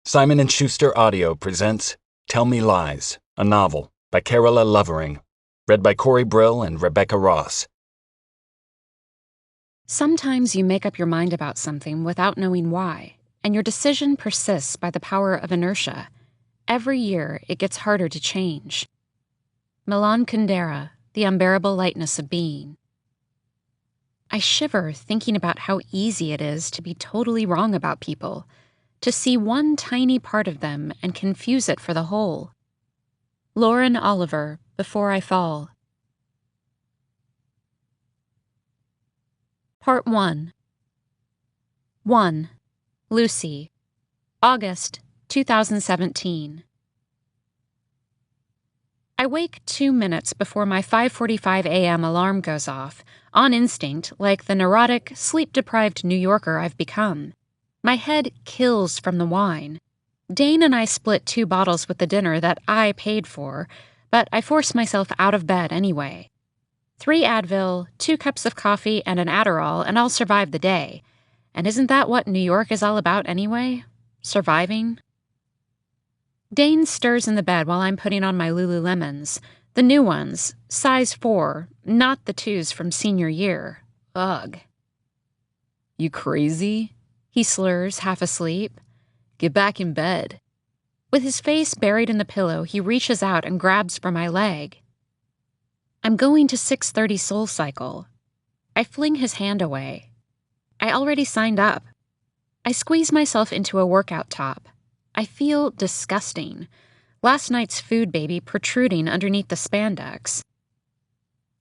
Simon & Schuster Audio presents Tell Me Lies, a novel by Carola Lovering, read by Corey Brill and Rebecca Ross. Sometimes you make up your mind about something without knowing why, and your decision persists by the power of inertia. Every year, it gets harder to change. Milan Kundera, The Unbearable Lightness of Being. I shiver thinking about how easy it is to be totally wrong about people, to see one tiny part of them and confuse it for the whole. Lauren Oliver, Before I Fall. Part 1. 1. Lucy. August 2017. I wake 2 minutes before my 5:45 a.m. alarm goes off, on instinct, like the neurotic, sleep-deprived New Yorker I've become. My head kills from the wine. Dane and I split 2 bottles with the dinner that I paid for, but I force myself out of bed anyway. 3 Advil, 2 cups of coffee, and an Adderall, and I'll survive the day. And isn't that what New York is all about anyway? Surviving? Dane stirs in the bed while I'm putting on my Lululemons. The new ones, size 4, not the 2s from senior year. Ugh. You crazy? He slurs, half asleep. Get back in bed. With his face buried in the pillow, he reaches out and grabs for my leg. I'm going to 6:30 Soul Cycle. I fling his hand away. I already signed up. I squeeze myself into a workout top. I feel disgusting. Last night's food baby protruding underneath the spandex.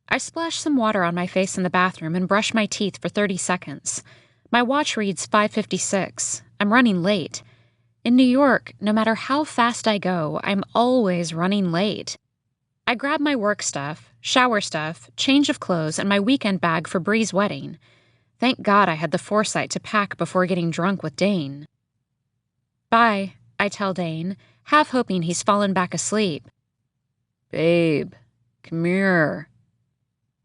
I splash some water on my face in the bathroom and brush my teeth for 30 seconds. My watch reads 5:56. I'm running late. In New York, no matter how fast I go, I'm always running late. I grab my work stuff, shower stuff, change of clothes, and my weekend bag for Bree's wedding. Thank God I had the foresight to pack before getting drunk with Dane. Bye, I tell Dane, half hoping he's fallen back asleep. Babe, come here.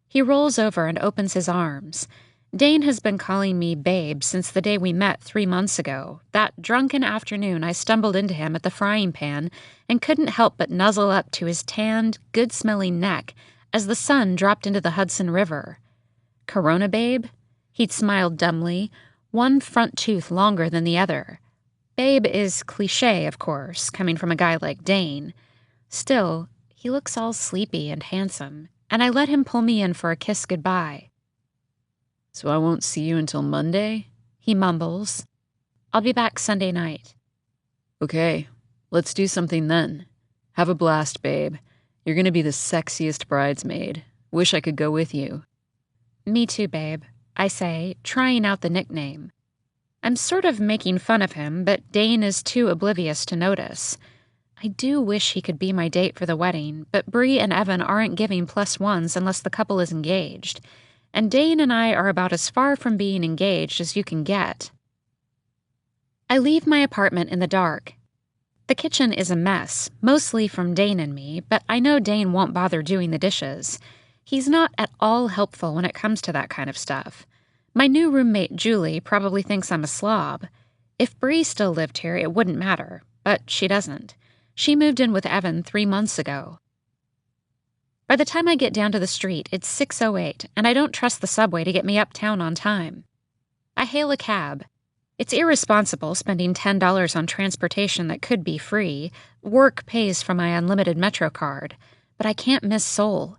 He rolls over and opens his arms. Dane has been calling me babe since the day we met 3 months ago, that drunken afternoon I stumbled into him at the frying pan and couldn't help but nuzzle up to his tanned, good-smelling neck as the sun dropped into the Hudson River. Corona, babe? He'd smiled dumbly, one front tooth longer than the other. Babe is cliché, of course, coming from a guy like Dane. Still, he looks all sleepy and handsome, and I let him pull me in for a kiss goodbye. So I won't see you until Monday? He mumbles. I'll be back Sunday night. Okay, let's do something then. Have a blast, babe. You're gonna be the sexiest bridesmaid. Wish I could go with you. Me too, babe, I say, trying out the nickname. I'm sort of making fun of him, but Dane is too oblivious to notice. I do wish he could be my date for the wedding, but Bree and Evan aren't giving +1s unless the couple is engaged. And Dane and I are about as far from being engaged as you can get. I leave my apartment in the dark. The kitchen is a mess, mostly from Dane and me, but I know Dane won't bother doing the dishes. He's not at all helpful when it comes to that kind of stuff. My new roommate, Julie, probably thinks I'm a slob. If Bree still lived here, it wouldn't matter, but she doesn't. She moved in with Evan 3 months ago. By the time I get down to the street, it's 6:08, and I don't trust the subway to get me uptown on time. I hail a cab. It's irresponsible spending $10 on transportation that could be free. Work pays for my unlimited Metro card, but I can't miss Soul.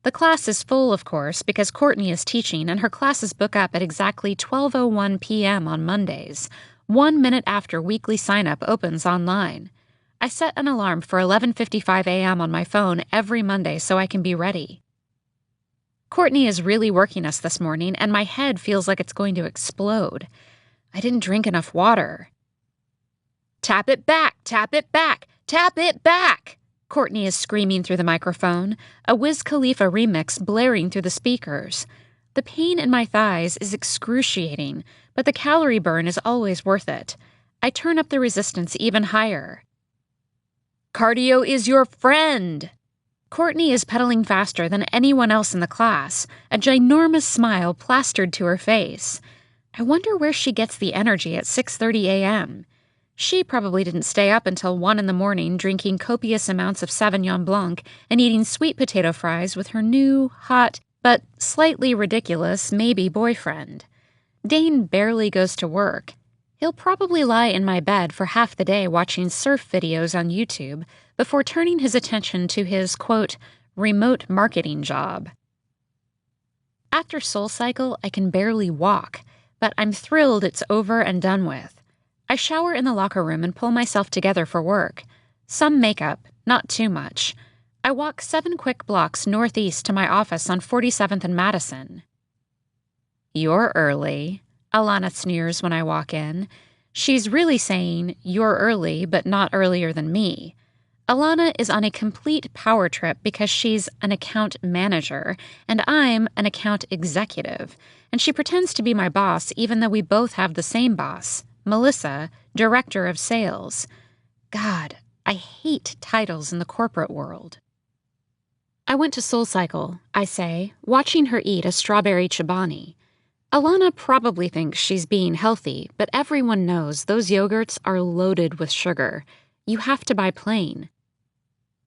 The class is full, of course, because Courtney is teaching, and her classes book up at exactly 12:01 p.m. on Mondays, 1 minute after weekly sign-up opens online. I set an alarm for 11:55 a.m. on my phone every Monday so I can be ready. Courtney is really working us this morning, and my head feels like it's going to explode. I didn't drink enough water. Tap it back! Tap it back! Tap it back! Courtney is screaming through the microphone, a Wiz Khalifa remix blaring through the speakers. The pain in my thighs is excruciating, but the calorie burn is always worth it. I turn up the resistance even higher. Cardio is your friend! Courtney is pedaling faster than anyone else in the class, a ginormous smile plastered to her face. I wonder where she gets the energy at 6:30 a.m. She probably didn't stay up until 1 in the morning drinking copious amounts of Sauvignon Blanc and eating sweet potato fries with her new, hot, but slightly ridiculous maybe boyfriend. Dane barely goes to work. He'll probably lie in my bed for half the day watching surf videos on YouTube before turning his attention to his, quote, remote marketing job. After SoulCycle, I can barely walk, but I'm thrilled it's over and done with. I shower in the locker room and pull myself together for work. Some makeup, not too much. I walk 7 quick blocks northeast to my office on 47th and Madison. "You're early," Alana sneers when I walk in. She's really saying, "You're early, but not earlier than me." Alana is on a complete power trip because she's an account manager, and I'm an account executive, and she pretends to be my boss even though we both have the same boss, Melissa, director of sales. God, I hate titles in the corporate world. I went to SoulCycle, I say, watching her eat a strawberry chobani. Alana probably thinks she's being healthy, but everyone knows those yogurts are loaded with sugar. You have to buy plain.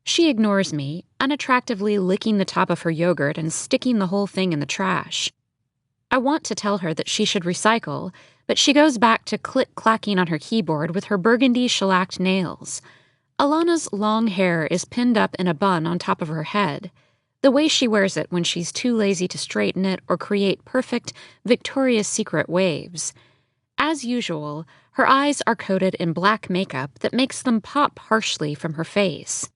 She ignores me, unattractively licking the top of her yogurt and sticking the whole thing in the trash. I want to tell her that she should recycle, but she goes back to click-clacking on her keyboard with her burgundy shellacked nails. Alana's long hair is pinned up in a bun on top of her head, the way she wears it when she's too lazy to straighten it or create perfect Victoria's Secret waves. As usual, her eyes are coated in black makeup that makes them pop harshly from her face.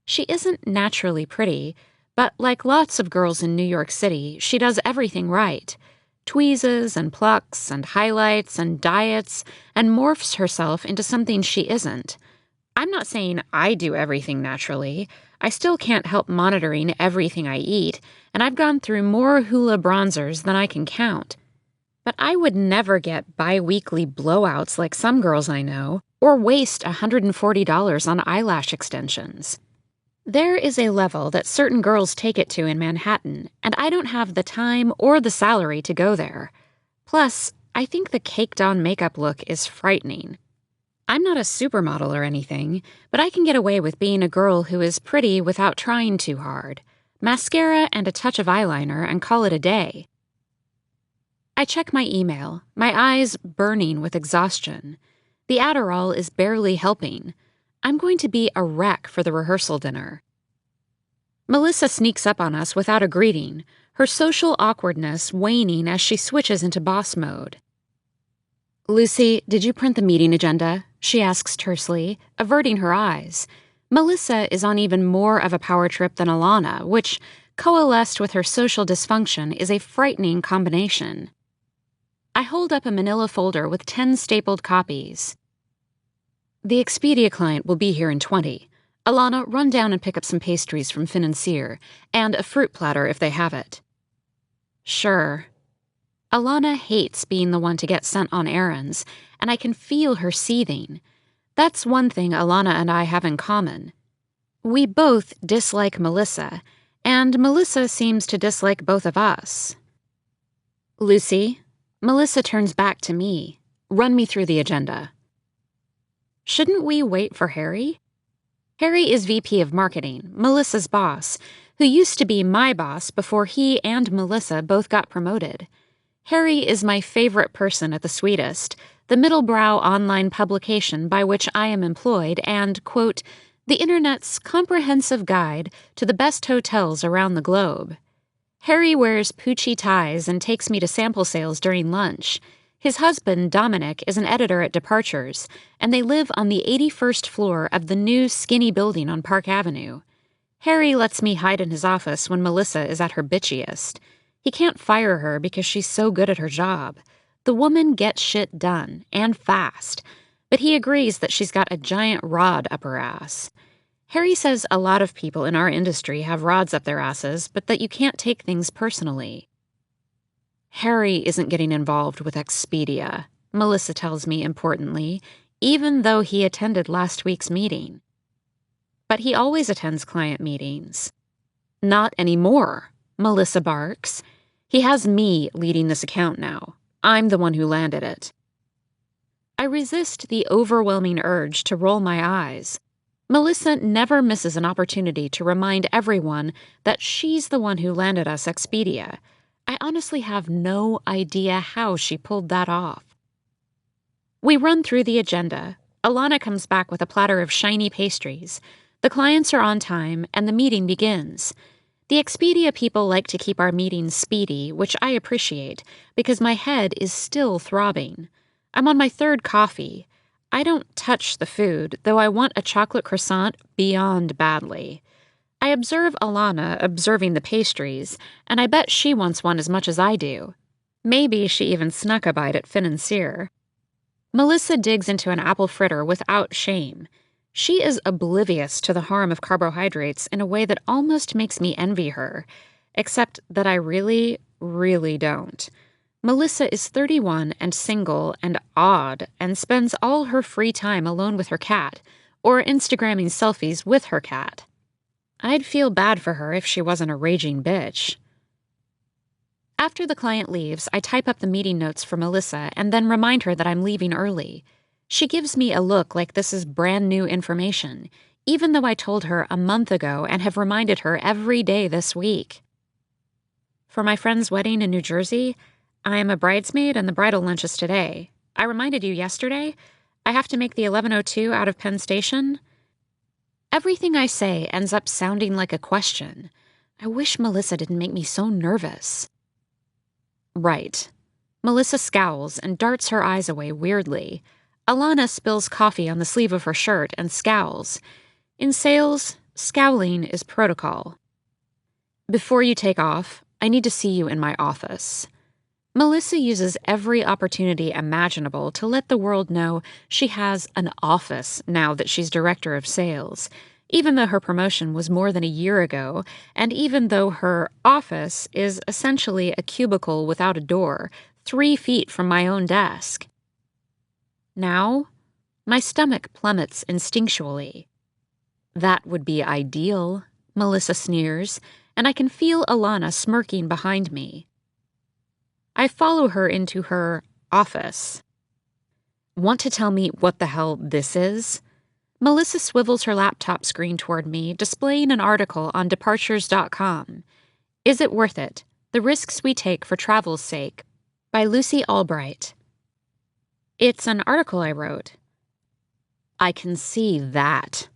She isn't naturally pretty, but like lots of girls in New York City, she does everything right. Tweezes and plucks and highlights and diets and morphs herself into something she isn't. I'm not saying I do everything naturally. I still can't help monitoring everything I eat, and I've gone through more Hula bronzers than I can count. But I would never get bi-weekly blowouts like some girls I know, or waste $140 on eyelash extensions. There is a level that certain girls take it to in Manhattan, and I don't have the time or the salary to go there. Plus, I think the caked-on makeup look is frightening. I'm not a supermodel or anything, but I can get away with being a girl who is pretty without trying too hard. Mascara and a touch of eyeliner and call it a day. I check my email, my eyes burning with exhaustion. The Adderall is barely helping. I'm going to be a wreck for the rehearsal dinner. Melissa sneaks up on us without a greeting, her social awkwardness waning as she switches into boss mode. "Lucy, did you print the meeting agenda?" she asks tersely, averting her eyes. Melissa is on even more of a power trip than Alana, which, coalesced with her social dysfunction, is a frightening combination. I hold up a manila folder with 10 stapled copies. "The Expedia client will be here in 20. Alana, run down and pick up some pastries from Financier, and a fruit platter if they have it." "Sure." Alana hates being the one to get sent on errands, and I can feel her seething. That's one thing Alana and I have in common. We both dislike Melissa, and Melissa seems to dislike both of us. "Lucy," Melissa turns back to me. "Run me through the agenda." Shouldn't we wait for Harry? Harry is VP of Marketing, Melissa's boss, who used to be my boss before he and Melissa both got promoted. Harry is my favorite person at The Sweetest, the middlebrow online publication by which I am employed and, quote, the internet's comprehensive guide to the best hotels around the globe. Harry wears poochy ties and takes me to sample sales during lunch. His husband, Dominic, is an editor at Departures, and they live on the 81st floor of the new skinny building on Park Avenue. Harry lets me hide in his office when Melissa is at her bitchiest. He can't fire her because she's so good at her job. The woman gets shit done, and fast, but he agrees that she's got a giant rod up her ass. Harry says a lot of people in our industry have rods up their asses, but that you can't take things personally. Harry isn't getting involved with Expedia, Melissa tells me importantly, even though he attended last week's meeting. But he always attends client meetings. Not anymore, Melissa barks. He has me leading this account now. I'm the one who landed it. I resist the overwhelming urge to roll my eyes. Melissa never misses an opportunity to remind everyone that she's the one who landed us Expedia. I honestly have no idea how she pulled that off. We run through the agenda. Alana comes back with a platter of shiny pastries. The clients are on time, and the meeting begins. The Expedia people like to keep our meetings speedy, which I appreciate, because my head is still throbbing. I'm on my third coffee. I don't touch the food, though I want a chocolate croissant beyond badly. I observe Alana observing the pastries, and I bet she wants one as much as I do. Maybe she even snuck a bite at Finn and Sear. Melissa digs into an apple fritter without shame. She is oblivious to the harm of carbohydrates in a way that almost makes me envy her, except that I really, really don't. Melissa is 31 and single and odd and spends all her free time alone with her cat, or Instagramming selfies with her cat. I'd feel bad for her if she wasn't a raging bitch. After the client leaves, I type up the meeting notes for Melissa and then remind her that I'm leaving early. She gives me a look like this is brand new information, even though I told her a month ago and have reminded her every day this week. For my friend's wedding in New Jersey, I am a bridesmaid and the bridal lunch is today. I reminded you yesterday. I have to make the 11:02 out of Penn Station. Everything I say ends up sounding like a question. I wish Melissa didn't make me so nervous. Right. Melissa scowls and darts her eyes away weirdly. Alana spills coffee on the sleeve of her shirt and scowls. In sales, scowling is protocol. Before you take off, I need to see you in my office. Melissa uses every opportunity imaginable to let the world know she has an office now that she's director of sales, even though her promotion was more than a year ago, and even though her office is essentially a cubicle without a door, 3 feet from my own desk. Now, my stomach plummets instinctually. That would be ideal, Melissa sneers, and I can feel Alana smirking behind me. I follow her into her office. Want to tell me what the hell this is? Melissa swivels her laptop screen toward me, displaying an article on departures.com. Is It Worth It? The Risks We Take for Travel's Sake, by Lucy Albright. It's an article I wrote. I can see that.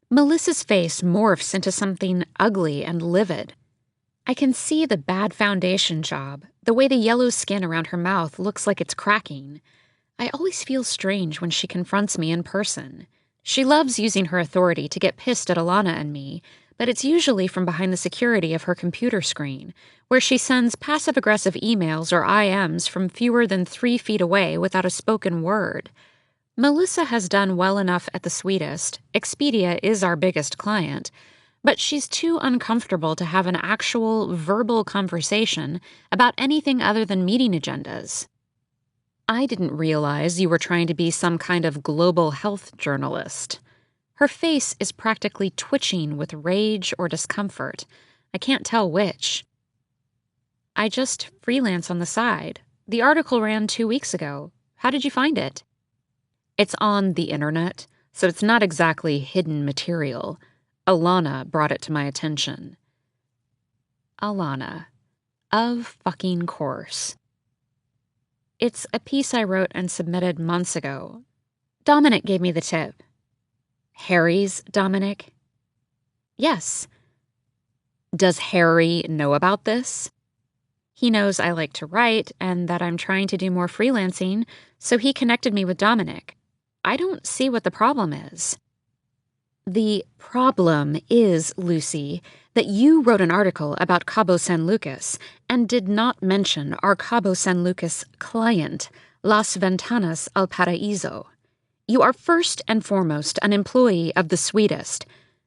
Melissa's face morphs into something ugly and livid. I can see the bad foundation job, the way the yellow skin around her mouth looks like it's cracking. I always feel strange when she confronts me in person. She loves using her authority to get pissed at Alana and me, but it's usually from behind the security of her computer screen, where she sends passive-aggressive emails or IMs from fewer than 3 feet away without a spoken word. Melissa has done well enough at the Sweetest. Expedia is our biggest client, but she's too uncomfortable to have an actual verbal conversation about anything other than meeting agendas. I didn't realize you were trying to be some kind of global health journalist. Her face is practically twitching with rage or discomfort. I can't tell which. I just freelance on the side. The article ran 2 weeks ago. How did you find it? It's on the internet, so it's not exactly hidden material. Alana brought it to my attention. Alana. Of fucking course. It's a piece I wrote and submitted months ago. Dominic gave me the tip. Harry's Dominic? Yes. Does Harry know about this? He knows I like to write and that I'm trying to do more freelancing, so he connected me with Dominic. I don't see what the problem is. The problem is, Lucy, that you wrote an article about Cabo San Lucas and did not mention our Cabo San Lucas client, Las Ventanas al Paraíso. You are first and foremost an employee of the Sweetest.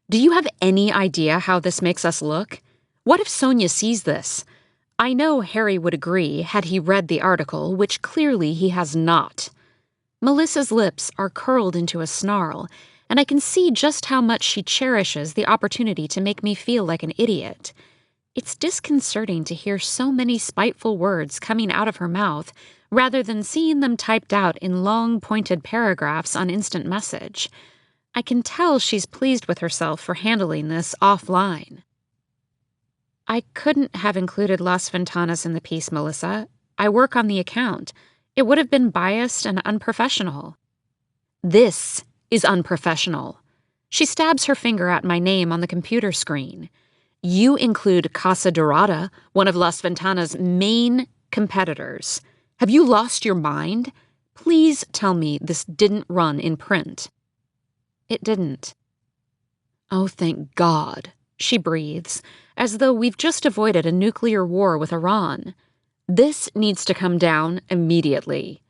Do you have any idea how this makes us look? What if Sonia sees this? I know Harry would agree had he read the article, which clearly he has not. Melissa's lips are curled into a snarl, and I can see just how much she cherishes the opportunity to make me feel like an idiot. It's disconcerting to hear so many spiteful words coming out of her mouth rather than seeing them typed out in long, pointed paragraphs on instant message. I can tell she's pleased with herself for handling this offline. I couldn't have included Las Ventanas in the piece, Melissa. I work on the account. It would have been biased and unprofessional. This is unprofessional. She stabs her finger at my name on the computer screen. You include Casa Dorada, one of Las Ventanas' main competitors. Have you lost your mind? Please tell me this didn't run in print. It didn't. Oh, thank God, she breathes, as though we've just avoided a nuclear war with Iran. This needs to come down immediately.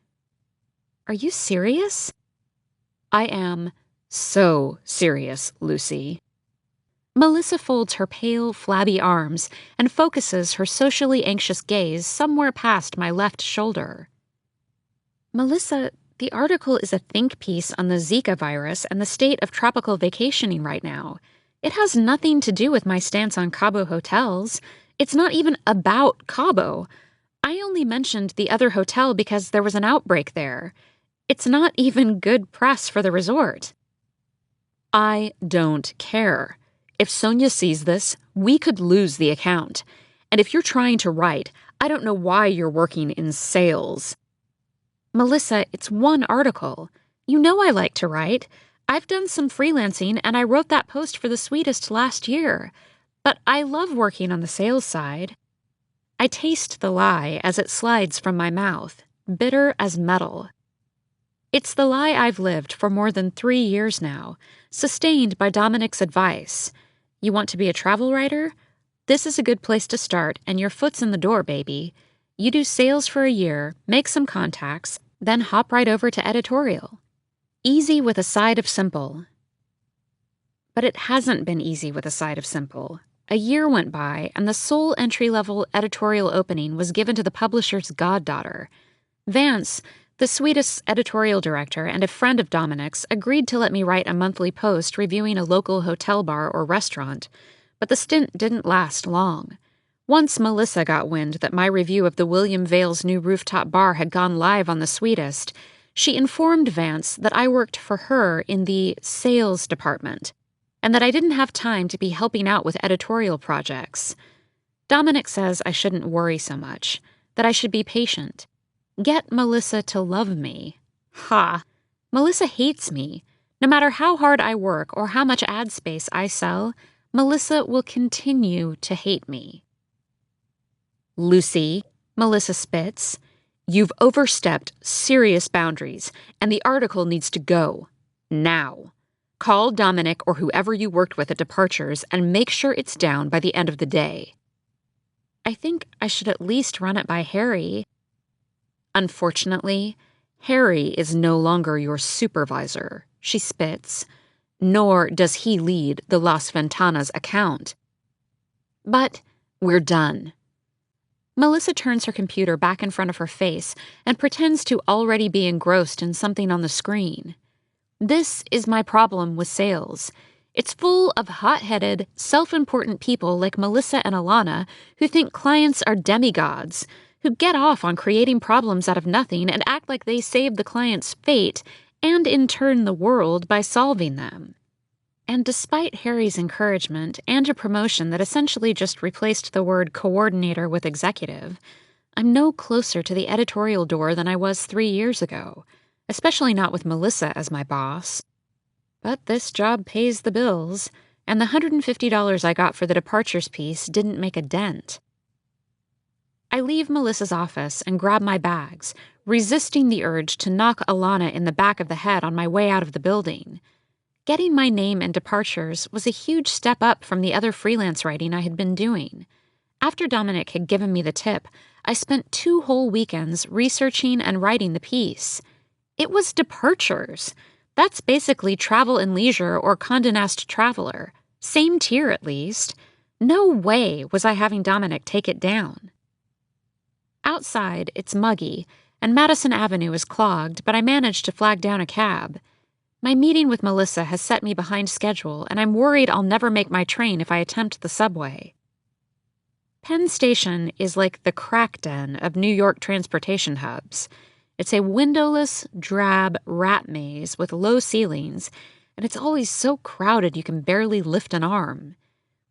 Are you serious? I am so serious, Lucy. Melissa folds her pale, flabby arms and focuses her socially anxious gaze somewhere past my left shoulder. Melissa, the article is a think piece on the Zika virus and the state of tropical vacationing right now. It has nothing to do with my stance on Cabo hotels. It's not even about Cabo. I only mentioned the other hotel because there was an outbreak there. It's not even good press for the resort. I don't care. If Sonia sees this, we could lose the account. And if you're trying to write, I don't know why you're working in sales. Melissa, it's one article. You know I like to write. I've done some freelancing, and I wrote that post for The Sweetest last year. But I love working on the sales side. I taste the lie as it slides from my mouth, bitter as metal. It's the lie I've lived for more than 3 years now, sustained by Dominic's advice. You want to be a travel writer? This is a good place to start, and your foot's in the door, baby. You do sales for a year, make some contacts, then hop right over to editorial. Easy with a side of simple. But it hasn't been easy with a side of simple. A year went by, and the sole entry-level editorial opening was given to the publisher's goddaughter. Vance, the Sweetest editorial director and a friend of Dominic's, agreed to let me write a monthly post reviewing a local hotel bar or restaurant, but the stint didn't last long. Once Melissa got wind that my review of the William Vale's new rooftop bar had gone live on The Sweetest, she informed Vance that I worked for her in the sales department, and that I didn't have time to be helping out with editorial projects. Dominic says I shouldn't worry so much, that I should be patient. Get Melissa to love me. Ha! Melissa hates me. No matter how hard I work or how much ad space I sell, Melissa will continue to hate me. Lucy, Melissa spits, you've overstepped serious boundaries, and the article needs to go. Now. Call Dominic or whoever you worked with at Departures and make sure it's down by the end of the day. I think I should at least run it by Harry. Unfortunately, Harry is no longer your supervisor, she spits, nor does he lead the Las Ventanas account. But we're done. Melissa turns her computer back in front of her face and pretends to already be engrossed in something on the screen. This is my problem with sales. It's full of hot-headed, self-important people like Melissa and Alana who think clients are demigods, who get off on creating problems out of nothing and act like they saved the client's fate and in turn the world by solving them. And despite Harry's encouragement and a promotion that essentially just replaced the word coordinator with executive, I'm no closer to the editorial door than I was 3 years ago, especially not with Melissa as my boss. But this job pays the bills, and the $150 I got for the Departures piece didn't make a dent. I leave Melissa's office and grab my bags, resisting the urge to knock Alana in the back of the head on my way out of the building. Getting my name in Departures was a huge step up from the other freelance writing I had been doing. After Dominic had given me the tip, I spent 2 whole weekends researching and writing the piece. It was Departures. That's basically Travel and Leisure or Condé Nast Traveler. Same tier, at least. No way was I having Dominic take it down. Outside, it's muggy, and Madison Avenue is clogged, but I managed to flag down a cab. My meeting with Melissa has set me behind schedule, and I'm worried I'll never make my train if I attempt the subway. Penn Station is like the crack den of New York transportation hubs. It's a windowless, drab rat maze with low ceilings, and it's always so crowded you can barely lift an arm.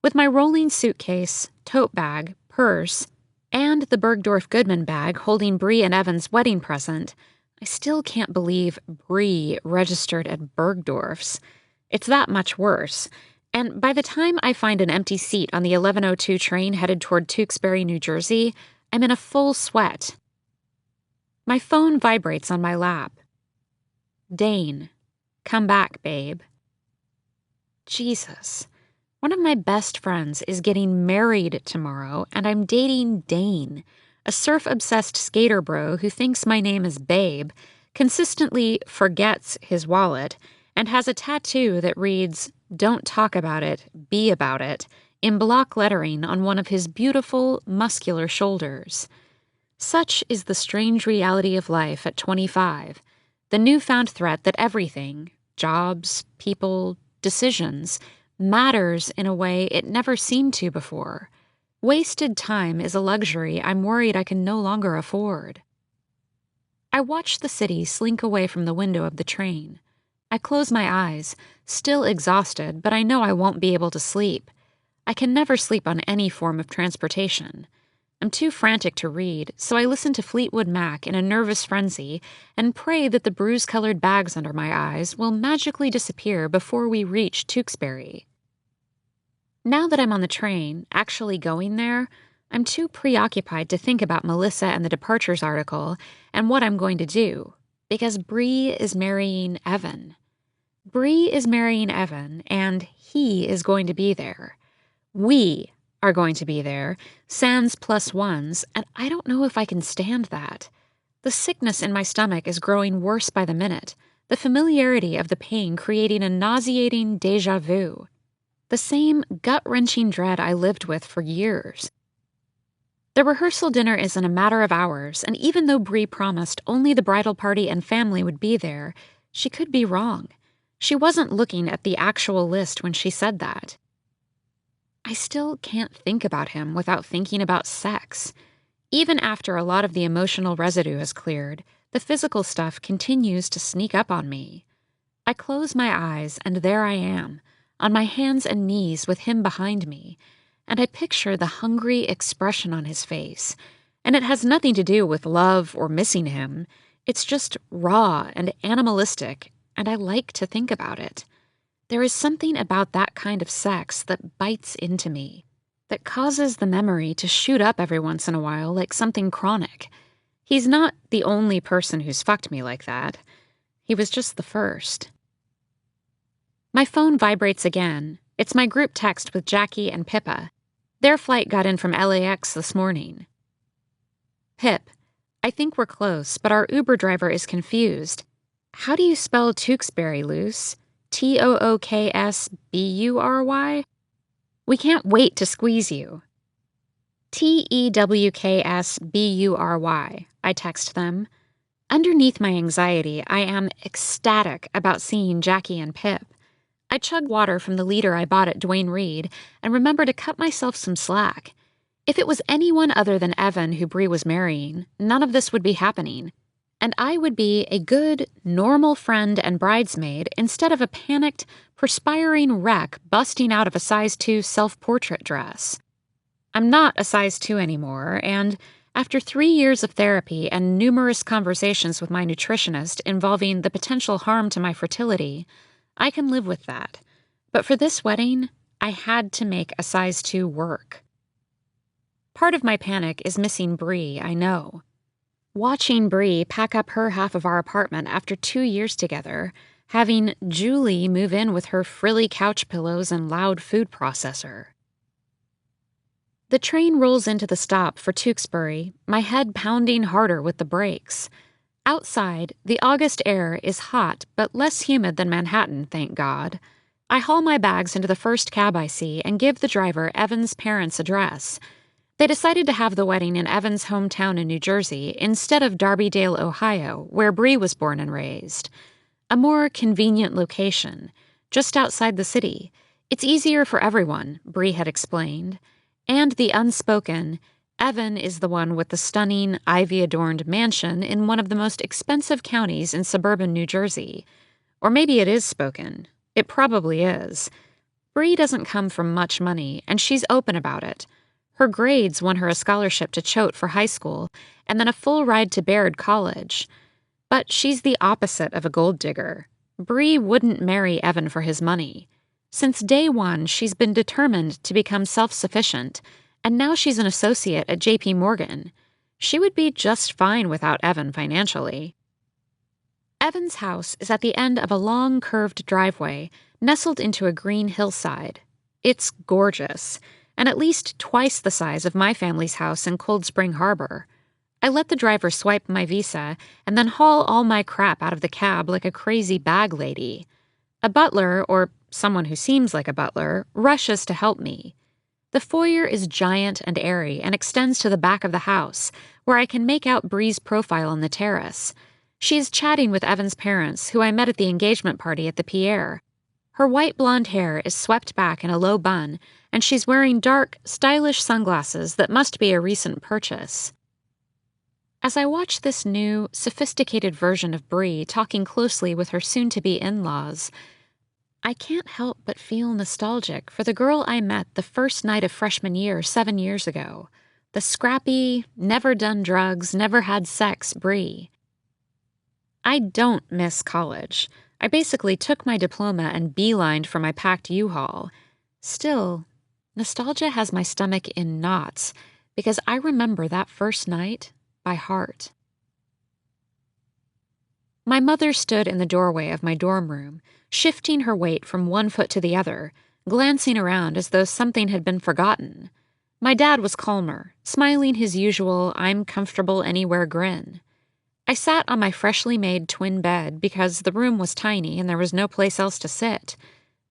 With my rolling suitcase, tote bag, purse, and the Bergdorf Goodman bag holding Bree and Evan's wedding present, I still can't believe Bree registered at Bergdorf's. It's that much worse. And by the time I find an empty seat on the 11:02 train headed toward Tewksbury, New Jersey, I'm in a full sweat. My phone vibrates on my lap. Dane, come back, babe. Jesus. One of my best friends is getting married tomorrow, and I'm dating Dane, a surf-obsessed skater bro who thinks my name is Babe, consistently forgets his wallet, and has a tattoo that reads, "Don't talk about it, be about it," in block lettering on one of his beautiful, muscular shoulders. Such is the strange reality of life at 25, the newfound threat that everything, jobs, people, decisions, matters in a way it never seemed to before. Wasted time is a luxury I'm worried I can no longer afford. I watch the city slink away from the window of the train. I close my eyes, still exhausted, but I know I won't be able to sleep. I can never sleep on any form of transportation. I'm too frantic to read, so I listen to Fleetwood Mac in a nervous frenzy and pray that the bruise-colored bags under my eyes will magically disappear before we reach Tewksbury. Now that I'm on the train, actually going there, I'm too preoccupied to think about Melissa and the departures article and what I'm going to do, because Bree is marrying Evan. Bree is marrying Evan, and he is going to be there. We are going to be there, sans plus ones, and I don't know if I can stand that. The sickness in my stomach is growing worse by the minute, the familiarity of the pain creating a nauseating déjà vu. The same gut-wrenching dread I lived with for years. The rehearsal dinner is in a matter of hours, and even though Bree promised only the bridal party and family would be there, she could be wrong. She wasn't looking at the actual list when she said that. I still can't think about him without thinking about sex. Even after a lot of the emotional residue has cleared, the physical stuff continues to sneak up on me. I close my eyes, and there I am, on my hands and knees with him behind me, and I picture the hungry expression on his face, and it has nothing to do with love or missing him. It's just raw and animalistic, and I like to think about it. There is something about that kind of sex that bites into me, that causes the memory to shoot up every once in a while like something chronic. He's not the only person who's fucked me like that. He was just the first. My phone vibrates again. It's my group text with Jackie and Pippa. Their flight got in from LAX this morning. Pip, I think we're close, but our Uber driver is confused. How do you spell Tewksbury, Luce? Tooksbury? We can't wait to squeeze you. Tewksbury, I text them. Underneath my anxiety, I am ecstatic about seeing Jackie and Pip. I chug water from the liter I bought at Duane Reade and remember to cut myself some slack. If it was anyone other than Evan who Bree was marrying, none of this would be happening. And I would be a good, normal friend and bridesmaid instead of a panicked, perspiring wreck busting out of a size 2 self-portrait dress. I'm not a size 2 anymore, and after 3 years of therapy and numerous conversations with my nutritionist involving the potential harm to my fertility, I can live with that. But for this wedding, I had to make a size 2 work. Part of my panic is missing Bree, I know. Watching Bree pack up her half of our apartment after 2 years together, having Julie move in with her frilly couch pillows and loud food processor. The train rolls into the stop for Tewksbury, my head pounding harder with the brakes. Outside, the August air is hot but less humid than Manhattan, thank God. I haul my bags into the first cab I see and give the driver Evan's parents' address. They decided to have the wedding in Evan's hometown in New Jersey instead of Darbydale, Ohio, where Bree was born and raised. A more convenient location, just outside the city. It's easier for everyone, Bree had explained. And the unspoken, Evan is the one with the stunning, ivy-adorned mansion in one of the most expensive counties in suburban New Jersey. Or maybe it is spoken. It probably is. Bree doesn't come from much money, and she's open about it. Her grades won her a scholarship to Choate for high school, and then a full ride to Baird College. But she's the opposite of a gold digger. Bree wouldn't marry Evan for his money. Since day one, she's been determined to become self-sufficient, and now she's an associate at J.P. Morgan. She would be just fine without Evan financially. Evan's house is at the end of a long, curved driveway nestled into a green hillside. It's gorgeous, and at least twice the size of my family's house in Cold Spring Harbor. I let the driver swipe my visa and then haul all my crap out of the cab like a crazy bag lady. A butler, or someone who seems like a butler, rushes to help me. The foyer is giant and airy and extends to the back of the house, where I can make out Bree's profile on the terrace. She is chatting with Evan's parents, who I met at the engagement party at the Pierre. Her white blonde hair is swept back in a low bun, and she's wearing dark, stylish sunglasses that must be a recent purchase. As I watch this new, sophisticated version of Bree talking closely with her soon-to-be in-laws, I can't help but feel nostalgic for the girl I met the first night of freshman year 7 years ago. The scrappy, never done drugs, never had sex Bree. I don't miss college. I basically took my diploma and beelined for my packed U-Haul. Still, nostalgia has my stomach in knots because I remember that first night by heart. My mother stood in the doorway of my dorm room, shifting her weight from one foot to the other, glancing around as though something had been forgotten. My dad was calmer, smiling his usual I'm comfortable anywhere grin. I sat on my freshly made twin bed because the room was tiny and there was no place else to sit.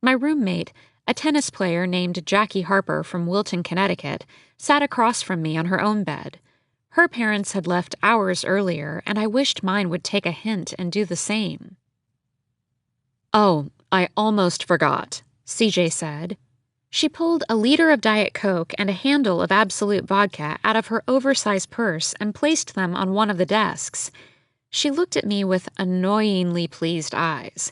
My roommate, a tennis player named Jackie Harper from Wilton, Connecticut, sat across from me on her own bed. Her parents had left hours earlier, and I wished mine would take a hint and do the same. "Oh, I almost forgot," CJ said. She pulled a liter of Diet Coke and a handle of Absolute Vodka out of her oversized purse and placed them on one of the desks. She looked at me with annoyingly pleased eyes.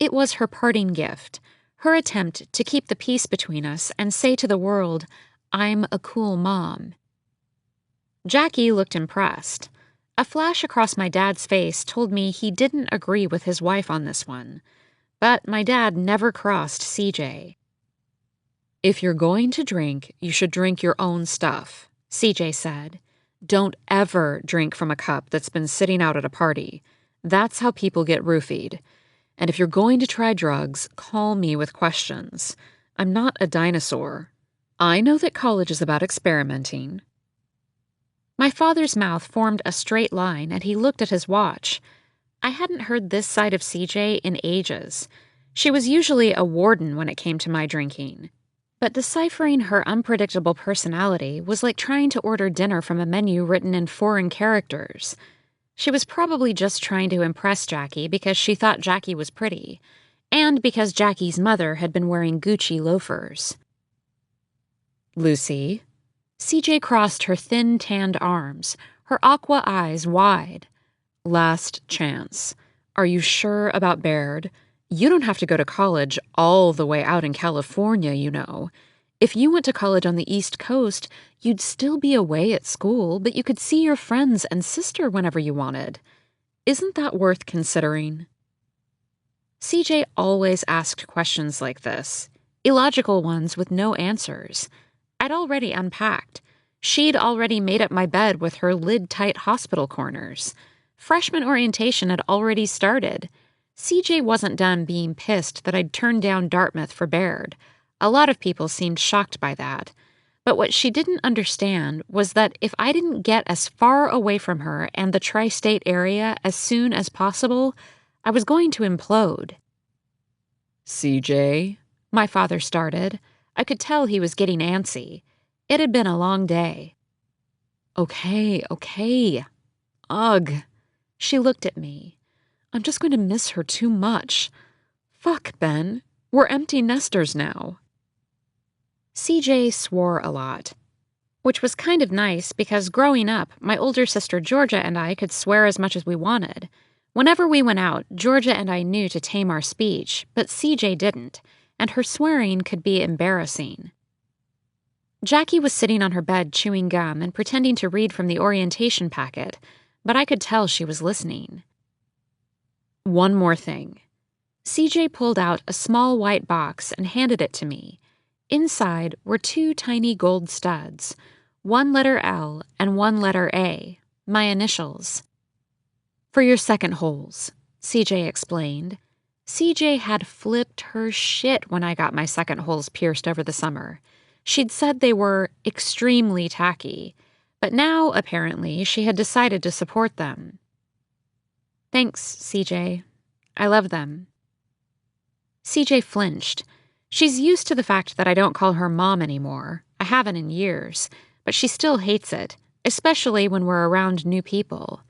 It was her parting gift, her attempt to keep the peace between us and say to the world, "I'm a cool mom." Jackie looked impressed. A flash across my dad's face told me he didn't agree with his wife on this one. But my dad never crossed CJ. "If you're going to drink, you should drink your own stuff," CJ said. "Don't ever drink from a cup that's been sitting out at a party. That's how people get roofied. And if you're going to try drugs, call me with questions. I'm not a dinosaur. I know that college is about experimenting." My father's mouth formed a straight line, and he looked at his watch. I hadn't heard this side of CJ in ages. She was usually a warden when it came to my drinking. But deciphering her unpredictable personality was like trying to order dinner from a menu written in foreign characters. She was probably just trying to impress Jackie because she thought Jackie was pretty, and because Jackie's mother had been wearing Gucci loafers. "Lucy?" CJ crossed her thin, tanned arms, her aqua eyes wide. "Last chance. Are you sure about Baird? You don't have to go to college all the way out in California, you know. If you went to college on the East Coast, you'd still be away at school, but you could see your friends and sister whenever you wanted. Isn't that worth considering?" CJ always asked questions like this, illogical ones with no answers. I'd already unpacked. She'd already made up my bed with her lid-tight hospital corners. Freshman orientation had already started. CJ wasn't done being pissed that I'd turned down Dartmouth for Baird. A lot of people seemed shocked by that. But what she didn't understand was that if I didn't get as far away from her and the tri-state area as soon as possible, I was going to implode. "CJ?" my father started. I could tell he was getting antsy. It had been a long day. Okay. Ugh. She looked at me. "I'm just going to miss her too much. Fuck, Ben. We're empty nesters now." CJ swore a lot. which was kind of nice because growing up, my older sister Georgia and I could swear as much as we wanted. Whenever we went out, Georgia and I knew to tame our speech, but CJ didn't, and her swearing could be embarrassing. Jackie was sitting on her bed chewing gum and pretending to read from the orientation packet, but I could tell she was listening. One more thing. CJ pulled out a small white box and handed it to me. Inside were 2 tiny gold studs, 1 letter L and 1 letter A, my initials. For your second holes, CJ explained. CJ had flipped her shit when I got my second holes pierced over the summer. She'd said they were extremely tacky, but now, apparently, she had decided to support them. Thanks, CJ. I love them. CJ flinched. She's used to the fact that I don't call her mom anymore. I haven't in years, but she still hates it, especially when we're around new people.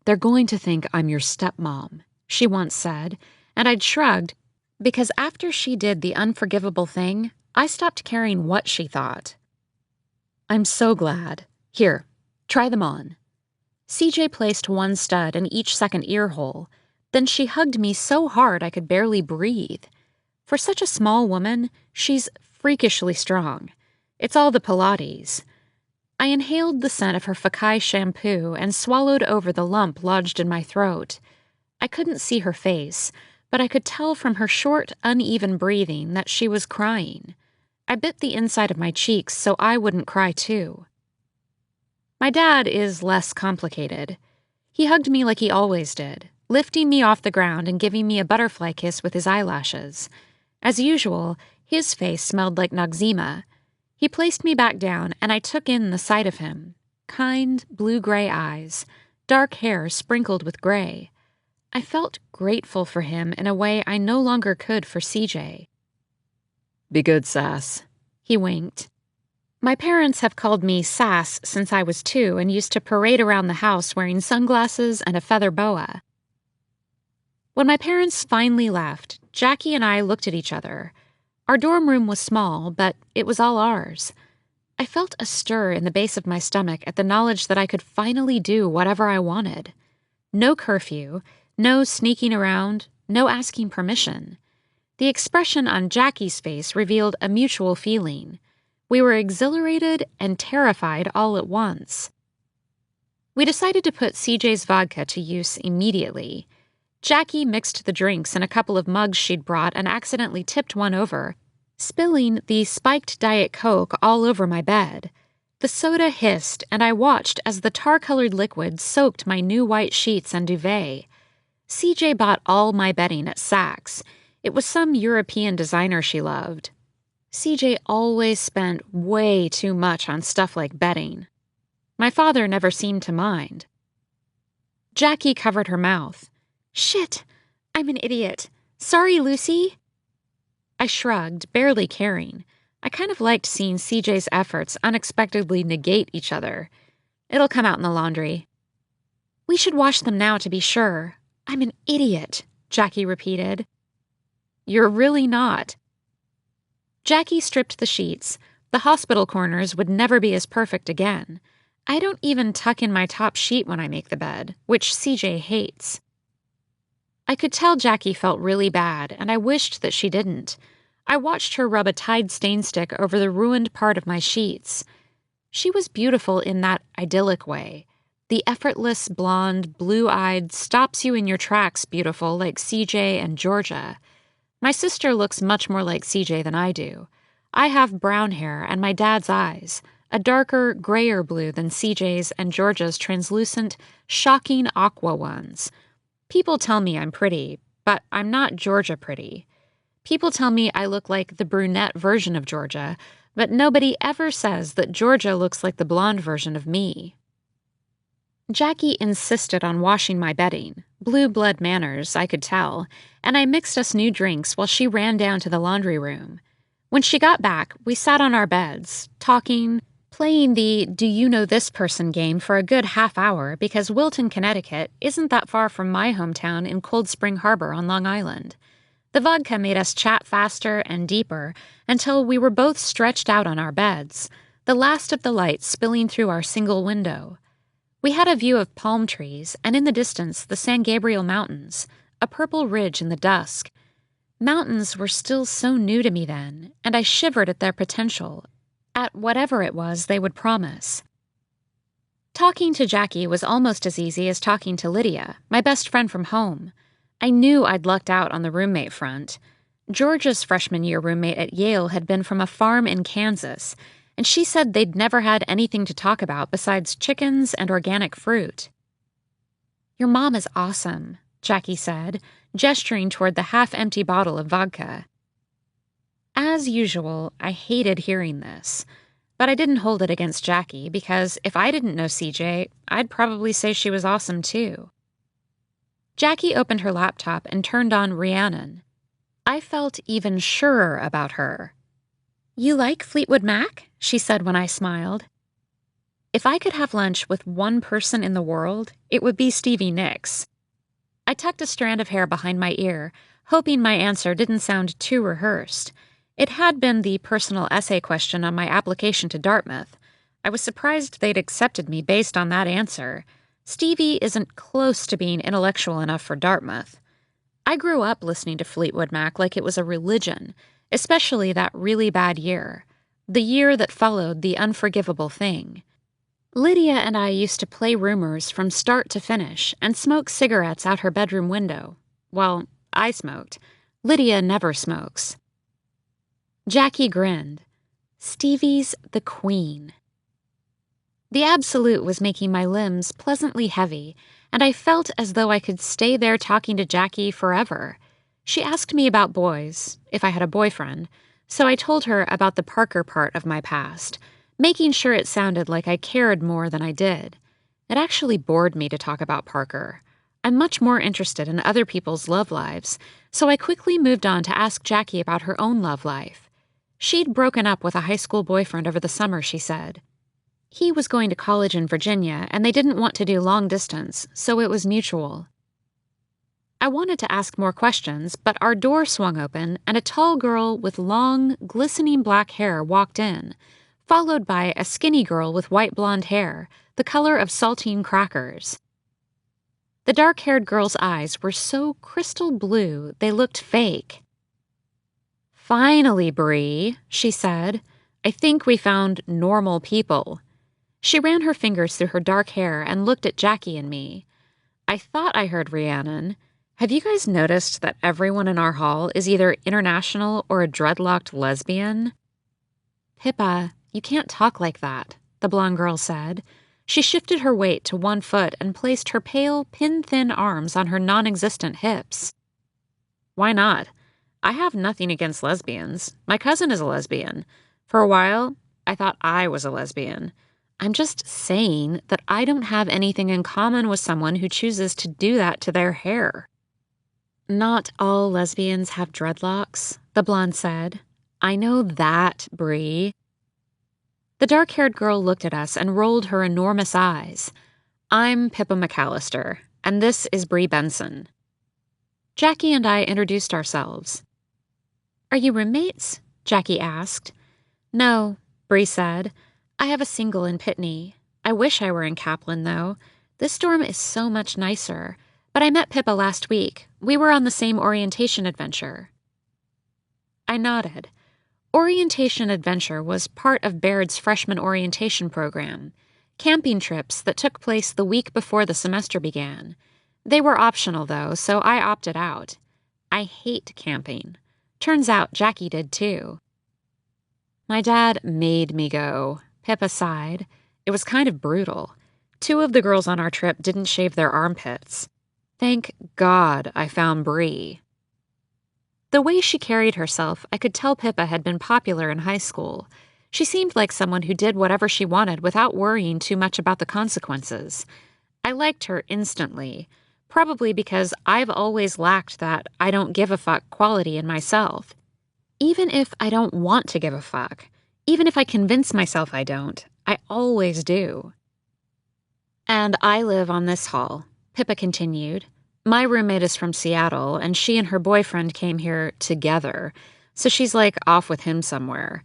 They're going to think I'm your stepmom, she once said, and I'd shrugged, because after she did the unforgivable thing, I stopped caring what she thought. I'm so glad. Here, try them on. CJ placed 1 stud in each second ear hole. Then she hugged me so hard I could barely breathe. For such a small woman, she's freakishly strong. It's all the Pilates. I inhaled the scent of her Fekkai shampoo and swallowed over the lump lodged in my throat. I couldn't see her face, but I could tell from her short, uneven breathing that she was crying. I bit the inside of my cheeks so I wouldn't cry too. My dad is less complicated. He hugged me like he always did, lifting me off the ground and giving me a butterfly kiss with his eyelashes. As usual, his face smelled like Noxzema. He placed me back down, and I took in the sight of him. Kind, blue-gray eyes, dark hair sprinkled with gray. I felt grateful for him in a way I no longer could for CJ. Be good, Sass. He winked. My parents have called me Sass since I was 2 and used to parade around the house wearing sunglasses and a feather boa. When my parents finally left, Jackie and I looked at each other. Our dorm room was small, but it was all ours. I felt a stir in the base of my stomach at the knowledge that I could finally do whatever I wanted. No curfew, no sneaking around, no asking permission. The expression on Jackie's face revealed a mutual feeling. We were exhilarated and terrified all at once. We decided to put CJ's vodka to use immediately. Jackie mixed the drinks in a couple of mugs she'd brought and accidentally tipped one over, spilling the spiked Diet Coke all over my bed. The soda hissed, and I watched as the tar-colored liquid soaked my new white sheets and duvet. CJ bought all my bedding at Saks. It was some European designer she loved. CJ always spent way too much on stuff like bedding. My father never seemed to mind. Jackie covered her mouth. Shit, I'm an idiot. Sorry, Lucy. I shrugged, barely caring. I kind of liked seeing CJ's efforts unexpectedly negate each other. It'll come out in the laundry. We should wash them now to be sure. I'm an idiot, Jackie repeated. You're really not. Jackie stripped the sheets. The hospital corners would never be as perfect again. I don't even tuck in my top sheet when I make the bed, which CJ hates. I could tell Jackie felt really bad, and I wished that she didn't. I watched her rub a Tide stain stick over the ruined part of my sheets. She was beautiful in that idyllic way. The effortless, blonde, blue-eyed, stops-you-in-your-tracks beautiful like CJ and Georgia. My sister looks much more like CJ than I do. I have brown hair and my dad's eyes, a darker, grayer blue than CJ's and Georgia's translucent, shocking aqua ones. People tell me I'm pretty, but I'm not Georgia pretty. People tell me I look like the brunette version of Georgia, but nobody ever says that Georgia looks like the blonde version of me. Jackie insisted on washing my bedding. Blue blood manners, I could tell, and I mixed us new drinks while she ran down to the laundry room. When she got back, we sat on our beds, talking, playing the Do You Know This Person game for a good half hour because Wilton, Connecticut isn't that far from my hometown in Cold Spring Harbor on Long Island. The vodka made us chat faster and deeper until we were both stretched out on our beds. the last of the light spilling through our single window. We had a view of palm trees, and in the distance the San Gabriel Mountains, a purple ridge in the dusk. Mountains were still so new to me then, and I shivered at their potential, at whatever it was they would promise. Talking to Jackie was almost as easy as talking to Lydia, my best friend from home. I knew I'd lucked out on the roommate front. Georgia's freshman year roommate at Yale had been from a farm in Kansas, and she said they'd never had anything to talk about besides chickens and organic fruit. "Your mom is awesome," Jackie said, gesturing toward the half-empty bottle of vodka. As usual, I hated hearing this, but I didn't hold it against Jackie because if I didn't know CJ, I'd probably say she was awesome too. Jackie opened her laptop and turned on Rhiannon. I felt even surer about her. "You like Fleetwood Mac?" she said when I smiled. If I could have lunch with one person in the world, it would be Stevie Nicks. I tucked a strand of hair behind my ear, hoping my answer didn't sound too rehearsed. It had been the personal essay question on my application to Dartmouth. I was surprised they'd accepted me based on that answer. Stevie isn't close to being intellectual enough for Dartmouth. I grew up listening to Fleetwood Mac like it was a religion, especially that really bad year, the year that followed The Unforgivable Thing. Lydia and I used to play Rumors from start to finish and smoke cigarettes out her bedroom window. Well, I smoked. Lydia never smokes. Jackie grinned. Stevie's the queen. The absolute was making my limbs pleasantly heavy, and I felt as though I could stay there talking to Jackie forever. She asked me about boys, if I had a boyfriend, so I told her about the Parker part of my past, making sure it sounded like I cared more than I did. It actually bored me to talk about Parker. I'm much more interested in other people's love lives, so I quickly moved on to ask Jackie about her own love life. She'd broken up with a high school boyfriend over the summer, she said. He was going to college in Virginia, and they didn't want to do long distance, so it was mutual. I wanted to ask more questions, but our door swung open, and a tall girl with long, glistening black hair walked in, followed by a skinny girl with white blonde hair, the color of saltine crackers. The dark-haired girl's eyes were so crystal blue they looked fake. "Finally, Bree," she said. "I think we found normal people." She ran her fingers through her dark hair and looked at Jackie and me. "I thought I heard Rhiannon. Have you guys noticed that everyone in our hall is either international or a dreadlocked lesbian?" "Pippa, you can't talk like that," the blonde girl said. She shifted her weight to one foot and placed her pale, pin-thin arms on her non-existent hips. "Why not? I have nothing against lesbians. My cousin is a lesbian. For a while, I thought I was a lesbian. I'm just saying that I don't have anything in common with someone who chooses to do that to their hair." "Not all lesbians have dreadlocks," the blonde said. "I know that, Bree." The dark-haired girl looked at us and rolled her enormous eyes. "I'm Pippa McAllister, and this is Bree Benson." Jackie and I introduced ourselves. "Are you roommates?" Jackie asked. "No," Bree said. "I have a single in Pitney. I wish I were in Kaplan, though. This dorm is so much nicer. But I met Pippa last week. We were on the same orientation adventure." I nodded. Orientation adventure was part of Baird's freshman orientation program, camping trips that took place the week before the semester began. They were optional, though, so I opted out. I hate camping. Turns out Jackie did, too. "My dad made me go," Pippa sighed. "It was kind of brutal. 2 of the girls on our trip didn't shave their armpits. Thank God I found Bree." The way she carried herself, I could tell Pippa had been popular in high school. She seemed like someone who did whatever she wanted without worrying too much about the consequences. I liked her instantly, probably because I've always lacked that I don't give a fuck quality in myself. Even if I don't want to give a fuck, even if I convince myself I don't, I always do. "And I live on this hall," Pippa continued. "My roommate is from Seattle, and she and her boyfriend came here together, so she's like off with him somewhere.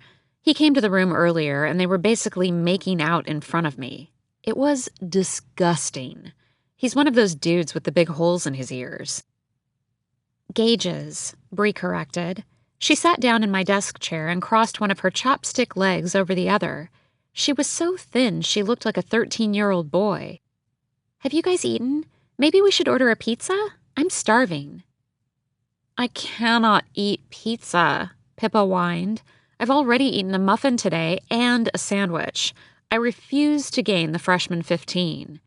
He came to the room earlier, and they were basically making out in front of me. It was disgusting. He's one of those dudes with the big holes in his ears. Gauges, Bree corrected. She sat down in my desk chair and crossed one of her chopstick legs over the other. She was so thin she looked like a 13-year-old boy. Have you guys eaten? Maybe we should order a pizza? I'm starving. I cannot eat pizza, Pippa whined. I've already eaten a muffin today and a sandwich. I refuse to gain the freshman 15.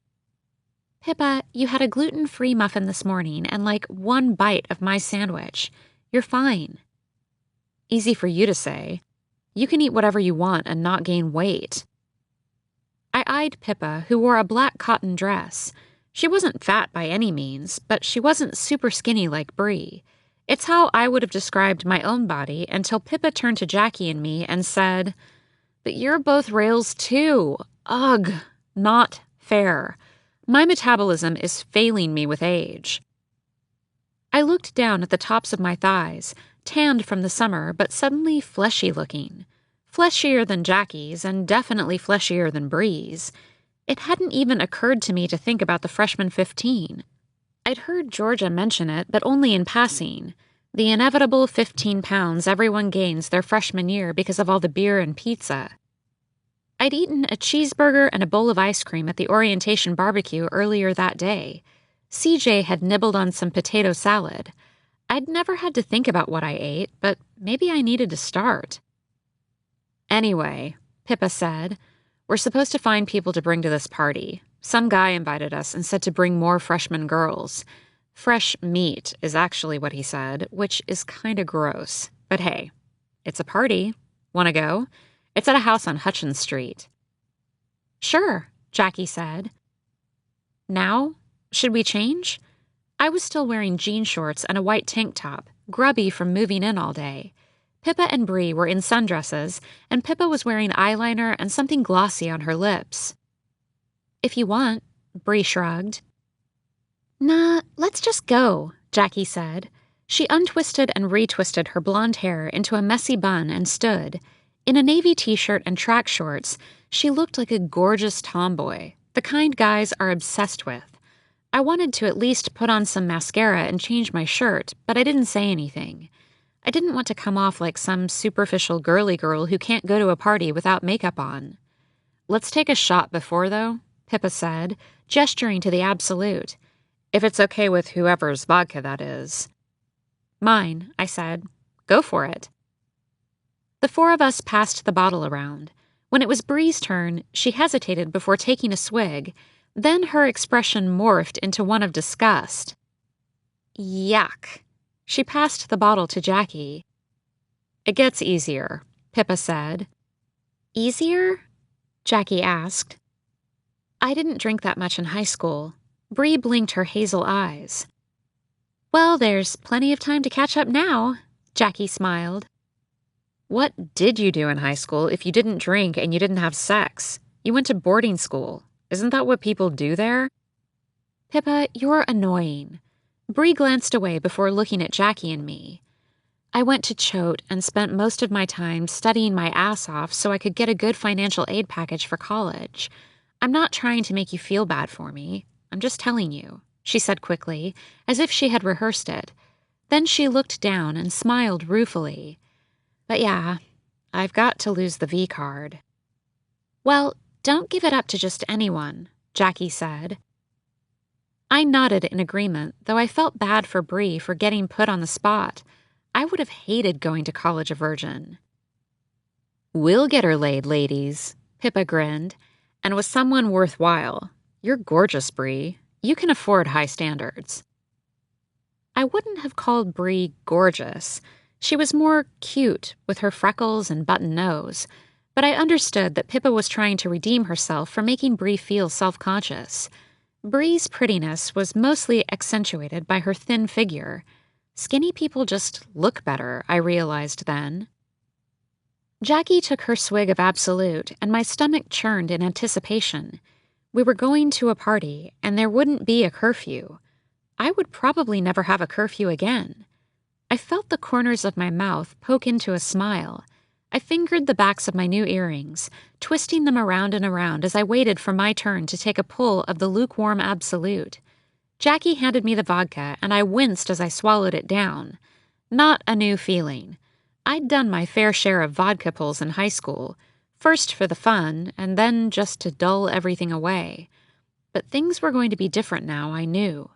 Pippa, you had a gluten-free muffin this morning and like one bite of my sandwich. You're fine. Easy for you to say. You can eat whatever you want and not gain weight. I eyed Pippa, who wore a black cotton dress. She wasn't fat by any means, but she wasn't super skinny like Bree. It's how I would have described my own body until Pippa turned to Jackie and me and said, "But you're both rails too. Ugh, not fair. My metabolism is failing me with age." I looked down at the tops of my thighs, tanned from the summer but suddenly fleshy looking. Fleshier than Jackie's and definitely fleshier than Bree's. It hadn't even occurred to me to think about the freshman 15. I'd heard Georgia mention it, but only in passing. The inevitable 15 pounds everyone gains their freshman year because of all the beer and pizza. I'd eaten a cheeseburger and a bowl of ice cream at the orientation barbecue earlier that day. CJ had nibbled on some potato salad. I'd never had to think about what I ate, but maybe I needed to start. Anyway, Pippa said, we're supposed to find people to bring to this party. Some guy invited us and said to bring more freshman girls. Fresh meat is actually what he said, which is kinda gross. But hey, it's a party. Wanna go? It's at a house on Hutchins Street. Sure, Jackie said. Now? Should we change? I was still wearing jean shorts and a white tank top, grubby from moving in all day. Pippa and Bree were in sundresses, and Pippa was wearing eyeliner and something glossy on her lips. If you want, Bree shrugged. Nah, let's just go, Jackie said. She untwisted and retwisted her blonde hair into a messy bun and stood. In a navy t-shirt and track shorts, she looked like a gorgeous tomboy, the kind guys are obsessed with. I wanted to at least put on some mascara and change my shirt, but I didn't say anything. I didn't want to come off like some superficial girly girl who can't go to a party without makeup on. Let's take a shot before, though, Pippa said, gesturing to the Absolute. If it's okay with whoever's vodka that is. Mine, I said. Go for it. The four of us passed the bottle around. When it was Bree's turn, she hesitated before taking a swig. Then her expression morphed into one of disgust. Yuck. She passed the bottle to Jackie. It gets easier, Pippa said. Easier? Jackie asked. I didn't drink that much in high school. Bree blinked her hazel eyes. Well, there's plenty of time to catch up now, Jackie smiled. What did you do in high school if you didn't drink and you didn't have sex? You went to boarding school. Isn't that what people do there? Pippa, you're annoying. Bree glanced away before looking at Jackie and me. I went to Choate and spent most of my time studying my ass off so I could get a good financial aid package for college. I'm not trying to make you feel bad for me. I'm just telling you, she said quickly, as if she had rehearsed it. Then she looked down and smiled ruefully. But yeah, I've got to lose the V card. Well, don't give it up to just anyone, Jackie said. I nodded in agreement, though I felt bad for Bree for getting put on the spot. I would have hated going to college a virgin. We'll get her laid, ladies, Pippa grinned, and with someone worthwhile. You're gorgeous, Bree. You can afford high standards. I wouldn't have called Bree gorgeous. She was more cute, with her freckles and button nose, but I understood that Pippa was trying to redeem herself for making Bree feel self-conscious. Bree's prettiness was mostly accentuated by her thin figure. Skinny people just look better, I realized then. Jackie took her swig of Absolute, and my stomach churned in anticipation. We were going to a party, and there wouldn't be a curfew. I would probably never have a curfew again. I felt the corners of my mouth poke into a smile. I fingered the backs of my new earrings, twisting them around and around as I waited for my turn to take a pull of the lukewarm Absolute. Jackie handed me the vodka, and I winced as I swallowed it down. Not a new feeling. I'd done my fair share of vodka pulls in high school, first for the fun, and then just to dull everything away. But things were going to be different now, I knew.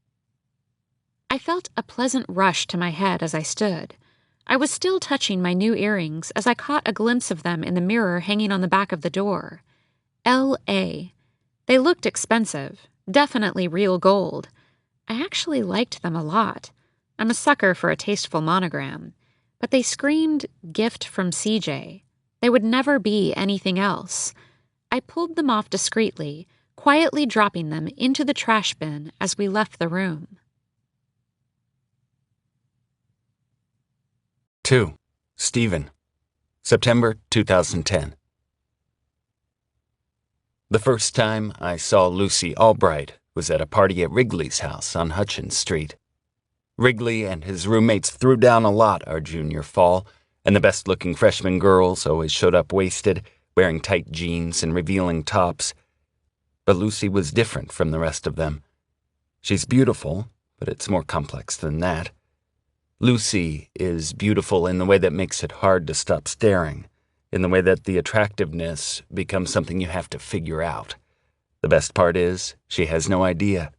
I felt a pleasant rush to my head as I stood. I was still touching my new earrings as I caught a glimpse of them in the mirror hanging on the back of the door. L.A. They looked expensive, definitely real gold. I actually liked them a lot. I'm a sucker for a tasteful monogram. But they screamed gift from CJ. They would never be anything else. I pulled them off discreetly, quietly dropping them into the trash bin as we left the room. 2. Stephen. September 2010. The first time I saw Lucy Albright was at a party at Wrigley's house on Hutchins Street. Wrigley and his roommates threw down a lot our junior fall, and the best-looking freshman girls always showed up wasted, wearing tight jeans and revealing tops. But Lucy was different from the rest of them. She's beautiful, but it's more complex than that. Lucy is beautiful in the way that makes it hard to stop staring, in the way that the attractiveness becomes something you have to figure out. The best part is, she has no idea.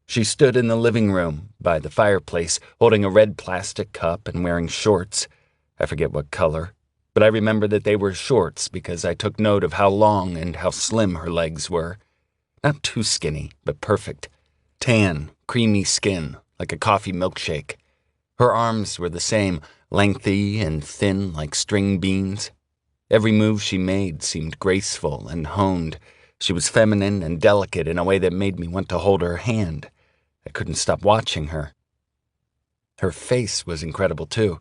She stood in the living room, by the fireplace, holding a red plastic cup and wearing shorts. I forget what color, but I remember that they were shorts because I took note of how long and how slim her legs were. Not too skinny, but perfect. Tan, creamy skin, like a coffee milkshake. Her arms were the same, lengthy and thin like string beans. Every move she made seemed graceful and honed. She was feminine and delicate in a way that made me want to hold her hand. I couldn't stop watching her. Her face was incredible, too.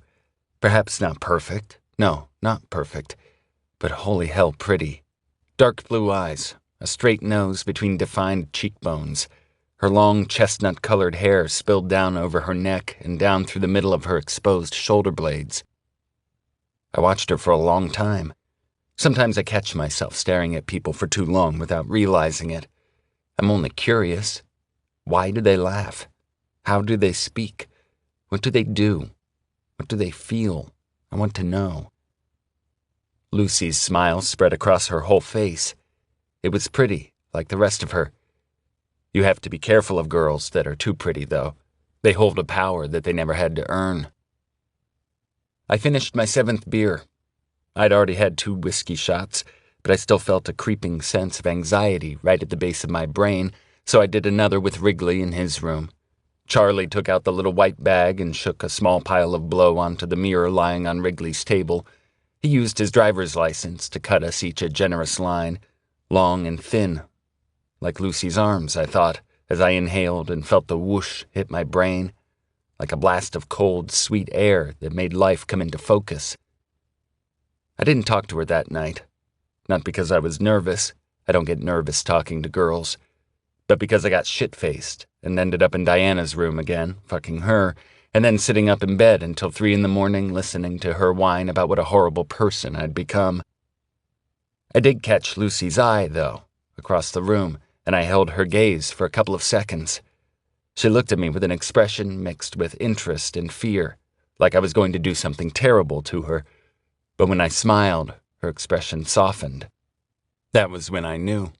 Perhaps not perfect. No, not perfect. But holy hell pretty. Dark blue eyes, a straight nose between defined cheekbones. Her long chestnut-colored hair spilled down over her neck and down through the middle of her exposed shoulder blades. I watched her for a long time. Sometimes I catch myself staring at people for too long without realizing it. I'm only curious. Why do they laugh? How do they speak? What do they do? What do they feel? I want to know. Lucy's smile spread across her whole face. It was pretty, like the rest of her. You have to be careful of girls that are too pretty, though. They hold a power that they never had to earn. I finished my 7th beer. I'd already had 2 whiskey shots, but I still felt a creeping sense of anxiety right at the base of my brain, so I did another with Wrigley in his room. Charlie took out the little white bag and shook a small pile of blow onto the mirror lying on Wrigley's table. He used his driver's license to cut us each a generous line, long and thin. Like Lucy's arms, I thought, as I inhaled and felt the whoosh hit my brain, like a blast of cold, sweet air that made life come into focus. I didn't talk to her that night. Not because I was nervous. I don't get nervous talking to girls. But because I got shit-faced and ended up in Diana's room again, fucking her, and then sitting up in bed until 3 a.m. listening to her whine about what a horrible person I'd become. I did catch Lucy's eye, though, across the room, and I held her gaze for a couple of seconds. She looked at me with an expression mixed with interest and fear, like I was going to do something terrible to her. But when I smiled, her expression softened. That was when I knew.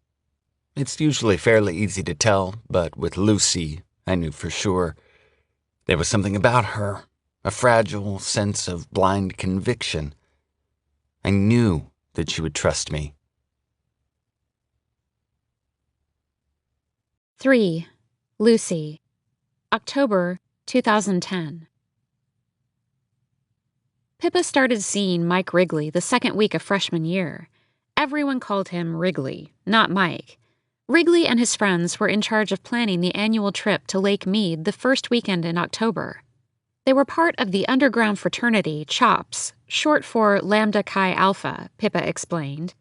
It's usually fairly easy to tell, but with Lucy, I knew for sure. There was something about her, a fragile sense of blind conviction. I knew that she would trust me. 3. Lucy. October 2010. Pippa started seeing Mike Wrigley the second week of freshman year. Everyone called him Wrigley, not Mike. Wrigley and his friends were in charge of planning the annual trip to Lake Mead the first weekend in October. They were part of the underground fraternity CHOPS, short for Lambda Chi Alpha, Pippa explained.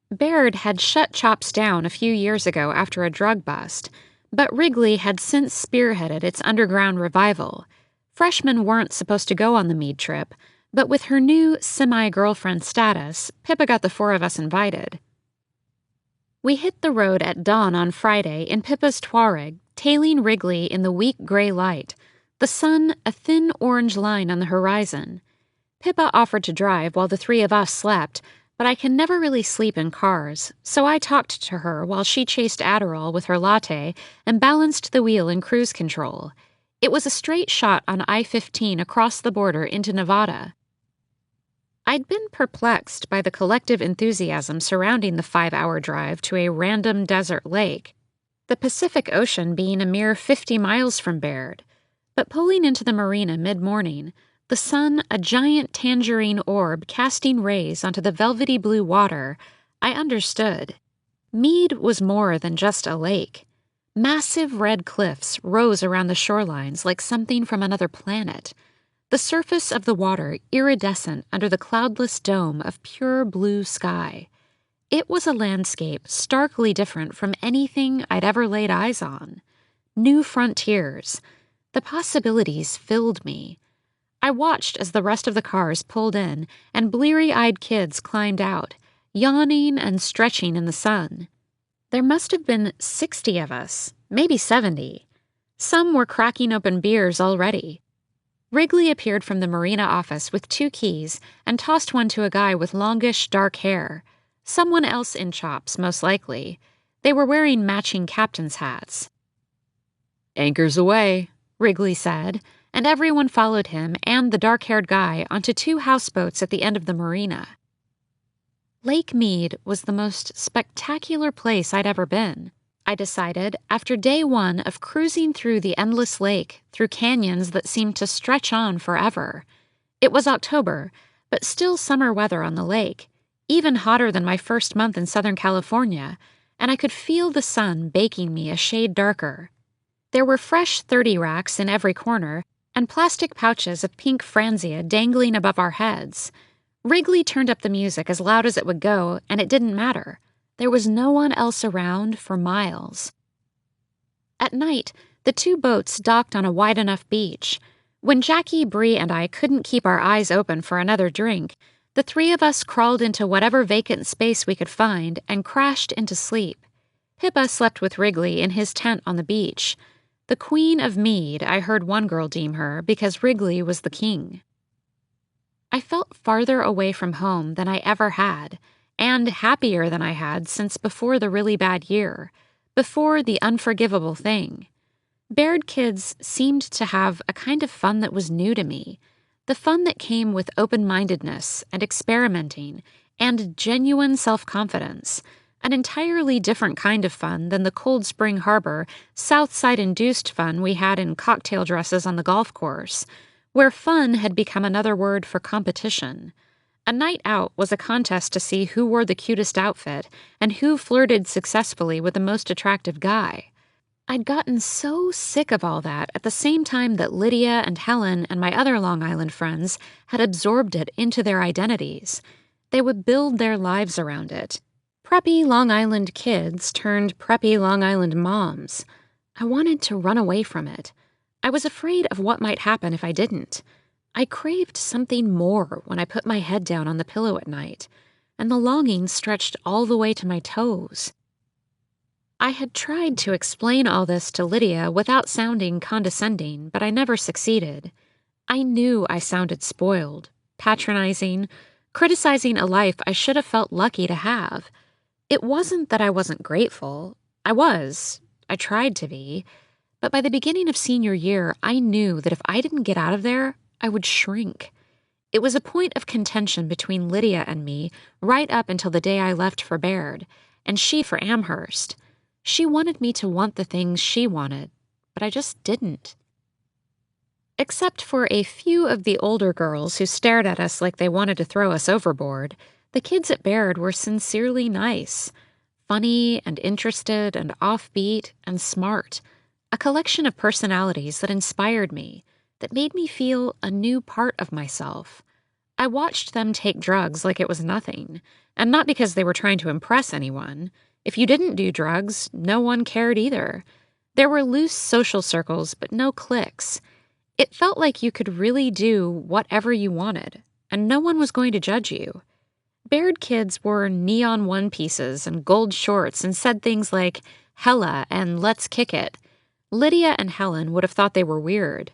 Baird had shut CHOPS down a few years ago after a drug bust, but Wrigley had since spearheaded its underground revival. Freshmen weren't supposed to go on the Mead trip, But with her new semi-girlfriend status, Pippa got the four of us invited. We hit the road at dawn on Friday in Pippa's Touareg, tailing Wrigley in the weak gray light, the sun a thin orange line on the horizon. Pippa offered to drive while the three of us slept, but I can never really sleep in cars, so I talked to her while she chased Adderall with her latte and balanced the wheel in cruise control. It was a straight shot on I-15 across the border into Nevada. I'd been perplexed by the collective enthusiasm surrounding the 5-hour drive to a random desert lake, the Pacific Ocean being a mere 50 miles from Baird. But pulling into the marina mid-morning, the sun a giant tangerine orb casting rays onto the velvety blue water, I understood. Mead was more than just a lake. Massive red cliffs rose around the shorelines like something from another planet. The surface of the water iridescent under the cloudless dome of pure blue sky. It was a landscape starkly different from anything I'd ever laid eyes on. New frontiers. The possibilities filled me. I watched as the rest of the cars pulled in and bleary-eyed kids climbed out, yawning and stretching in the sun. There must have been 60 of us, maybe 70. Some were cracking open beers already. Wrigley appeared from the marina office with 2 keys and tossed one to a guy with longish, dark hair. Someone else in chops, most likely. They were wearing matching captain's hats. "Anchors away," Wrigley said, and everyone followed him and the dark-haired guy onto 2 houseboats at the end of the marina. Lake Mead was the most spectacular place I'd ever been, I decided after day 1 of cruising through the endless lake, through canyons that seemed to stretch on forever. It was October, but still summer weather on the lake, even hotter than my first month in Southern California, and I could feel the sun baking me a shade darker. There were fresh 30 racks in every corner, and plastic pouches of pink franzia dangling above our heads. Wrigley turned up the music as loud as it would go, and it didn't matter. There was no one else around for miles. At night, the 2 boats docked on a wide enough beach. When Jackie, Bree, and I couldn't keep our eyes open for another drink, the 3 of us crawled into whatever vacant space we could find and crashed into sleep. Pippa slept with Wrigley in his tent on the beach. The Queen of Mead, I heard one girl deem her, because Wrigley was the king. I felt farther away from home than I ever had, and happier than I had since before the really bad year, before the unforgivable thing. Baird kids seemed to have a kind of fun that was new to me, the fun that came with open-mindedness and experimenting and genuine self-confidence, an entirely different kind of fun than the Cold Spring Harbor, Southside-induced fun we had in cocktail dresses on the golf course, where fun had become another word for competition. A night out was a contest to see who wore the cutest outfit and who flirted successfully with the most attractive guy. I'd gotten so sick of all that at the same time that Lydia and Helen and my other Long Island friends had absorbed it into their identities. They would build their lives around it. Preppy Long Island kids turned preppy Long Island moms. I wanted to run away from it. I was afraid of what might happen if I didn't. I craved something more when I put my head down on the pillow at night, and the longing stretched all the way to my toes. I had tried to explain all this to Lydia without sounding condescending, but I never succeeded. I knew I sounded spoiled, patronizing, criticizing a life I should have felt lucky to have. It wasn't that I wasn't grateful. I was. I tried to be. But by the beginning of senior year, I knew that if I didn't get out of there, I would shrink. It was a point of contention between Lydia and me right up until the day I left for Baird, and she for Amherst. She wanted me to want the things she wanted, but I just didn't. Except for a few of the older girls who stared at us like they wanted to throw us overboard, the kids at Baird were sincerely nice, funny and interested and offbeat and smart, a collection of personalities that inspired me, that made me feel a new part of myself. I watched them take drugs like it was nothing, and not because they were trying to impress anyone. If you didn't do drugs, no one cared either. There were loose social circles, but no cliques. It felt like you could really do whatever you wanted, and no one was going to judge you. Baird kids wore neon one pieces and gold shorts and said things like, "Hella" and "Let's kick it." Lydia and Helen would have thought they were weird.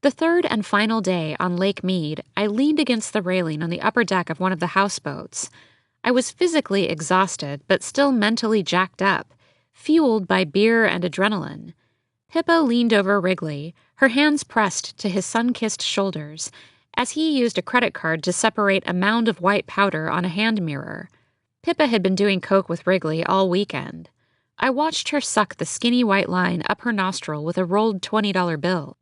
The third and final day on Lake Mead, I leaned against the railing on the upper deck of one of the houseboats. I was physically exhausted, but still mentally jacked up, fueled by beer and adrenaline. Pippa leaned over Wrigley, her hands pressed to his sun-kissed shoulders, as he used a credit card to separate a mound of white powder on a hand mirror. Pippa had been doing coke with Wrigley all weekend. I watched her suck the skinny white line up her nostril with a rolled $20 bill.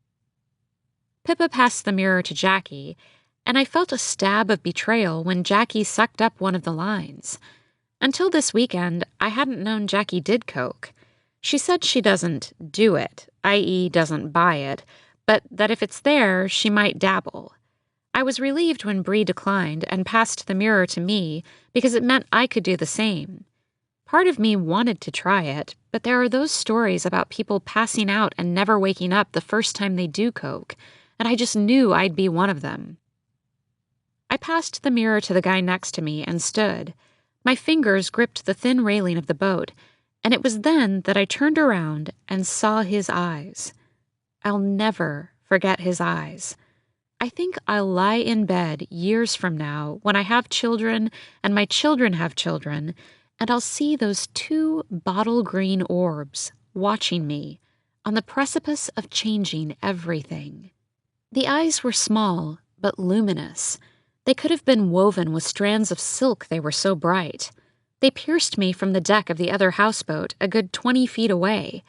Pippa passed the mirror to Jackie, and I felt a stab of betrayal when Jackie sucked up one of the lines. Until this weekend, I hadn't known Jackie did coke. She said she doesn't do it, i.e. doesn't buy it, but that if it's there, she might dabble. I was relieved when Bree declined and passed the mirror to me because it meant I could do the same. Part of me wanted to try it, but there are those stories about people passing out and never waking up the first time they do coke, and I just knew I'd be one of them. I passed the mirror to the guy next to me and stood. My fingers gripped the thin railing of the boat, and it was then that I turned around and saw his eyes. I'll never forget his eyes. I think I'll lie in bed years from now when I have children and my children have children, and I'll see those two bottle green orbs watching me on the precipice of changing everything. The eyes were small, but luminous. They could have been woven with strands of silk, they were so bright. They pierced me from the deck of the other houseboat, a good 20 feet away.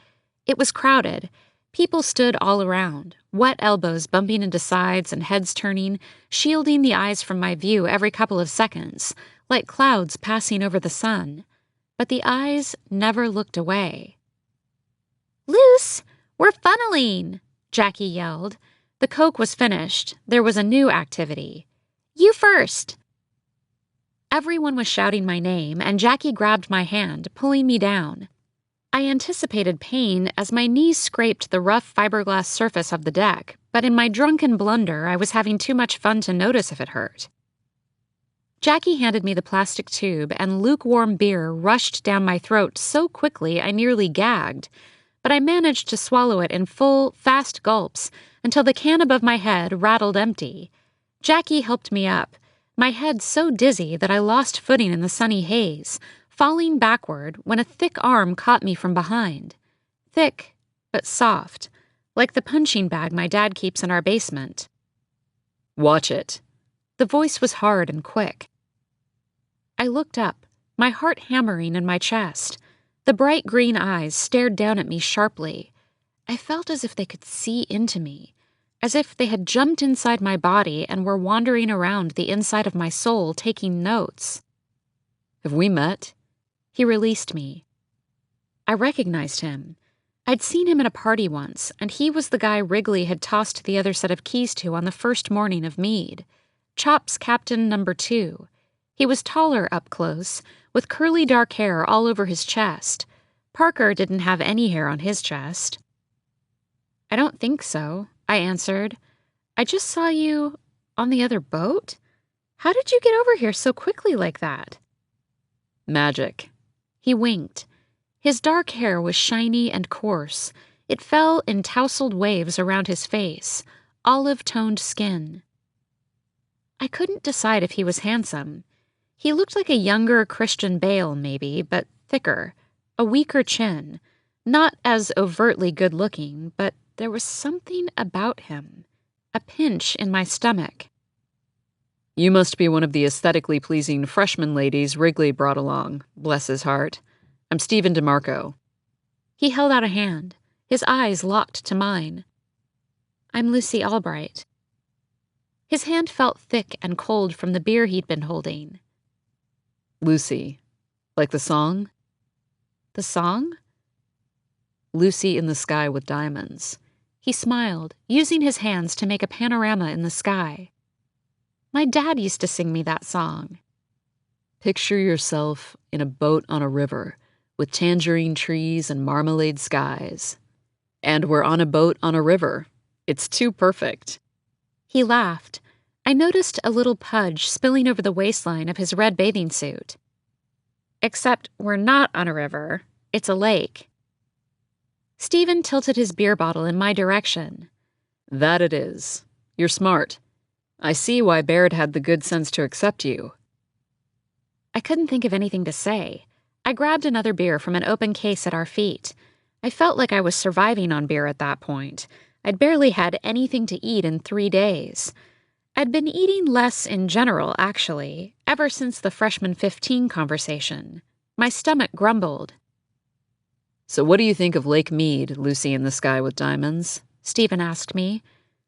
It was crowded. People stood all around, wet elbows bumping into sides and heads turning, shielding the eyes from my view every couple of seconds, like clouds passing over the sun. But the eyes never looked away. "Luce, we're funneling!" Jackie yelled. The coke was finished. There was a new activity. "You first!" Everyone was shouting my name, and Jackie grabbed my hand, pulling me down. I anticipated pain as my knees scraped the rough fiberglass surface of the deck, but in my drunken blunder, I was having too much fun to notice if it hurt. Jackie handed me the plastic tube, and lukewarm beer rushed down my throat so quickly I nearly gagged, but I managed to swallow it in full, fast gulps until the can above my head rattled empty. Jackie helped me up, my head so dizzy that I lost footing in the sunny haze, falling backward when a thick arm caught me from behind. Thick, but soft, like the punching bag my dad keeps in our basement. "Watch it." The voice was hard and quick. I looked up, my heart hammering in my chest. The bright green eyes stared down at me sharply. I felt as if they could see into me, as if they had jumped inside my body and were wandering around the inside of my soul taking notes. "Have we met?" He released me. I recognized him. I'd seen him at a party once, and he was the guy Wrigley had tossed the other set of keys to on the first morning of Mead. Chop's Captain Number 2. He was taller up close, with curly dark hair all over his chest. Parker didn't have any hair on his chest. "I don't think so," I answered. "I just saw you on the other boat? How did you get over here so quickly like that?" "Magic." He winked. His dark hair was shiny and coarse. It fell in tousled waves around his face, olive-toned skin. I couldn't decide if he was handsome. He looked like a younger Christian Bale, maybe, but thicker, a weaker chin, not as overtly good-looking, but there was something about him, a pinch in my stomach. "You must be one of the aesthetically pleasing freshman ladies Wrigley brought along, bless his heart. I'm Stephen DeMarco." He held out a hand, his eyes locked to mine. "I'm Lucy Albright." His hand felt thick and cold from the beer he'd been holding. "Lucy. Like the song?" "The song?" "Lucy in the Sky with Diamonds." He smiled, using his hands to make a panorama in the sky. "My dad used to sing me that song." "Picture yourself in a boat on a river with tangerine trees and marmalade skies. And we're on a boat on a river. It's too perfect." He laughed, I noticed a little pudge spilling over the waistline of his red bathing suit. Except we're not on a river, it's a lake. Stephen tilted his beer bottle in my direction. That it is. You're smart. I see why Baird had the good sense to accept you. I couldn't think of anything to say. I grabbed another beer from an open case at our feet. I felt like I was surviving on beer at that point. I'd barely had anything to eat in 3 days. I'd been eating less in general, actually, ever since the freshman 15 conversation. My stomach grumbled. So what do you think of Lake Mead, Lucy in the Sky with Diamonds? Stephen asked me.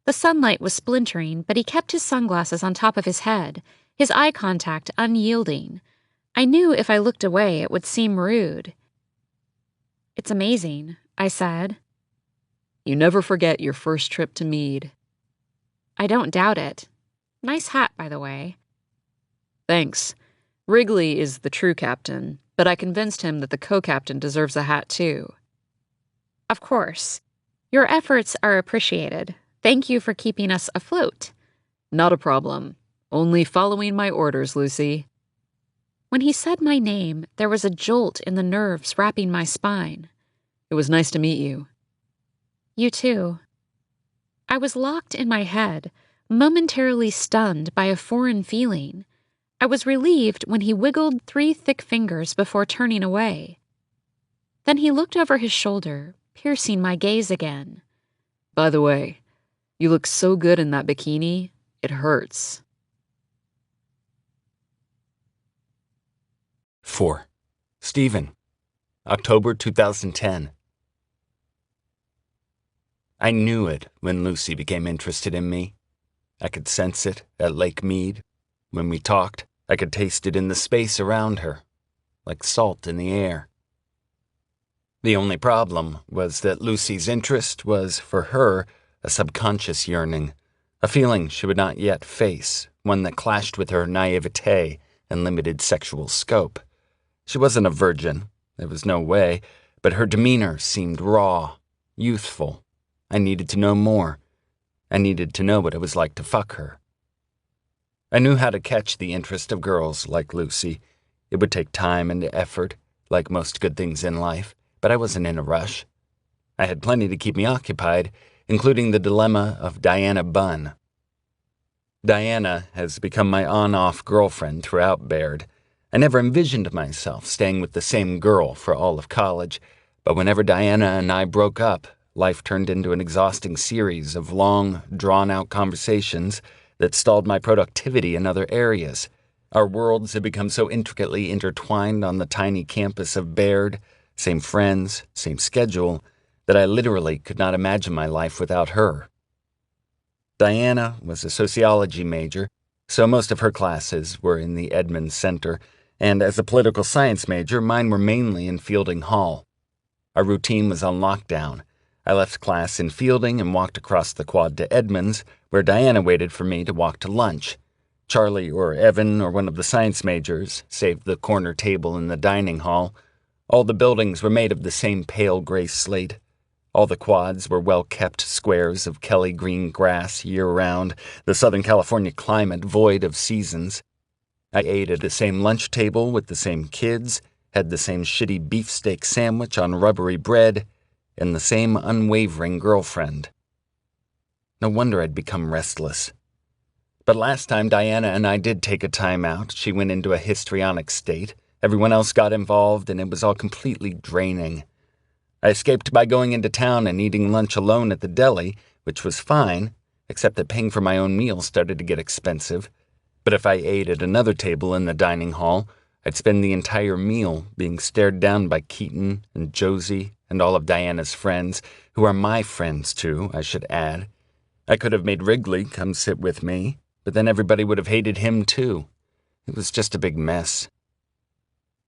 The sunlight was splintering, but he kept his sunglasses on top of his head, his eye contact unyielding. I knew if I looked away it would seem rude. It's amazing, I said. You never forget your first trip to Mead. I don't doubt it. Nice hat, by the way. Thanks. Wrigley is the true captain, but I convinced him that the co-captain deserves a hat too. Of course. Your efforts are appreciated. Thank you for keeping us afloat. Not a problem. Only following my orders, Lucy. When he said my name, there was a jolt in the nerves wrapping my spine. It was nice to meet you. You too. I was locked in my head, momentarily stunned by a foreign feeling. I was relieved when he wiggled 3 thick fingers before turning away. Then he looked over his shoulder, piercing my gaze again. By the way, you look so good in that bikini, it hurts. 4. Stephen, October 2010. I knew it when Lucy became interested in me. I could sense it at Lake Mead. When we talked, I could taste it in the space around her, like salt in the air. The only problem was that Lucy's interest was, for her, a subconscious yearning, a feeling she would not yet face, one that clashed with her naivete and limited sexual scope. She wasn't a virgin, there was no way, but her demeanor seemed raw, youthful. I needed to know more. I needed to know what it was like to fuck her. I knew how to catch the interest of girls like Lucy. It would take time and effort, like most good things in life, but I wasn't in a rush. I had plenty to keep me occupied, including the dilemma of Diana Bunn. Diana has become my on-off girlfriend throughout Baird. I never envisioned myself staying with the same girl for all of college, but whenever Diana and I broke up, life turned into an exhausting series of long, drawn-out conversations that stalled my productivity in other areas. Our worlds had become so intricately intertwined on the tiny campus of Baird, same friends, same schedule, that I literally could not imagine my life without her. Diana was a sociology major, so most of her classes were in the Edmonds Center, and as a political science major, mine were mainly in Fielding Hall. Our routine was on lockdown. I left class in Fielding and walked across the quad to Edmonds, where Diana waited for me to walk to lunch. Charlie or Evan or one of the science majors saved the corner table in the dining hall. All the buildings were made of the same pale gray slate. All the quads were well-kept squares of Kelly green grass year-round, the Southern California climate void of seasons. I ate at the same lunch table with the same kids, had the same shitty beefsteak sandwich on rubbery bread, and the same unwavering girlfriend. No wonder I'd become restless. But last time Diana and I did take a time out, she went into a histrionic state. Everyone else got involved, and it was all completely draining. I escaped by going into town and eating lunch alone at the deli, which was fine, except that paying for my own meal started to get expensive. But if I ate at another table in the dining hall, I'd spend the entire meal being stared down by Keaton and Josie and all of Diana's friends, who are my friends too, I should add. I could have made Wrigley come sit with me, but then everybody would have hated him too. It was just a big mess.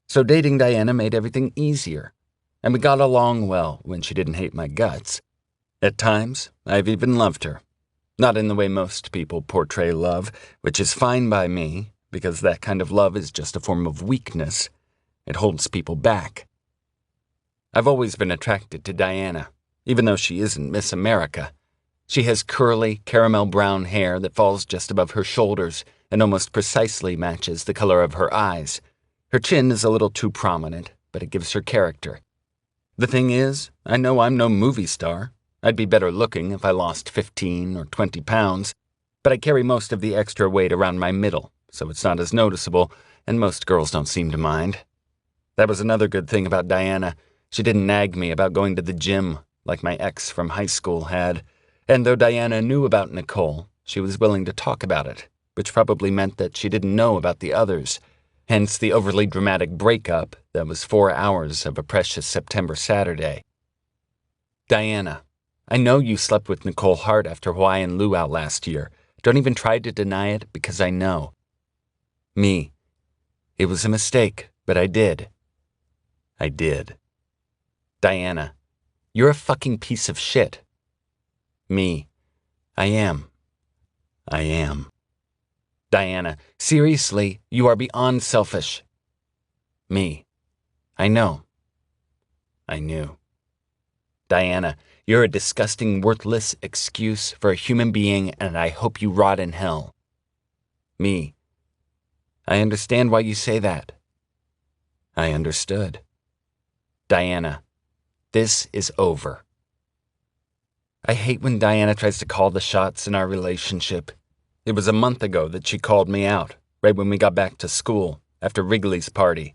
So dating Diana made everything easier, and we got along well when she didn't hate my guts. At times, I've even loved her. Not in the way most people portray love, which is fine by me, because that kind of love is just a form of weakness. It holds people back. I've always been attracted to Diana, even though she isn't Miss America. She has curly, caramel brown hair that falls just above her shoulders and almost precisely matches the color of her eyes. Her chin is a little too prominent, but it gives her character. The thing is, I know I'm no movie star. I'd be better looking if I lost 15 or 20 pounds, but I carry most of the extra weight around my middle, so it's not as noticeable, and most girls don't seem to mind. That was another good thing about Diana. She didn't nag me about going to the gym, like my ex from high school had. And though Diana knew about Nicole, she was willing to talk about it, which probably meant that she didn't know about the others. Hence the overly dramatic breakup that was 4 hours of a precious September Saturday. Diana, I know you slept with Nicole Hart after Hawaiian Luau last year. Don't even try to deny it because I know. Me. It was a mistake, but I did. I did. Diana, you're a fucking piece of shit. Me. I am. I am. Diana, seriously, you are beyond selfish. Me. I know. I knew. Diana, you're a disgusting, worthless excuse for a human being, and I hope you rot in hell. Me. I understand why you say that. I understood. Diana, this is over. I hate when Diana tries to call the shots in our relationship. It was a month ago that she called me out, right when we got back to school, after Wrigley's party.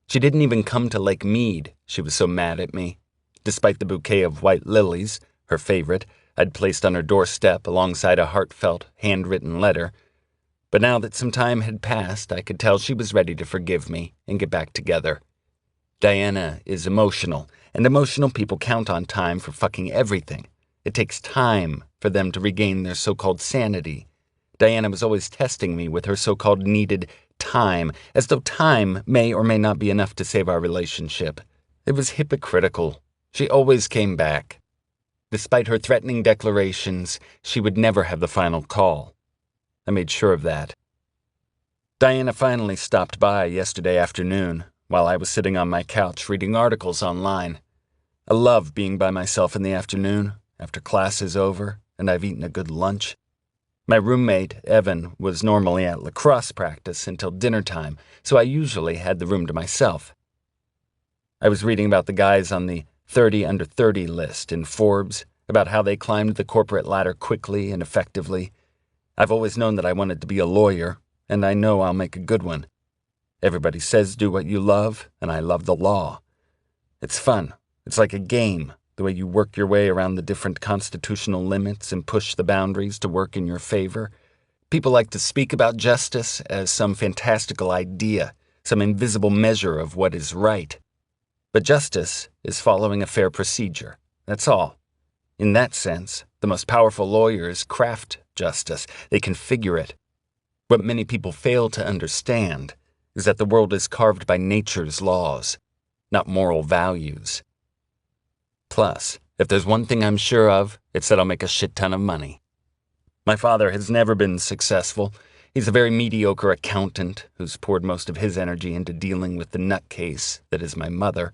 She didn't even come to Lake Mead, she was so mad at me. Despite the bouquet of white lilies, her favorite, I'd placed on her doorstep alongside a heartfelt, handwritten letter. But now that some time had passed, I could tell she was ready to forgive me and get back together. Diana is emotional, and emotional people count on time for fucking everything. It takes time for them to regain their so-called sanity. Diana was always testing me with her so-called needed time, as though time may or may not be enough to save our relationship. It was hypocritical. She always came back. Despite her threatening declarations, she would never have the final call. I made sure of that. Diana finally stopped by yesterday afternoon, while I was sitting on my couch reading articles online. I love being by myself in the afternoon, after class is over, and I've eaten a good lunch. My roommate, Evan, was normally at lacrosse practice until dinner time, so I usually had the room to myself. I was reading about the guys on the 30 under 30 list in Forbes, about how they climbed the corporate ladder quickly and effectively. I've always known that I wanted to be a lawyer, and I know I'll make a good one. Everybody says do what you love, and I love the law. It's fun. It's like a game, the way you work your way around the different constitutional limits and push the boundaries to work in your favor. People like to speak about justice as some fantastical idea, some invisible measure of what is right. But justice is following a fair procedure. That's all. In that sense, the most powerful lawyers craft justice. They configure it. What many people fail to understand is that the world is carved by nature's laws, not moral values. Plus, if there's one thing I'm sure of, it's that I'll make a shit ton of money. My father has never been successful. He's a very mediocre accountant who's poured most of his energy into dealing with the nutcase that is my mother.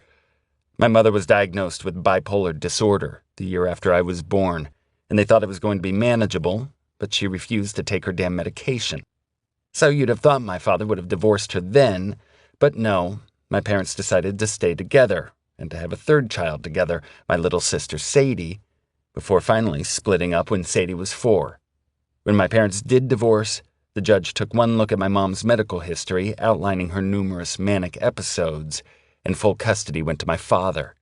My mother was diagnosed with bipolar disorder the year after I was born, and they thought it was going to be manageable, but she refused to take her damn medication. So you'd have thought my father would have divorced her then, but no, my parents decided to stay together and to have a third child together, my little sister Sadie, before finally splitting up when Sadie was 4. When my parents did divorce, the judge took one look at my mom's medical history, outlining her numerous manic episodes, and full custody went to my father.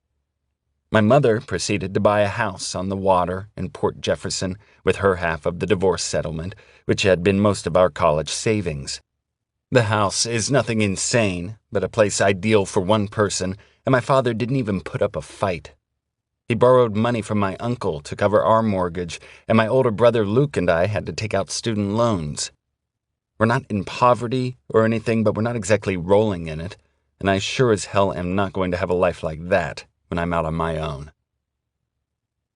My mother proceeded to buy a house on the water in Port Jefferson with her half of the divorce settlement, which had been most of our college savings. The house is nothing insane, but a place ideal for one person, and my father didn't even put up a fight. He borrowed money from my uncle to cover our mortgage, and my older brother Luke and I had to take out student loans. We're not in poverty or anything, but we're not exactly rolling in it, and I sure as hell am not going to have a life like that when I'm out on my own.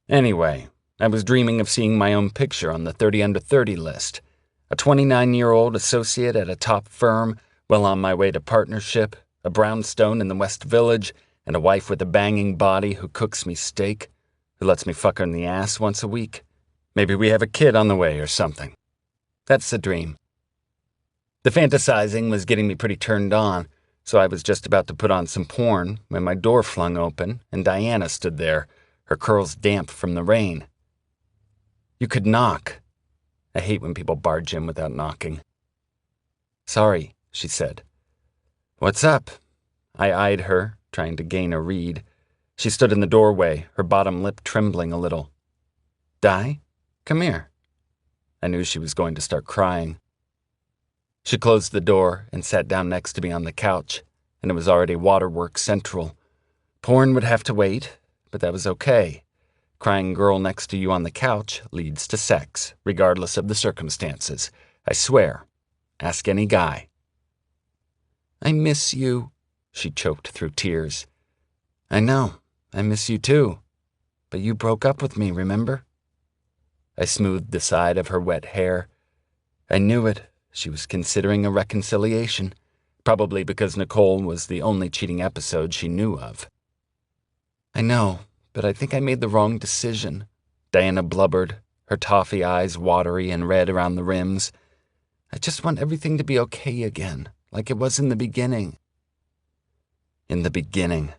Anyway, I was dreaming of seeing my own picture on the 30 under 30 list. A 29-year-old associate at a top firm, well on my way to partnership, a brownstone in the West Village, and a wife with a banging body who cooks me steak, who lets me fuck her in the ass once a week. Maybe we have a kid on the way or something. That's the dream. The fantasizing was getting me pretty turned on, so I was just about to put on some porn when my door flung open and Diana stood there, her curls damp from the rain. You could knock. I hate when people barge in without knocking. Sorry, she said. What's up? I eyed her, trying to gain a read. She stood in the doorway, her bottom lip trembling a little. Di, come here. I knew she was going to start crying. She closed the door and sat down next to me on the couch, and it was already waterworks central. Porn would have to wait, but that was okay. Crying girl next to you on the couch leads to sex, regardless of the circumstances. I swear. Ask any guy. I miss you, she choked through tears. I know, I miss you too. But you broke up with me, remember? I smoothed the side of her wet hair. I knew it. She was considering a reconciliation, probably because Nicole was the only cheating episode she knew of. I know, but I think I made the wrong decision, Diana blubbered, her toffee eyes watery and red around the rims. I just want everything to be okay again, like it was in the beginning. In the beginning.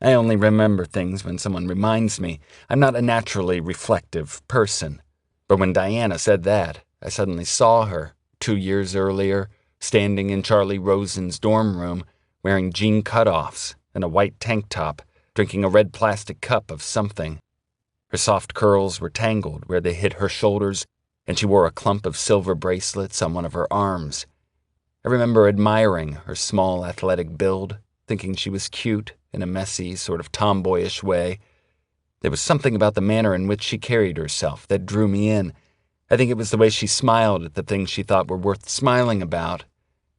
I only remember things when someone reminds me. I'm not a naturally reflective person. But when Diana said that, I suddenly saw her, 2 years earlier, standing in Charlie Rosen's dorm room, wearing jean cutoffs and a white tank top, drinking a red plastic cup of something. Her soft curls were tangled where they hit her shoulders, and she wore a clump of silver bracelets on one of her arms. I remember admiring her small athletic build, thinking she was cute in a messy, sort of tomboyish way. There was something about the manner in which she carried herself that drew me in. I think it was the way she smiled at the things she thought were worth smiling about,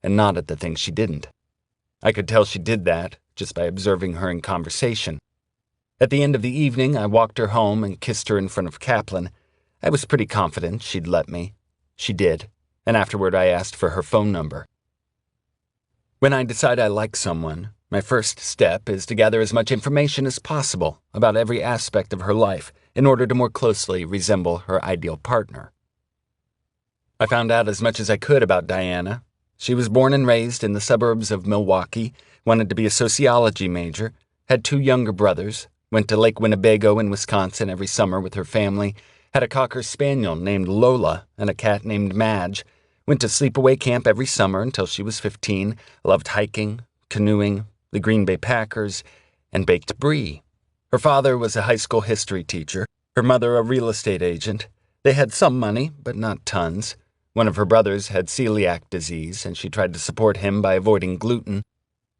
and not at the things she didn't. I could tell she did that just by observing her in conversation. At the end of the evening, I walked her home and kissed her in front of Kaplan. I was pretty confident she'd let me. She did, and afterward I asked for her phone number. When I decide I like someone, my first step is to gather as much information as possible about every aspect of her life in order to more closely resemble her ideal partner. I found out as much as I could about Diana. She was born and raised in the suburbs of Milwaukee, wanted to be a sociology major, had 2 younger brothers, went to Lake Winnebago in Wisconsin every summer with her family, had a cocker spaniel named Lola and a cat named Madge, went to sleepaway camp every summer until she was 15, loved hiking, canoeing, the Green Bay Packers, and baked brie. Her father was a high school history teacher, her mother a real estate agent. They had some money, but not tons. One of her brothers had celiac disease, and she tried to support him by avoiding gluten.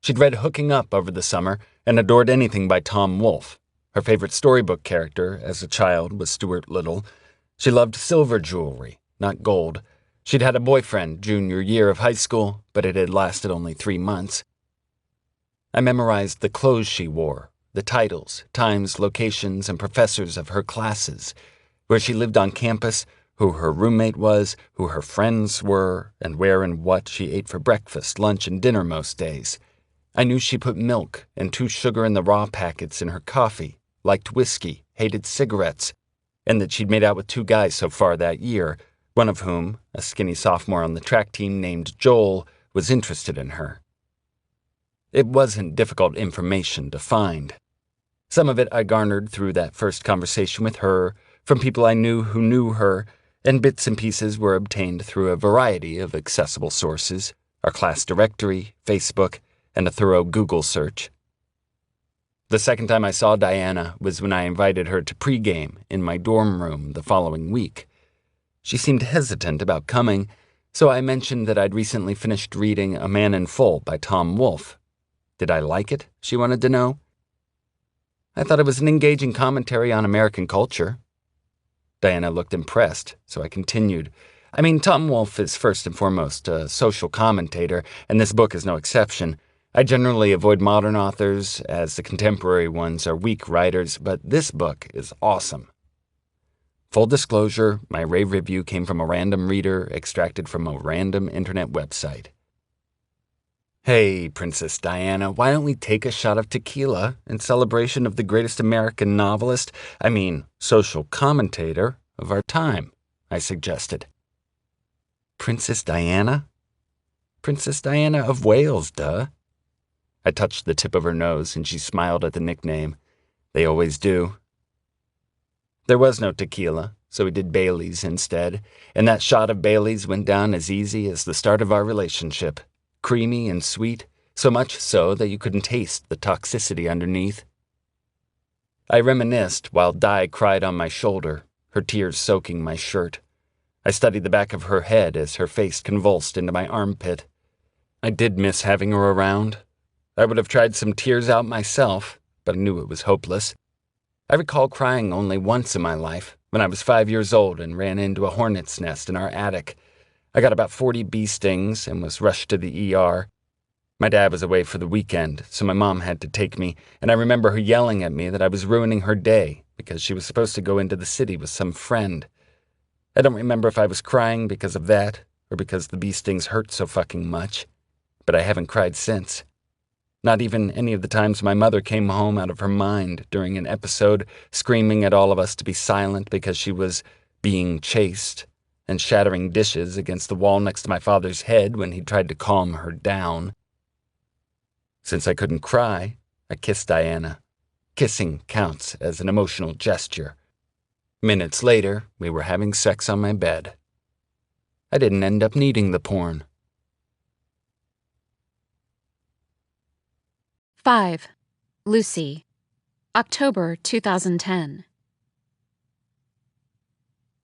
She'd read Hooking Up over the summer and adored anything by Tom Wolfe. Her favorite storybook character as a child was Stuart Little. She loved silver jewelry, not gold. She'd had a boyfriend junior year of high school, but it had lasted only 3 months. I memorized the clothes she wore, the titles, times, locations, and professors of her classes, where she lived on campus, who her roommate was, who her friends were, and where and what she ate for breakfast, lunch, and dinner most days. I knew she put milk and 2 sugar in the raw packets in her coffee, liked whiskey, hated cigarettes, and that she'd made out with 2 guys so far that year, one of whom, a skinny sophomore on the track team named Joel, was interested in her. It wasn't difficult information to find. Some of it I garnered through that first conversation with her, from people I knew who knew her, and bits and pieces were obtained through a variety of accessible sources, our class directory, Facebook, and a thorough Google search. The second time I saw Diana was when I invited her to pregame in my dorm room the following week. She seemed hesitant about coming, so I mentioned that I'd recently finished reading A Man in Full by Tom Wolfe. Did I like it? She wanted to know. I thought it was an engaging commentary on American culture. Diana looked impressed, so I continued. I mean, Tom Wolfe is first and foremost a social commentator, and this book is no exception. I generally avoid modern authors, as the contemporary ones are weak writers, but this book is awesome. Full disclosure, my rave review came from a random reader extracted from a random internet website. Hey, Princess Diana, why don't we take a shot of tequila in celebration of the greatest American novelist, social commentator, of our time, I suggested. Princess Diana? Princess Diana of Wales, duh. I touched the tip of her nose, and she smiled at the nickname. They always do. There was no tequila, so we did Bailey's instead, and that shot of Bailey's went down as easy as the start of our relationship. Creamy and sweet, so much so that you couldn't taste the toxicity underneath. I reminisced while Di cried on my shoulder, her tears soaking my shirt. I studied the back of her head as her face convulsed into my armpit. I did miss having her around. I would have tried some tears out myself, but I knew it was hopeless. I recall crying only once in my life, when I was 5 years old and ran into a hornet's nest in our attic. I got about 40 bee stings and was rushed to the ER. My dad was away for the weekend, so my mom had to take me, and I remember her yelling at me that I was ruining her day because she was supposed to go into the city with some friend. I don't remember if I was crying because of that or because the bee stings hurt so fucking much, but I haven't cried since. Not even any of the times my mother came home out of her mind during an episode, screaming at all of us to be silent because she was being chased, and shattering dishes against the wall next to my father's head when he tried to calm her down. Since I couldn't cry, I kissed Diana. Kissing counts as an emotional gesture. Minutes later, we were having sex on my bed. I didn't end up needing the porn. 5. Lucy. October 2010.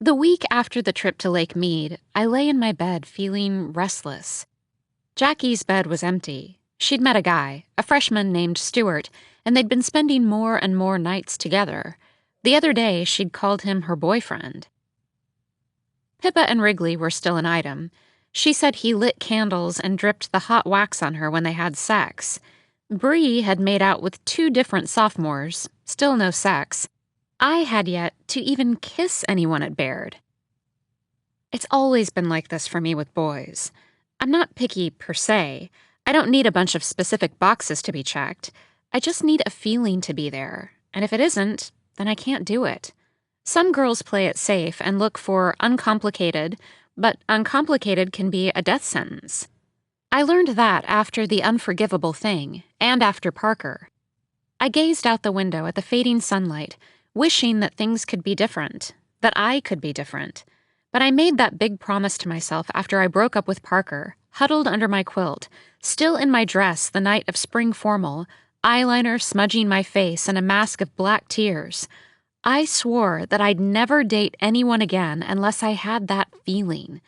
The week after the trip to Lake Mead, I lay in my bed feeling restless. Jackie's bed was empty. She'd met a guy, a freshman named Stuart, and they'd been spending more and more nights together. The other day, she'd called him her boyfriend. Pippa and Wrigley were still an item. She said he lit candles and dripped the hot wax on her when they had sex. Bree had made out with 2 different sophomores, still no sex. I had yet to even kiss anyone at Baird. It's always been like this for me with boys. I'm not picky per se. I don't need a bunch of specific boxes to be checked. I just need a feeling to be there, and if it isn't, then I can't do it. Some girls play it safe and look for uncomplicated, but uncomplicated can be a death sentence. I learned that after The Unforgivable Thing, and after Parker. I gazed out the window at the fading sunlight, wishing that things could be different, that I could be different. But I made that big promise to myself after I broke up with Parker, huddled under my quilt, still in my dress the night of spring formal, eyeliner smudging my face and a mask of black tears. I swore that I'd never date anyone again unless I had that feeling.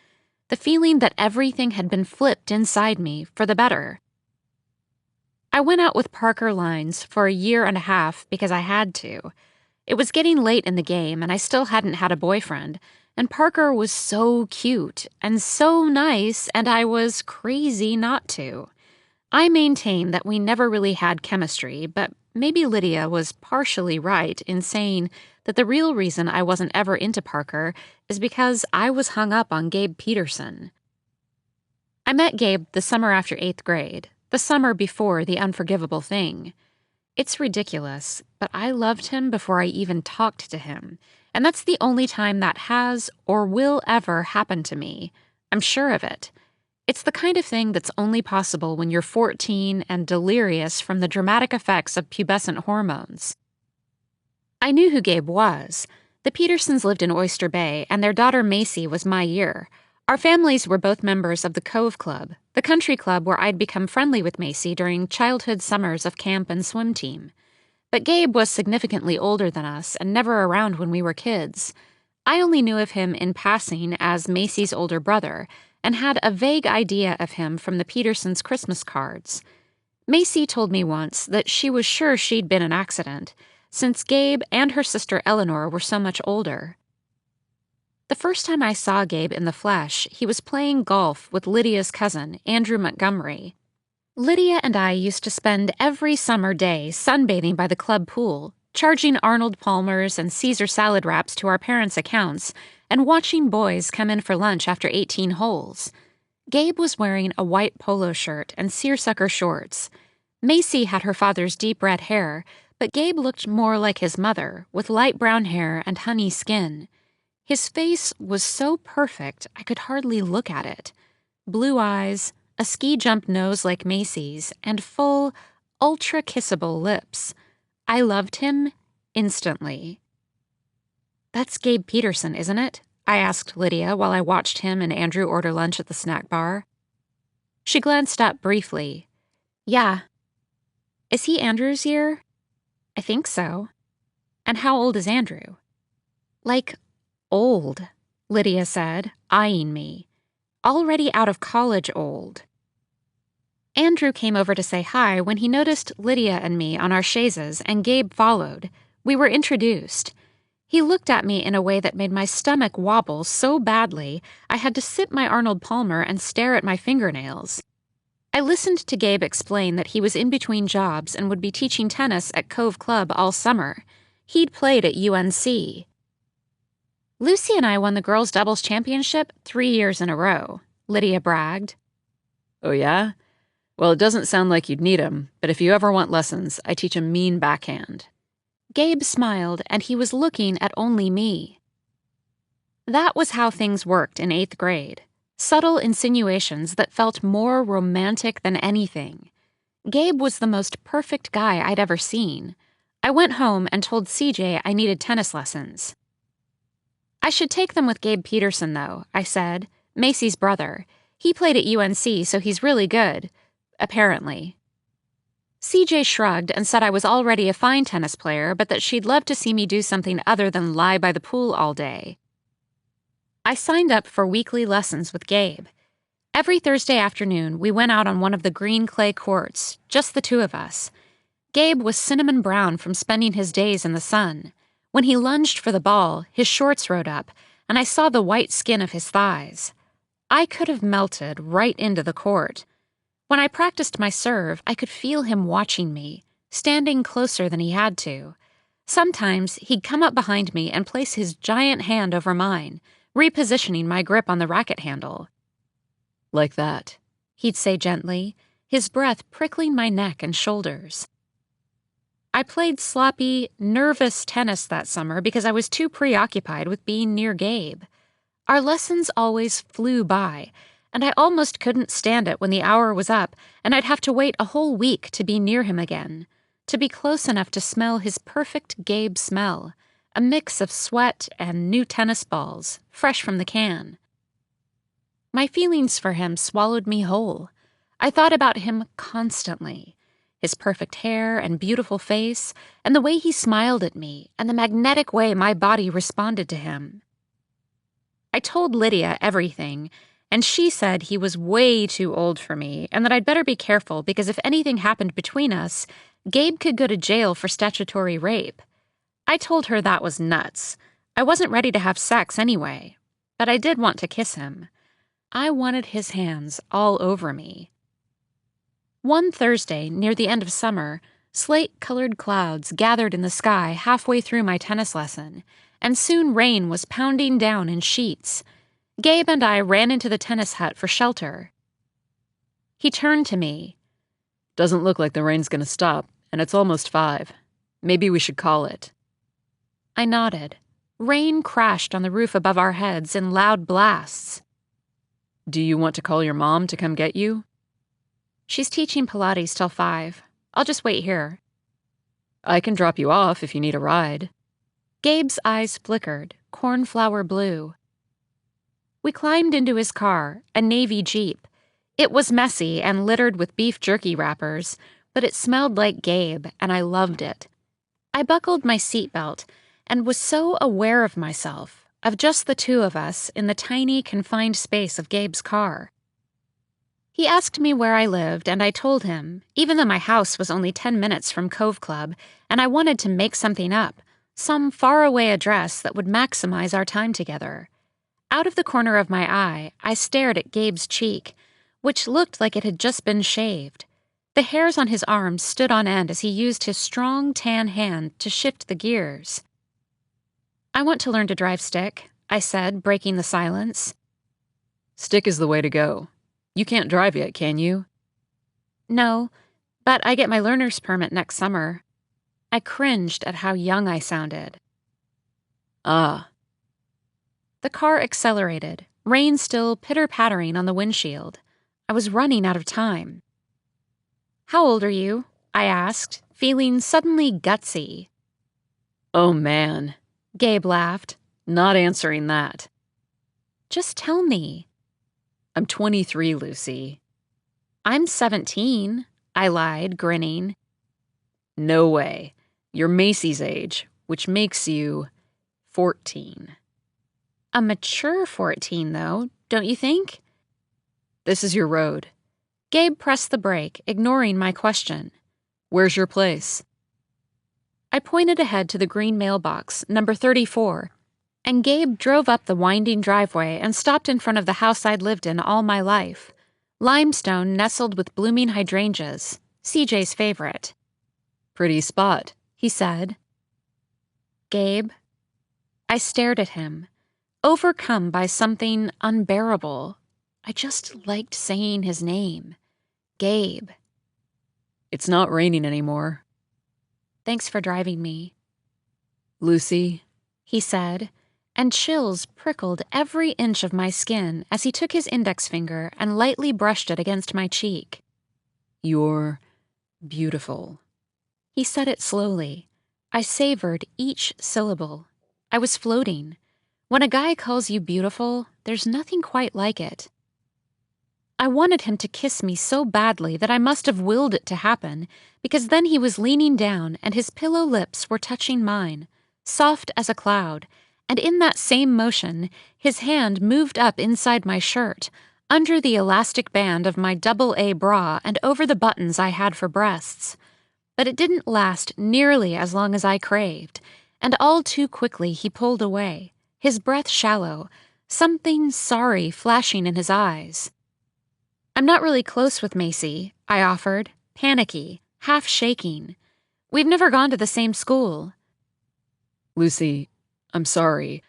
The feeling that everything had been flipped inside me for the better. I went out with Parker Lines for 1.5 years because I had to. It was getting late in the game and I still hadn't had a boyfriend, and Parker was so cute and so nice, and I was crazy not to. I maintain that we never really had chemistry, but maybe Lydia was partially right in saying that the real reason I wasn't ever into Parker is because I was hung up on Gabe Peterson. I met Gabe the summer after 8th grade, the summer before The Unforgivable Thing. It's ridiculous, but I loved him before I even talked to him, and that's the only time that has or will ever happen to me. I'm sure of it. It's the kind of thing that's only possible when you're 14 and delirious from the dramatic effects of pubescent hormones. I knew who Gabe was. The Petersons lived in Oyster Bay, and their daughter Macy was my year. Our families were both members of the Cove Club, the country club where I'd become friendly with Macy during childhood summers of camp and swim team. But Gabe was significantly older than us and never around when we were kids. I only knew of him in passing as Macy's older brother, and had a vague idea of him from the Petersons' Christmas cards. Macy told me once that she was sure she'd been an accident, since Gabe and her sister Eleanor were so much older. The first time I saw Gabe in the flesh, he was playing golf with Lydia's cousin, Andrew Montgomery. Lydia and I used to spend every summer day sunbathing by the club pool, charging Arnold Palmers and Caesar salad wraps to our parents' accounts, and watching boys come in for lunch after 18 holes. Gabe was wearing a white polo shirt and seersucker shorts. Macy had her father's deep red hair, but Gabe looked more like his mother, with light brown hair and honey skin. His face was so perfect I could hardly look at it. Blue eyes, a ski jump nose like Macy's, and full, ultra-kissable lips. I loved him instantly. "That's Gabe Peterson, isn't it?" I asked Lydia while I watched him and Andrew order lunch at the snack bar. She glanced up briefly. "Yeah." "Is he Andrew's year?" "I think so." "And how old is Andrew?" "Like, old," Lydia said, eyeing me. "Already out of college old." Andrew came over to say hi when he noticed Lydia and me on our chaises, and Gabe followed. We were introduced. He looked at me in a way that made my stomach wobble so badly I had to sip my Arnold Palmer and stare at my fingernails. I listened to Gabe explain that he was in between jobs and would be teaching tennis at Cove Club all summer. He'd played at UNC. "Lucy and I won the girls' doubles championship 3 years in a row," Lydia bragged. Oh, yeah? Well, it doesn't sound like you'd need 'em, but if you ever want lessons, I teach a mean backhand. Gabe smiled, and he was looking at only me. That was how things worked in 8th grade. Subtle insinuations that felt more romantic than anything. Gabe was the most perfect guy I'd ever seen. I went home and told CJ I needed tennis lessons. "I should take them with Gabe Peterson, though," I said. "Macy's brother. He played at UNC, so he's really good. Apparently." CJ shrugged and said I was already a fine tennis player, but that she'd love to see me do something other than lie by the pool all day. I signed up for weekly lessons with Gabe. Every Thursday afternoon, we went out on one of the green clay courts, just the two of us. Gabe was cinnamon brown from spending his days in the sun. When he lunged for the ball, his shorts rode up, and I saw the white skin of his thighs. I could have melted right into the court. When I practiced my serve, I could feel him watching me, standing closer than he had to. Sometimes he'd come up behind me and place his giant hand over mine, repositioning my grip on the racket handle. Like that, He'd say gently, his breath prickling my neck and shoulders. I played sloppy, nervous tennis that summer because I was too preoccupied with being near Gabe. Our lessons always flew by, and I almost couldn't stand it when the hour was up and I'd have to wait a whole week to be near him again, to be close enough to smell his perfect Gabe smell, a mix of sweat and new tennis balls, fresh from the can. My feelings for him swallowed me whole. I thought about him constantly. His perfect hair and beautiful face, and the way he smiled at me, and the magnetic way my body responded to him. I told Lydia everything, and she said he was way too old for me and that I'd better be careful because if anything happened between us, Gabe could go to jail for statutory rape. I told her that was nuts. I wasn't ready to have sex anyway, but I did want to kiss him. I wanted his hands all over me. One Thursday, near the end of summer, slate-colored clouds gathered in the sky halfway through my tennis lesson, and soon rain was pounding down in sheets. Gabe and I ran into the tennis hut for shelter. He turned to me. Doesn't look like the rain's gonna stop, and it's almost 5. Maybe we should call it. I nodded. Rain crashed on the roof above our heads in loud blasts. Do you want to call your mom to come get you? She's teaching Pilates till 5. I'll just wait here. I can drop you off if you need a ride. Gabe's eyes flickered, cornflower blue. We climbed into his car, a navy Jeep. It was messy and littered with beef jerky wrappers, but it smelled like Gabe, and I loved it. I buckled my seatbelt and was so aware of myself, of just the two of us in the tiny, confined space of Gabe's car. He asked me where I lived, and I told him, even though my house was only 10 minutes from Cove Club, and I wanted to make something up, some faraway address that would maximize our time together. Out of the corner of my eye, I stared at Gabe's cheek, which looked like it had just been shaved. The hairs on his arms stood on end as he used his strong, tan hand to shift the gears. I want to learn to drive stick, I said, breaking the silence. Stick is the way to go. You can't drive yet, can you? No, but I get my learner's permit next summer. I cringed at how young I sounded. Ah. The car accelerated, rain still pitter-pattering on the windshield. I was running out of time. "How old are you?" I asked, feeling suddenly gutsy. Oh man, Gabe laughed. not answering that. "Just tell me." I'm 23, Lucy. "I'm 17, I lied, grinning. No way. You're Macy's age, which makes you 14. A mature 14, though, don't you think? This is your road. Gabe pressed the brake, ignoring my question. Where's your place? I pointed ahead to the green mailbox, number 34, and Gabe drove up the winding driveway and stopped in front of the house I'd lived in all my life. Limestone nestled with blooming hydrangeas, CJ's favorite. Pretty spot, He said. "Gabe?" I stared at him, overcome by something unbearable. I just liked saying his name. Gabe. It's not raining anymore. "Thanks for driving me," Lucy, he said, and chills prickled every inch of my skin as he took his index finger and lightly brushed it against my cheek. you're beautiful. He said it slowly. I savored each syllable. I was floating. When a guy calls you beautiful, there's nothing quite like it. I wanted him to kiss me so badly that I must have willed it to happen, because then he was leaning down and his pillow lips were touching mine, soft as a cloud, and in that same motion, his hand moved up inside my shirt, under the elastic band of my AA bra and over the buttons I had for breasts. But it didn't last nearly as long as I craved, and all too quickly he pulled away, his breath shallow, something sorry flashing in his eyes. "I'm not really close with Macy," I offered, panicky, half shaking. "We've never gone to the same school." Lucy, I'm sorry.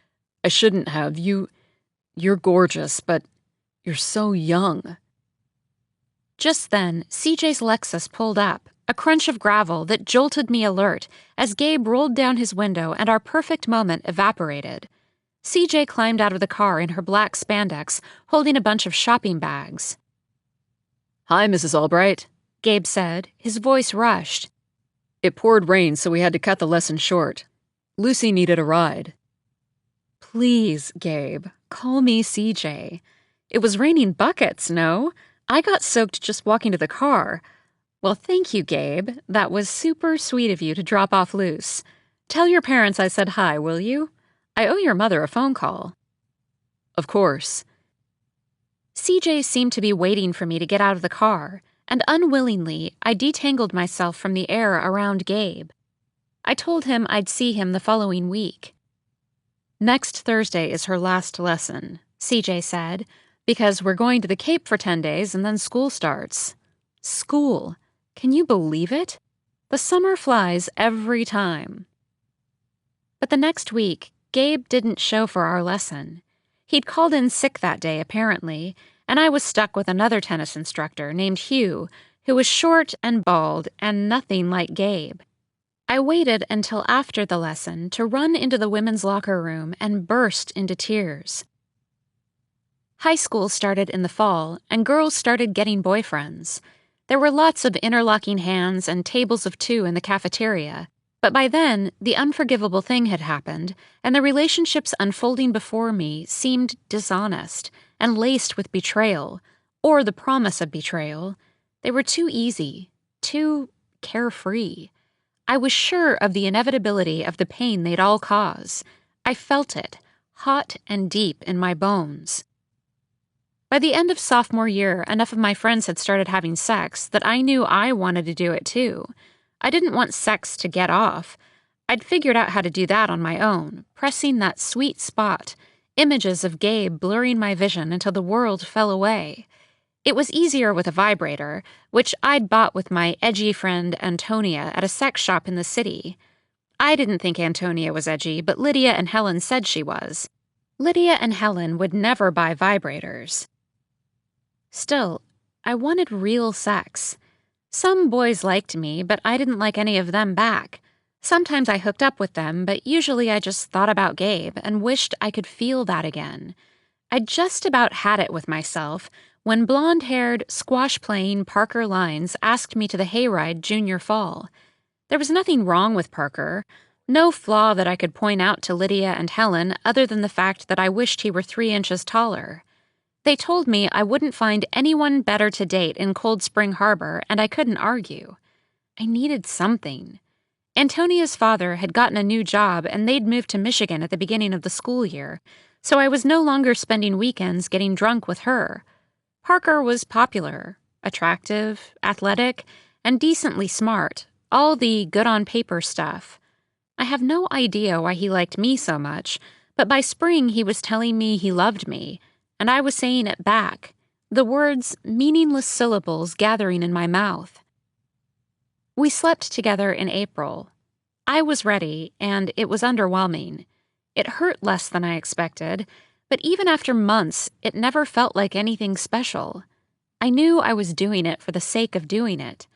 I shouldn't have. You're gorgeous, but you're so young. Just then, CJ's Lexus pulled up, a crunch of gravel that jolted me alert as Gabe rolled down his window and our perfect moment evaporated. CJ climbed out of the car in her black spandex, holding a bunch of shopping bags. Hi, Mrs. Albright. Gabe said, his voice rushed. It poured rain, so we had to cut the lesson short. Lucy needed a ride. "Please, Gabe, call me CJ. It was raining buckets, no? I got soaked just walking to the car. Well, thank you, Gabe. That was super sweet of you to drop off Luce. Tell your parents I said hi, will you? I owe your mother a phone call." Of course. CJ seemed to be waiting for me to get out of the car, and unwillingly, I detangled myself from the air around Gabe. I told him I'd see him the following week. "Next Thursday is her last lesson," CJ said, "because we're going to the Cape for 10 days and then school starts." School. Can you believe it? The summer flies every time. But the next week, Gabe didn't show for our lesson. He'd called in sick that day, apparently, and I was stuck with another tennis instructor named Hugh, who was short and bald and nothing like Gabe. I waited until after the lesson to run into the women's locker room and burst into tears. High school started in the fall, and girls started getting boyfriends. There were lots of interlocking hands and tables of two in the cafeteria, but by then, the unforgivable thing had happened, and the relationships unfolding before me seemed dishonest and laced with betrayal, or the promise of betrayal. They were too easy, too carefree. I was sure of the inevitability of the pain they'd all cause. I felt it, hot and deep in my bones. By the end of sophomore year, enough of my friends had started having sex that I knew I wanted to do it too. I didn't want sex to get off. I'd figured out how to do that on my own, pressing that sweet spot, images of Gabe blurring my vision until the world fell away. It was easier with a vibrator, which I'd bought with my edgy friend Antonia at a sex shop in the city. I didn't think Antonia was edgy, but Lydia and Helen said she was. Lydia and Helen would never buy vibrators. Still, I wanted real sex. Some boys liked me, but I didn't like any of them back. Sometimes I hooked up with them, but usually I just thought about Gabe and wished I could feel that again. I just about had it with myself when blonde-haired, squash-playing Parker Lines asked me to the hayride junior fall. There was nothing wrong with Parker, no flaw that I could point out to Lydia and Helen other than the fact that I wished he were 3 inches taller. They told me I wouldn't find anyone better to date in Cold Spring Harbor, and I couldn't argue. I needed something. Antonia's father had gotten a new job, and they'd moved to Michigan at the beginning of the school year, so I was no longer spending weekends getting drunk with her. Parker was popular, attractive, athletic, and decently smart, all the good-on-paper stuff. I have no idea why he liked me so much, but by spring he was telling me he loved me, and I was saying it back, the words meaningless syllables gathering in my mouth. We slept together in April. I was ready, and it was underwhelming. It hurt less than I expected, but even after months, it never felt like anything special. I knew I was doing it for the sake of doing it.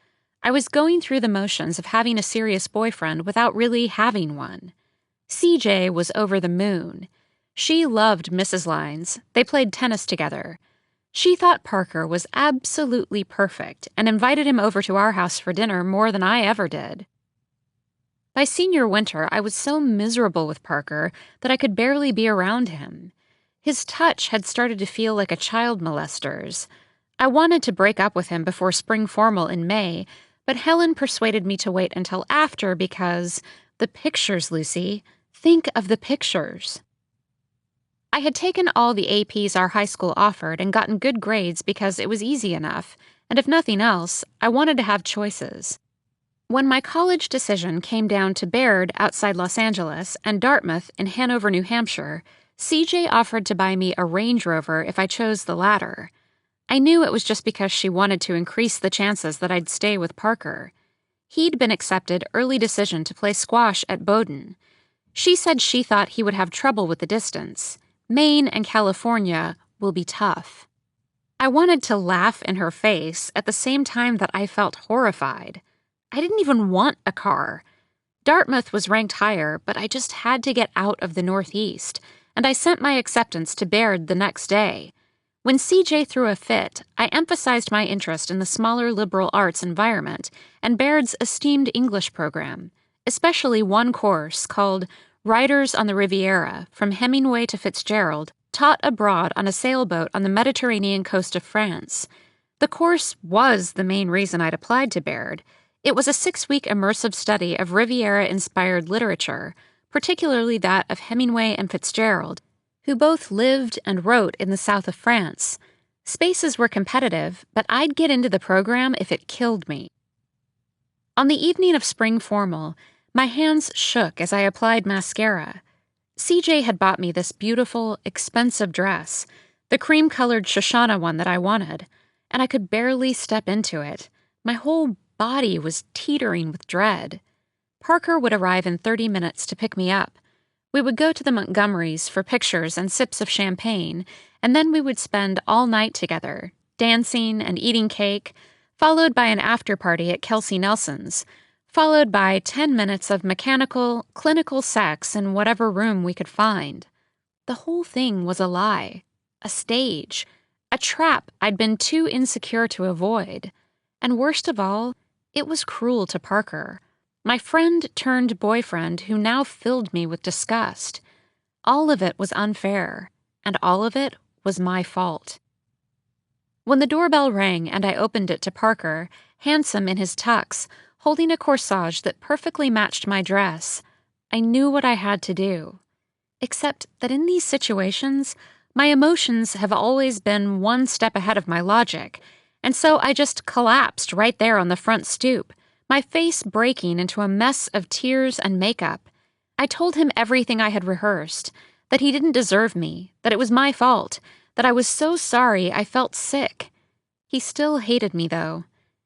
I was going through the motions of having a serious boyfriend without really having one. CJ was over the moon. She loved Mrs. Lines. They played tennis together. She thought Parker was absolutely perfect and invited him over to our house for dinner more than I ever did. By senior winter, I was so miserable with Parker that I could barely be around him. His touch had started to feel like a child molester's. I wanted to break up with him before spring formal in May, but Helen persuaded me to wait until after because, the pictures, Lucy. Think of the pictures. I had taken all the APs our high school offered and gotten good grades because it was easy enough, and if nothing else, I wanted to have choices. When my college decision came down to Baird outside Los Angeles and Dartmouth in Hanover, New Hampshire, CJ offered to buy me a Range Rover if I chose the latter. I knew it was just because she wanted to increase the chances that I'd stay with Parker. He'd been accepted early decision to play squash at Bowdoin. She said she thought he would have trouble with the distance. Maine and California will be tough. I wanted to laugh in her face at the same time that I felt horrified. I didn't even want a car. Dartmouth was ranked higher, but I just had to get out of the Northeast, and I sent my acceptance to Baird the next day. When CJ threw a fit, I emphasized my interest in the smaller liberal arts environment and Baird's esteemed English program, especially one course called Writers on the Riviera, from Hemingway to Fitzgerald, taught abroad on a sailboat on the Mediterranean coast of France. The course was the main reason I'd applied to Baird. It was a 6-week immersive study of Riviera-inspired literature, particularly that of Hemingway and Fitzgerald, who both lived and wrote in the south of France. Spaces were competitive, but I'd get into the program if it killed me. On the evening of spring formal, my hands shook as I applied mascara. CJ had bought me this beautiful, expensive dress, the cream-colored Shoshana one that I wanted, and I could barely step into it. My whole body was teetering with dread. Parker would arrive in 30 minutes to pick me up. We would go to the Montgomerys for pictures and sips of champagne, and then we would spend all night together, dancing and eating cake, followed by an after-party at Kelsey Nelson's, followed by 10 minutes of mechanical, clinical sex in whatever room we could find. The whole thing was a lie, a stage, a trap I'd been too insecure to avoid. And worst of all, it was cruel to Parker, my friend-turned-boyfriend who now filled me with disgust. All of it was unfair, and all of it was my fault. When the doorbell rang and I opened it to Parker, handsome in his tux, holding a corsage that perfectly matched my dress, I knew what I had to do. Except that in these situations, my emotions have always been one step ahead of my logic, and so I just collapsed right there on the front stoop, my face breaking into a mess of tears and makeup. I told him everything I had rehearsed, that he didn't deserve me, that it was my fault, that I was so sorry I felt sick. He still hated me, though.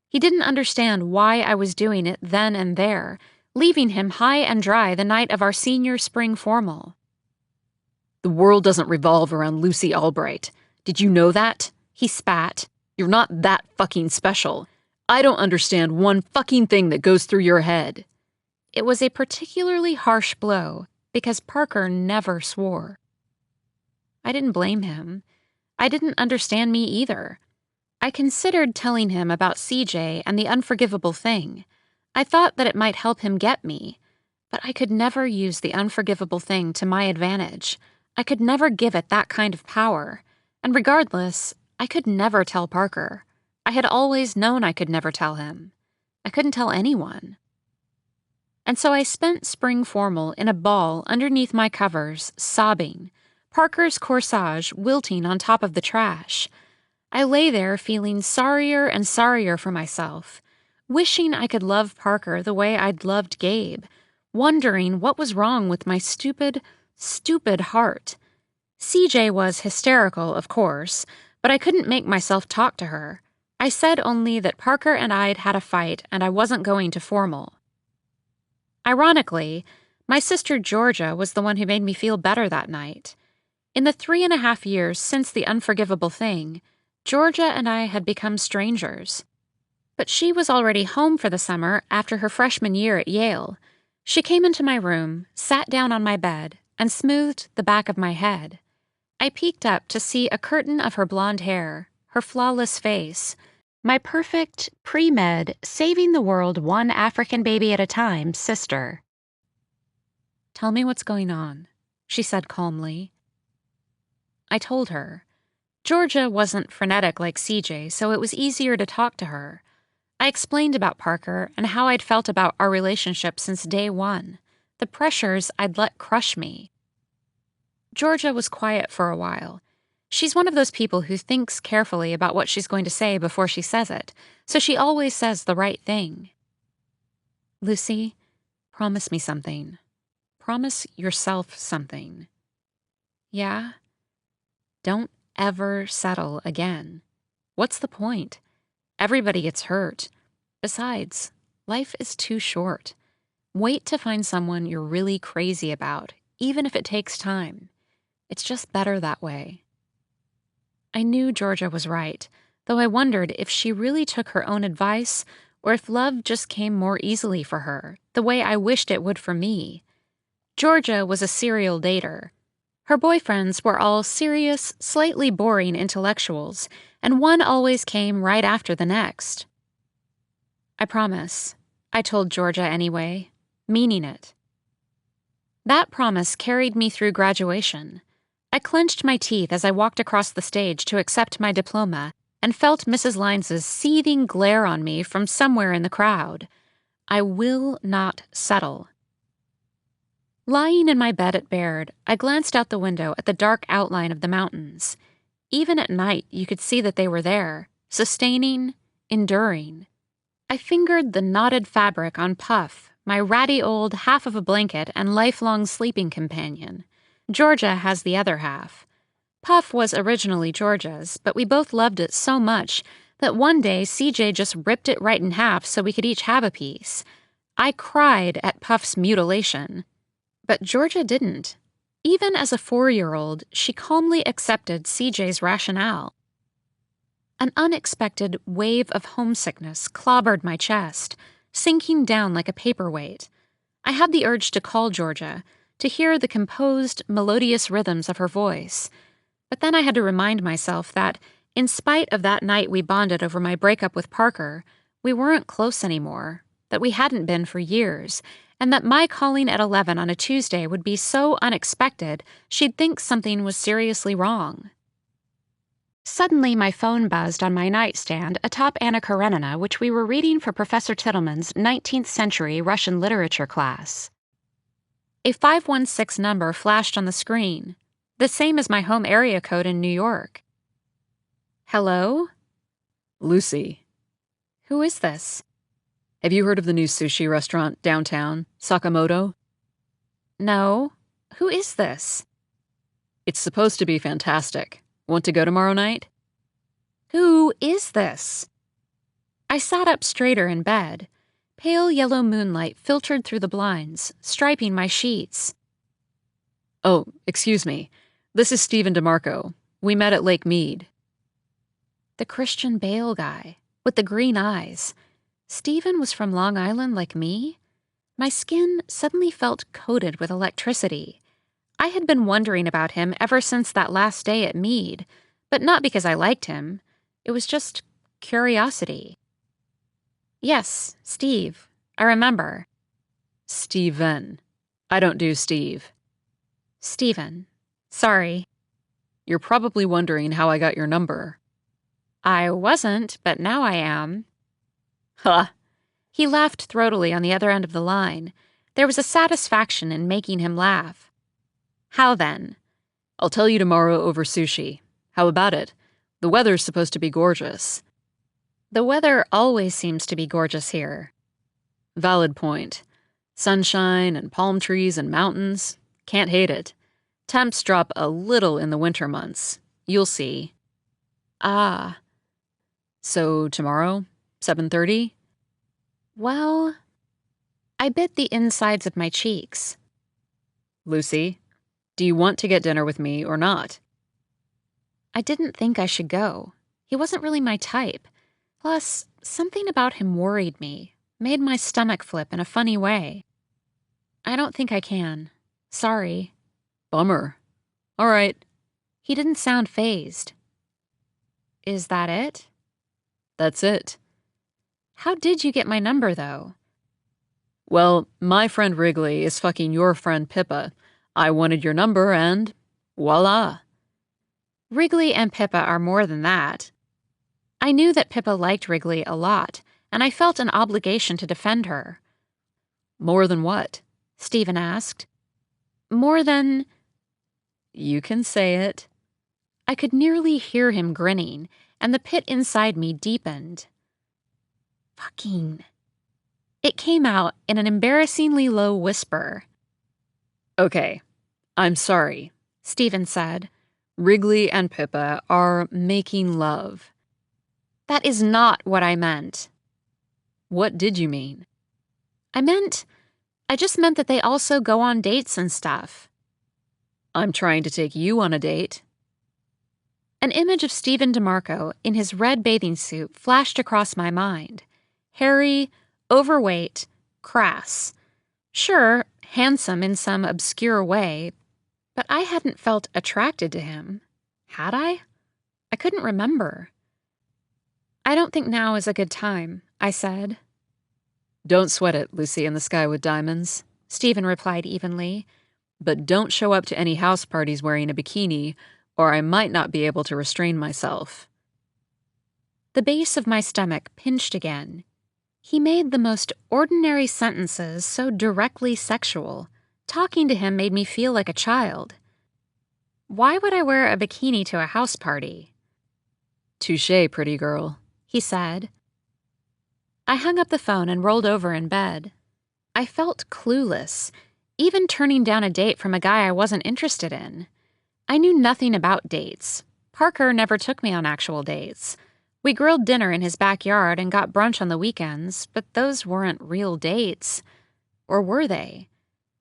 He didn't understand why I was doing it then and there, leaving him high and dry the night of our senior spring formal. The world doesn't revolve around Lucy Albright. Did you know that? He spat. You're not that fucking special. I don't understand one fucking thing that goes through your head. It was a particularly harsh blow because Parker never swore. I didn't blame him. I didn't understand me either. I considered telling him about CJ and the unforgivable thing. I thought that it might help him get me, but I could never use the unforgivable thing to my advantage. I could never give it that kind of power. And regardless, I could never tell Parker. I had always known I could never tell him. I couldn't tell anyone. And so I spent spring formal in a ball underneath my covers, sobbing, Parker's corsage wilting on top of the trash. I lay there feeling sorrier and sorrier for myself, wishing I could love Parker the way I'd loved Gabe, wondering what was wrong with my stupid, stupid heart. CJ was hysterical, of course, but I couldn't make myself talk to her. I said only that Parker and I'd had a fight and I wasn't going to formal. Ironically, my sister Georgia was the one who made me feel better that night. In the 3.5 years since the unforgivable thing, Georgia and I had become strangers. But she was already home for the summer after her freshman year at Yale. She came into my room, sat down on my bed, and smoothed the back of my head. I peeked up to see a curtain of her blonde hair, her flawless face, my perfect, pre-med, saving the world one African baby at a time sister. "Tell me what's going on," she said calmly. I told her. Georgia wasn't frenetic like CJ, so it was easier to talk to her. I explained about Parker and how I'd felt about our relationship since day one, the pressures I'd let crush me. Georgia was quiet for a while. She's one of those people who thinks carefully about what she's going to say before she says it, so she always says the right thing. "Lucy, promise me something. Promise yourself something." "Yeah?" "Don't ever settle again. What's the point? Everybody gets hurt. Besides, life is too short. Wait to find someone you're really crazy about, even if it takes time. It's just better that way." I knew Georgia was right, though I wondered if she really took her own advice or if love just came more easily for her, the way I wished it would for me. Georgia was a serial dater. Her boyfriends were all serious, slightly boring intellectuals, and one always came right after the next. "I promise," I told Georgia anyway, meaning it. That promise carried me through graduation. I clenched my teeth as I walked across the stage to accept my diploma and felt Mrs. Lyons' seething glare on me from somewhere in the crowd. I will not settle. Lying in my bed at Baird, I glanced out the window at the dark outline of the mountains. Even at night, you could see that they were there, sustaining, enduring. I fingered the knotted fabric on Puff, my ratty old half of a blanket and lifelong sleeping companion. Georgia has the other half. Puff was originally Georgia's, but we both loved it so much that one day CJ just ripped it right in half so we could each have a piece. I cried at Puff's mutilation. But Georgia didn't. Even as a 4-year-old, she calmly accepted CJ's rationale. An unexpected wave of homesickness clobbered my chest, sinking down like a paperweight. I had the urge to call Georgia, to hear the composed, melodious rhythms of her voice. But then I had to remind myself that, in spite of that night we bonded over my breakup with Parker, we weren't close anymore, that we hadn't been for years, and that my calling at 11 on a Tuesday would be so unexpected she'd think something was seriously wrong. Suddenly my phone buzzed on my nightstand atop Anna Karenina, which we were reading for Professor Tittleman's 19th century Russian literature class. A 516 number flashed on the screen, the same as my home area code in New York. "Hello?" "Lucy." "Who is this?" "Have you heard of the new sushi restaurant downtown, Sakamoto?" "No. Who is this?" "It's supposed to be fantastic. Want to go tomorrow night?" "Who is this?" I sat up straighter in bed. Pale yellow moonlight filtered through the blinds, striping my sheets. "Oh, excuse me. This is Stephen DeMarco. We met at Lake Mead." The Christian Bale guy, with the green eyes. Stephen was from Long Island like me? My skin suddenly felt coated with electricity. I had been wondering about him ever since that last day at Mead, but not because I liked him. It was just curiosity. Yes, Steve. I remember. Steven. I don't do Steve. Stephen. Sorry. You're probably wondering how I got your number. I wasn't, but now I am. Ha! He laughed throatily on the other end of the line. There was a satisfaction in making him laugh. How then? I'll tell you tomorrow over sushi. How about it? The weather's supposed to be gorgeous. The weather always seems to be gorgeous here. Valid point. Sunshine and palm trees and mountains. Can't hate it. Temps drop a little in the winter months. You'll see. Ah. So tomorrow, 7:30? Well, I bit the insides of my cheeks. Lucy, do you want to get dinner with me or not? I didn't think I should go. He wasn't really my type. Plus, something about him worried me, made my stomach flip in a funny way. I don't think I can. Sorry. Bummer. All right. He didn't sound fazed. Is that it? That's it. How did you get my number, though? Well, my friend Wrigley is fucking your friend Pippa. I wanted your number and voila. Wrigley and Pippa are more than that. I knew that Pippa liked Wrigley a lot, and I felt an obligation to defend her. More than what? Stephen asked. More than... You can say it. I could nearly hear him grinning, and the pit inside me deepened. Fucking... It came out in an embarrassingly low whisper. Okay, I'm sorry, Stephen said. Wrigley and Pippa are making love. That is not what I meant. What did you mean? I just meant that they also go on dates and stuff. I'm trying to take you on a date. An image of Stephen DeMarco in his red bathing suit flashed across my mind. Hairy, overweight, crass. Sure, handsome in some obscure way, but I hadn't felt attracted to him. Had I? I couldn't remember. I don't think now is a good time, I said. Don't sweat it, Lucy in the Sky with Diamonds, Stephen replied evenly. But don't show up to any house parties wearing a bikini, or I might not be able to restrain myself. The base of my stomach pinched again. He made the most ordinary sentences so directly sexual. Talking to him made me feel like a child. Why would I wear a bikini to a house party? Touché, pretty girl, he said. I hung up the phone and rolled over in bed. I felt clueless, even turning down a date from a guy I wasn't interested in. I knew nothing about dates. Parker never took me on actual dates. We grilled dinner in his backyard and got brunch on the weekends, but those weren't real dates. Or were they?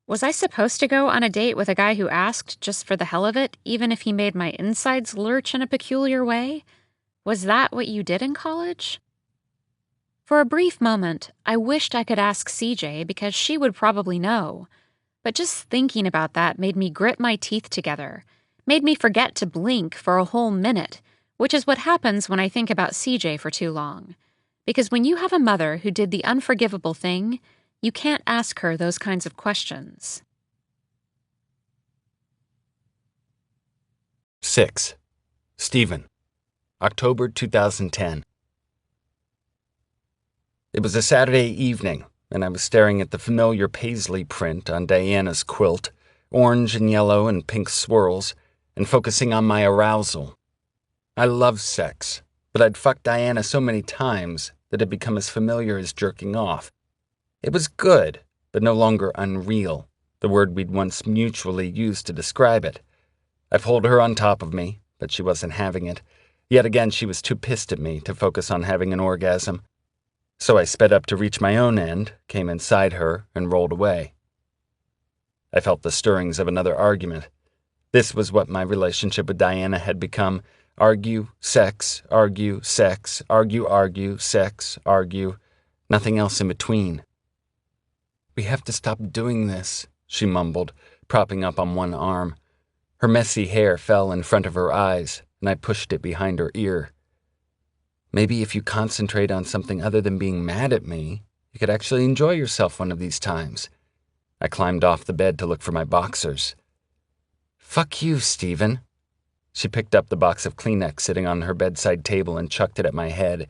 Was I supposed to go on a date with a guy who asked just for the hell of it, even if he made my insides lurch in a peculiar way? Was that what you did in college? For a brief moment, I wished I could ask CJ because she would probably know. But just thinking about that made me grit my teeth together, made me forget to blink for a whole minute, which is what happens when I think about CJ for too long. Because when you have a mother who did the unforgivable thing, you can't ask her those kinds of questions. 6. Stephen. October 2010. It was a Saturday evening, and I was staring at the familiar paisley print on Diana's quilt, orange and yellow and pink swirls, and focusing on my arousal. I love sex, but I'd fucked Diana so many times that it had become as familiar as jerking off. It was good, but no longer unreal, the word we'd once mutually used to describe it. I pulled her on top of me, but she wasn't having it. Yet again, she was too pissed at me to focus on having an orgasm. So I sped up to reach my own end, came inside her, and rolled away. I felt the stirrings of another argument. This was what my relationship with Diana had become. Argue, sex, argue, sex, argue, sex, argue. Nothing else in between. "We have to stop doing this," she mumbled, propping up on one arm. Her messy hair fell in front of her eyes, and I pushed it behind her ear. "Maybe if you concentrate on something other than being mad at me, you could actually enjoy yourself one of these times." I climbed off the bed to look for my boxers. "Fuck you, Stephen." She picked up the box of Kleenex sitting on her bedside table and chucked it at my head.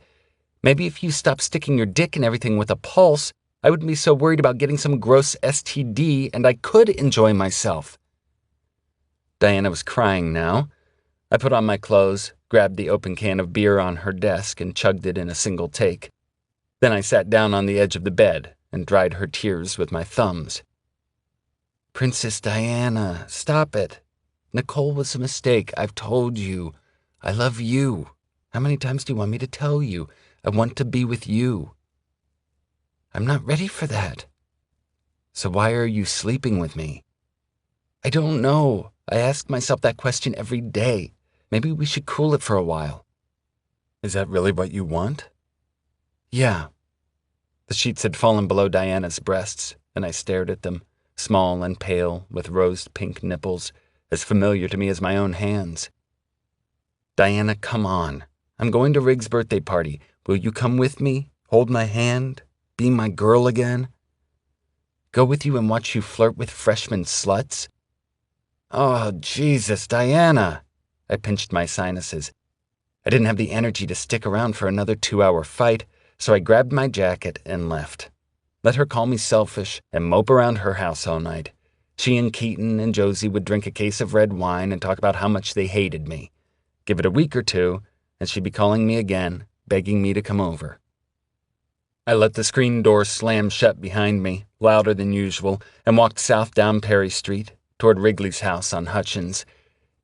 "Maybe if you stopped sticking your dick in everything with a pulse, I wouldn't be so worried about getting some gross STD and I could enjoy myself." Diana was crying now. I put on my clothes, grabbed the open can of beer on her desk, and chugged it in a single take. Then I sat down on the edge of the bed and dried her tears with my thumbs. "Princess Diana, stop it. Nicole was a mistake. I've told you. I love you. How many times do you want me to tell you? I want to be with you." "I'm not ready for that." "So why are you sleeping with me?" "I don't know. I ask myself that question every day. Maybe we should cool it for a while." "Is that really what you want?" "Yeah." The sheets had fallen below Diana's breasts, and I stared at them, small and pale, with rose-pink nipples, as familiar to me as my own hands. "Diana, come on. I'm going to Rig's birthday party. Will you come with me? Hold my hand? Be my girl again? Go with you and watch you flirt with freshman sluts?" "Oh, Jesus, Diana." I pinched my sinuses. I didn't have the energy to stick around for another 2-hour fight, so I grabbed my jacket and left. Let her call me selfish and mope around her house all night. She and Keaton and Josie would drink a case of red wine and talk about how much they hated me. Give it a week or two, and she'd be calling me again, begging me to come over. I let the screen door slam shut behind me, louder than usual, and walked south down Perry Street, toward Wrigley's house on Hutchins.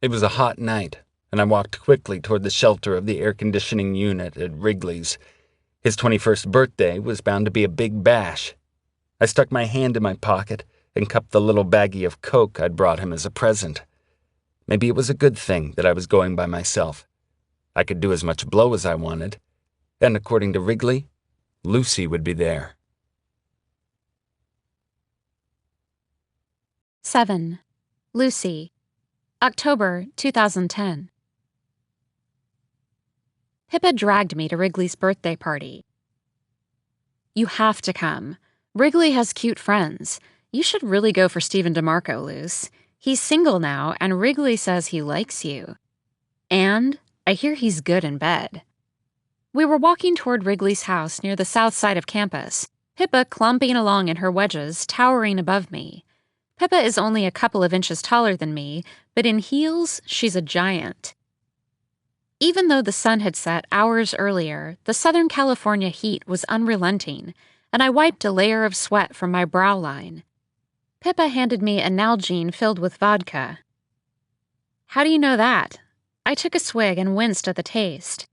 It was a hot night, and I walked quickly toward the shelter of the air-conditioning unit at Wrigley's. His 21st birthday was bound to be a big bash. I stuck my hand in my pocket and cupped the little baggie of Coke I'd brought him as a present. Maybe it was a good thing that I was going by myself. I could do as much blow as I wanted, and according to Wrigley, Lucy would be there. 7. Lucy, October 2010. Pippa dragged me to Wrigley's birthday party. "You have to come. Wrigley has cute friends. You should really go for Stephen DeMarco, Luce. He's single now, and Wrigley says he likes you. And I hear he's good in bed." We were walking toward Wrigley's house near the south side of campus, Pippa clumping along in her wedges, towering above me. Pippa is only a couple of inches taller than me, but in heels, she's a giant. Even though the sun had set hours earlier, the Southern California heat was unrelenting, and I wiped a layer of sweat from my brow line. Pippa handed me a Nalgene filled with vodka. "How do you know that?" I took a swig and winced at the taste.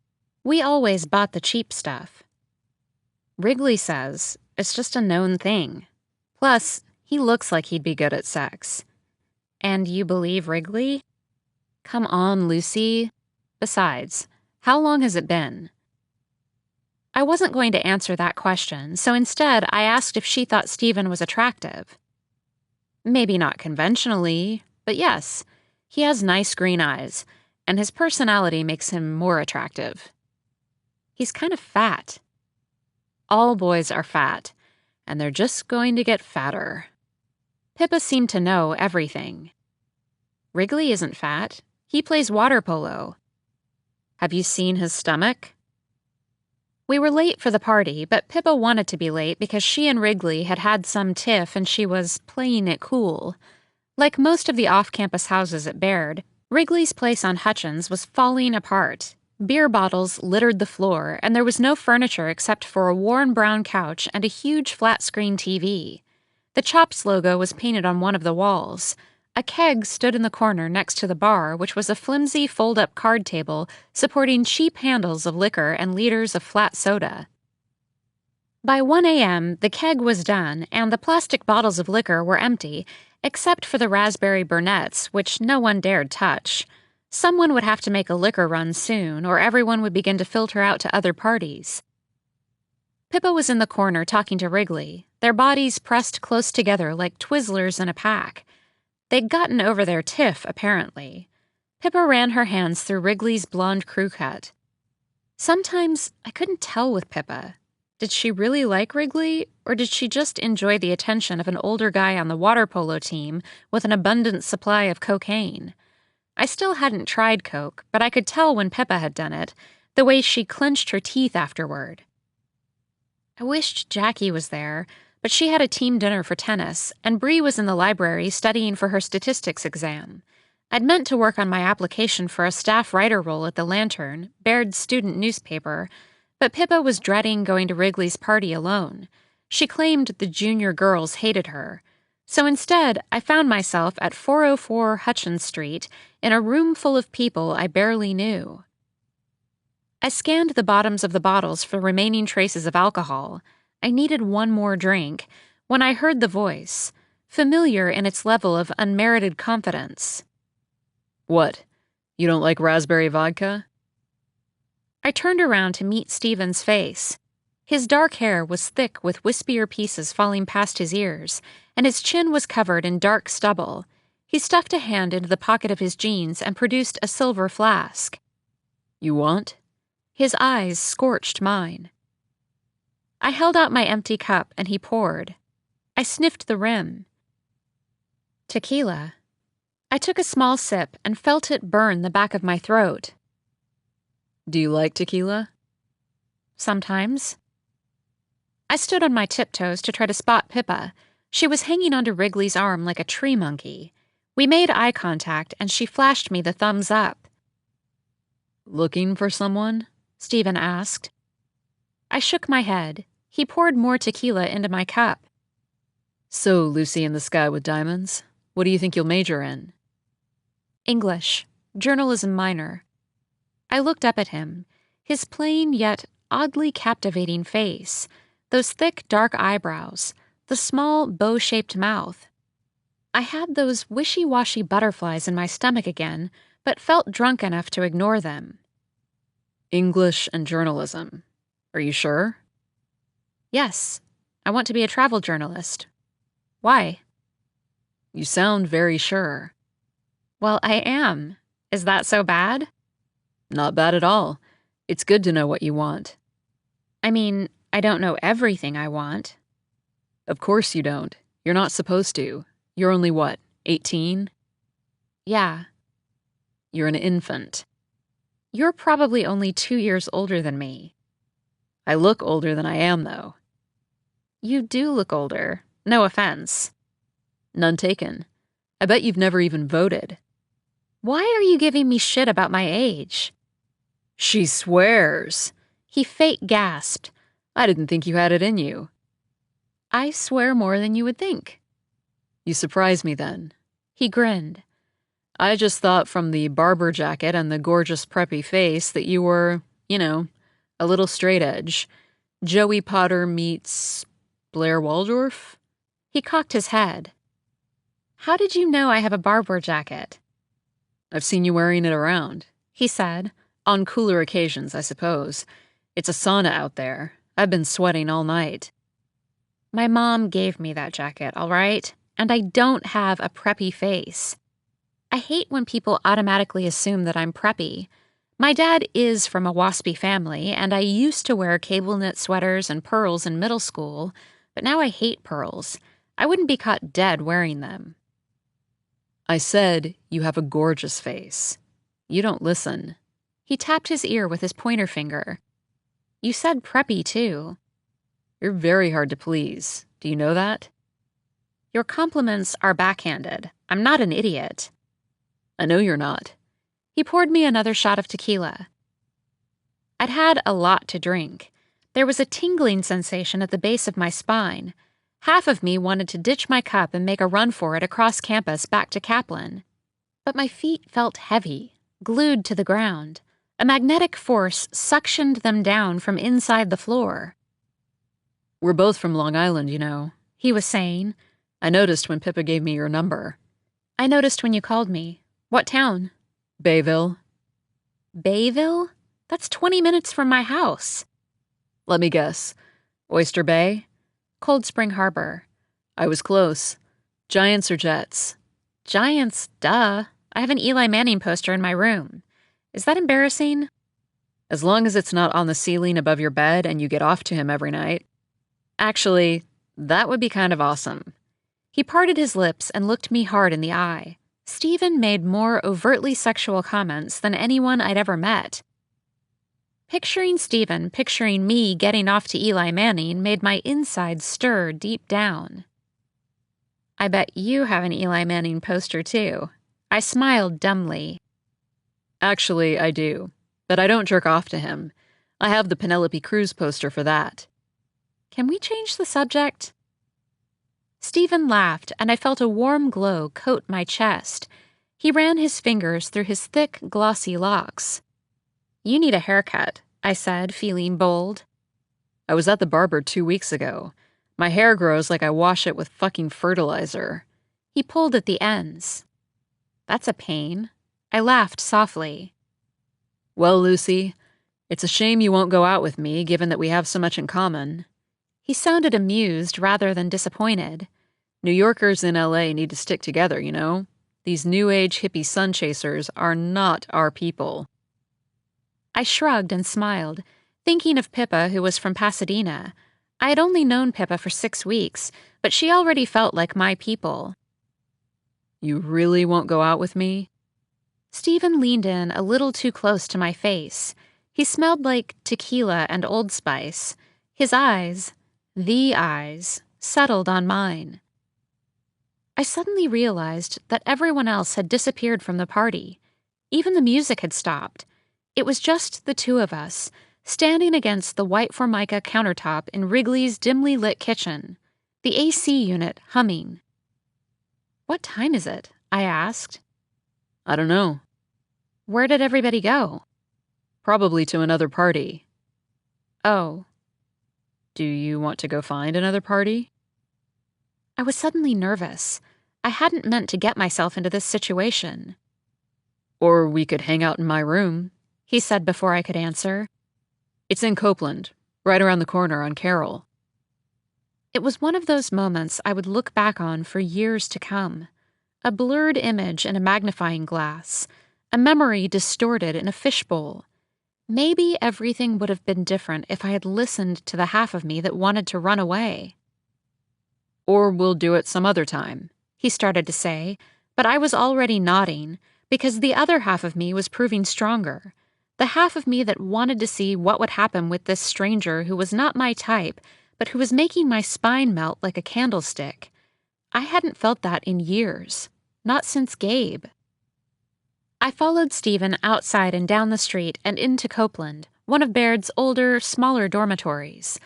We always bought the cheap stuff. "Wrigley says it's just a known thing. Plus, he looks like he'd be good at sex." "And you believe Wrigley?" "Come on, Lucy. Besides, how long has it been?" I wasn't going to answer that question, so instead I asked if she thought Stephen was attractive. "Maybe not conventionally, but yes, he has nice green eyes, and his personality makes him more attractive. He's kind of fat." "All boys are fat, and they're just going to get fatter." Pippa seemed to know everything. "Wrigley isn't fat. He plays water polo." "Have you seen his stomach?" We were late for the party, but Pippa wanted to be late because she and Wrigley had had some tiff and she was playing it cool. Like most of the off-campus houses at Baird, Wrigley's place on Hutchins was falling apart. Beer bottles littered the floor, and there was no furniture except for a worn brown couch and a huge flat-screen TV. The Chops logo was painted on one of the walls. A keg stood in the corner next to the bar, which was a flimsy fold-up card table supporting cheap handles of liquor and liters of flat soda. By 1 a.m., the keg was done, and the plastic bottles of liquor were empty, except for the raspberry burnettes, which no one dared touch. Someone would have to make a liquor run soon, or everyone would begin to filter out to other parties. Pippa was in the corner talking to Wrigley, their bodies pressed close together like Twizzlers in a pack. They'd gotten over their tiff, apparently. Pippa ran her hands through Wrigley's blonde crew cut. Sometimes I couldn't tell with Pippa. Did she really like Wrigley, or did she just enjoy the attention of an older guy on the water polo team with an abundant supply of cocaine? I still hadn't tried coke, but I could tell when Pippa had done it, the way she clenched her teeth afterward. I wished Jackie was there, but she had a team dinner for tennis, and Bree was in the library studying for her statistics exam. I'd meant to work on my application for a staff writer role at the Lantern, Baird's student newspaper, but Pippa was dreading going to Wrigley's party alone. She claimed the junior girls hated her. So instead, I found myself at 404 Hutchins Street in a room full of people I barely knew. I scanned the bottoms of the bottles for remaining traces of alcohol. I needed one more drink when I heard the voice, familiar in its level of unmerited confidence. What? You don't like raspberry vodka? I turned around to meet Stephen's face. His dark hair was thick with wispier pieces falling past his ears, and his chin was covered in dark stubble. He stuffed a hand into the pocket of his jeans and produced a silver flask. You want? His eyes scorched mine. I held out my empty cup and he poured. I sniffed the rim. Tequila. I took a small sip and felt it burn the back of my throat. Do you like tequila? Sometimes. I stood on my tiptoes to try to spot Pippa. She was hanging onto Wrigley's arm like a tree monkey. We made eye contact and she flashed me the thumbs up. Looking for someone? Stephen asked. I shook my head. He poured more tequila into my cup. So, Lucy in the Sky with Diamonds, what do you think you'll major in? English. Journalism minor. I looked up at him. His plain yet oddly captivating face, those thick dark eyebrows, the small bow-shaped mouth. I had those wishy-washy butterflies in my stomach again, but felt drunk enough to ignore them. English and journalism. Are you sure? Yes. I want to be a travel journalist. Why? You sound very sure. Well, I am. Is that so bad? Not bad at all. It's good to know what you want. I mean, I don't know everything I want. Of course you don't. You're not supposed to. You're only what, 18? Yeah. You're an infant. You're probably only 2 years older than me. I look older than I am, though. You do look older. No offense. None taken. I bet you've never even voted. Why are you giving me shit about my age? She swears. He fake gasped. I didn't think you had it in you. I swear more than you would think. You surprise me then. He grinned. I just thought from the barber jacket and the gorgeous preppy face that you were, a little straight edge. Joey Potter meets Blair Waldorf? He cocked his head. How did you know I have a barber jacket? I've seen you wearing it around, he said. On cooler occasions, I suppose. It's a sauna out there. I've been sweating all night. My mom gave me that jacket, all right? And I don't have a preppy face. I hate when people automatically assume that I'm preppy. My dad is from a waspy family, and I used to wear cable knit sweaters and pearls in middle school, but now I hate pearls. I wouldn't be caught dead wearing them. I said you have a gorgeous face. You don't listen. He tapped his ear with his pointer finger. You said preppy, too. You're very hard to please. Do you know that? Your compliments are backhanded. I'm not an idiot. I know you're not. He poured me another shot of tequila. I'd had a lot to drink. There was a tingling sensation at the base of my spine. Half of me wanted to ditch my cup and make a run for it across campus back to Kaplan. But my feet felt heavy, glued to the ground. A magnetic force suctioned them down from inside the floor. We're both from Long Island, he was saying. I noticed when Pippa gave me your number. I noticed when you called me. What town? Bayville. Bayville? That's 20 minutes from my house. Let me guess. Oyster Bay? Cold Spring Harbor. I was close. Giants or Jets? Giants, duh. I have an Eli Manning poster in my room. Is that embarrassing? As long as it's not on the ceiling above your bed and you get off to him every night. Actually, that would be kind of awesome. He parted his lips and looked me hard in the eye. Stephen made more overtly sexual comments than anyone I'd ever met. Picturing Stephen picturing me getting off to Eli Manning made my insides stir deep down. I bet you have an Eli Manning poster, too. I smiled dumbly. Actually, I do. But I don't jerk off to him. I have the Penelope Cruz poster for that. Can we change the subject? Stephen laughed, and I felt a warm glow coat my chest. He ran his fingers through his thick, glossy locks. You need a haircut, I said, feeling bold. I was at the barber 2 weeks ago. My hair grows like I wash it with fucking fertilizer. He pulled at the ends. That's a pain. I laughed softly. Well, Lucy, it's a shame you won't go out with me, given that we have so much in common. He sounded amused rather than disappointed. New Yorkers in LA need to stick together, you know? These new age hippie sun chasers are not our people. I shrugged and smiled, thinking of Pippa, who was from Pasadena. I had only known Pippa for 6 weeks, but she already felt like my people. You really won't go out with me? Stephen leaned in a little too close to my face. He smelled like tequila and Old Spice. His eyes, the eyes, settled on mine. I suddenly realized that everyone else had disappeared from the party. Even the music had stopped. It was just the two of us, standing against the white formica countertop in Wrigley's dimly lit kitchen, the AC unit humming. What time is it? I asked. I don't know. Where did everybody go? Probably to another party. Oh. Do you want to go find another party? I was suddenly nervous. I hadn't meant to get myself into this situation. Or we could hang out in my room, he said before I could answer. It's in Copeland, right around the corner on Carroll. It was one of those moments I would look back on for years to come. A blurred image in a magnifying glass, a memory distorted in a fishbowl. Maybe everything would have been different if I had listened to the half of me that wanted to run away. Or we'll do it some other time, he started to say, but I was already nodding, because the other half of me was proving stronger. The half of me that wanted to see what would happen with this stranger who was not my type, but who was making my spine melt like a candlestick. I hadn't felt that in years, not since Gabe. I followed Stephen outside and down the street and into Copeland, one of Baird's older, smaller dormitories.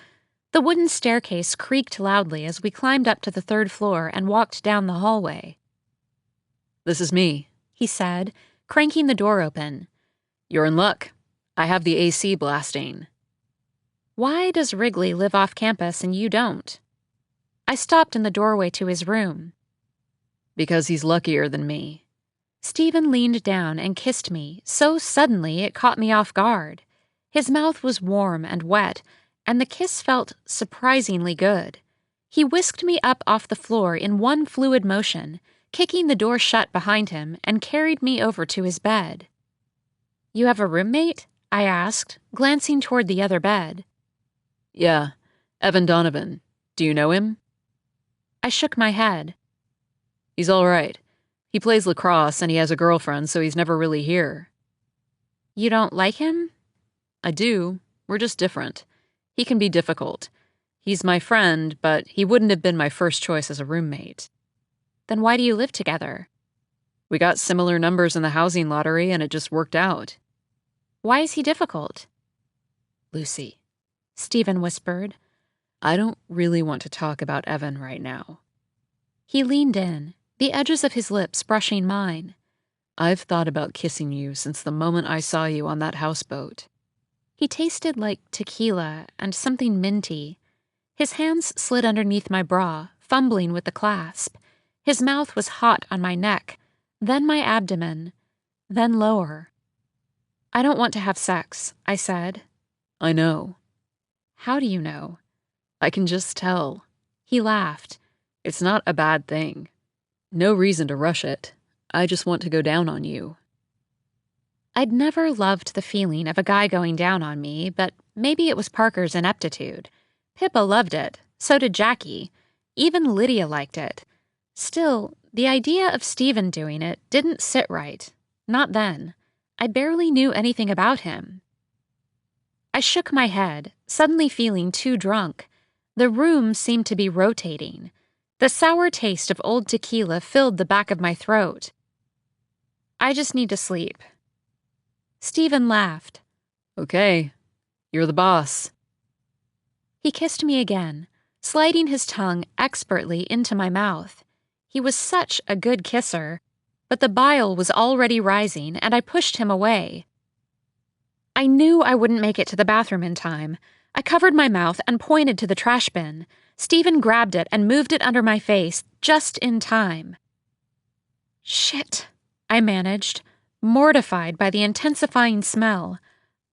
The wooden staircase creaked loudly as we climbed up to the 3rd floor and walked down the hallway. This is me, he said, cranking the door open. You're in luck. I have the AC blasting. Why does Wrigley live off campus and you don't? I stopped in the doorway to his room. Because he's luckier than me. Stephen leaned down and kissed me, so suddenly it caught me off guard. His mouth was warm and wet, and the kiss felt surprisingly good. He whisked me up off the floor in one fluid motion, kicking the door shut behind him, and carried me over to his bed. You have a roommate? I asked, glancing toward the other bed. Yeah, Evan Donovan. Do you know him? I shook my head. He's all right. He plays lacrosse and he has a girlfriend, so he's never really here. You don't like him? I do. We're just different. He can be difficult. He's my friend, but he wouldn't have been my first choice as a roommate. Then why do you live together? We got similar numbers in the housing lottery and it just worked out. Why is he difficult? Lucy, Stephen whispered. I don't really want to talk about Evan right now. He leaned in, the edges of his lips brushing mine. I've thought about kissing you since the moment I saw you on that houseboat. He tasted like tequila and something minty. His hands slid underneath my bra, fumbling with the clasp. His mouth was hot on my neck, then my abdomen, then lower. I don't want to have sex, I said. I know. How do you know? I can just tell. He laughed. It's not a bad thing. No reason to rush it. I just want to go down on you. I'd never loved the feeling of a guy going down on me, but maybe it was Parker's ineptitude. Pippa loved it. So did Jackie. Even Lydia liked it. Still, the idea of Stephen doing it didn't sit right. Not then. I barely knew anything about him. I shook my head, suddenly feeling too drunk. The room seemed to be rotating. The sour taste of old tequila filled the back of my throat. I just need to sleep. Stephen laughed. Okay, you're the boss. He kissed me again, sliding his tongue expertly into my mouth. He was such a good kisser, but the bile was already rising, and I pushed him away. I knew I wouldn't make it to the bathroom in time. I covered my mouth and pointed to the trash bin. Stephen grabbed it and moved it under my face just in time. Shit, I managed, mortified by the intensifying smell.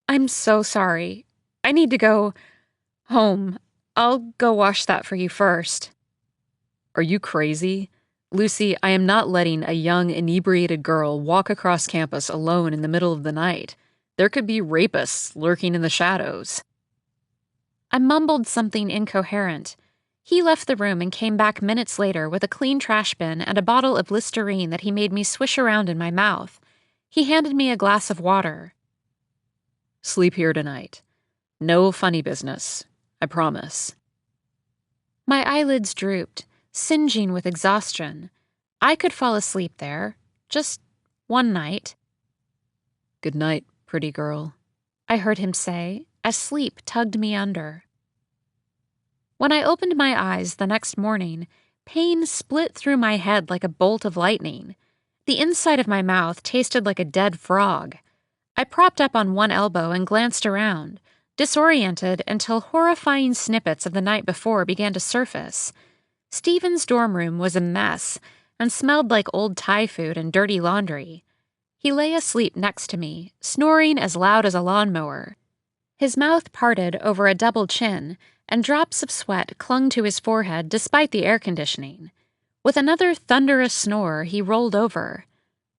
I'm so sorry. I need to go home. I'll go wash that for you first. Are you crazy? Lucy, I am not letting a young, inebriated girl walk across campus alone in the middle of the night. There could be rapists lurking in the shadows. I mumbled something incoherent. He left the room and came back minutes later with a clean trash bin and a bottle of Listerine that he made me swish around in my mouth. He handed me a glass of water. Sleep here tonight. No funny business. I promise. My eyelids drooped, singeing with exhaustion. I could fall asleep there, just one night. Good night, pretty girl, I heard him say, as sleep tugged me under. When I opened my eyes the next morning, pain split through my head like a bolt of lightning. The inside of my mouth tasted like a dead frog. I propped up on one elbow and glanced around, disoriented until horrifying snippets of the night before began to surface. Stephen's dorm room was a mess and smelled like old Thai food and dirty laundry. He lay asleep next to me, snoring as loud as a lawnmower. His mouth parted over a double chin, and drops of sweat clung to his forehead despite the air conditioning. With another thunderous snore, he rolled over.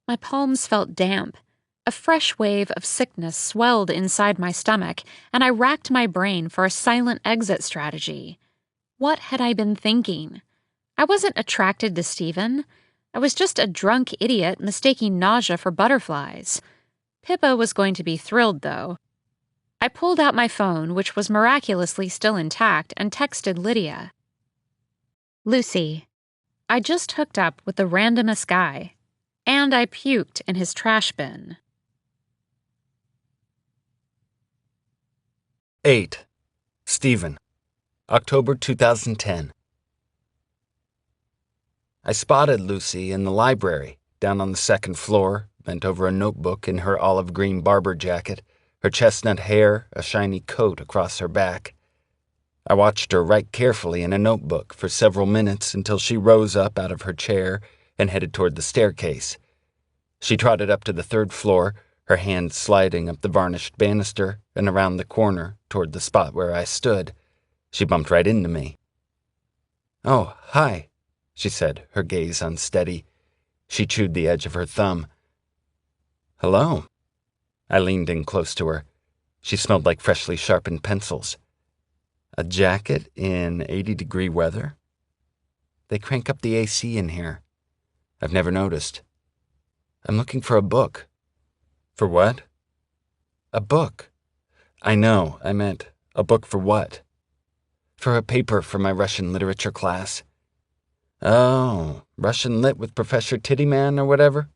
My palms felt damp. A fresh wave of sickness swelled inside my stomach, and I racked my brain for a silent exit strategy. What had I been thinking? I wasn't attracted to Stephen. I was just a drunk idiot mistaking nausea for butterflies. Pippa was going to be thrilled, though. I pulled out my phone, which was miraculously still intact, and texted Lydia. Lucy, I just hooked up with the randomest guy, and I puked in his trash bin. 8. Stephen. October 2010. I spotted Lucy in the library, down on the second floor, bent over a notebook in her olive green barber jacket, her chestnut hair a shiny coat across her back. I watched her write carefully in a notebook for several minutes until she rose up out of her chair and headed toward the staircase. She trotted up to the third floor, her hand sliding up the varnished banister and around the corner toward the spot where I stood. She bumped right into me. "Oh, hi," she said, her gaze unsteady. She chewed the edge of her thumb. "Hello." I leaned in close to her. She smelled like freshly sharpened pencils. A jacket in 80-degree weather? They crank up the AC in here. I've never noticed. I'm looking for a book. For what? A book. I know, I meant a book for what? For a paper for my Russian literature class. Oh, Russian lit with Professor Tittyman or whatever?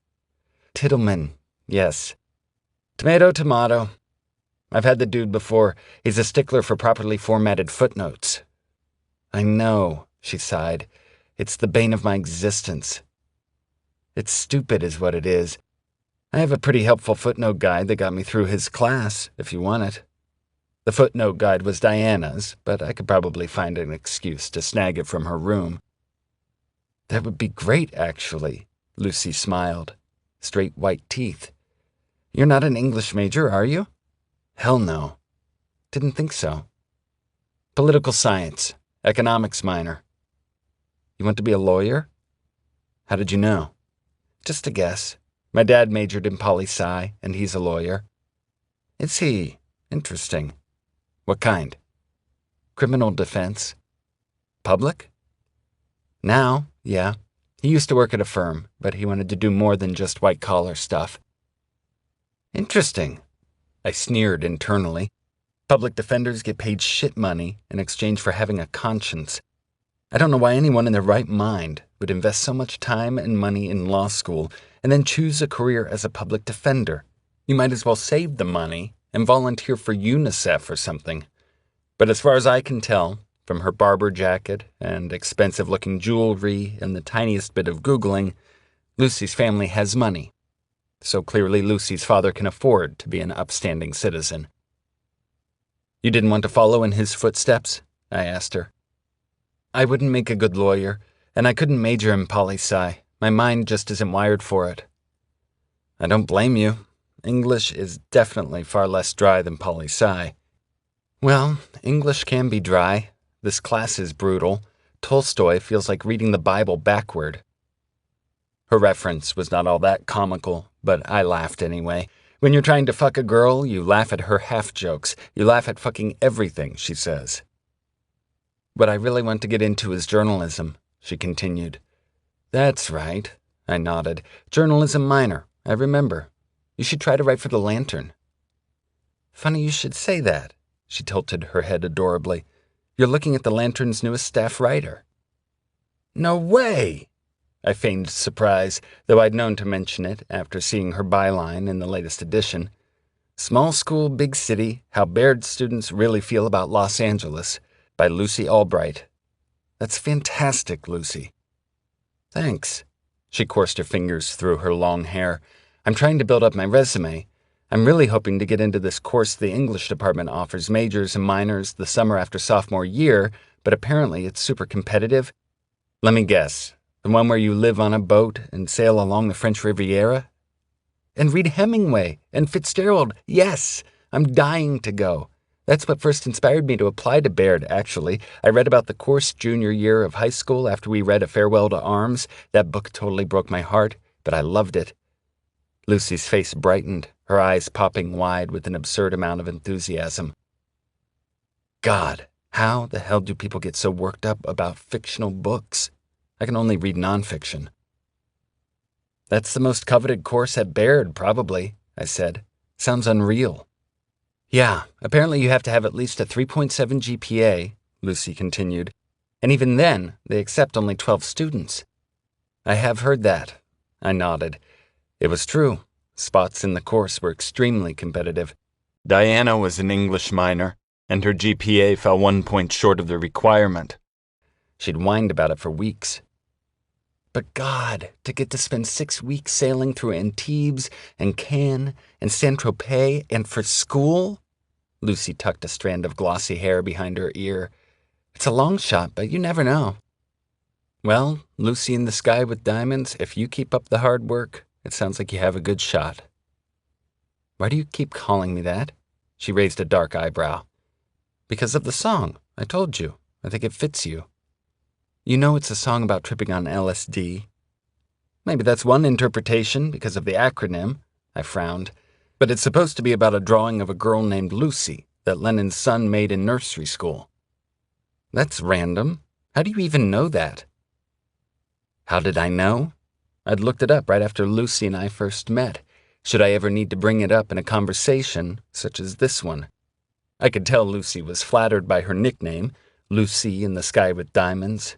Tittleman, yes. Tomato, tomato. I've had the dude before. He's a stickler for properly formatted footnotes. I know, she sighed. It's the bane of my existence. It's stupid is what it is. I have a pretty helpful footnote guide that got me through his class, if you want it. The footnote guide was Diana's, but I could probably find an excuse to snag it from her room. That would be great, actually, Lucy smiled. Straight white teeth. You're not an English major, are you? Hell no. Didn't think so. Political science, Economics minor. You want to be a lawyer? How did you know? Just a guess. My dad majored in poli-sci, and he's a lawyer. Is he? Interesting. What kind? Criminal defense. Public? Now, yeah. He used to work at a firm, but he wanted to do more than just white-collar stuff. Interesting. I sneered internally. Public defenders get paid shit money in exchange for having a conscience. I don't know why anyone in their right mind would invest so much time and money in law school and then choose a career as a public defender. You might as well save the money and volunteer for UNICEF or something. But as far as I can tell, from her barber jacket and expensive-looking jewelry and the tiniest bit of Googling, Lucy's family has money. So clearly Lucy's father can afford to be an upstanding citizen. You didn't want to follow in his footsteps? I asked her. I wouldn't make a good lawyer, and I couldn't major in poli-sci. My mind just isn't wired for it. I don't blame you. English is definitely far less dry than poli-sci. Well, English can be dry. This class is brutal. Tolstoy feels like reading the Bible backward. Her reference was not all that comical, but I laughed anyway. When you're trying to fuck a girl, you laugh at her half-jokes. You laugh at fucking everything she says. What I really want to get into is journalism, she continued. That's right, I nodded. Journalism minor, I remember. You should try to write for the Lantern. Funny you should say that, she tilted her head adorably. You're looking at the Lantern's newest staff writer. No way! I feigned surprise, though I'd known to mention it after seeing her byline in the latest edition. Small School, Big City, How Baird Students Really Feel About Los Angeles, by Lucy Albright. That's fantastic, Lucy. Thanks. She coursed her fingers through her long hair. I'm trying to build up my resume. I'm really hoping to get into this course the English department offers majors and minors the summer after sophomore year, but apparently it's super competitive. Let me guess. The one where you live on a boat and sail along the French Riviera? And read Hemingway and Fitzgerald. Yes, I'm dying to go. That's what first inspired me to apply to Baird, actually. I read about the course junior year of high school after we read A Farewell to Arms. That book totally broke my heart, but I loved it. Lucy's face brightened, her eyes popping wide with an absurd amount of enthusiasm. God, how the hell do people get so worked up about fictional books? I can only read nonfiction. That's the most coveted course at Baird, probably, I said. Sounds unreal. Yeah, apparently you have to have at least a 3.7 GPA, Lucy continued. And even then, they accept only 12 students. I have heard that. I nodded. It was true. Spots in the course were extremely competitive. Diana was an English minor, and her GPA fell 1 point short of the requirement. She'd whined about it for weeks. But God, to get to spend 6 weeks sailing through Antibes and Cannes and Saint-Tropez and for school? Lucy tucked a strand of glossy hair behind her ear. It's a long shot, but you never know. Well, Lucy in the Sky with Diamonds, if you keep up the hard work, it sounds like you have a good shot. Why do you keep calling me that? She raised a dark eyebrow. Because of the song, I told you. I think it fits you. You know it's a song about tripping on LSD. Maybe that's one interpretation because of the acronym, I frowned. But it's supposed to be about a drawing of a girl named Lucy that Lennon's son made in nursery school. That's random. How do you even know that? How did I know? I'd looked it up right after Lucy and I first met. Should I ever need to bring it up in a conversation such as this one? I could tell Lucy was flattered by her nickname, Lucy in the Sky with Diamonds.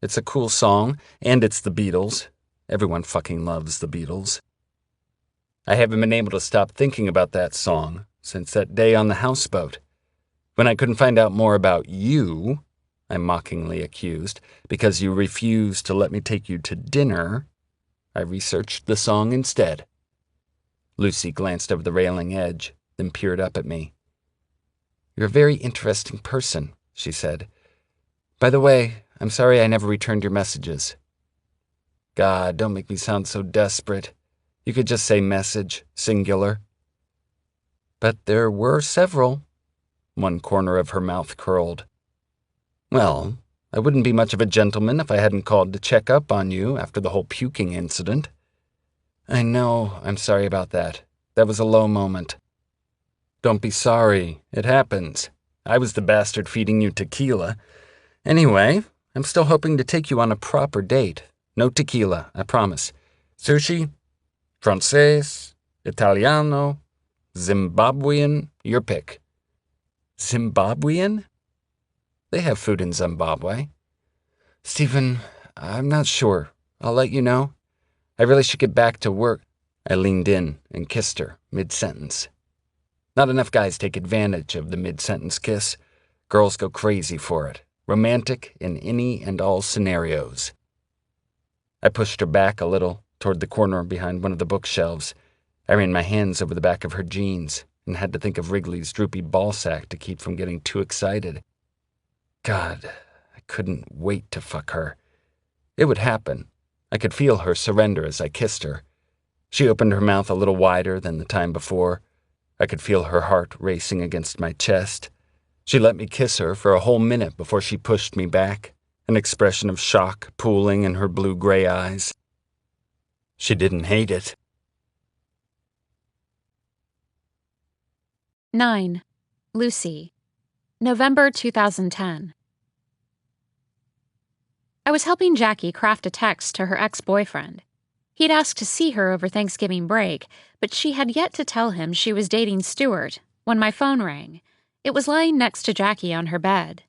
It's a cool song, and it's the Beatles. Everyone fucking loves the Beatles. I haven't been able to stop thinking about that song since that day on the houseboat. When I couldn't find out more about you, I mockingly accused, because you refused to let me take you to dinner, I researched the song instead. Lucy glanced over the railing edge, then peered up at me. You're a very interesting person, she said. By the way, I'm sorry I never returned your messages. God, don't make me sound so desperate. You could just say message, singular. But there were several. One corner of her mouth curled. Well, I wouldn't be much of a gentleman if I hadn't called to check up on you after the whole puking incident. I know, I'm sorry about that. That was a low moment. Don't be sorry, it happens. I was the bastard feeding you tequila. Anyway, I'm still hoping to take you on a proper date. No tequila, I promise. Sushi, Francais, Italiano, Zimbabwean, your pick. Zimbabwean? They have food in Zimbabwe. Stephen, I'm not sure. I'll let you know. I really should get back to work. I leaned in and kissed her mid-sentence. Not enough guys take advantage of the mid-sentence kiss. Girls go crazy for it. Romantic in any and all scenarios. I pushed her back a little toward the corner behind one of the bookshelves. I ran my hands over the back of her jeans and had to think of Wrigley's droopy ballsack to keep from getting too excited. God, I couldn't wait to fuck her. It would happen. I could feel her surrender as I kissed her. She opened her mouth a little wider than the time before. I could feel her heart racing against my chest. She let me kiss her for a whole minute before she pushed me back, an expression of shock pooling in her blue-gray eyes. She didn't hate it. 9. Lucy. November 2010. I was helping Jackie craft a text to her ex-boyfriend. He'd asked to see her over Thanksgiving break, but she had yet to tell him she was dating Stuart when my phone rang. It was lying next to Jackie on her bed.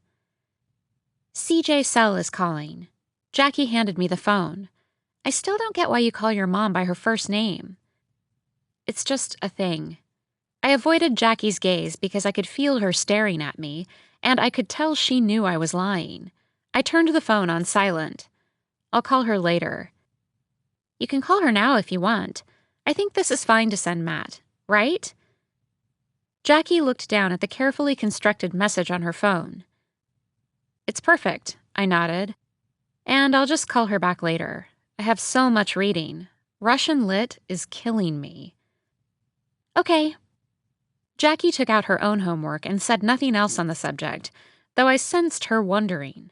CJ Sell is calling. Jackie handed me the phone. I still don't get why you call your mom by her first name. It's just a thing. I avoided Jackie's gaze because I could feel her staring at me, and I could tell she knew I was lying. I turned the phone on silent. I'll call her later. You can call her now if you want. I think this is fine to send Matt, right? Jackie looked down at the carefully constructed message on her phone. It's perfect, I nodded. And I'll just call her back later. I have so much reading. Russian lit is killing me. Okay. Jackie took out her own homework and said nothing else on the subject, though I sensed her wondering.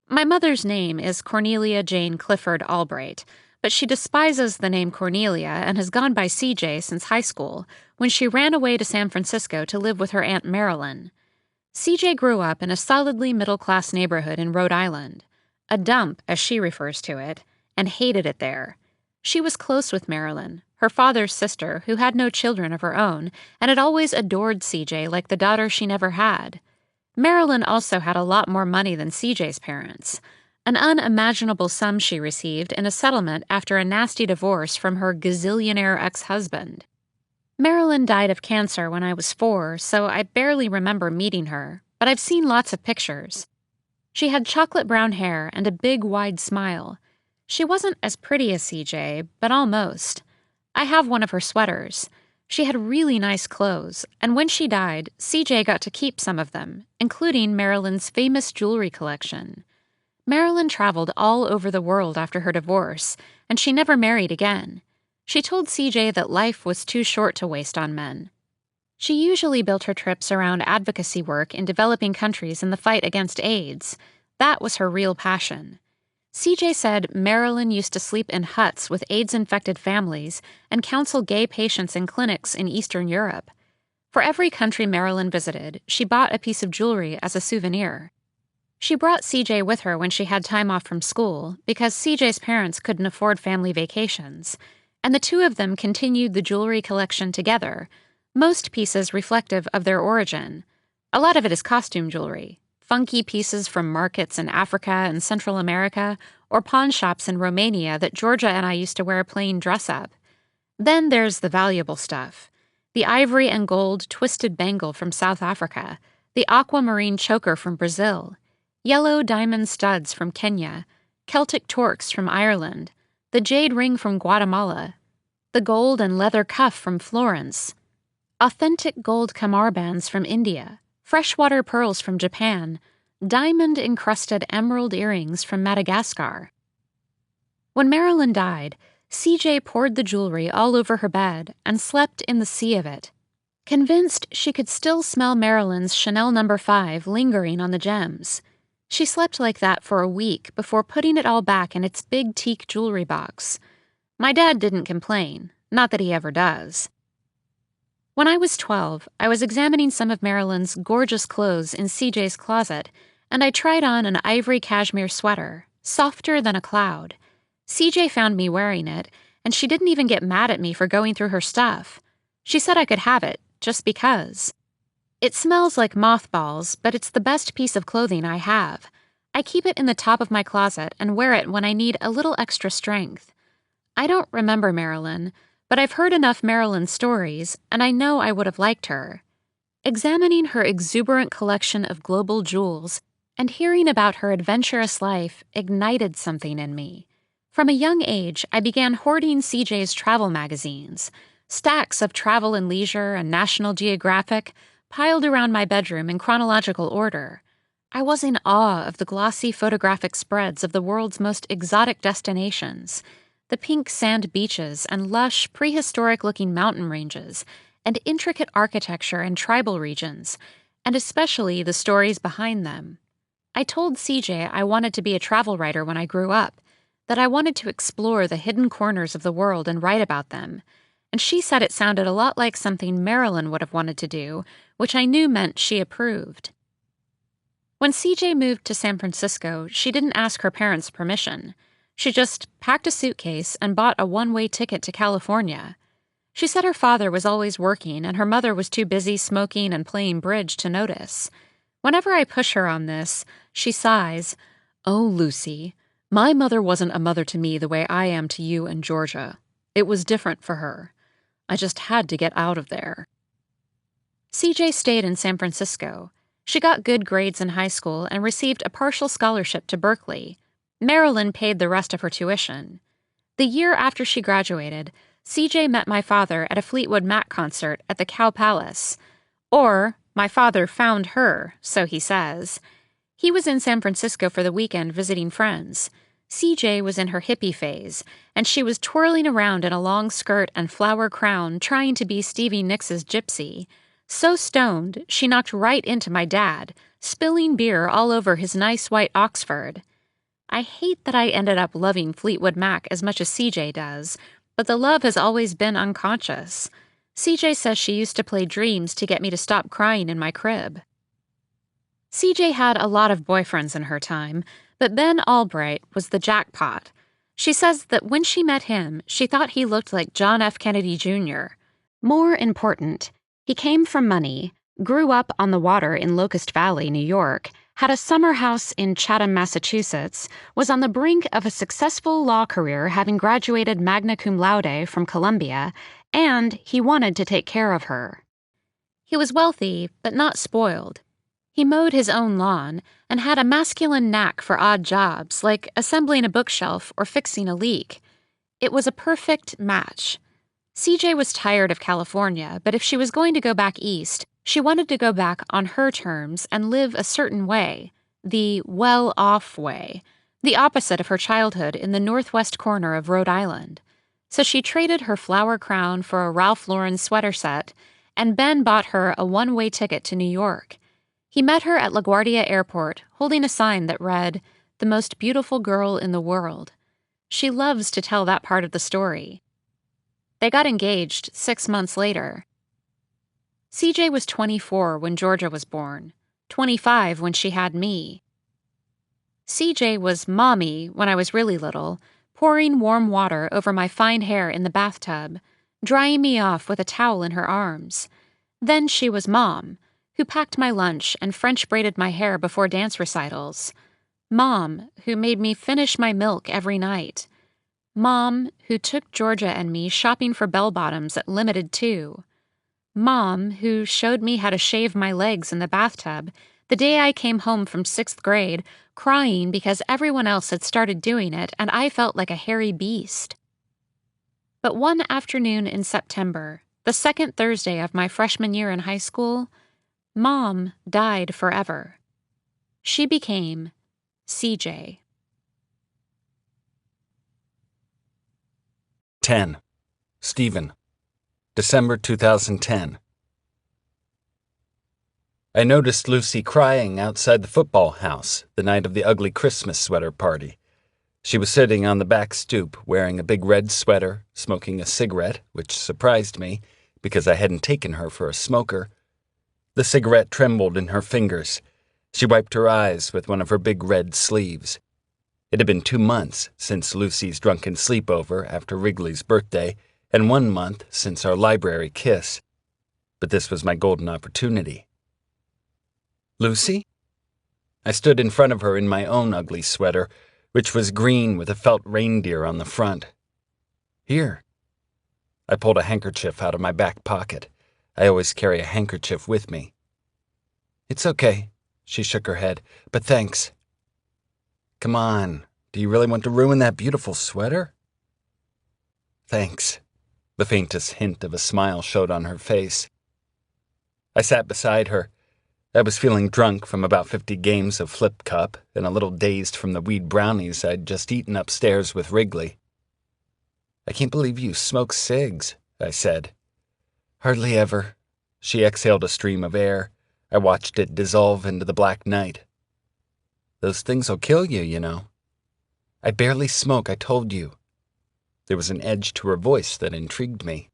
My mother's name is Cornelia Jane Clifford Albright, but she despises the name Cornelia and has gone by CJ since high school, when she ran away to San Francisco to live with her Aunt Marilyn. CJ grew up in a solidly middle-class neighborhood in Rhode Island, a dump as she refers to it, and hated it there. She was close with Marilyn, her father's sister, who had no children of her own, and had always adored CJ like the daughter she never had. Marilyn also had a lot more money than CJ's parents, an unimaginable sum she received in a settlement after a nasty divorce from her gazillionaire ex-husband. Marilyn died of cancer when I was 4, so I barely remember meeting her, but I've seen lots of pictures. She had chocolate brown hair and a big, wide smile. She wasn't as pretty as CJ, but almost. I have one of her sweaters. She had really nice clothes, and when she died, CJ got to keep some of them, including Marilyn's famous jewelry collection. Marilyn traveled all over the world after her divorce, and she never married again. She told CJ that life was too short to waste on men. She usually built her trips around advocacy work in developing countries in the fight against AIDS. That was her real passion. CJ said Marilyn used to sleep in huts with AIDS-infected families and counsel gay patients in clinics in Eastern Europe. For every country Marilyn visited, she bought a piece of jewelry as a souvenir. She brought CJ with her when she had time off from school because CJ's parents couldn't afford family vacations, and the two of them continued the jewelry collection together, most pieces reflective of their origin. A lot of it is costume jewelry, funky pieces from markets in Africa and Central America or pawn shops in Romania that Georgia and I used to wear playing dress-up. Then there's the valuable stuff. The ivory and gold twisted bangle from South Africa, the aquamarine choker from Brazil, yellow diamond studs from Kenya, Celtic torques from Ireland, the jade ring from Guatemala, the gold and leather cuff from Florence, authentic gold kamar bands from India, freshwater pearls from Japan, diamond-encrusted emerald earrings from Madagascar. When Marilyn died, CJ poured the jewelry all over her bed and slept in the sea of it. convinced she could still smell Marilyn's Chanel No. 5 lingering on the gems. She slept like that for a week before putting it all back in its big teak jewelry box. My dad didn't complain, not that he ever does. When I was 12, I was examining some of Marilyn's gorgeous clothes in CJ's closet, and I tried on an ivory cashmere sweater, softer than a cloud. CJ found me wearing it, and she didn't even get mad at me for going through her stuff. She said I could have it, just because. It smells like mothballs, but it's the best piece of clothing I have. I keep it in the top of my closet and wear it when I need a little extra strength. I don't remember Marilyn, but I've heard enough Marilyn stories, and I know I would have liked her. Examining her exuberant collection of global jewels and hearing about her adventurous life ignited something in me. From a young age, I began hoarding CJ's travel magazines, stacks of Travel and Leisure and National Geographic piled around my bedroom in chronological order. I was in awe of the glossy photographic spreads of the world's most exotic destinations, the pink sand beaches and lush, prehistoric-looking mountain ranges, and intricate architecture and tribal regions, and especially the stories behind them. I told CJ I wanted to be a travel writer when I grew up, that I wanted to explore the hidden corners of the world and write about them, and she said it sounded a lot like something Marilyn would have wanted to do, which I knew meant she approved. When CJ moved to San Francisco, she didn't ask her parents' permission. She just packed a suitcase and bought a one-way ticket to California. She said her father was always working and her mother was too busy smoking and playing bridge to notice. Whenever I push her on this, she sighs, "Oh, Lucy, my mother wasn't a mother to me the way I am to you and Georgia. It was different for her. I just had to get out of there." CJ stayed in San Francisco. She got good grades in high school and received a partial scholarship to Berkeley. Marilyn paid the rest of her tuition. The year after she graduated, CJ met my father at a Fleetwood Mac concert at the Cow Palace. Or, my father found her, so he says. He was in San Francisco for the weekend visiting friends. CJ was in her hippie phase, and she was twirling around in a long skirt and flower crown trying to be Stevie Nicks' gypsy. So stoned, she knocked right into my dad, spilling beer all over his nice white Oxford. I hate that I ended up loving Fleetwood Mac as much as CJ does, but the love has always been unconscious. CJ says she used to play Dreams to get me to stop crying in my crib. CJ had a lot of boyfriends in her time, but Ben Albright was the jackpot. She says that when she met him, she thought he looked like John F. Kennedy Jr. More important, he came from money, grew up on the water in Locust Valley, New York, had a summer house in Chatham, Massachusetts, was on the brink of a successful law career having graduated magna cum laude from Columbia, and he wanted to take care of her. He was wealthy, but not spoiled. He mowed his own lawn and had a masculine knack for odd jobs, like assembling a bookshelf or fixing a leak. It was a perfect match. CJ was tired of California, but if she was going to go back east, she wanted to go back on her terms and live a certain way, the well-off way, the opposite of her childhood in the northwest corner of Rhode Island. So she traded her flower crown for a Ralph Lauren sweater set, and Ben bought her a one-way ticket to New York. He met her at LaGuardia Airport, holding a sign that read, "The most beautiful girl in the world." She loves to tell that part of the story. They got engaged 6 months later. CJ was 24 when Georgia was born, 25 when she had me. CJ was mommy when I was really little, pouring warm water over my fine hair in the bathtub, drying me off with a towel in her arms. Then she was mom, who packed my lunch and French braided my hair before dance recitals. Mom, who made me finish my milk every night. Mom, who took Georgia and me shopping for bell-bottoms at Limited Too. Mom, who showed me how to shave my legs in the bathtub the day I came home from 6th grade, crying because everyone else had started doing it and I felt like a hairy beast. But one afternoon in September, the second Thursday of my freshman year in high school, Mom died forever. She became CJ. 10. Stephen. December 2010. I noticed Lucy crying outside the football house the night of the ugly Christmas sweater party. She was sitting on the back stoop, wearing a big red sweater, smoking a cigarette, which surprised me, because I hadn't taken her for a smoker. The cigarette trembled in her fingers. She wiped her eyes with one of her big red sleeves. It had been 2 months since Lucy's drunken sleepover after Wrigley's birthday, and 1 month since our library kiss. But this was my golden opportunity. Lucy? I stood in front of her in my own ugly sweater, which was green with a felt reindeer on the front. Here. I pulled a handkerchief out of my back pocket. I always carry a handkerchief with me. It's okay, she shook her head, but thanks. Come on, do you really want to ruin that beautiful sweater? Thanks. The faintest hint of a smile showed on her face. I sat beside her. I was feeling drunk from about 50 games of Flip Cup and a little dazed from the weed brownies I'd just eaten upstairs with Wrigley. I can't believe you smoke cigs, I said. Hardly ever. She exhaled a stream of air. I watched it dissolve into the black night. Those things will kill you, you know. I barely smoke, I told you. There was an edge to her voice that intrigued me.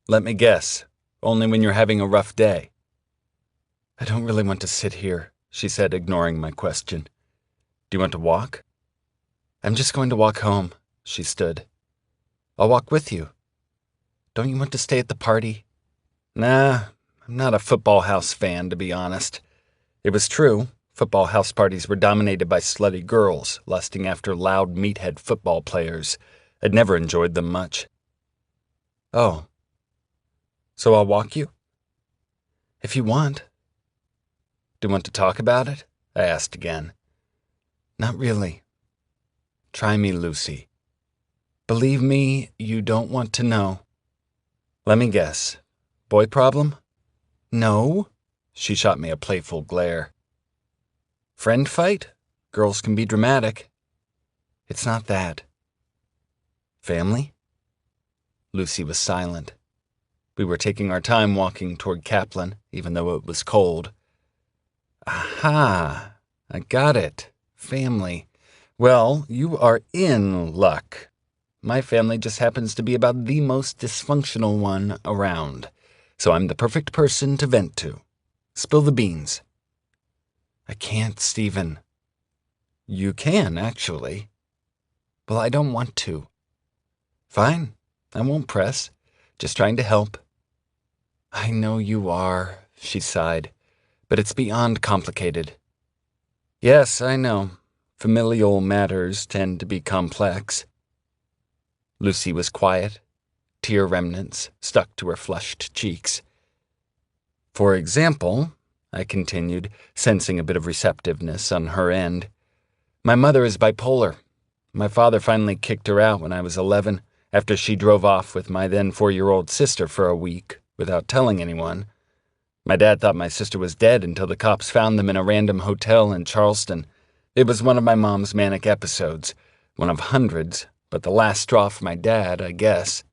Let me guess, only when you're having a rough day. I don't really want to sit here, she said, ignoring my question. Do you want to walk? I'm just going to walk home, she stood. I'll walk with you. Don't you want to stay at the party? Nah, I'm not a football house fan, to be honest. It was true. Football house parties were dominated by slutty girls, lusting after loud meathead football players. I'd never enjoyed them much. Oh. So I'll walk you? If you want. Do you want to talk about it? I asked again. Not really. Try me, Lucy. Believe me, you don't want to know. Let me guess. Boy problem? No. She shot me a playful glare. Friend fight? Girls can be dramatic. It's not that. Family? Lucy was silent. We were taking our time walking toward Kaplan, even though it was cold. Aha! I got it. Family. Well, you are in luck. My family just happens to be about the most dysfunctional one around, so I'm the perfect person to vent to. Spill the beans. I can't, Stephen. You can, actually. Well, I don't want to. Fine, I won't press. Just trying to help. I know you are, she sighed, but it's beyond complicated. Yes, I know. Familial matters tend to be complex. Lucy was quiet. Tear remnants stuck to her flushed cheeks. For example, I continued, sensing a bit of receptiveness on her end, my mother is bipolar. My father finally kicked her out when I was 11, after she drove off with my then 4-year-old sister for a week, without telling anyone. My dad thought my sister was dead until the cops found them in a random hotel in Charleston. It was one of my mom's manic episodes, one of hundreds, but the last straw for my dad, I guess.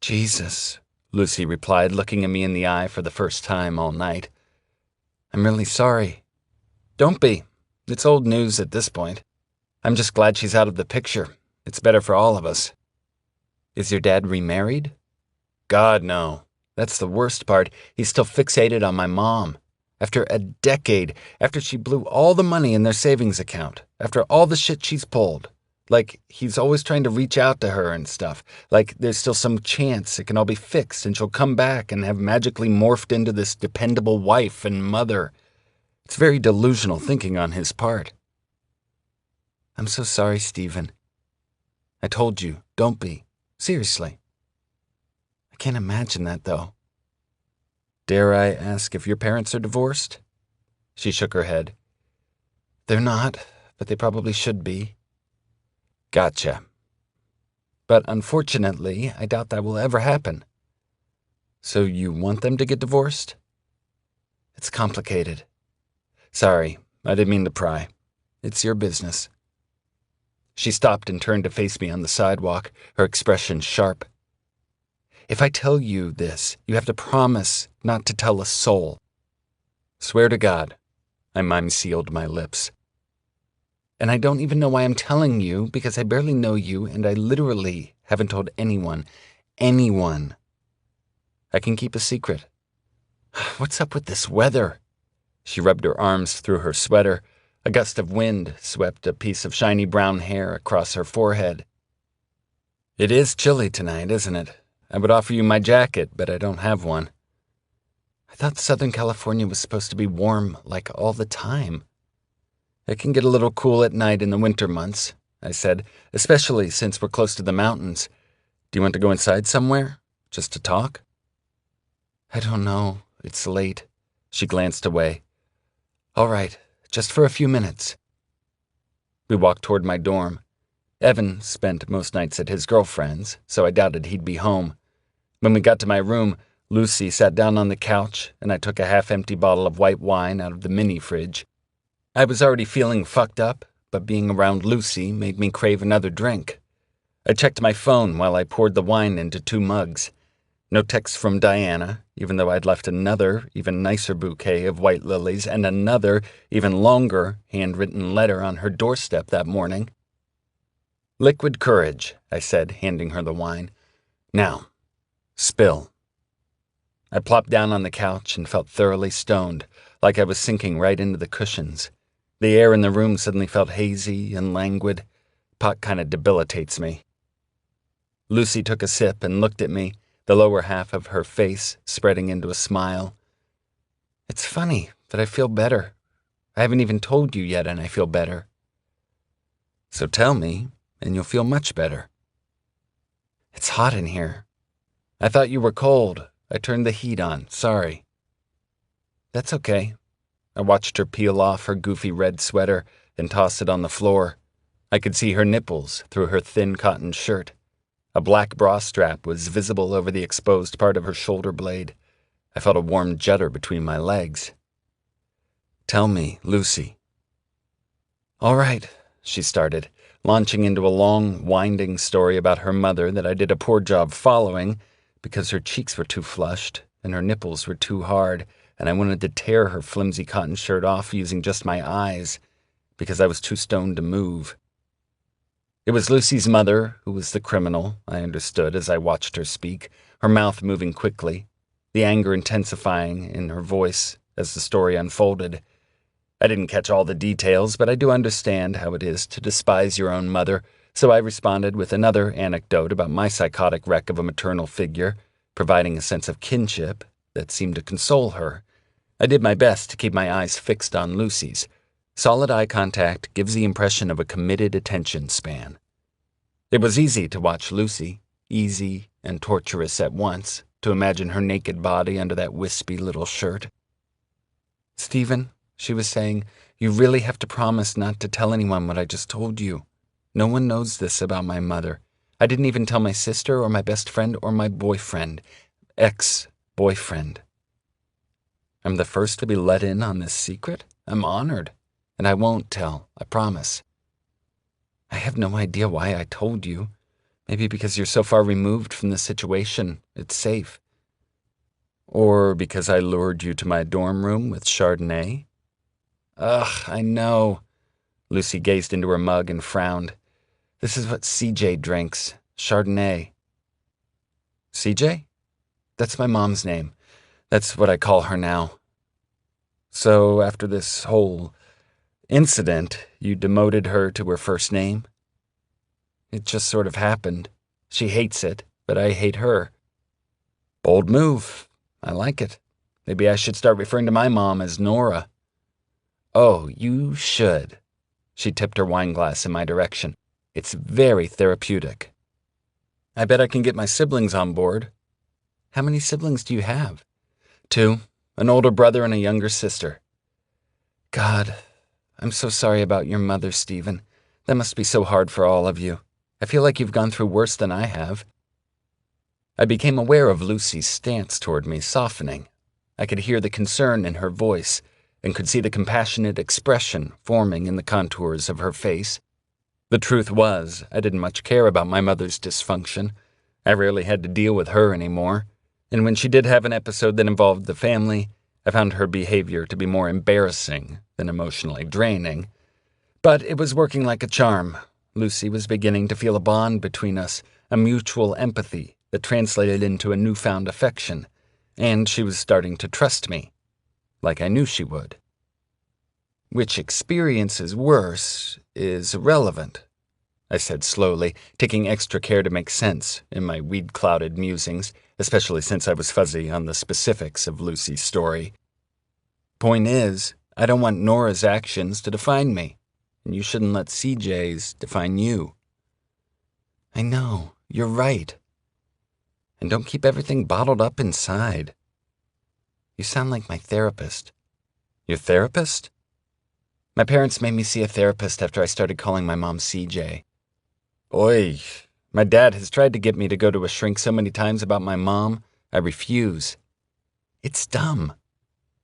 Jesus, Lucy replied, looking at me in the eye for the first time all night. I'm really sorry. Don't be. It's old news at this point. I'm just glad she's out of the picture. It's better for all of us. Is your dad remarried? God, no. That's the worst part. He's still fixated on my mom. After a decade, after she blew all the money in their savings account, after all the shit she's pulled. Like, he's always trying to reach out to her and stuff. Like, there's still some chance it can all be fixed and she'll come back and have magically morphed into this dependable wife and mother. It's very delusional thinking on his part. I'm so sorry, Stephen. I told you, don't be. Seriously. I can't imagine that, though. Dare I ask if your parents are divorced? She shook her head. They're not, but they probably should be. Gotcha. But unfortunately, I doubt that will ever happen. So you want them to get divorced? It's complicated. Sorry, I didn't mean to pry. It's your business. She stopped and turned to face me on the sidewalk, her expression sharp. If I tell you this, you have to promise not to tell a soul. Swear to God. I mime-sealed my lips. And I don't even know why I'm telling you, because I barely know you, and I literally haven't told anyone. Anyone. I can keep a secret. What's up with this weather? She rubbed her arms through her sweater. A gust of wind swept a piece of shiny brown hair across her forehead. It is chilly tonight, isn't it? I would offer you my jacket, but I don't have one. I thought Southern California was supposed to be warm, like, all the time. It can get a little cool at night in the winter months, I said, especially since we're close to the mountains. Do you want to go inside somewhere? Just to talk? I don't know. It's late. She glanced away. All right, just for a few minutes. We walked toward my dorm. Evan spent most nights at his girlfriend's, so I doubted he'd be home. When we got to my room, Lucy sat down on the couch, and I took a half-empty bottle of white wine out of the mini-fridge. I was already feeling fucked up, but being around Lucy made me crave another drink. I checked my phone while I poured the wine into 2 mugs. No text from Diana, even though I'd left another, even nicer bouquet of white lilies and another, even longer, handwritten letter on her doorstep that morning. Liquid courage, I said, handing her the wine. Now, spill. I plopped down on the couch and felt thoroughly stoned, like I was sinking right into the cushions. The air in the room suddenly felt hazy and languid. Pot kind of debilitates me. Lucy took a sip and looked at me, the lower half of her face spreading into a smile. It's funny, but I feel better. I haven't even told you yet, and I feel better. So tell me, and you'll feel much better. It's hot in here. I thought you were cold. I turned the heat on. Sorry. That's okay. I watched her peel off her goofy red sweater and toss it on the floor. I could see her nipples through her thin cotton shirt. A black bra strap was visible over the exposed part of her shoulder blade. I felt a warm judder between my legs. Tell me, Lucy. All right, she started, launching into a long, winding story about her mother that I did a poor job following because her cheeks were too flushed and her nipples were too hard, and I wanted to tear her flimsy cotton shirt off using just my eyes because I was too stoned to move. It was Lucy's mother who was the criminal, I understood as I watched her speak, her mouth moving quickly, the anger intensifying in her voice as the story unfolded. I didn't catch all the details, but I do understand how it is to despise your own mother, so I responded with another anecdote about my psychotic wreck of a maternal figure, providing a sense of kinship that seemed to console her. I did my best to keep my eyes fixed on Lucy's. Solid eye contact gives the impression of a committed attention span. It was easy to watch Lucy, easy and torturous at once, to imagine her naked body under that wispy little shirt. Stephen, she was saying, you really have to promise not to tell anyone what I just told you. No one knows this about my mother. I didn't even tell my sister or my best friend or my boyfriend. Ex-boyfriend. I'm the first to be let in on this secret? I'm honored. And I won't tell, I promise. I have no idea why I told you. Maybe because you're so far removed from the situation, it's safe. Or because I lured you to my dorm room with Chardonnay? Ugh, I know. Lucy gazed into her mug and frowned. This is what CJ drinks, Chardonnay. CJ? That's my mom's name. That's what I call her now. So after this whole incident, you demoted her to her first name? It just sort of happened. She hates it, but I hate her. Bold move. I like it. Maybe I should start referring to my mom as Nora. Oh, you should. She tipped her wine glass in my direction. It's very therapeutic. I bet I can get my siblings on board. How many siblings do you have? 2, an older brother and a younger sister. God, I'm so sorry about your mother, Stephen. That must be so hard for all of you. I feel like you've gone through worse than I have. I became aware of Lucy's stance toward me softening. I could hear the concern in her voice and could see the compassionate expression forming in the contours of her face. The truth was, I didn't much care about my mother's dysfunction. I rarely had to deal with her anymore, and when she did have an episode that involved the family, I found her behavior to be more embarrassing than emotionally draining. But it was working like a charm. Lucy was beginning to feel a bond between us, a mutual empathy that translated into a newfound affection, and she was starting to trust me, like I knew she would. Which experience is worse is irrelevant, I said slowly, taking extra care to make sense in my weed-clouded musings, especially since I was fuzzy on the specifics of Lucy's story. Point is, I don't want Nora's actions to define me, and you shouldn't let CJ's define you. I know, you're right. And don't keep everything bottled up inside. You sound like my therapist. Your therapist? My parents made me see a therapist after I started calling my mom CJ. Oi, my dad has tried to get me to go to a shrink so many times about my mom, I refuse. It's dumb.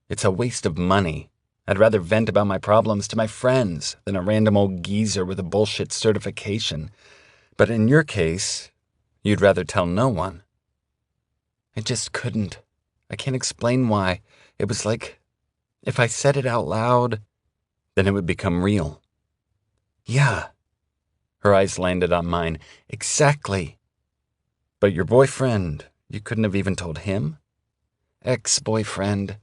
It's a waste of money. I'd rather vent about my problems to my friends than a random old geezer with a bullshit certification. But in your case, you'd rather tell no one. I just couldn't. I can't explain why. It was like, if I said it out loud, then it would become real. Yeah. Her eyes landed on mine. Exactly. But your boyfriend, you couldn't have even told him? Ex-boyfriend.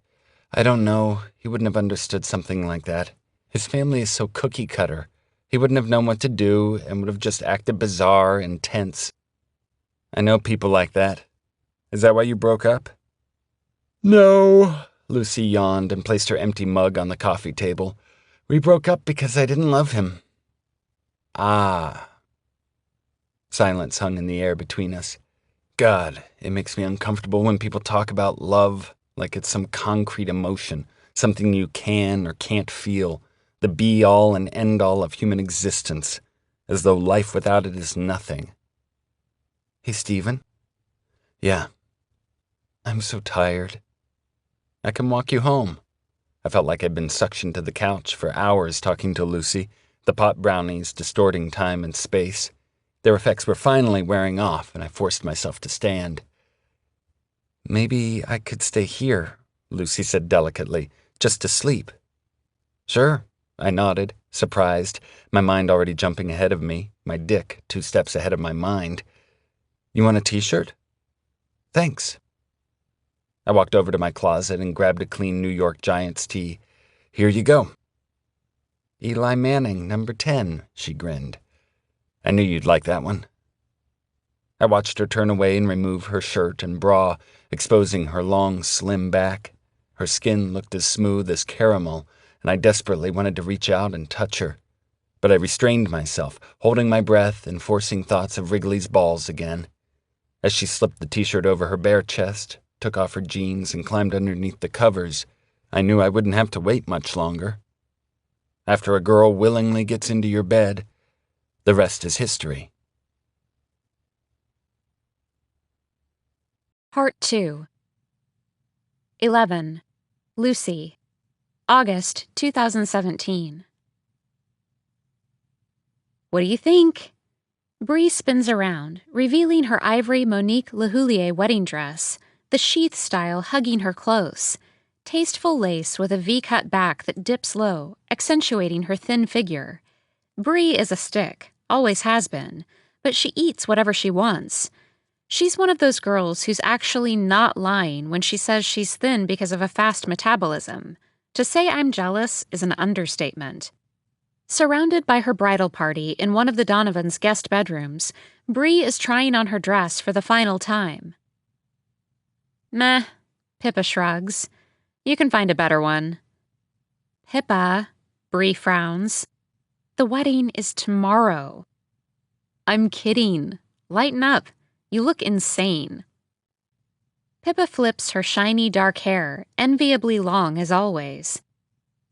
I don't know. He wouldn't have understood something like that. His family is so cookie-cutter. He wouldn't have known what to do and would have just acted bizarre and tense. I know people like that. Is that why you broke up? No, Lucy yawned and placed her empty mug on the coffee table. We broke up because I didn't love him. Ah. Silence hung in the air between us. God, it makes me uncomfortable when people talk about love like it's some concrete emotion, something you can or can't feel, the be-all and end-all of human existence, as though life without it is nothing. Hey, Stephen? Yeah. I'm so tired. I can walk you home. I felt like I'd been suctioned to the couch for hours talking to Lucy, the pot brownies distorting time and space. Their effects were finally wearing off, and I forced myself to stand. Maybe I could stay here, Lucy said delicately, just to sleep. Sure, I nodded, surprised, my mind already jumping ahead of me, my dick 2 steps ahead of my mind. You want a t-shirt? Thanks. I walked over to my closet and grabbed a clean New York Giants tee. Here you go. Eli Manning, number 10, she grinned. I knew you'd like that one. I watched her turn away and remove her shirt and bra, exposing her long, slim back. Her skin looked as smooth as caramel, and I desperately wanted to reach out and touch her. But I restrained myself, holding my breath and forcing thoughts of Wrigley's balls again. As she slipped the t-shirt over her bare chest, took off her jeans, and climbed underneath the covers, I knew I wouldn't have to wait much longer. After a girl willingly gets into your bed, the rest is history. Part 2. 11. Lucy. August 2017. What do you think? Bree spins around, revealing her ivory Monique Lehoulier wedding dress, the sheath style hugging her close, tasteful lace with a V-cut back that dips low, accentuating her thin figure. Bree is a stick, always has been, but she eats whatever she wants. She's one of those girls who's actually not lying when she says she's thin because of a fast metabolism. To say I'm jealous is an understatement. Surrounded by her bridal party in one of the Donovans' guest bedrooms, Bree is trying on her dress for the final time. Meh, Pippa shrugs. You can find a better one. Pippa, Bree frowns. The wedding is tomorrow. I'm kidding. Lighten up. You look insane. Pippa flips her shiny dark hair, enviably long as always.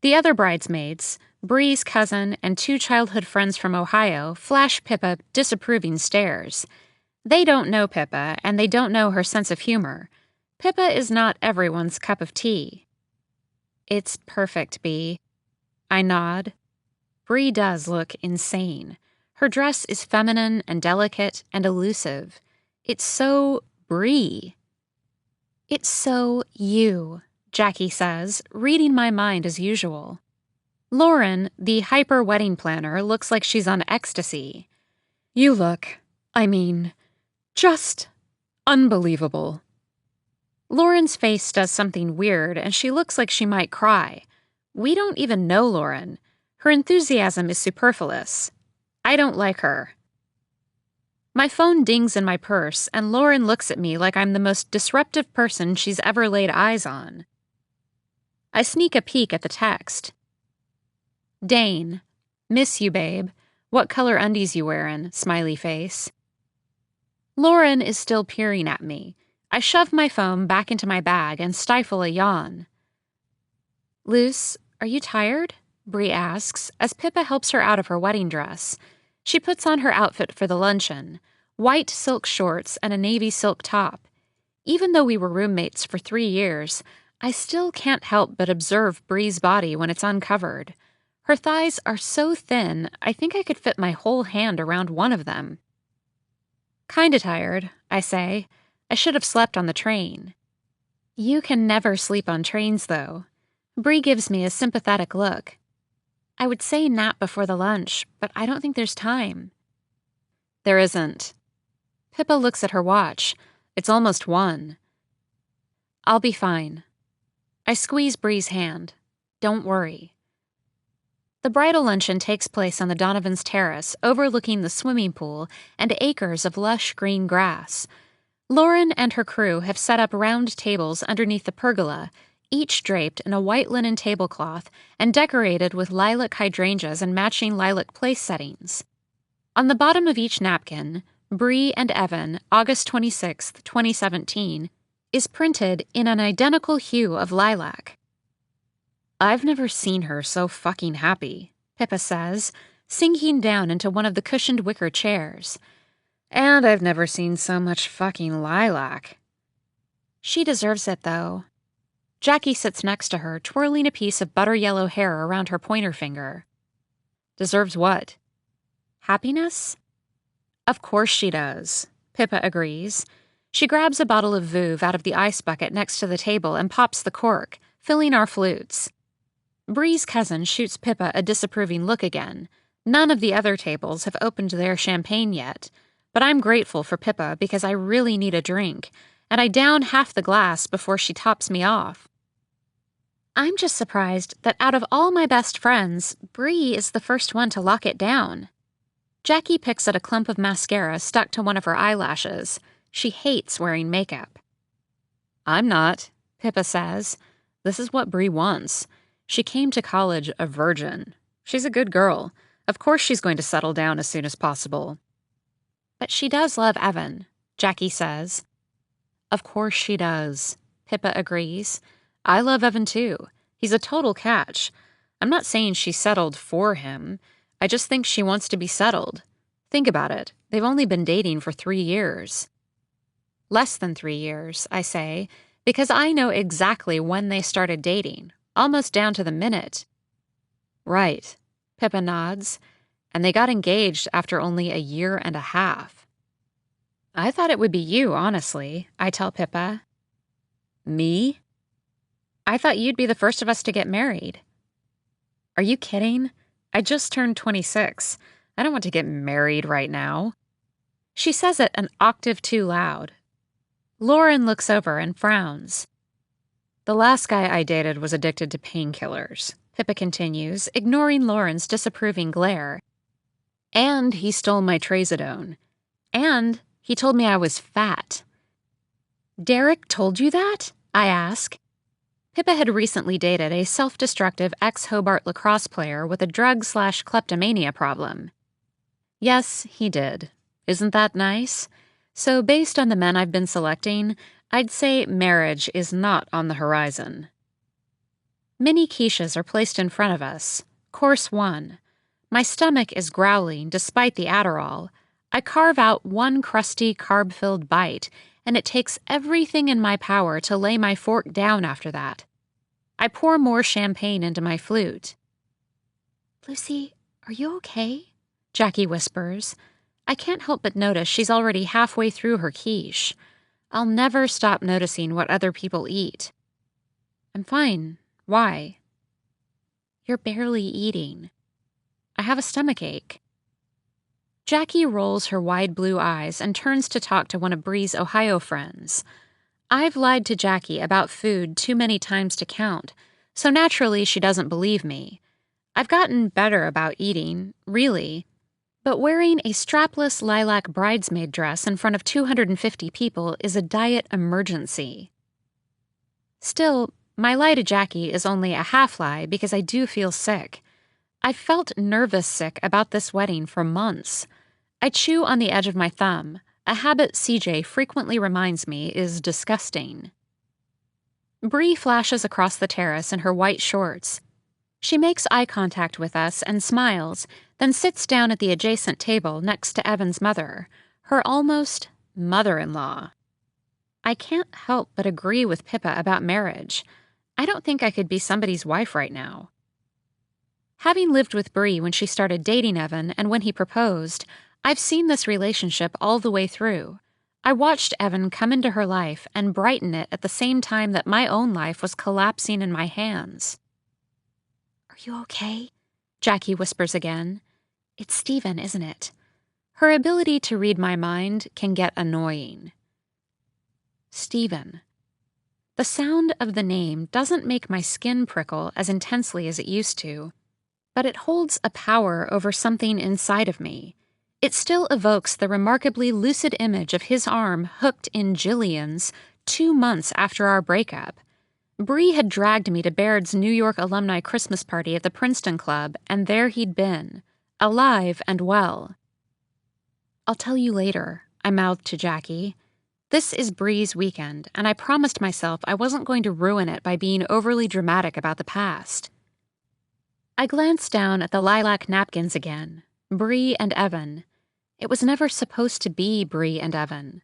The other bridesmaids, Bree's cousin and 2 childhood friends from Ohio, flash Pippa disapproving stares. They don't know Pippa, and they don't know her sense of humor. Pippa is not everyone's cup of tea. It's perfect, Bee. I nod. Bree does look insane. Her dress is feminine and delicate and elusive. It's so Bree. It's so you, Jackie says, reading my mind as usual. Lauren, the hyper wedding planner, looks like she's on ecstasy. You look, just unbelievable. Lauren's face does something weird, and she looks like she might cry. We don't even know Lauren. Her enthusiasm is superfluous. I don't like her. My phone dings in my purse, and Lauren looks at me like I'm the most disruptive person she's ever laid eyes on. I sneak a peek at the text. Dane, miss you, babe. What color undies you wearin'? Smiley face. Lauren is still peering at me. I shove my phone back into my bag and stifle a yawn. Luce, are you tired? Bree asks, as Pippa helps her out of her wedding dress. She puts on her outfit for the luncheon, white silk shorts and a navy silk top. Even though we were roommates for 3 years, I still can't help but observe Bree's body when it's uncovered. Her thighs are so thin, I think I could fit my whole hand around one of them. Kinda tired, I say. I should have slept on the train. You can never sleep on trains, though. Bree gives me a sympathetic look. I would say nap before the lunch, but I don't think there's time. There isn't. Pippa looks at her watch. It's almost 1. I'll be fine. I squeeze Bree's hand. Don't worry. The bridal luncheon takes place on the Donovan's terrace, overlooking the swimming pool and acres of lush green grass. Lauren and her crew have set up round tables underneath the pergola, each draped in a white linen tablecloth and decorated with lilac hydrangeas and matching lilac place settings. On the bottom of each napkin, Bree and Evan, August 26, 2017, is printed in an identical hue of lilac. I've never seen her so fucking happy, Pippa says, sinking down into one of the cushioned wicker chairs. And I've never seen so much fucking lilac. She deserves it, though. Jackie sits next to her, twirling a piece of butter yellow hair around her pointer finger. Deserves what? Happiness? Of course she does, Pippa agrees. She grabs a bottle of Veuve out of the ice bucket next to the table and pops the cork, filling our flutes. Bree's cousin shoots Pippa a disapproving look again. None of the other tables have opened their champagne yet, but I'm grateful for Pippa because I really need a drink, and I down half the glass before she tops me off. I'm just surprised that out of all my best friends, Bree is the first one to lock it down. Jackie picks at a clump of mascara stuck to one of her eyelashes. She hates wearing makeup. I'm not, Pippa says. This is what Bree wants. She came to college a virgin. She's a good girl. Of course she's going to settle down as soon as possible. But she does love Evan, Jackie says. Of course she does, Pippa agrees. I love Evan too. He's a total catch. I'm not saying she settled for him. I just think she wants to be settled. Think about it. They've only been dating for 3 years. Less than 3 years, I say, because I know exactly when they started dating. Almost down to the minute. Right, Pippa nods, and they got engaged after only 1.5 years. I thought it would be you, honestly, I tell Pippa. Me? I thought you'd be the first of us to get married. Are you kidding? I just turned 26. I don't want to get married right now. She says it an octave too loud. Lauren looks over and frowns. The last guy I dated was addicted to painkillers, Pippa continues, ignoring Lauren's disapproving glare. And he stole my trazodone. And he told me I was fat. Derek told you that? I ask. Pippa had recently dated a self-destructive ex-Hobart lacrosse player with a drug/kleptomania problem. Yes, he did. Isn't that nice? So based on the men I've been selecting, I'd say marriage is not on the horizon. Mini quiches are placed in front of us. Course 1. My stomach is growling despite the Adderall. I carve out one crusty, carb-filled bite, and it takes everything in my power to lay my fork down after that. I pour more champagne into my flute. Lucy, are you okay? Jackie whispers. I can't help but notice she's already halfway through her quiche. I'll never stop noticing what other people eat. I'm fine. Why? You're barely eating. I have a stomachache. Jackie rolls her wide blue eyes and turns to talk to one of Bree's Ohio friends. I've lied to Jackie about food too many times to count, so naturally she doesn't believe me. I've gotten better about eating, really, but wearing a strapless lilac bridesmaid dress in front of 250 people is a diet emergency. Still, my lie to Jackie is only a half lie because I do feel sick. I've felt nervous sick about this wedding for months. I chew on the edge of my thumb, a habit CJ frequently reminds me is disgusting. Bree flashes across the terrace in her white shorts. She makes eye contact with us and smiles, then sits down at the adjacent table next to Evan's mother, her almost mother-in-law. I can't help but agree with Pippa about marriage. I don't think I could be somebody's wife right now. Having lived with Bree when she started dating Evan and when he proposed, I've seen this relationship all the way through. I watched Evan come into her life and brighten it at the same time that my own life was collapsing in my hands. Are you okay? Jackie whispers again. It's Stephen, isn't it? Her ability to read my mind can get annoying. Stephen. The sound of the name doesn't make my skin prickle as intensely as it used to, but it holds a power over something inside of me. It still evokes the remarkably lucid image of his arm hooked in Jillian's 2 months after our breakup. Bree had dragged me to Baird's New York alumni Christmas party at the Princeton Club, and there he'd been, alive and well. I'll tell you later, I mouthed to Jackie. This is Bree's weekend, and I promised myself I wasn't going to ruin it by being overly dramatic about the past. I glanced down at the lilac napkins again. Bree and Evan. It was never supposed to be Bree and Evan.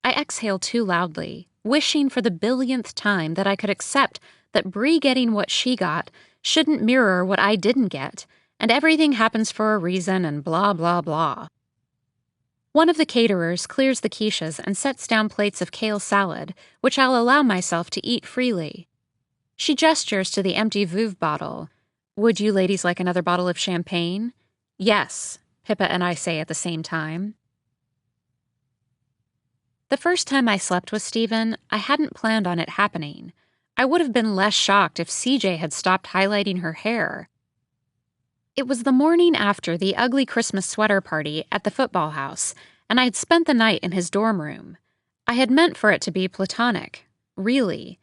I exhaled too loudly, wishing for the billionth time that I could accept that Bree getting what she got shouldn't mirror what I didn't get, and everything happens for a reason and blah, blah, blah. One of the caterers clears the quiches and sets down plates of kale salad, which I'll allow myself to eat freely. She gestures to the empty Veuve bottle. Would you ladies like another bottle of champagne? Yes, Pippa and I say at the same time. The first time I slept with Stephen, I hadn't planned on it happening. I would have been less shocked if CJ had stopped highlighting her hair. It was the morning after the ugly Christmas sweater party at the football house, and I had spent the night in his dorm room. I had meant for it to be platonic, really.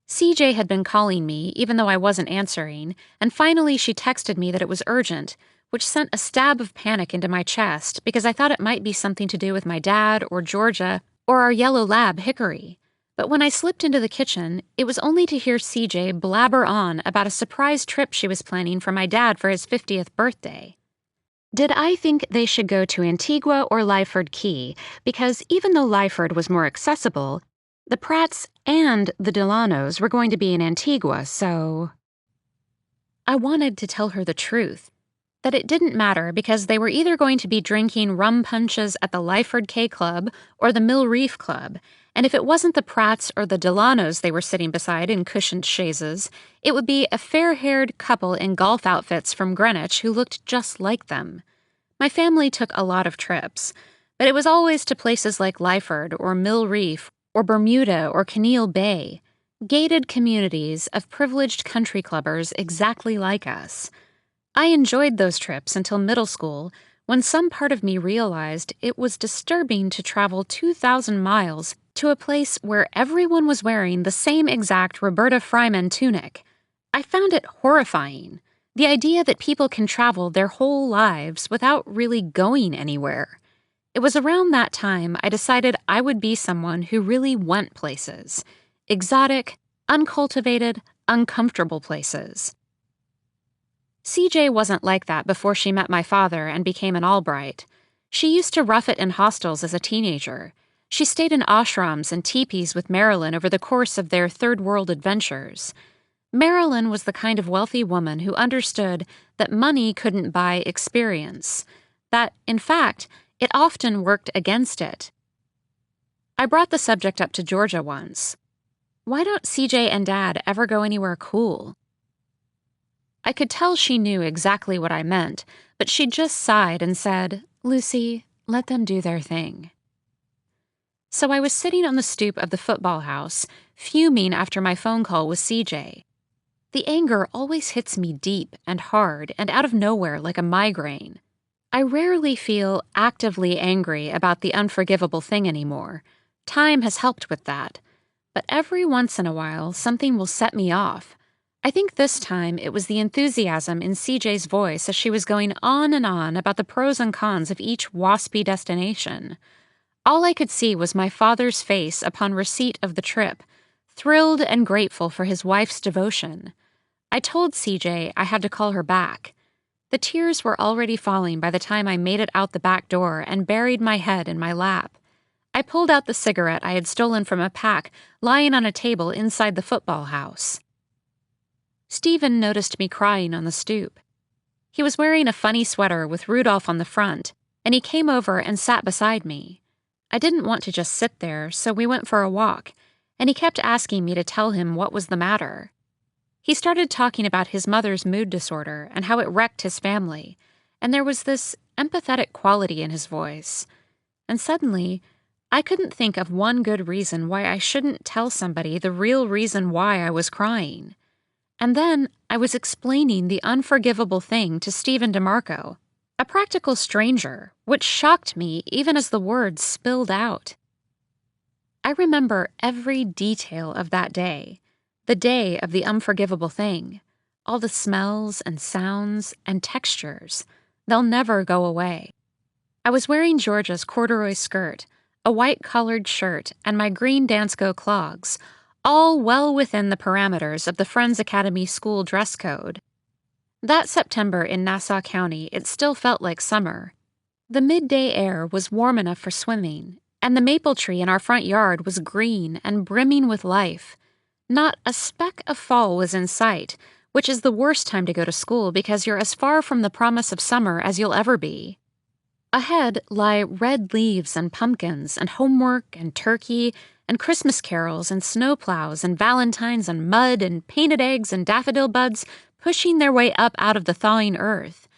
CJ had been calling me, even though I wasn't answering, and finally she texted me that it was urgent, which sent a stab of panic into my chest because I thought it might be something to do with my dad or Georgia or our yellow lab, Hickory. But when I slipped into the kitchen, it was only to hear CJ blabber on about a surprise trip she was planning for my dad for his 50th birthday. Did I think they should go to Antigua or Lyford Key, because even though Lyford was more accessible, the Pratts and the Delanos were going to be in Antigua, so... I wanted to tell her the truth, that it didn't matter because they were either going to be drinking rum punches at the Lyford K Club or the Mill Reef Club, and if it wasn't the Pratts or the Delanos they were sitting beside in cushioned chaises, it would be a fair-haired couple in golf outfits from Greenwich who looked just like them. My family took a lot of trips, but it was always to places like Lyford or Mill Reef or Bermuda or Keneal Bay, gated communities of privileged country clubbers exactly like us. I enjoyed those trips until middle school, when some part of me realized it was disturbing to travel 2,000 miles to a place where everyone was wearing the same exact Roberta Fryman tunic. I found it horrifying, the idea that people can travel their whole lives without really going anywhere. It was around that time I decided I would be someone who really went places. Exotic, uncultivated, uncomfortable places. CJ wasn't like that before she met my father and became an Albright. She used to rough it in hostels as a teenager. She stayed in ashrams and teepees with Marilyn over the course of their third world adventures. Marilyn was the kind of wealthy woman who understood that money couldn't buy experience, that, in fact, it often worked against it. I brought the subject up to Georgia once. Why don't CJ and Dad ever go anywhere cool? I could tell she knew exactly what I meant, but she just sighed and said, Lucy, let them do their thing. So I was sitting on the stoop of the football house, fuming after my phone call with CJ. The anger always hits me deep and hard and out of nowhere like a migraine. I rarely feel actively angry about the unforgivable thing anymore. Time has helped with that. But every once in a while, something will set me off. I think this time it was the enthusiasm in CJ's voice as she was going on and on about the pros and cons of each waspy destination. All I could see was my father's face upon receipt of the trip, thrilled and grateful for his wife's devotion. I told CJ I had to call her back. The tears were already falling by the time I made it out the back door and buried my head in my lap. I pulled out the cigarette I had stolen from a pack lying on a table inside the football house. Stephen noticed me crying on the stoop. He was wearing a funny sweater with Rudolph on the front, and he came over and sat beside me. I didn't want to just sit there, so we went for a walk, and he kept asking me to tell him what was the matter. He started talking about his mother's mood disorder and how it wrecked his family, and there was this empathetic quality in his voice. And suddenly, I couldn't think of one good reason why I shouldn't tell somebody the real reason why I was crying. And then I was explaining the unforgivable thing to Stephen DeMarco, a practical stranger, which shocked me even as the words spilled out. I remember every detail of that day, the day of the unforgivable thing, all the smells and sounds and textures. They'll never go away. I was wearing Georgia's corduroy skirt, a white-collared shirt, and my green Dansko clogs, all well within the parameters of the Friends Academy school dress code. That September in Nassau County, it still felt like summer. The midday air was warm enough for swimming, and the maple tree in our front yard was green and brimming with life. Not a speck of fall was in sight, which is the worst time to go to school because you're as far from the promise of summer as you'll ever be. Ahead lie red leaves and pumpkins and homework and turkey and Christmas carols and snowplows and valentines and mud and painted eggs and daffodil buds pushing their way up out of the thawing earth.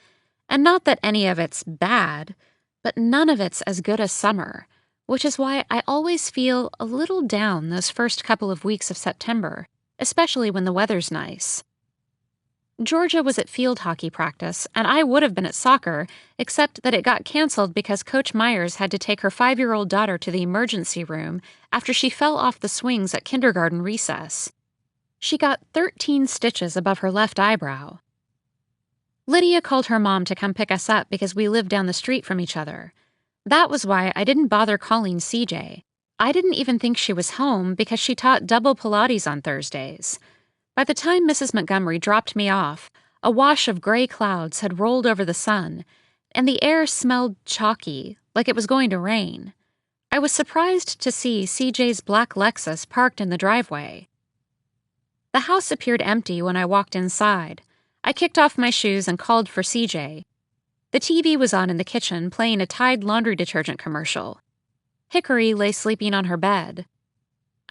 And not that any of it's bad, but none of it's as good as summer, which is why I always feel a little down those first couple of weeks of September, especially when the weather's nice. Georgia was at field hockey practice, and I would have been at soccer, except that it got canceled because Coach Myers had to take her 5-year-old daughter to the emergency room after she fell off the swings at kindergarten recess. She got 13 stitches above her left eyebrow. Lydia called her mom to come pick us up because we lived down the street from each other. That was why I didn't bother calling CJ. I didn't even think she was home because she taught double Pilates on Thursdays. By the time Mrs. Montgomery dropped me off, a wash of gray clouds had rolled over the sun, and the air smelled chalky, like it was going to rain. I was surprised to see CJ's black Lexus parked in the driveway. The house appeared empty when I walked inside. I kicked off my shoes and called for CJ. The TV was on in the kitchen, playing a Tide laundry detergent commercial. Hickory lay sleeping on her bed.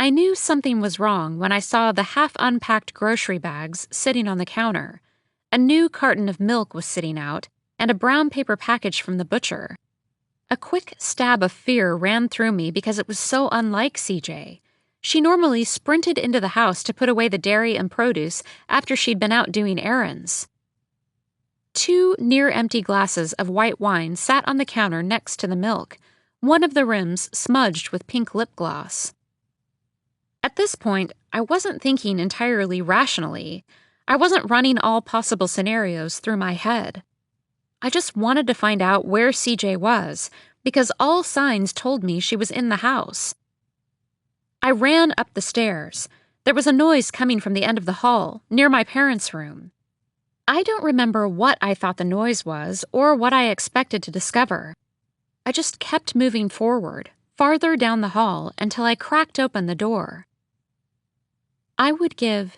I knew something was wrong when I saw the half-unpacked grocery bags sitting on the counter. A new carton of milk was sitting out, and a brown paper package from the butcher. A quick stab of fear ran through me because it was so unlike CJ. She normally sprinted into the house to put away the dairy and produce after she'd been out doing errands. 2 near-empty glasses of white wine sat on the counter next to the milk, one of the rims smudged with pink lip gloss. At this point, I wasn't thinking entirely rationally. I wasn't running all possible scenarios through my head. I just wanted to find out where CJ was, because all signs told me she was in the house. I ran up the stairs. There was a noise coming from the end of the hall, near my parents' room. I don't remember what I thought the noise was or what I expected to discover. I just kept moving forward, farther down the hall until I cracked open the door. I would give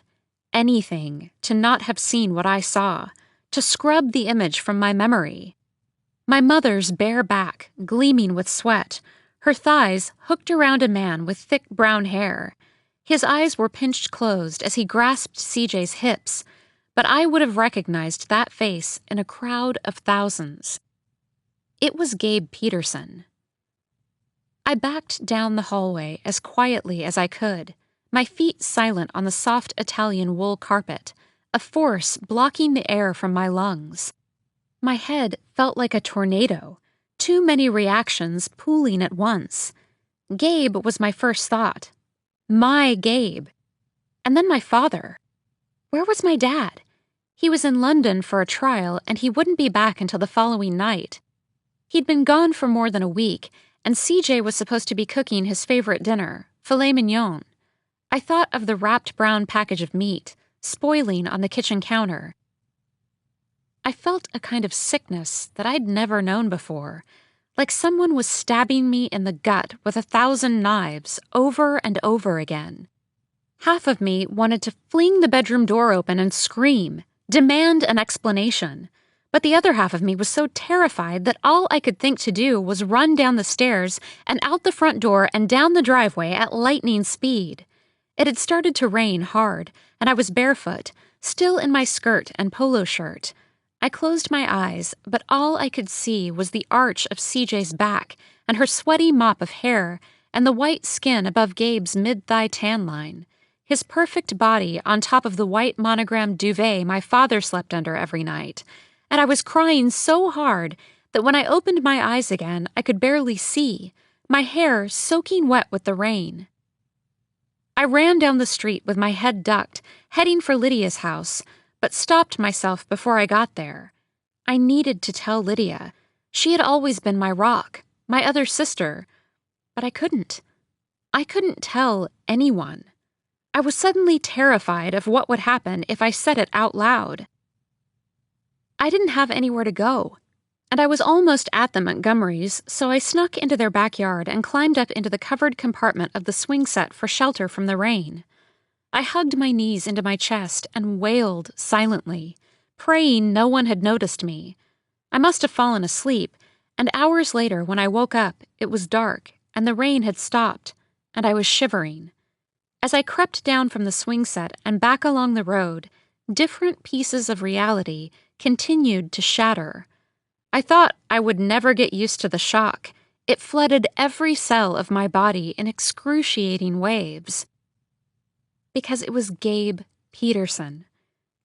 anything to not have seen what I saw, to scrub the image from my memory. My mother's bare back, gleaming with sweat, her thighs hooked around a man with thick brown hair. His eyes were pinched closed as he grasped CJ's hips, but I would have recognized that face in a crowd of thousands. It was Gabe Peterson. I backed down the hallway as quietly as I could, my feet silent on the soft Italian wool carpet, a force blocking the air from my lungs. My head felt like a tornado, too many reactions pooling at once. Gabe was my first thought. My Gabe. And then my father. Where was my dad? He was in London for a trial, and he wouldn't be back until the following night. He'd been gone for more than a week, and CJ was supposed to be cooking his favorite dinner, filet mignon. I thought of the wrapped brown package of meat, spoiling on the kitchen counter. I felt a kind of sickness that I'd never known before, like someone was stabbing me in the gut with 1,000 knives over and over again. Half of me wanted to fling the bedroom door open and scream, demand an explanation, but the other half of me was so terrified that all I could think to do was run down the stairs and out the front door and down the driveway at lightning speed. It had started to rain hard, and I was barefoot, still in my skirt and polo shirt. I closed my eyes, but all I could see was the arch of CJ's back and her sweaty mop of hair and the white skin above Gabe's mid-thigh tan line, his perfect body on top of the white monogrammed duvet my father slept under every night, and I was crying so hard that when I opened my eyes again I could barely see, my hair soaking wet with the rain. I ran down the street with my head ducked, heading for Lydia's house, but stopped myself before I got there. I needed to tell Lydia. She had always been my rock, my other sister. But I couldn't. I couldn't tell anyone. I was suddenly terrified of what would happen if I said it out loud. I didn't have anywhere to go, and I was almost at the Montgomerys, so I snuck into their backyard and climbed up into the covered compartment of the swing set for shelter from the rain. I hugged my knees into my chest and wailed silently, praying no one had noticed me. I must have fallen asleep, and hours later when I woke up, it was dark, and the rain had stopped, and I was shivering. As I crept down from the swing set and back along the road, different pieces of reality continued to shatter. I thought I would never get used to the shock. It flooded every cell of my body in excruciating waves. Because it was Gabe Peterson,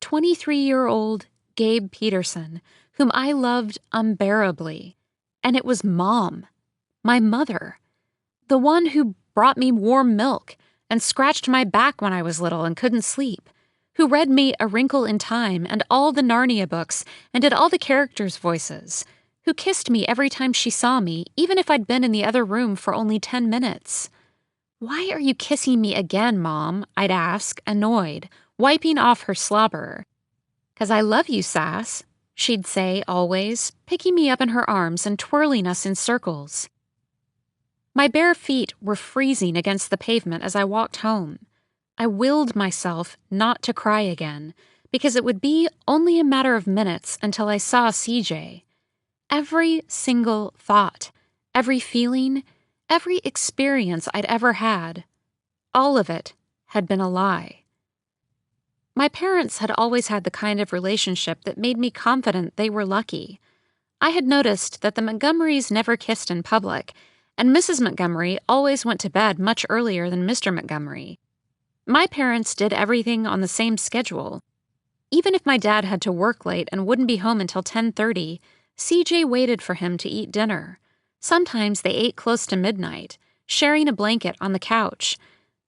23-year-old Gabe Peterson, whom I loved unbearably. And it was Mom, my mother, the one who brought me warm milk and scratched my back when I was little and couldn't sleep, who read me A Wrinkle in Time and all the Narnia books and did all the characters' voices, who kissed me every time she saw me, even if I'd been in the other room for only 10 minutes. "Why are you kissing me again, Mom?" I'd ask, annoyed, wiping off her slobber. "'Cause I love you, Sass," she'd say always, picking me up in her arms and twirling us in circles. My bare feet were freezing against the pavement as I walked home. I willed myself not to cry again, because it would be only a matter of minutes until I saw CJ. Every single thought, every feeling, every experience I'd ever had, all of it had been a lie. My parents had always had the kind of relationship that made me confident they were lucky. I had noticed that the Montgomerys never kissed in public, and Mrs. Montgomery always went to bed much earlier than Mr. Montgomery. My parents did everything on the same schedule. Even if my dad had to work late and wouldn't be home until 10:30, CJ waited for him to eat dinner. Sometimes they ate close to midnight, sharing a blanket on the couch.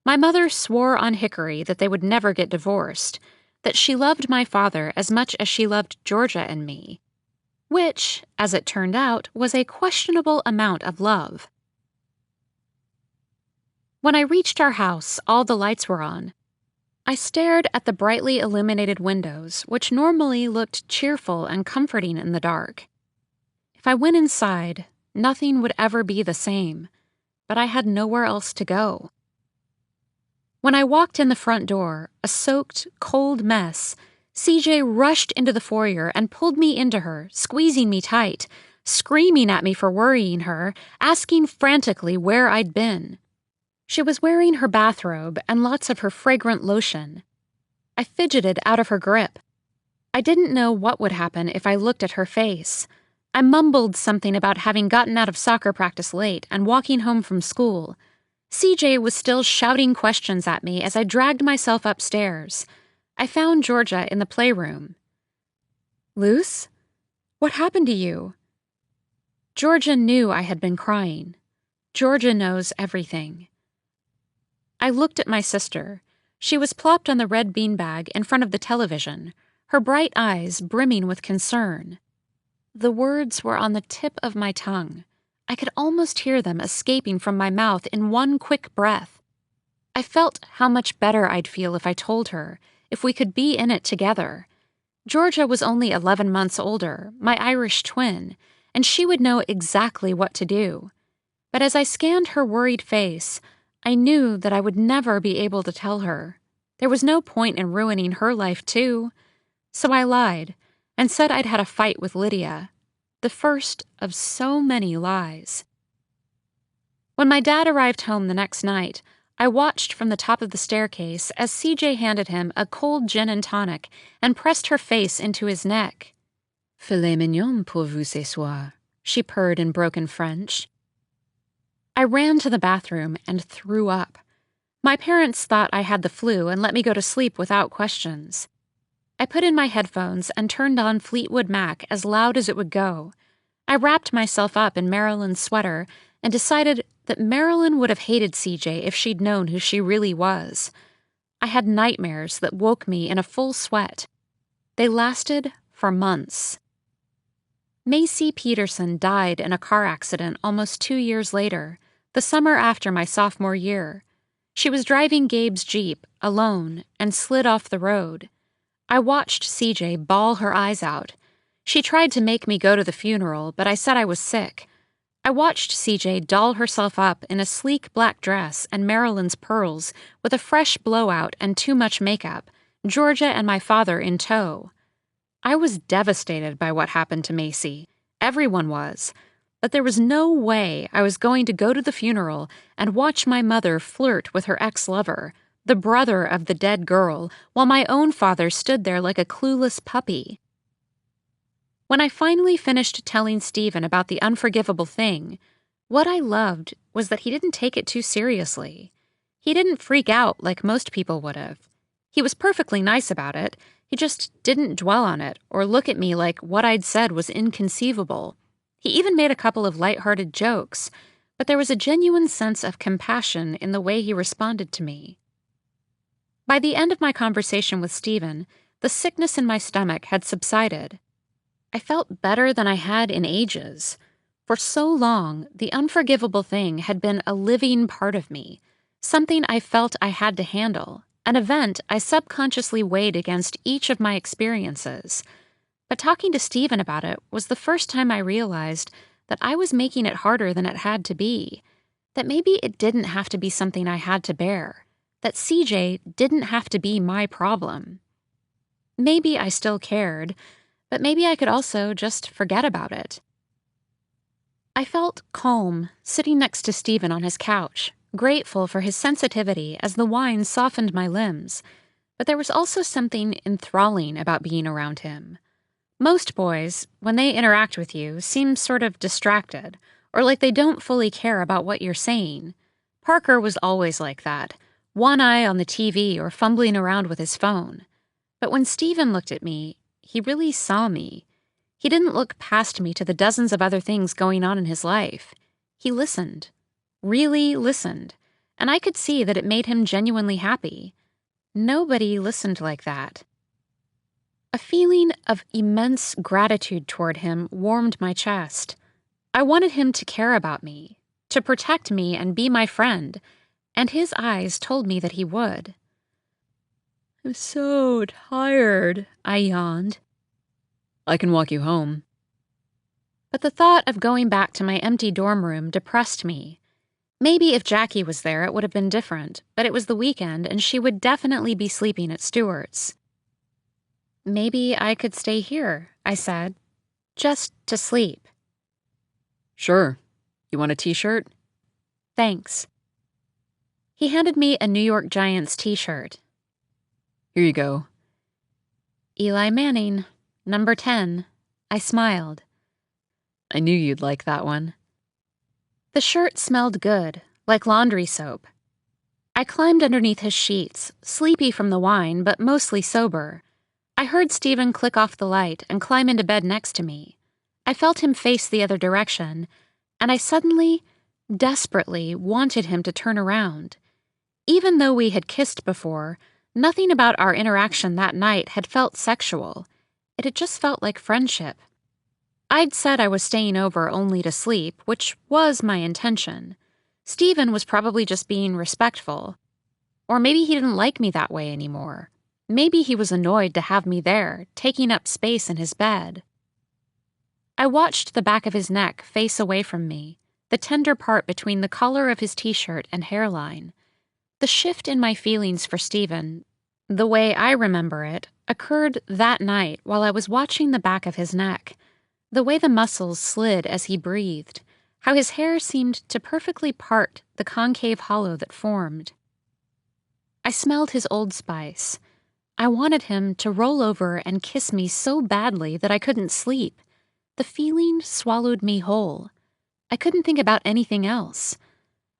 My mother swore on Hickory that they would never get divorced, that she loved my father as much as she loved Georgia and me, which, as it turned out, was a questionable amount of love. When I reached our house, all the lights were on. I stared at the brightly illuminated windows, which normally looked cheerful and comforting in the dark. If I went inside, nothing would ever be the same, but I had nowhere else to go. When I walked in the front door, a soaked, cold mess, CJ rushed into the foyer and pulled me into her, squeezing me tight, screaming at me for worrying her, asking frantically where I'd been. She was wearing her bathrobe and lots of her fragrant lotion. I fidgeted out of her grip. I didn't know what would happen if I looked at her face. I mumbled something about having gotten out of soccer practice late and walking home from school. CJ was still shouting questions at me as I dragged myself upstairs. I found Georgia in the playroom. "Luce? What happened to you?" Georgia knew I had been crying. Georgia knows everything. I looked at my sister. She was plopped on the red beanbag in front of the television, her bright eyes brimming with concern. The words were on the tip of my tongue. I could almost hear them escaping from my mouth in one quick breath. I felt how much better I'd feel if I told her, if we could be in it together. Georgia was only 11 months older, my Irish twin, and she would know exactly what to do. But as I scanned her worried face, I knew that I would never be able to tell her. There was no point in ruining her life, too. So I lied and said I'd had a fight with Lydia. The first of so many lies. When my dad arrived home the next night, I watched from the top of the staircase as CJ handed him a cold gin and tonic and pressed her face into his neck. "Filet mignon pour vous ce soir," she purred in broken French. I ran to the bathroom and threw up. My parents thought I had the flu and let me go to sleep without questions. I put in my headphones and turned on Fleetwood Mac as loud as it would go. I wrapped myself up in Marilyn's sweater and decided that Marilyn would have hated CJ if she'd known who she really was. I had nightmares that woke me in a full sweat. They lasted for months. Macy Peterson died in a car accident almost 2 years later, the summer after my sophomore year. She was driving Gabe's Jeep, alone, and slid off the road. I watched CJ bawl her eyes out. She tried to make me go to the funeral, but I said I was sick. I watched CJ doll herself up in a sleek black dress and Marilyn's pearls with a fresh blowout and too much makeup, Georgia and my father in tow. I was devastated by what happened to Macy. Everyone was. But there was no way I was going to go to the funeral and watch my mother flirt with her ex-lover, the brother of the dead girl, while my own father stood there like a clueless puppy. When I finally finished telling Stephen about the unforgivable thing, what I loved was that he didn't take it too seriously. He didn't freak out like most people would have. He was perfectly nice about it. He just didn't dwell on it or look at me like what I'd said was inconceivable. He even made a couple of lighthearted jokes, but there was a genuine sense of compassion in the way he responded to me. By the end of my conversation with Stephen, the sickness in my stomach had subsided. I felt better than I had in ages. For so long, the unforgivable thing had been a living part of me, something I felt I had to handle, an event I subconsciously weighed against each of my experiences. But talking to Stephen about it was the first time I realized that I was making it harder than it had to be, that maybe it didn't have to be something I had to bear, that CJ didn't have to be my problem. Maybe I still cared, but maybe I could also just forget about it. I felt calm sitting next to Stephen on his couch, grateful for his sensitivity as the wine softened my limbs, but there was also something enthralling about being around him. Most boys, when they interact with you, seem sort of distracted, or like they don't fully care about what you're saying. Parker was always like that, one eye on the TV or fumbling around with his phone. But when Stephen looked at me, he really saw me. He didn't look past me to the dozens of other things going on in his life. He listened, really listened, and I could see that it made him genuinely happy. Nobody listened like that. A feeling of immense gratitude toward him warmed my chest. I wanted him to care about me, to protect me and be my friend, and his eyes told me that he would. "I'm so tired," I yawned. "I can walk you home." But the thought of going back to my empty dorm room depressed me. Maybe if Jackie was there it would have been different, but it was the weekend and she would definitely be sleeping at Stewart's. "Maybe I could stay here," I said. "Just to sleep." "Sure. You want a t-shirt?" "Thanks." He handed me a New York Giants t-shirt. Here you go. Eli Manning, number 10. I smiled. I knew you'd like that one. The shirt smelled good, like laundry soap. I climbed underneath his sheets, sleepy from the wine, but mostly sober. I heard Stephen click off the light and climb into bed next to me. I felt him face the other direction, and I suddenly, desperately wanted him to turn around. Even though we had kissed before, nothing about our interaction that night had felt sexual. It had just felt like friendship. I'd said I was staying over only to sleep, which was my intention. Stephen was probably just being respectful. Or maybe he didn't like me that way anymore. Maybe he was annoyed to have me there, taking up space in his bed. I watched the back of his neck face away from me, the tender part between the collar of his t-shirt and hairline. The shift in my feelings for Stephen, the way I remember it, occurred that night while I was watching the back of his neck. The way the muscles slid as he breathed, how his hair seemed to perfectly part the concave hollow that formed. I smelled his Old Spice. I wanted him to roll over and kiss me so badly that I couldn't sleep. The feeling swallowed me whole. I couldn't think about anything else.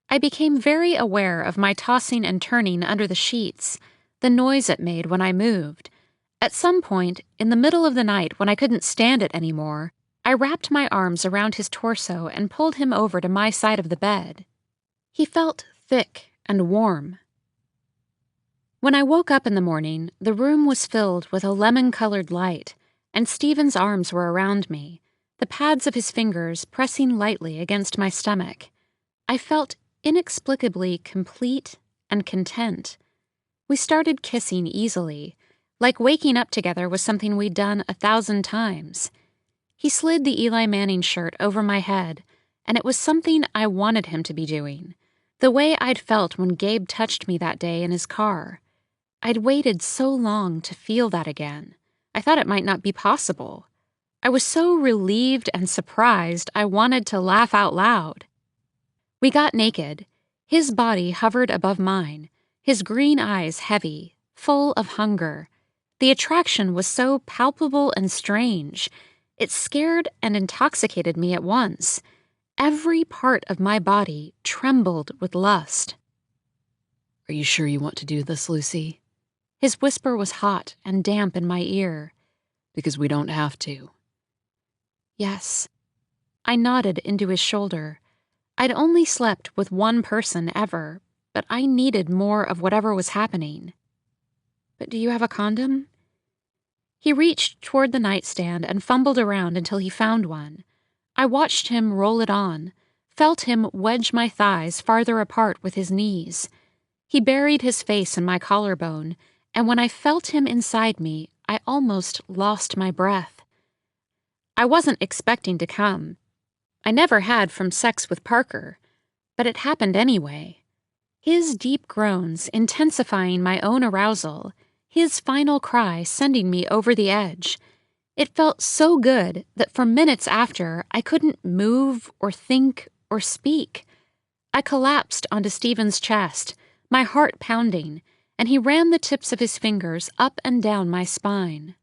I became very aware of my tossing and turning under the sheets, the noise it made when I moved. At some point, in the middle of the night when I couldn't stand it anymore, I wrapped my arms around his torso and pulled him over to my side of the bed. He felt thick and warm. When I woke up in the morning, the room was filled with a lemon-colored light, and Stephen's arms were around me, the pads of his fingers pressing lightly against my stomach. I felt inexplicably complete and content. We started kissing easily, like waking up together was something we'd done 1,000 times. He slid the Eli Manning shirt over my head, and it was something I wanted him to be doing, the way I'd felt when Gabe touched me that day in his car. I'd waited so long to feel that again. I thought it might not be possible. I was so relieved and surprised I wanted to laugh out loud. We got naked. His body hovered above mine, his green eyes heavy, full of hunger. The attraction was so palpable and strange. It scared and intoxicated me at once. Every part of my body trembled with lust. Are you sure you want to do this, Lucy? His whisper was hot and damp in my ear. Because we don't have to. Yes. I nodded into his shoulder. I'd only slept with one person ever, but I needed more of whatever was happening. But do you have a condom? He reached toward the nightstand and fumbled around until he found one. I watched him roll it on, felt him wedge my thighs farther apart with his knees. He buried his face in my collarbone, and when I felt him inside me, I almost lost my breath. I wasn't expecting to come. I never had from sex with Parker, but it happened anyway. His deep groans intensifying my own arousal, his final cry sending me over the edge. It felt so good that for minutes after, I couldn't move or think or speak. I collapsed onto Stephen's chest, my heart pounding, and he ran the tips of his fingers up and down my spine.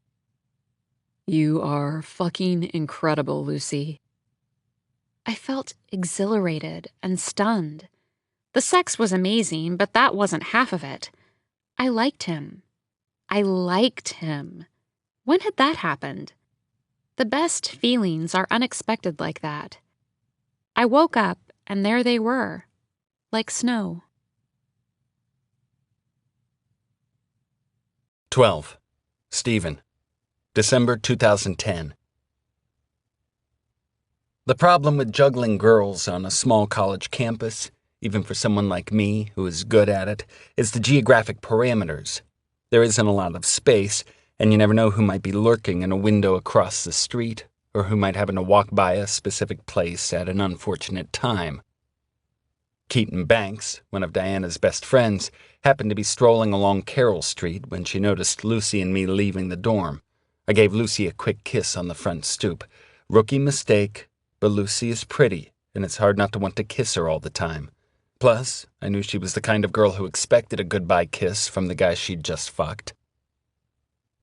You are fucking incredible, Lucy. I felt exhilarated and stunned. The sex was amazing, but that wasn't half of it. I liked him. I liked him. When had that happened? The best feelings are unexpected like that. I woke up, and there they were, like snow. 12. Stephen. December 2010. The problem with juggling girls on a small college campus, even for someone like me who is good at it, is the geographic parameters. There isn't a lot of space, and you never know who might be lurking in a window across the street, or who might happen to walk by a specific place at an unfortunate time. Keaton Banks, one of Diana's best friends, happened to be strolling along Carroll Street when she noticed Lucy and me leaving the dorm. I gave Lucy a quick kiss on the front stoop. Rookie mistake, but Lucy is pretty, and it's hard not to want to kiss her all the time. Plus, I knew she was the kind of girl who expected a goodbye kiss from the guy she'd just fucked.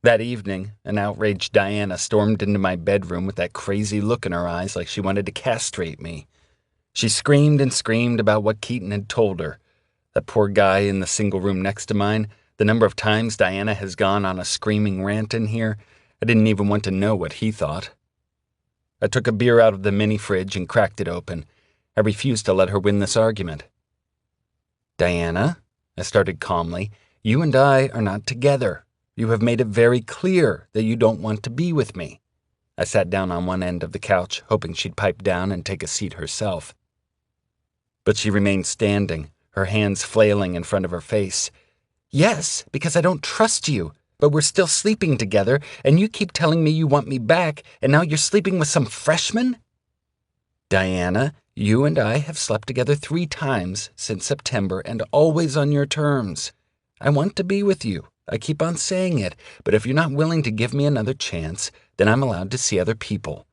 That evening, an outraged Diana stormed into my bedroom with that crazy look in her eyes like she wanted to castrate me. She screamed and screamed about what Keaton had told her. That poor guy in the single room next to mine, the number of times Diana has gone on a screaming rant in here, I didn't even want to know what he thought. I took a beer out of the mini fridge and cracked it open. I refused to let her win this argument. Diana, I started calmly, you and I are not together. You have made it very clear that you don't want to be with me. I sat down on one end of the couch, hoping she'd pipe down and take a seat herself. But she remained standing, her hands flailing in front of her face. Yes, because I don't trust you, but we're still sleeping together, and you keep telling me you want me back, and now you're sleeping with some freshman? Diana, you and I have slept together 3 times since September, and always on your terms. I want to be with you. I keep on saying it, but if you're not willing to give me another chance, then I'm allowed to see other people.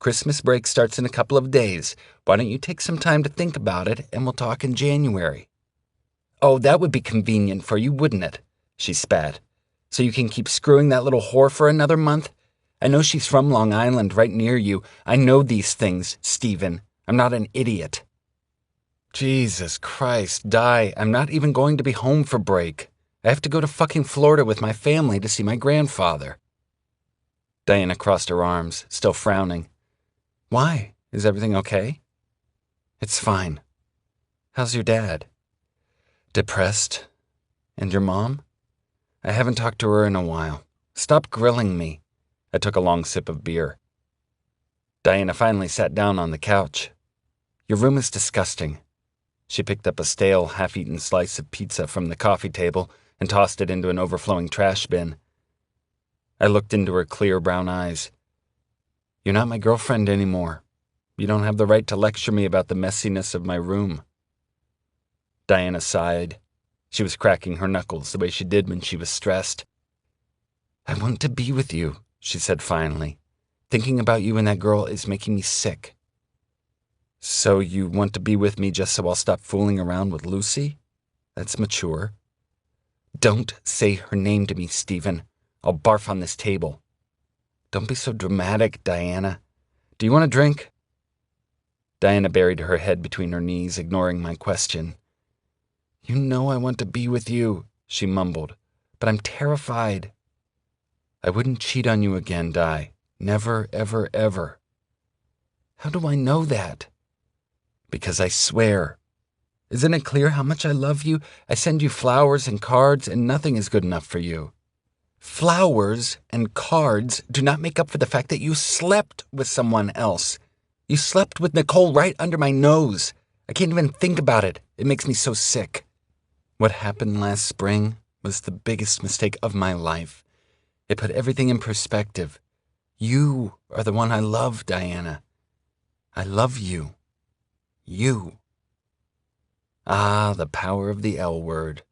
Christmas break starts in a couple of days. Why don't you take some time to think about it, and we'll talk in January? Oh, that would be convenient for you, wouldn't it? She spat. So you can keep screwing that little whore for another month? I know she's from Long Island, right near you. I know these things, Stephen. I'm not an idiot. Jesus Christ, Di, I'm not even going to be home for break. I have to go to fucking Florida with my family to see my grandfather. Diana crossed her arms, still frowning. Why? Is everything okay? It's fine. How's your dad? Depressed. And your mom? I haven't talked to her in a while. Stop grilling me. I took a long sip of beer. Diana finally sat down on the couch. Your room is disgusting. She picked up a stale, half-eaten slice of pizza from the coffee table and tossed it into an overflowing trash bin. I looked into her clear brown eyes. You're not my girlfriend anymore. You don't have the right to lecture me about the messiness of my room. Diana sighed. She was cracking her knuckles the way she did when she was stressed. I want to be with you, she said finally. Thinking about you and that girl is making me sick. So you want to be with me just so I'll stop fooling around with Lucy? That's mature. Don't say her name to me, Stephen. I'll barf on this table. Don't be so dramatic, Diana. Do you want a drink? Diana buried her head between her knees, ignoring my question. You know I want to be with you, she mumbled, but I'm terrified. I wouldn't cheat on you again, Di. Never, ever, ever. How do I know that? Because I swear. Isn't it clear how much I love you? I send you flowers and cards, and nothing is good enough for you. Flowers and cards do not make up for the fact that you slept with someone else. You slept with Nicole right under my nose. I can't even think about it. It makes me so sick. What happened last spring was the biggest mistake of my life. It put everything in perspective. You are the one I love, Diana. I love you. You. Ah, the power of the L word.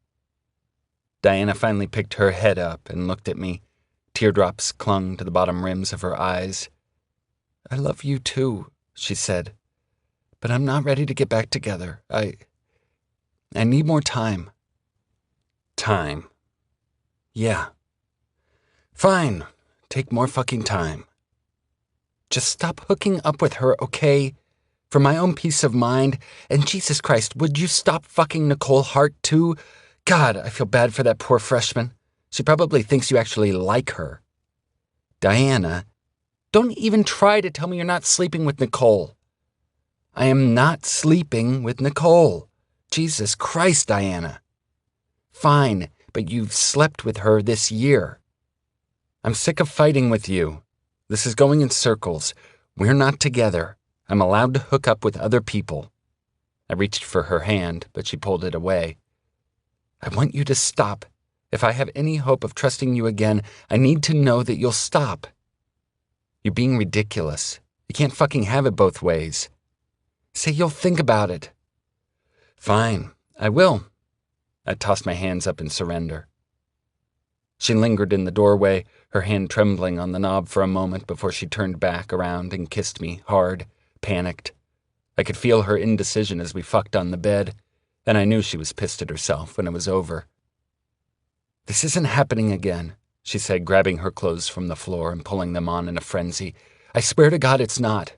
Diana finally picked her head up and looked at me. Teardrops clung to the bottom rims of her eyes. I love you too, she said. But I'm not ready to get back together. I need more time. Time. Yeah. Fine. Take more fucking time. Just stop hooking up with her, okay? For my own peace of mind. And Jesus Christ, would you stop fucking Nicole Hart too? God, I feel bad for that poor freshman. She probably thinks you actually like her. Diana, don't even try to tell me you're not sleeping with Nicole. I am not sleeping with Nicole. Jesus Christ, Diana. Fine, but you've slept with her this year. I'm sick of fighting with you. This is going in circles. We're not together. I'm allowed to hook up with other people. I reached for her hand, but she pulled it away. I want you to stop. If I have any hope of trusting you again, I need to know that you'll stop. You're being ridiculous. You can't fucking have it both ways. Say you'll think about it. Fine, I will. I tossed my hands up in surrender. She lingered in the doorway, her hand trembling on the knob for a moment before she turned back around and kissed me hard, panicked. I could feel her indecision as we fucked on the bed. and I knew she was pissed at herself when it was over. "This isn't happening again," she said, grabbing her clothes from the floor and pulling them on in a frenzy. "I swear to God it's not."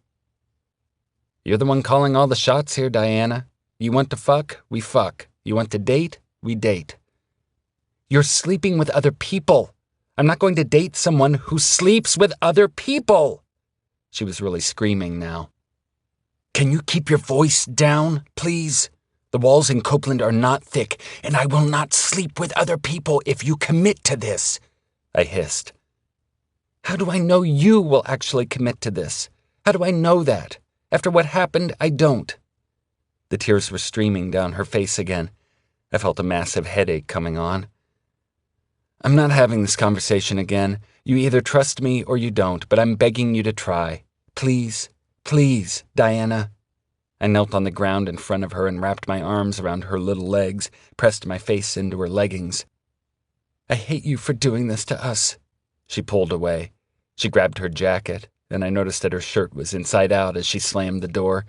"You're the one calling all the shots here, Diana. You want to fuck, we fuck. You want to date, we date." "You're sleeping with other people. I'm not going to date someone who sleeps with other people." She was really screaming now. "Can you keep your voice down, please? The walls in Copeland are not thick, and I will not sleep with other people if you commit to this," I hissed. "How do I know you will actually commit to this? How do I know that? After what happened, I don't." The tears were streaming down her face again. I felt a massive headache coming on. "I'm not having this conversation again. You either trust me or you don't, but I'm begging you to try. Please, please, Diana." I knelt on the ground in front of her and wrapped my arms around her little legs, pressed my face into her leggings. "I hate you for doing this to us." She pulled away. She grabbed her jacket, and I noticed that her shirt was inside out as she slammed the door,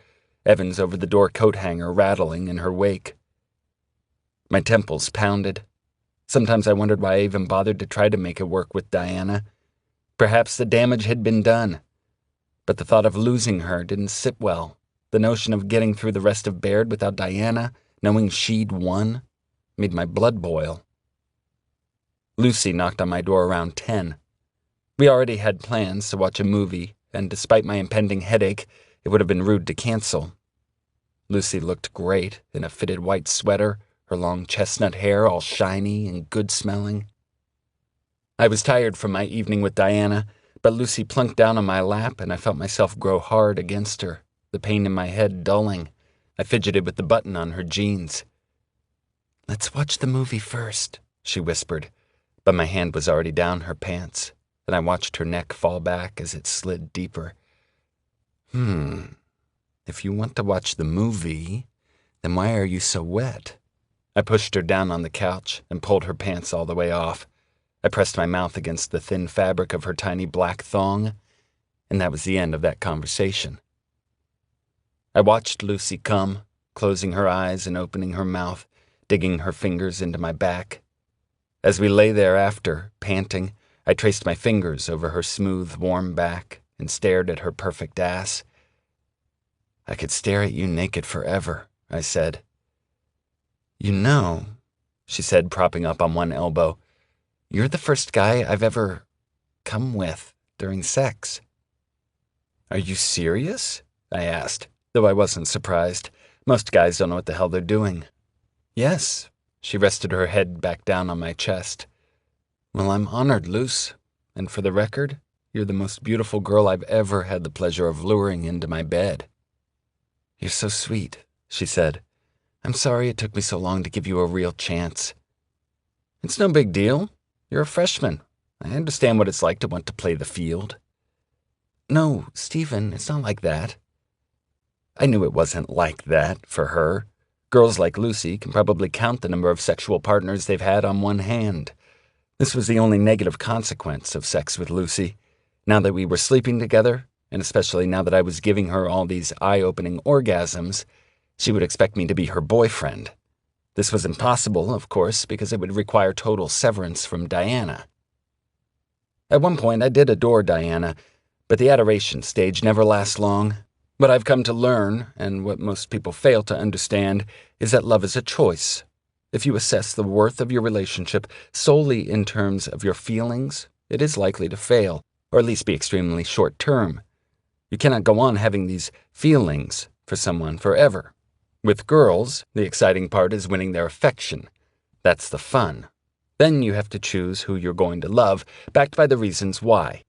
Evans over the door coat hanger rattling in her wake. My temples pounded. Sometimes I wondered why I even bothered to try to make it work with Diana. Perhaps the damage had been done. But the thought of losing her didn't sit well. The notion of getting through the rest of Baird without Diana, knowing she'd won, made my blood boil. Lucy knocked on my door around 10. We already had plans to watch a movie, and despite my impending headache, it would have been rude to cancel. Lucy looked great in a fitted white sweater, her long chestnut hair all shiny and good-smelling. I was tired from my evening with Diana, but Lucy plunked down on my lap, and I felt myself grow hard against her, the pain in my head dulling. I fidgeted with the button on her jeans. "Let's watch the movie first," she whispered, but my hand was already down her pants, and I watched her neck fall back as it slid deeper. If you want to watch the movie, then why are you so wet?" I pushed her down on the couch and pulled her pants all the way off. I pressed my mouth against the thin fabric of her tiny black thong, and that was the end of that conversation. I watched Lucy come, closing her eyes and opening her mouth, digging her fingers into my back. As we lay there after, panting, I traced my fingers over her smooth, warm back and stared at her perfect ass. "I could stare at you naked forever," I said. "You know," she said, propping up on one elbow, "you're the first guy I've ever come with during sex." "Are you serious?" I asked, though I wasn't surprised. Most guys don't know what the hell they're doing. "Yes." She rested her head back down on my chest. "Well, I'm honored, Luce. And for the record, you're the most beautiful girl I've ever had the pleasure of luring into my bed." "You're so sweet," she said. "I'm sorry it took me so long to give you a real chance." "It's no big deal. You're a freshman. I understand what it's like to want to play the field." "No, Stephen, it's not like that." I knew it wasn't like that for her. Girls like Lucy can probably count the number of sexual partners they've had on one hand. This was the only negative consequence of sex with Lucy. Now that we were sleeping together, and especially now that I was giving her all these eye-opening orgasms, she would expect me to be her boyfriend. This was impossible, of course, because it would require total severance from Diana. At one point, I did adore Diana, but the adoration stage never lasts long. What I've come to learn, and what most people fail to understand, is that love is a choice. If you assess the worth of your relationship solely in terms of your feelings, it is likely to fail, or at least be extremely short-term. You cannot go on having these feelings for someone forever. With girls, the exciting part is winning their affection. That's the fun. Then you have to choose who you're going to love, backed by the reasons why.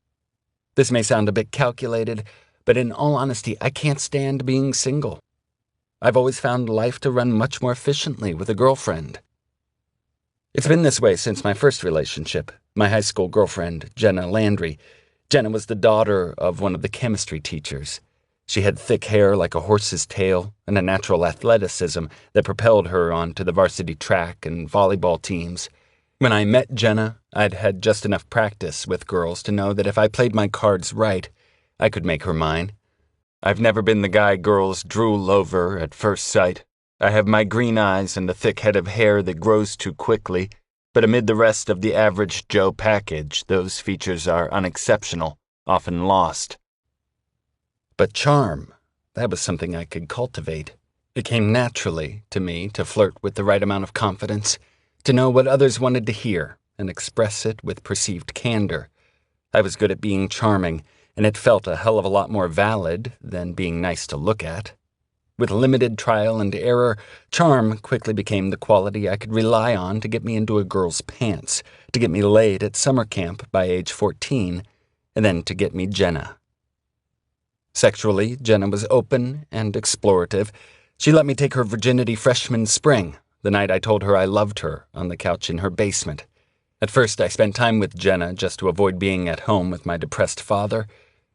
This may sound a bit calculated, but in all honesty, I can't stand being single. I've always found life to run much more efficiently with a girlfriend. It's been this way since my first relationship, my high school girlfriend, Jenna Landry. Jenna was the daughter of one of the chemistry teachers. She had thick hair like a horse's tail and a natural athleticism that propelled her onto the varsity track and volleyball teams. When I met Jenna, I'd had just enough practice with girls to know that if I played my cards right, I could make her mine. I've never been the guy girls drool over at first sight. I have my green eyes and a thick head of hair that grows too quickly, but amid the rest of the average Joe package, those features are unexceptional, often lost. But charm, that was something I could cultivate. It came naturally to me to flirt with the right amount of confidence, to know what others wanted to hear, and express it with perceived candor. I was good at being charming, and it felt a hell of a lot more valid than being nice to look at. With limited trial and error, charm quickly became the quality I could rely on to get me into a girl's pants, to get me laid at summer camp by age 14, and then to get me Jenna. Sexually, Jenna was open and explorative. She let me take her virginity freshman spring, the night I told her I loved her, on the couch in her basement. At first, I spent time with Jenna just to avoid being at home with my depressed father,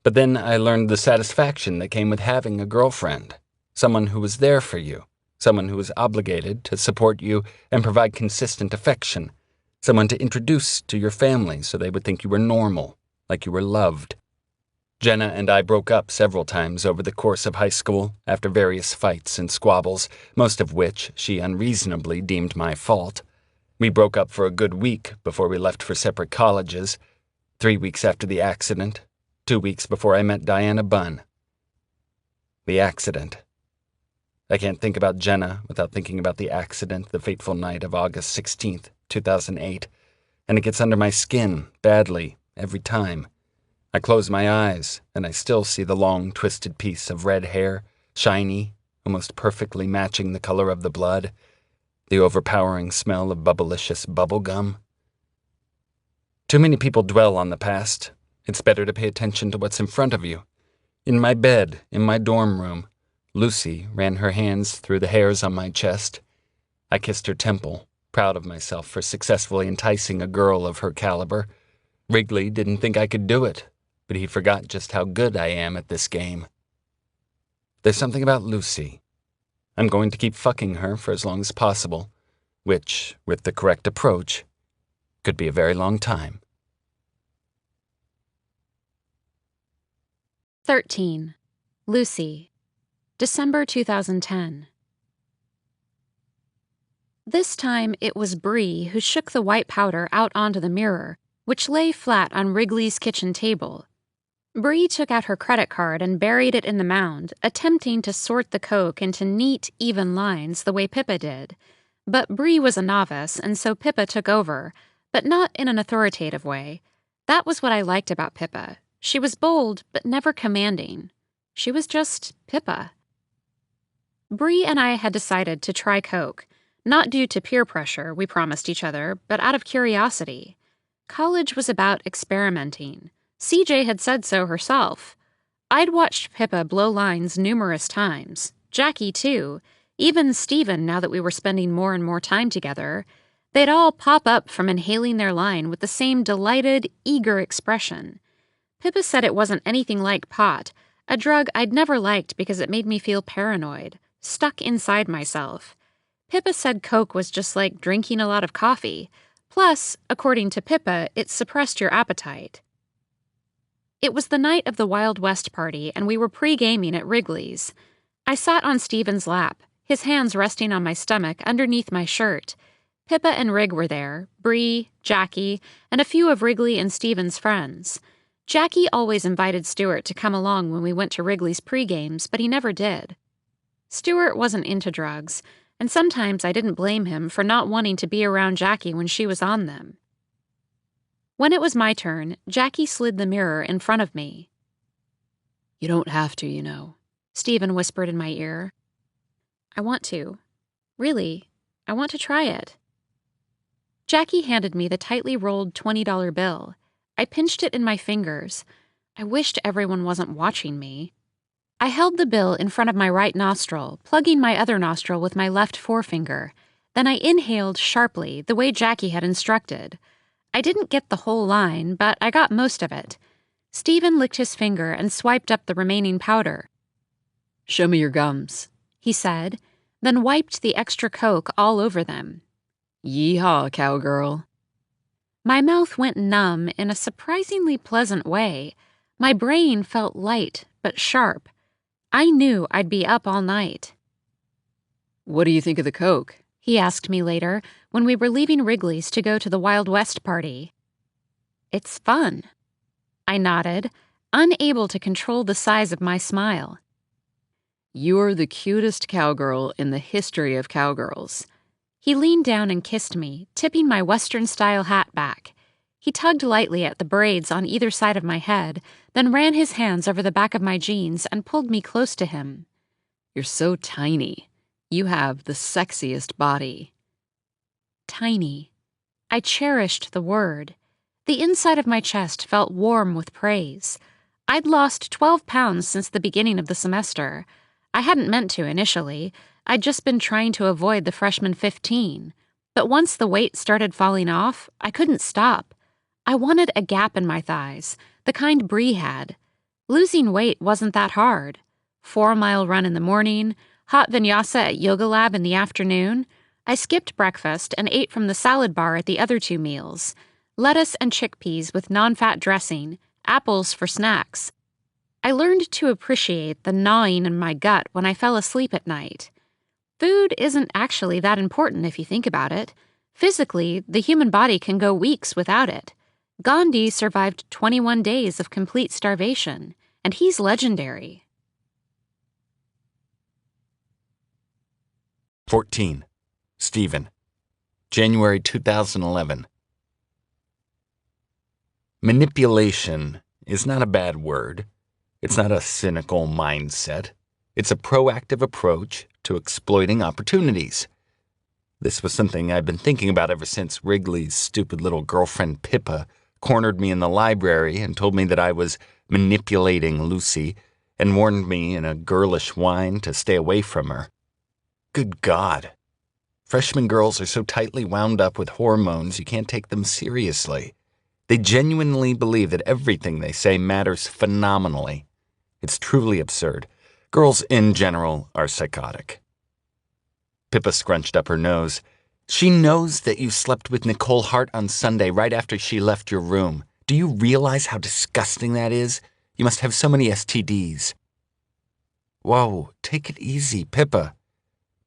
but then I learned the satisfaction that came with having a girlfriend, someone who was there for you, someone who was obligated to support you and provide consistent affection, someone to introduce to your family so they would think you were normal, like you were loved. Jenna and I broke up several times over the course of high school after various fights and squabbles, most of which she unreasonably deemed my fault. We broke up for a good week before we left for separate colleges, 3 weeks after the accident, 2 weeks before I met Diana Bunn. The accident. I can't think about Jenna without thinking about the accident the fateful night of August 16th, 2008, and it gets under my skin badly every time. I close my eyes, and I still see the long, twisted piece of red hair, shiny, almost perfectly matching the color of the blood, the overpowering smell of bubblicious bubble gum. Too many people dwell on the past. It's better to pay attention to what's in front of you. In my bed, in my dorm room, Lucy ran her hands through the hairs on my chest. I kissed her temple, proud of myself for successfully enticing a girl of her caliber. Wrigley didn't think I could do it, but he forgot just how good I am at this game. There's something about Lucy. I'm going to keep fucking her for as long as possible, which, with the correct approach, could be a very long time. 13. Lucy. December 2010. This time it was Bree who shook the white powder out onto the mirror, which lay flat on Wrigley's kitchen table. Bree took out her credit card and buried it in the mound, attempting to sort the Coke into neat, even lines the way Pippa did. But Bree was a novice, and so Pippa took over, but not in an authoritative way. That was what I liked about Pippa. She was bold, but never commanding. She was just Pippa. Bree and I had decided to try Coke, not due to peer pressure, we promised each other, but out of curiosity. College was about experimenting. CJ had said so herself. I'd watched Pippa blow lines numerous times. Jackie, too. Even Stephen, now that we were spending more and more time together. They'd all pop up from inhaling their line with the same delighted, eager expression. Pippa said it wasn't anything like pot, a drug I'd never liked because it made me feel paranoid, stuck inside myself. Pippa said Coke was just like drinking a lot of coffee. Plus, according to Pippa, it suppressed your appetite. It was the night of the Wild West party, and we were pre-gaming at Wrigley's. I sat on Stephen's lap, his hands resting on my stomach underneath my shirt. Pippa and Rig were there, Bree, Jackie, and a few of Wrigley and Stephen's friends. Jackie always invited Stuart to come along when we went to Wrigley's pre-games, but he never did. Stuart wasn't into drugs, and sometimes I didn't blame him for not wanting to be around Jackie when she was on them. When it was my turn, Jackie slid the mirror in front of me. You don't have to, you know, Stephen whispered in my ear. I want to. Really, I want to try it. Jackie handed me the tightly rolled $20 bill. I pinched it in my fingers. I wished everyone wasn't watching me. I held the bill in front of my right nostril, plugging my other nostril with my left forefinger. Then I inhaled sharply, the way Jackie had instructed. I didn't get the whole line, but I got most of it. Stephen licked his finger and swiped up the remaining powder. Show me your gums, he said, then wiped the extra Coke all over them. Yeehaw, cowgirl. My mouth went numb in a surprisingly pleasant way. My brain felt light but sharp. I knew I'd be up all night. What do you think of the Coke? He asked me later when we were leaving Wrigley's to go to the Wild West party. It's fun. I nodded, unable to control the size of my smile. You're the cutest cowgirl in the history of cowgirls. He leaned down and kissed me, tipping my Western-style hat back. He tugged lightly at the braids on either side of my head, then ran his hands over the back of my jeans and pulled me close to him. You're so tiny. You have the sexiest body. Tiny. I cherished the word. The inside of my chest felt warm with praise. I'd lost 12 pounds since the beginning of the semester. I hadn't meant to initially. I'd just been trying to avoid the freshman 15. But once the weight started falling off, I couldn't stop. I wanted a gap in my thighs, the kind Bree had. Losing weight wasn't that hard. 4-mile run in the morning, hot vinyasa at yoga lab in the afternoon. I skipped breakfast and ate from the salad bar at the other 2 meals. Lettuce and chickpeas with non-fat dressing, apples for snacks. I learned to appreciate the gnawing in my gut when I fell asleep at night. Food isn't actually that important if you think about it. Physically, the human body can go weeks without it. Gandhi survived 21 days of complete starvation, and he's legendary. 14. Stephen. January 2011. Manipulation is not a bad word. It's not a cynical mindset. It's a proactive approach to exploiting opportunities. This was something I'd been thinking about ever since Wrigley's stupid little girlfriend Pippa cornered me in the library and told me that I was manipulating Lucy and warned me in a girlish whine to stay away from her. Good God. Freshman girls are so tightly wound up with hormones you can't take them seriously. They genuinely believe that everything they say matters phenomenally. It's truly absurd. Girls in general are psychotic. Pippa scrunched up her nose. She knows that you slept with Nicole Hart on Sunday right after she left your room. Do you realize how disgusting that is? You must have so many STDs. Whoa, take it easy, Pippa.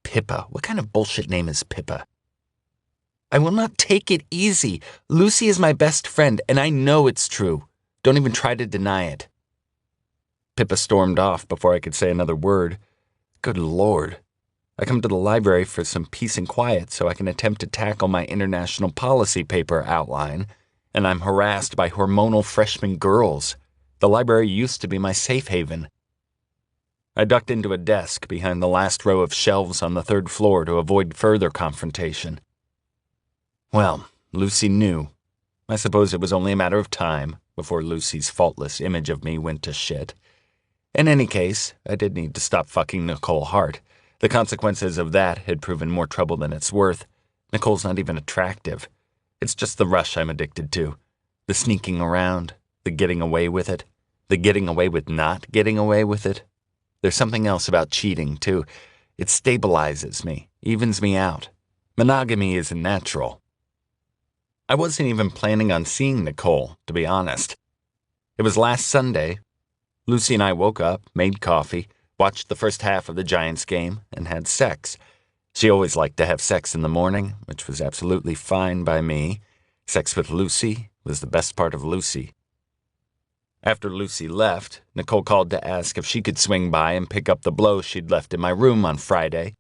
Pippa? What kind of bullshit name is Pippa? I will not take it easy. Lucy is my best friend, and I know it's true. Don't even try to deny it. Pippa stormed off before I could say another word. Good Lord. I come to the library for some peace and quiet so I can attempt to tackle my international policy paper outline, and I'm harassed by hormonal freshman girls. The library used to be my safe haven. I ducked into a desk behind the last row of shelves on the 3rd floor to avoid further confrontation. Well, Lucy knew. I suppose it was only a matter of time before Lucy's faultless image of me went to shit. In any case, I did need to stop fucking Nicole Hart. The consequences of that had proven more trouble than it's worth. Nicole's not even attractive. It's just the rush I'm addicted to. The sneaking around, the getting away with it, the getting away with not getting away with it. There's something else about cheating, too. It stabilizes me, evens me out. Monogamy isn't natural. I wasn't even planning on seeing Nicole, to be honest. It was last Sunday. Lucy and I woke up, made coffee, watched the first half of the Giants game, and had sex. She always liked to have sex in the morning, which was absolutely fine by me. Sex with Lucy was the best part of Lucy. After Lucy left, Nicole called to ask if she could swing by and pick up the blow she'd left in my room on Friday.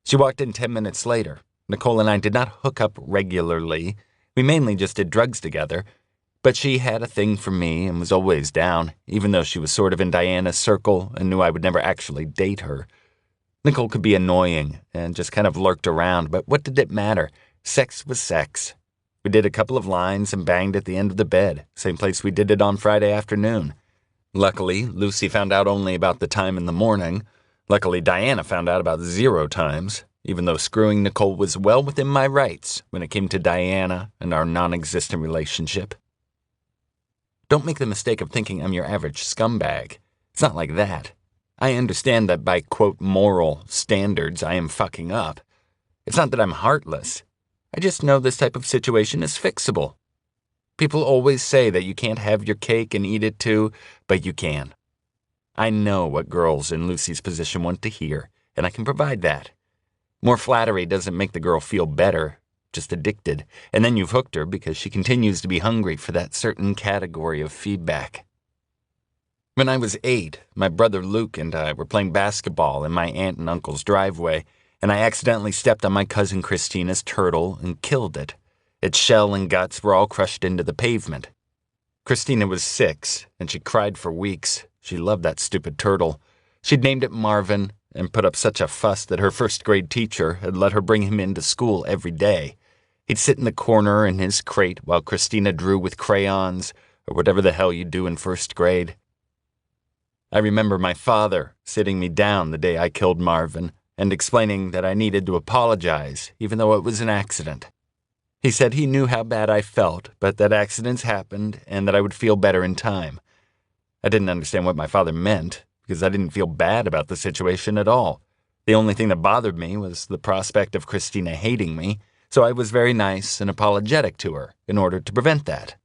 She walked in 10 minutes later. Nicole and I did not hook up regularly. We mainly just did drugs together. But she had a thing for me and was always down, even though she was sort of in Diana's circle and knew I would never actually date her. Nicole could be annoying and just kind of lurked around, but what did it matter? Sex was sex. We did a couple of lines and banged at the end of the bed, same place we did it on Friday afternoon. Luckily, Lucy found out only about the time in the morning. Luckily, Diana found out about 0 times, even though screwing Nicole was well within my rights when it came to Diana and our non-existent relationship. Don't make the mistake of thinking I'm your average scumbag. It's not like that. I understand that by, quote, moral standards I am fucking up. It's not that I'm heartless. I just know this type of situation is fixable. People always say that you can't have your cake and eat it too, but you can. I know what girls in Lucy's position want to hear, and I can provide that. More flattery doesn't make the girl feel better, just addicted, and then you've hooked her because she continues to be hungry for that certain category of feedback. When I was 8, my brother Luke and I were playing basketball in my aunt and uncle's driveway, and I accidentally stepped on my cousin Christina's turtle and killed it. Its shell and guts were all crushed into the pavement. Christina was 6, and she cried for weeks. She loved that stupid turtle. She'd named it Marvin and put up such a fuss that her first-grade teacher had let her bring him into school every day. He'd sit in the corner in his crate while Christina drew with crayons, or whatever the hell you do in first grade. I remember my father sitting me down the day I killed Marvin and explaining that I needed to apologize, even though it was an accident. He said he knew how bad I felt, but that accidents happened and that I would feel better in time. I didn't understand what my father meant, because I didn't feel bad about the situation at all. The only thing that bothered me was the prospect of Christina hating me, so I was very nice and apologetic to her in order to prevent that.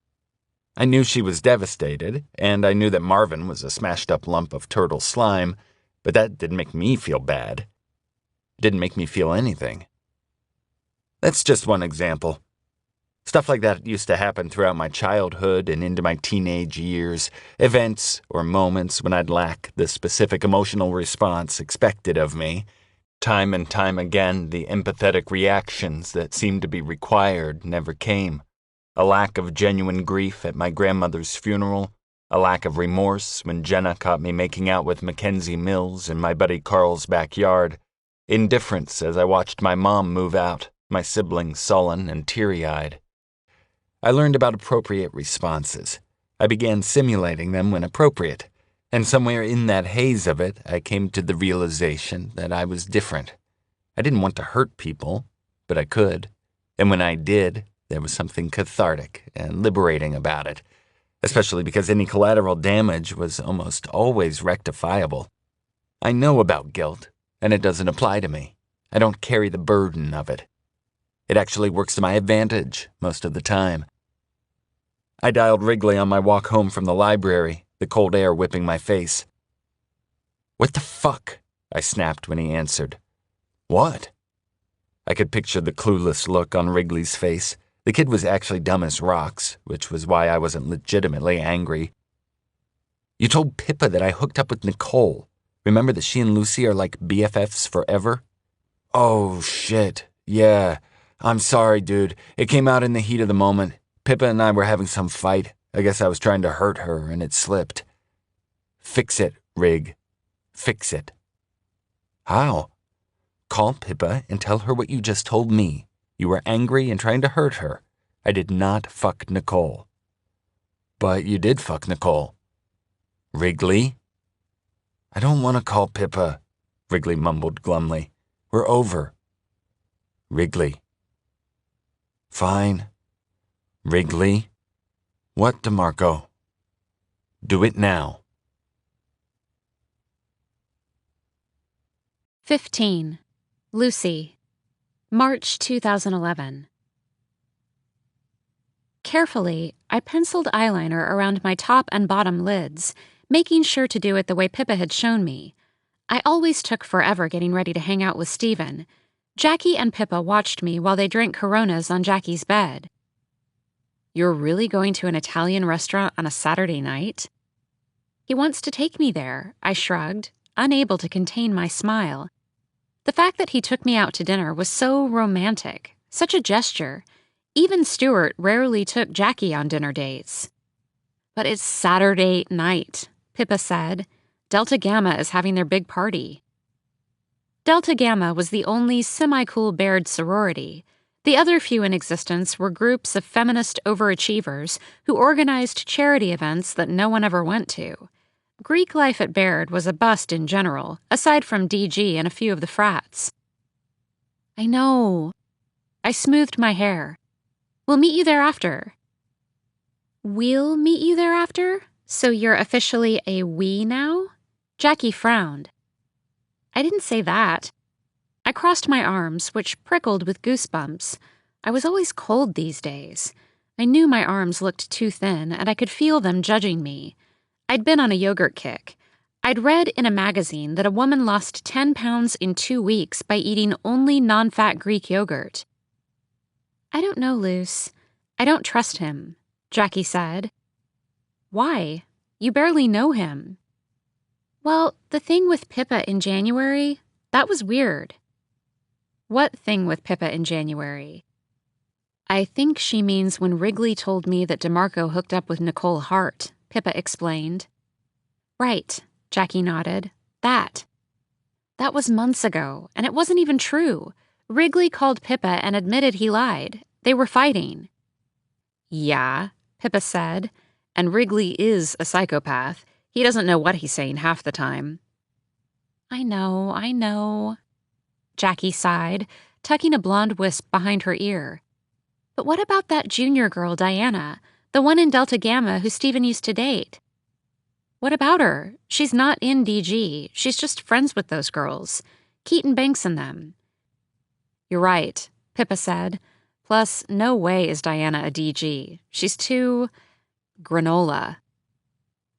I knew she was devastated, and I knew that Marvin was a smashed-up lump of turtle slime, but that didn't make me feel bad. It didn't make me feel anything. That's just one example. Stuff like that used to happen throughout my childhood and into my teenage years, events or moments when I'd lack the specific emotional response expected of me. Time and time again, the empathetic reactions that seemed to be required never came. A lack of genuine grief at my grandmother's funeral, a lack of remorse when Jenna caught me making out with Mackenzie Mills in my buddy Carl's backyard, indifference as I watched my mom move out, my siblings sullen and teary-eyed. I learned about appropriate responses. I began simulating them when appropriate, and somewhere in that haze of it, I came to the realization that I was different. I didn't want to hurt people, but I could, and when I did, there was something cathartic and liberating about it, especially because any collateral damage was almost always rectifiable. I know about guilt, and it doesn't apply to me. I don't carry the burden of it. It actually works to my advantage most of the time. I dialed Wrigley on my walk home from the library, the cold air whipping my face. "What the fuck?" I snapped when he answered. "What?" I could picture the clueless look on Wrigley's face. The kid was actually dumb as rocks, which was why I wasn't legitimately angry. "You told Pippa that I hooked up with Nicole. Remember that she and Lucy are like BFFs forever?" "Oh, shit. Yeah. I'm sorry, dude. It came out in the heat of the moment. Pippa and I were having some fight. I guess I was trying to hurt her and it slipped." "Fix it, Rig. Fix it." "How?" "Call Pippa and tell her what you just told me. You were angry and trying to hurt her. I did not fuck Nicole." "But you did fuck Nicole." "Wrigley?" "I don't want to call Pippa," Wrigley mumbled glumly. "We're over." "Wrigley." "Fine." "Wrigley?" "What, DeMarco?" "Do it now." 15. Lucy. March 2011. Carefully, I penciled eyeliner around my top and bottom lids, making sure to do it the way Pippa had shown me. I always took forever getting ready to hang out with Stephen. Jackie and Pippa watched me while they drank Coronas on Jackie's bed. "You're really going to an Italian restaurant on a Saturday night?" "He wants to take me there," I shrugged, unable to contain my smile. The fact that he took me out to dinner was so romantic, such a gesture. Even Stuart rarely took Jackie on dinner dates. "But it's Saturday night," Pippa said. "Delta Gamma is having their big party." Delta Gamma was the only semi-cool Baird sorority. The other few in existence were groups of feminist overachievers who organized charity events that no one ever went to. Greek life at Baird was a bust in general, aside from DG and a few of the frats. "I know." I smoothed my hair. "We'll meet you there after." "We'll meet you there after? So you're officially a we now?" Jackie frowned. "I didn't say that." I crossed my arms, which prickled with goosebumps. I was always cold these days. I knew my arms looked too thin, and I could feel them judging me. I'd been on a yogurt kick. I'd read in a magazine that a woman lost 10 pounds in 2 weeks by eating only non-fat Greek yogurt. I don't know, Luce. I don't trust him, Jackie said. Why? You barely know him. Well, the thing with Pippa in January, that was weird. What thing with Pippa in January? I think she means when Wrigley told me that DeMarco hooked up with Nicole Hart, Pippa explained. Right, Jackie nodded. That was months ago, and it wasn't even true. Wrigley called Pippa and admitted he lied. They were fighting. Yeah, Pippa said, and Wrigley is a psychopath. He doesn't know what he's saying half the time. I know, Jackie sighed, tucking a blonde wisp behind her ear. But what about that junior girl, Diana, the one in Delta Gamma who Stephen used to date? What about her? She's not in DG. She's just friends with those girls. Keaton Banks and them. You're right, Pippa said. Plus, no way is Diana a DG. She's too... granola.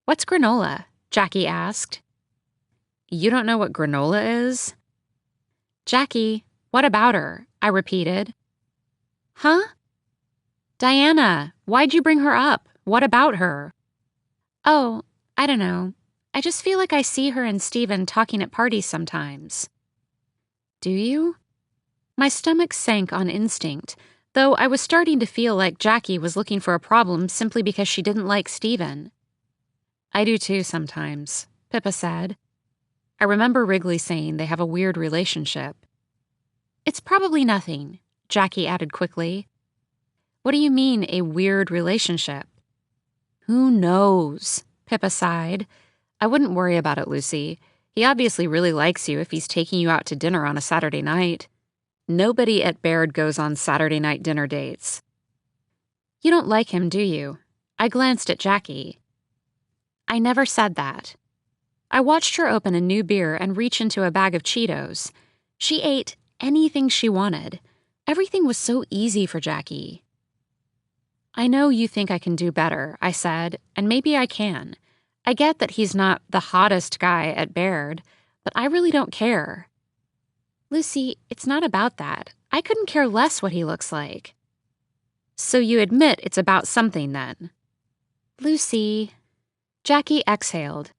What's granola? Jackie asked. You don't know what granola is? Jackie, what about her? I repeated. Huh? Diana, why'd you bring her up? What about her? Oh, I don't know. I just feel like I see her and Stephen talking at parties sometimes. Do you? My stomach sank on instinct, though I was starting to feel like Jackie was looking for a problem simply because she didn't like Stephen. I do too sometimes, Pippa said. I remember Wrigley saying they have a weird relationship. It's probably nothing, Jackie added quickly. What do you mean, a weird relationship? Who knows? Pippa sighed. I wouldn't worry about it, Lucy. He obviously really likes you if he's taking you out to dinner on a Saturday night. Nobody at Baird goes on Saturday night dinner dates. You don't like him, do you? I glanced at Jackie. I never said that. I watched her open a new beer and reach into a bag of Cheetos. She ate anything she wanted. Everything was so easy for Jackie. I know you think I can do better, I said, and maybe I can. I get that he's not the hottest guy at Baird, but I really don't care. Lucy, it's not about that. I couldn't care less what he looks like. So you admit it's about something then? Lucy. Jackie exhaled.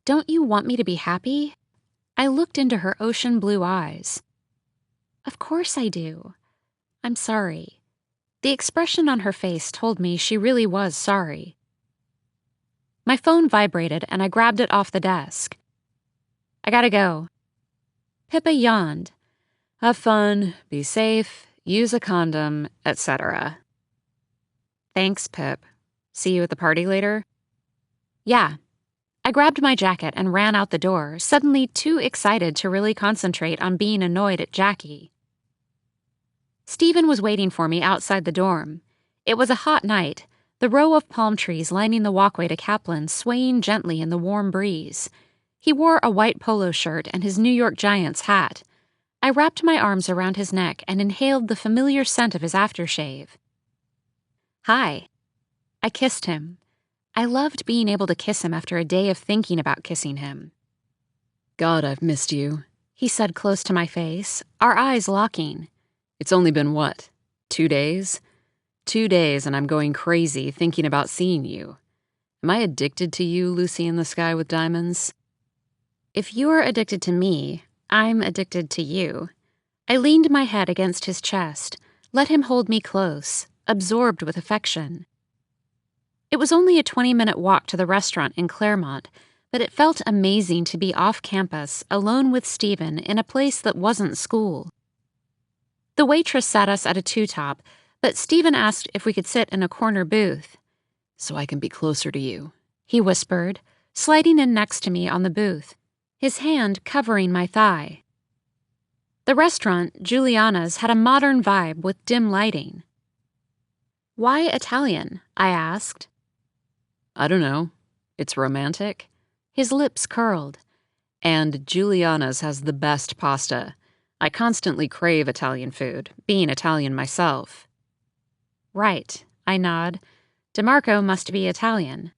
Don't you want me to be happy? I looked into her ocean blue eyes. Of course I do. I'm sorry. The expression on her face told me she really was sorry. My phone vibrated and I grabbed it off the desk. I gotta go. Pippa yawned. Have fun, be safe, use a condom, etc. Thanks, Pip. See you at the party later? Yeah. I grabbed my jacket and ran out the door, suddenly too excited to really concentrate on being annoyed at Jackie. Stephen was waiting for me outside the dorm. It was a hot night, the row of palm trees lining the walkway to Kaplan swaying gently in the warm breeze. He wore a white polo shirt and his New York Giants hat. I wrapped my arms around his neck and inhaled the familiar scent of his aftershave. Hi. I kissed him. I loved being able to kiss him after a day of thinking about kissing him. God, I've missed you, he said close to my face, our eyes locking. It's only been what, 2 days? 2 days and I'm going crazy thinking about seeing you. Am I addicted to you, Lucy in the Sky with Diamonds? If you're addicted to me, I'm addicted to you. I leaned my head against his chest, let him hold me close, absorbed with affection. It was only a 20-minute walk to the restaurant in Claremont, but it felt amazing to be off campus, alone with Stephen in a place that wasn't school. The waitress sat us at a two-top, but Stephen asked if we could sit in a corner booth. So I can be closer to you, he whispered, sliding in next to me on the booth, his hand covering my thigh. The restaurant, Giuliana's, had a modern vibe with dim lighting. Why Italian? I asked. I don't know. It's romantic. His lips curled. And Giuliana's has the best pasta. I constantly crave Italian food, being Italian myself. Right, I nod. DeMarco must be Italian.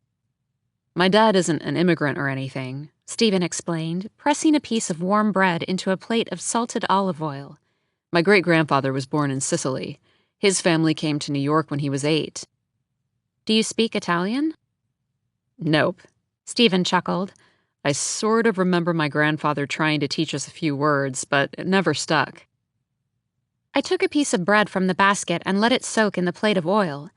My dad isn't an immigrant or anything, Stephen explained, pressing a piece of warm bread into a plate of salted olive oil. My great-grandfather was born in Sicily. His family came to New York when he was 8. Do you speak Italian? Nope. Stephen chuckled. I sort of remember my grandfather trying to teach us a few words, but it never stuck. I took a piece of bread from the basket and let it soak in the plate of oil.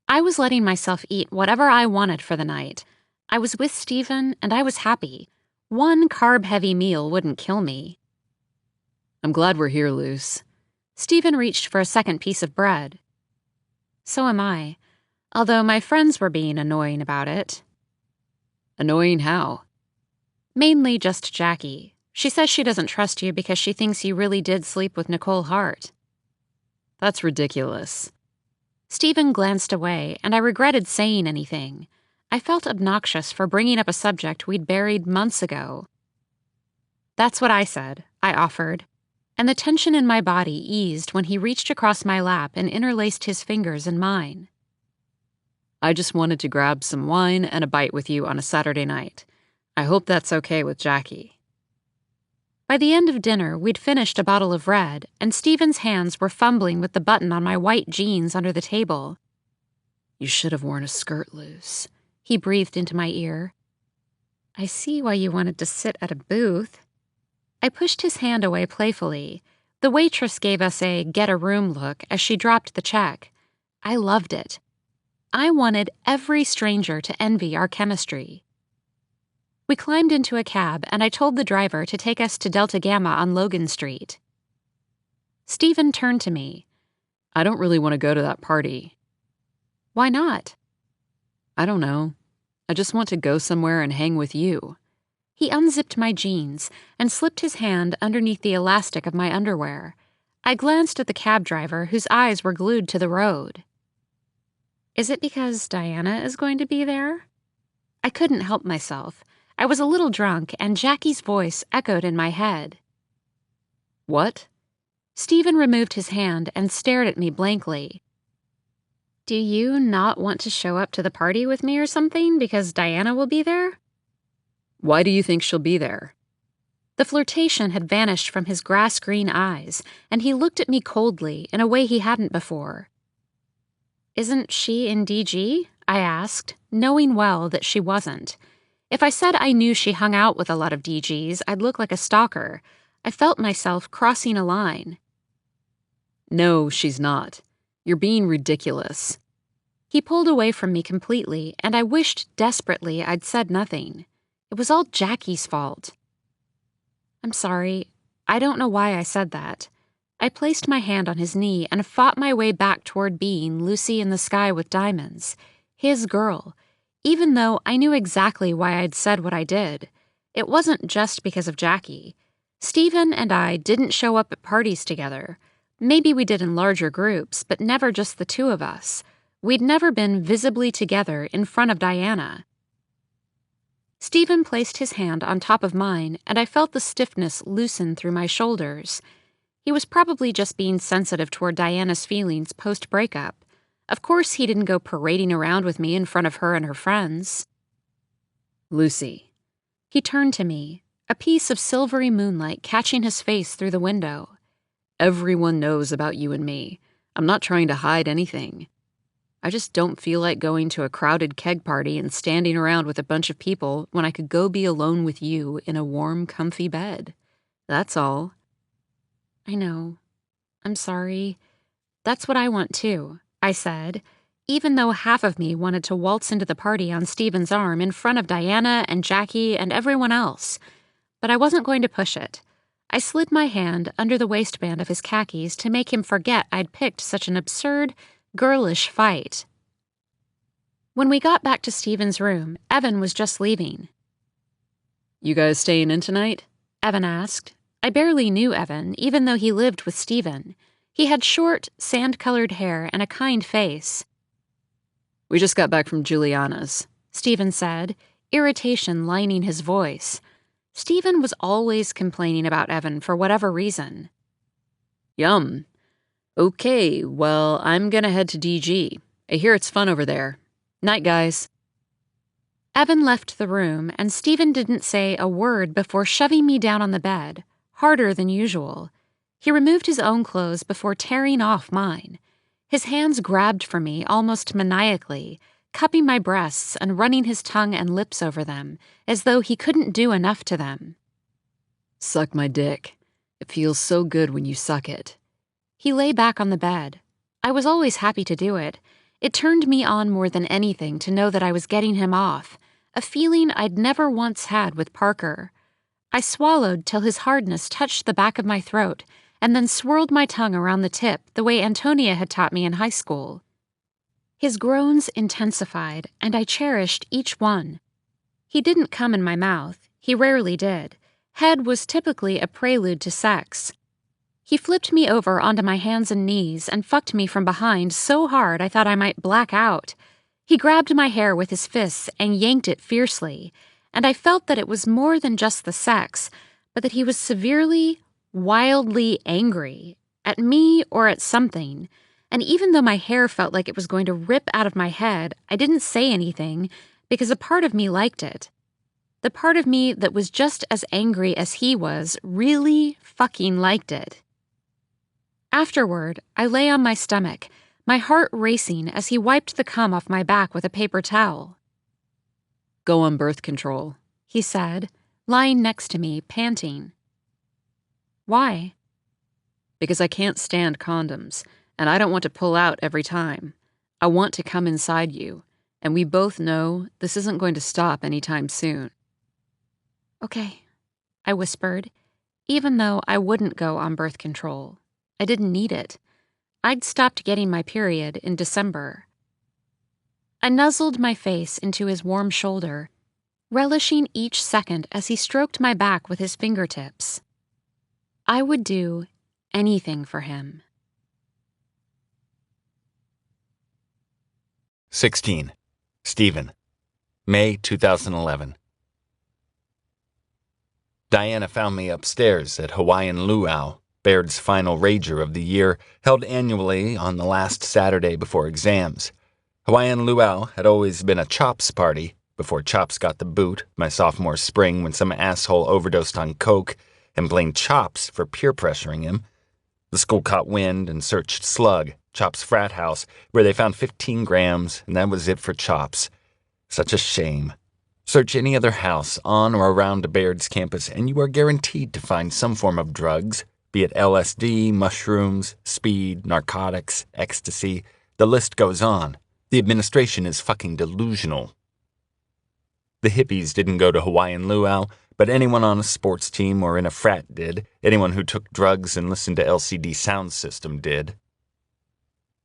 I was letting myself eat whatever I wanted for the night. I was with Stephen, and I was happy. One carb-heavy meal wouldn't kill me. I'm glad we're here, Luce. Stephen reached for a second piece of bread. So am I, although my friends were being annoying about it. Annoying how? Mainly just Jackie. She says she doesn't trust you because she thinks you really did sleep with Nicole Hart. That's ridiculous. Stephen glanced away, and I regretted saying anything. I felt obnoxious for bringing up a subject we'd buried months ago. That's what I said, I offered, and the tension in my body eased when he reached across my lap and interlaced his fingers in mine. I just wanted to grab some wine and a bite with you on a Saturday night. I hope that's okay with Jackie. By the end of dinner, we'd finished a bottle of red, and Stephen's hands were fumbling with the button on my white jeans under the table. You should have worn a skirt, Luce. He breathed into my ear. I see why you wanted to sit at a booth. I pushed his hand away playfully. The waitress gave us a get-a-room look as she dropped the check. I loved it. I wanted every stranger to envy our chemistry. We climbed into a cab, and I told the driver to take us to Delta Gamma on Logan Street. Stephen turned to me. I don't really want to go to that party. Why not? I don't know. I just want to go somewhere and hang with you. He unzipped my jeans and slipped his hand underneath the elastic of my underwear. I glanced at the cab driver, whose eyes were glued to the road. Is it because Diana is going to be there? I couldn't help myself. I was a little drunk, and Jackie's voice echoed in my head. What? Stephen removed his hand and stared at me blankly. Do you not want to show up to the party with me or something because Diana will be there? Why do you think she'll be there? The flirtation had vanished from his grass-green eyes, and he looked at me coldly in a way he hadn't before. Isn't she in DG? I asked, knowing well that she wasn't. If I said I knew she hung out with a lot of DGs, I'd look like a stalker. I felt myself crossing a line. No, she's not. You're being ridiculous. He pulled away from me completely, and I wished desperately I'd said nothing. It was all Jackie's fault. I'm sorry. I don't know why I said that. I placed my hand on his knee and fought my way back toward being Lucy in the Sky with Diamonds, his girl, even though I knew exactly why I'd said what I did. It wasn't just because of Jackie. Stephen and I didn't show up at parties together. Maybe we did in larger groups, but never just the two of us. We'd never been visibly together in front of Diana. Stephen placed his hand on top of mine, and I felt the stiffness loosen through my shoulders. He was probably just being sensitive toward Diana's feelings post-breakup. Of course he didn't go parading around with me in front of her and her friends. Lucy. He turned to me, a piece of silvery moonlight catching his face through the window. Everyone knows about you and me. I'm not trying to hide anything. I just don't feel like going to a crowded keg party and standing around with a bunch of people when I could go be alone with you in a warm, comfy bed. That's all. I know. I'm sorry. That's what I want too, I said, even though half of me wanted to waltz into the party on Stephen's arm in front of Diana and Jackie and everyone else. But I wasn't going to push it. I slid my hand under the waistband of his khakis to make him forget I'd picked such an absurd, girlish fight. When we got back to Stephen's room, Evan was just leaving. You guys staying in tonight? Evan asked. I barely knew Evan, even though he lived with Stephen. He had short, sand-colored hair and a kind face. We just got back from Juliana's, Stephen said, irritation lining his voice. Stephen was always complaining about Evan for whatever reason. Yum. Okay, well, I'm gonna head to DG. I hear it's fun over there. Night, guys. Evan left the room, and Stephen didn't say a word before shoving me down on the bed, harder than usual. He removed his own clothes before tearing off mine. His hands grabbed for me almost maniacally, cupping my breasts and running his tongue and lips over them, as though he couldn't do enough to them. Suck my dick. It feels so good when you suck it. He lay back on the bed. I was always happy to do it. It turned me on more than anything to know that I was getting him off, a feeling I'd never once had with Parker. I swallowed till his hardness touched the back of my throat, and then swirled my tongue around the tip the way Antonia had taught me in high school. His groans intensified, and I cherished each one. He didn't come in my mouth. He rarely did. Head was typically a prelude to sex. He flipped me over onto my hands and knees and fucked me from behind so hard I thought I might black out. He grabbed my hair with his fists and yanked it fiercely, and I felt that it was more than just the sex, but that he was severely, wildly angry, at me or at something, and even though my hair felt like it was going to rip out of my head, I didn't say anything because a part of me liked it. The part of me that was just as angry as he was really fucking liked it. Afterward, I lay on my stomach, my heart racing as he wiped the cum off my back with a paper towel. Go on birth control, he said, lying next to me, panting. Why? Because I can't stand condoms, and I don't want to pull out every time. I want to come inside you, and we both know this isn't going to stop anytime soon. Okay, I whispered, even though I wouldn't go on birth control. I didn't need it. I'd stopped getting my period in December. I nuzzled my face into his warm shoulder, relishing each second as he stroked my back with his fingertips. I would do anything for him. 16. Stephen. May 2011. Diana found me upstairs at Hawaiian Luau, Baird's final rager of the year, held annually on the last Saturday before exams. Hawaiian Luau had always been a Chops party, before Chops got the boot my sophomore spring when some asshole overdosed on coke and blamed Chops for peer pressuring him. The school caught wind and searched Slug, Chops' frat house, where they found 15 grams, and that was it for Chops. Such a shame. Search any other house on or around Baird's campus, and you are guaranteed to find some form of drugs, be it LSD, mushrooms, speed, narcotics, ecstasy. The list goes on. The administration is fucking delusional. The hippies didn't go to Hawaiian Luau, but anyone on a sports team or in a frat did. Anyone who took drugs and listened to LCD sound system did.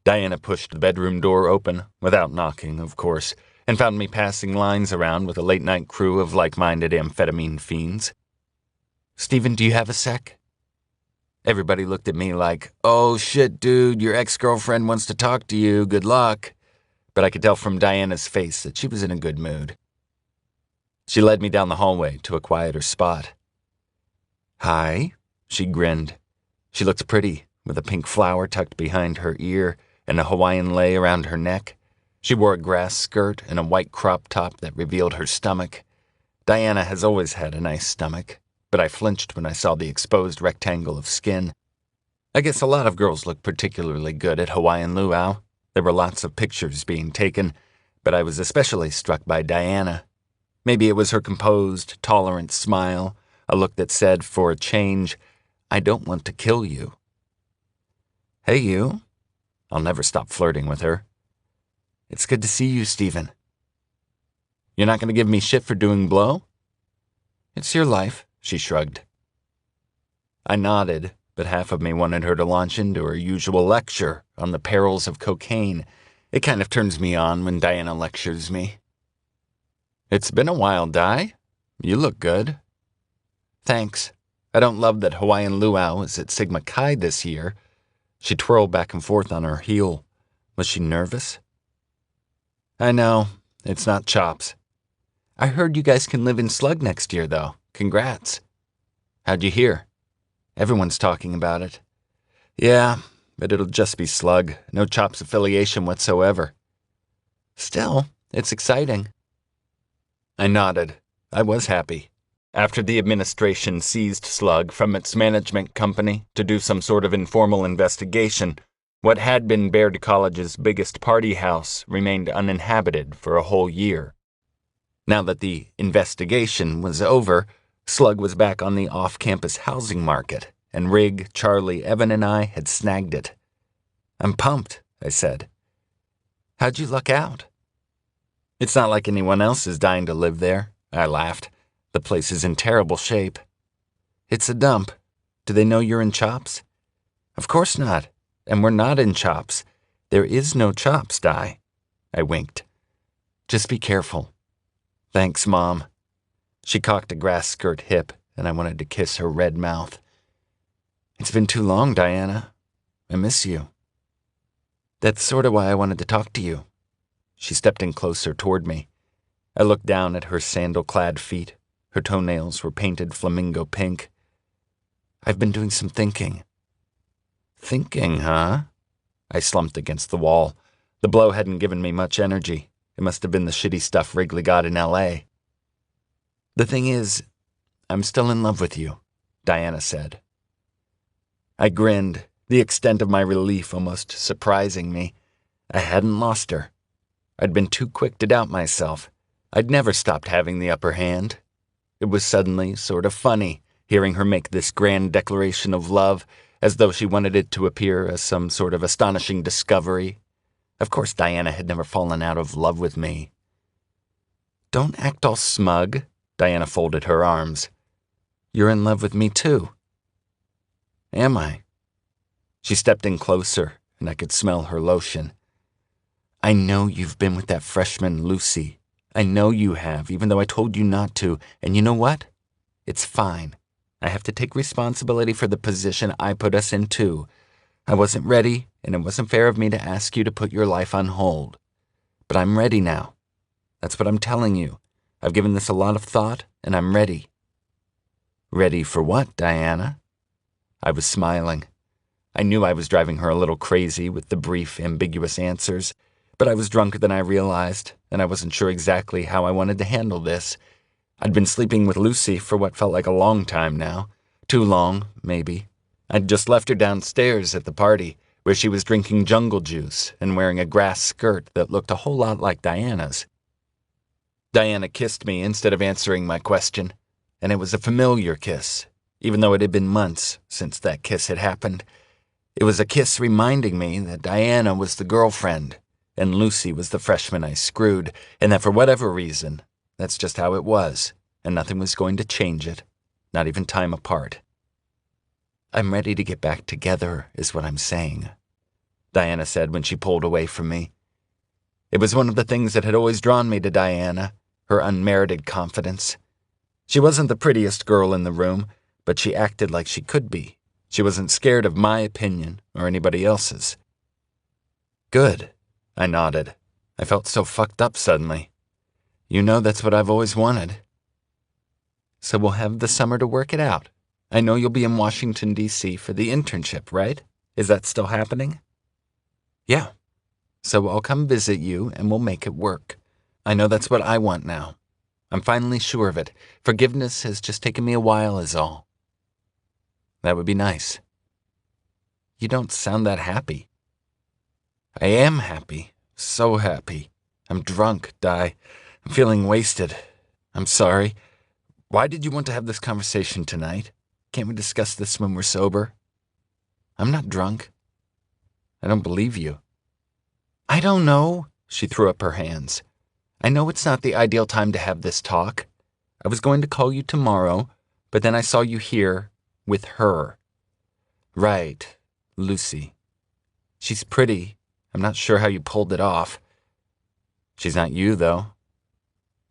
Diana pushed the bedroom door open, without knocking, of course, and found me passing lines around with a late-night crew of like-minded amphetamine fiends. "Stephen, do you have a sec?" Everybody looked at me like, "Oh shit, dude, your ex-girlfriend wants to talk to you, good luck." But I could tell from Diana's face that she was in a good mood. She led me down the hallway to a quieter spot. "Hi," she grinned. She looked pretty, with a pink flower tucked behind her ear and a Hawaiian lei around her neck. She wore a grass skirt and a white crop top that revealed her stomach. Diana has always had a nice stomach, but I flinched when I saw the exposed rectangle of skin. I guess a lot of girls look particularly good at Hawaiian Luau. There were lots of pictures being taken, but I was especially struck by Diana. Maybe it was her composed, tolerant smile, a look that said, for a change, "I don't want to kill you." "Hey, you." I'll never stop flirting with her. "It's good to see you, Stephen." "You're not going to give me shit for doing blow?" "It's your life," she shrugged. I nodded, but half of me wanted her to launch into her usual lecture on the perils of cocaine. It kind of turns me on when Diana lectures me. "It's been a while, Di. You look good." "Thanks. I don't love that Hawaiian Luau is at Sigma Chi this year." She twirled back and forth on her heel. Was she nervous? "I know. It's not Chops. I heard you guys can live in Slug next year, though. Congrats." "How'd you hear?" "Everyone's talking about it." "Yeah, but it'll just be Slug. No Chops affiliation whatsoever." "Still, it's exciting." I nodded. I was happy. After the administration seized Slug from its management company to do some sort of informal investigation, what had been Baird College's biggest party house remained uninhabited for a whole year. Now that the investigation was over, Slug was back on the off-campus housing market, and Rig, Charlie, Evan, and I had snagged it. I'm pumped, I said. How'd you luck out? It's not like anyone else is dying to live there, I laughed. The place is in terrible shape. It's a dump. Do they know you're in Chops? Of course not, and we're not in Chops. There is no Chops, Di. I winked. Just be careful. Thanks, Mom. She cocked a grass skirt hip, and I wanted to kiss her red mouth. It's been too long, Diana. I miss you. That's sort of why I wanted to talk to you. She stepped in closer toward me. I looked down at her sandal-clad feet. Her toenails were painted flamingo pink. I've been doing some thinking. Thinking, huh? I slumped against the wall. The blow hadn't given me much energy. It must have been the shitty stuff Wrigley got in L.A. The thing is, I'm still in love with you, Diana said. I grinned, the extent of my relief almost surprising me. I hadn't lost her. I'd been too quick to doubt myself. I'd never stopped having the upper hand. It was suddenly sort of funny, hearing her make this grand declaration of love, as though she wanted it to appear as some sort of astonishing discovery. Of course, Diana had never fallen out of love with me. Don't act all smug, Diana folded her arms. You're in love with me too. Am I? She stepped in closer, and I could smell her lotion. I know you've been with that freshman, Lucy. I know you have, even though I told you not to, and you know what? It's fine. I have to take responsibility for the position I put us in too. I wasn't ready, and it wasn't fair of me to ask you to put your life on hold. But I'm ready now. That's what I'm telling you. I've given this a lot of thought, and I'm ready. Ready for what, Diana? I was smiling. I knew I was driving her a little crazy with the brief, ambiguous answers, but I was drunker than I realized, and I wasn't sure exactly how I wanted to handle this. I'd been sleeping with Lucy for what felt like a long time now. Too long, maybe. I'd just left her downstairs at the party, where she was drinking jungle juice and wearing a grass skirt that looked a whole lot like Diana's. Diana kissed me instead of answering my question, and it was a familiar kiss, even though it had been months since that kiss had happened. It was a kiss reminding me that Diana was the girlfriend, and Lucy was the freshman I screwed, and that for whatever reason, that's just how it was, and nothing was going to change it, not even time apart. I'm ready to get back together, is what I'm saying, Diana said when she pulled away from me. It was one of the things that had always drawn me to Diana, her unmerited confidence. She wasn't the prettiest girl in the room, but she acted like she could be. She wasn't scared of my opinion or anybody else's. Good, I nodded. I felt so fucked up suddenly. You know that's what I've always wanted. So we'll have the summer to work it out. I know you'll be in Washington, D.C. for the internship, right? Is that still happening? Yeah. So I'll come visit you and we'll make it work. I know that's what I want now. I'm finally sure of it. Forgiveness has just taken me a while is all. That would be nice. You don't sound that happy. I am happy. So happy. I'm drunk, Di. I'm feeling wasted. I'm sorry. Why did you want to have this conversation tonight? Can't we discuss this when we're sober? I'm not drunk. I don't believe you. I don't know. She threw up her hands. I know it's not the ideal time to have this talk. I was going to call you tomorrow, but then I saw you here with her. Right, Lucy. She's pretty. I'm not sure how you pulled it off. She's not you, though.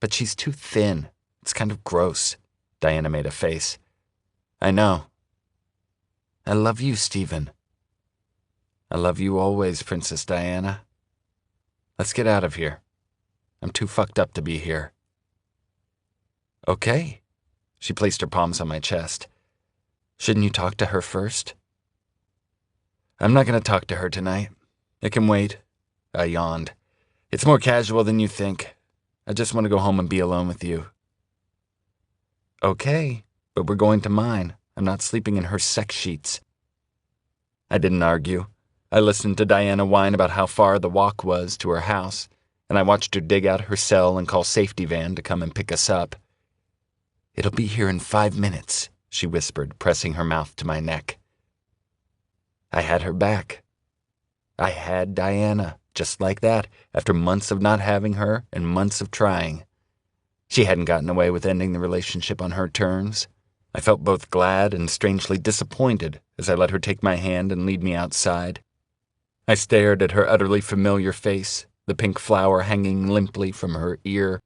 But she's too thin. It's kind of gross. Diana made a face. I know. I love you, Stephen. I love you always, Princess Diana. Let's get out of here. I'm too fucked up to be here. Okay. She placed her palms on my chest. Shouldn't you talk to her first? I'm not going to talk to her tonight. It can wait. I yawned. It's more casual than you think. I just want to go home and be alone with you. Okay, but we're going to mine. I'm not sleeping in her sex sheets. I didn't argue. I listened to Diana whine about how far the walk was to her house, and I watched her dig out her cell and call safety van to come and pick us up. It'll be here in 5 minutes, she whispered, pressing her mouth to my neck. I had her back. I had Diana, just like that, after months of not having her and months of trying. She hadn't gotten away with ending the relationship on her terms. I felt both glad and strangely disappointed as I let her take my hand and lead me outside. I stared at her utterly familiar face, the pink flower hanging limply from her ear.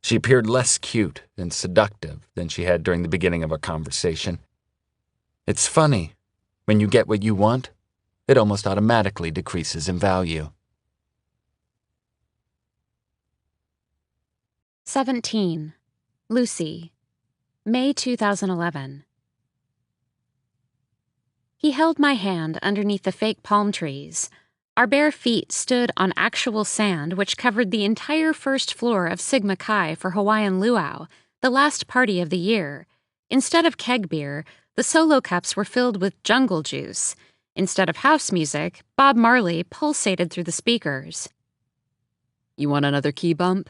She appeared less cute and seductive than she had during the beginning of our conversation. It's funny. When you get what you want, it almost automatically decreases in value. 17. Lucy. May 2011. He held my hand underneath the fake palm trees. Our bare feet stood on actual sand which covered the entire first floor of Sigma Chi for Hawaiian Luau, the last party of the year. Instead of keg beer, the solo cups were filled with jungle juice. Instead of house music, Bob Marley pulsated through the speakers. You want another key bump?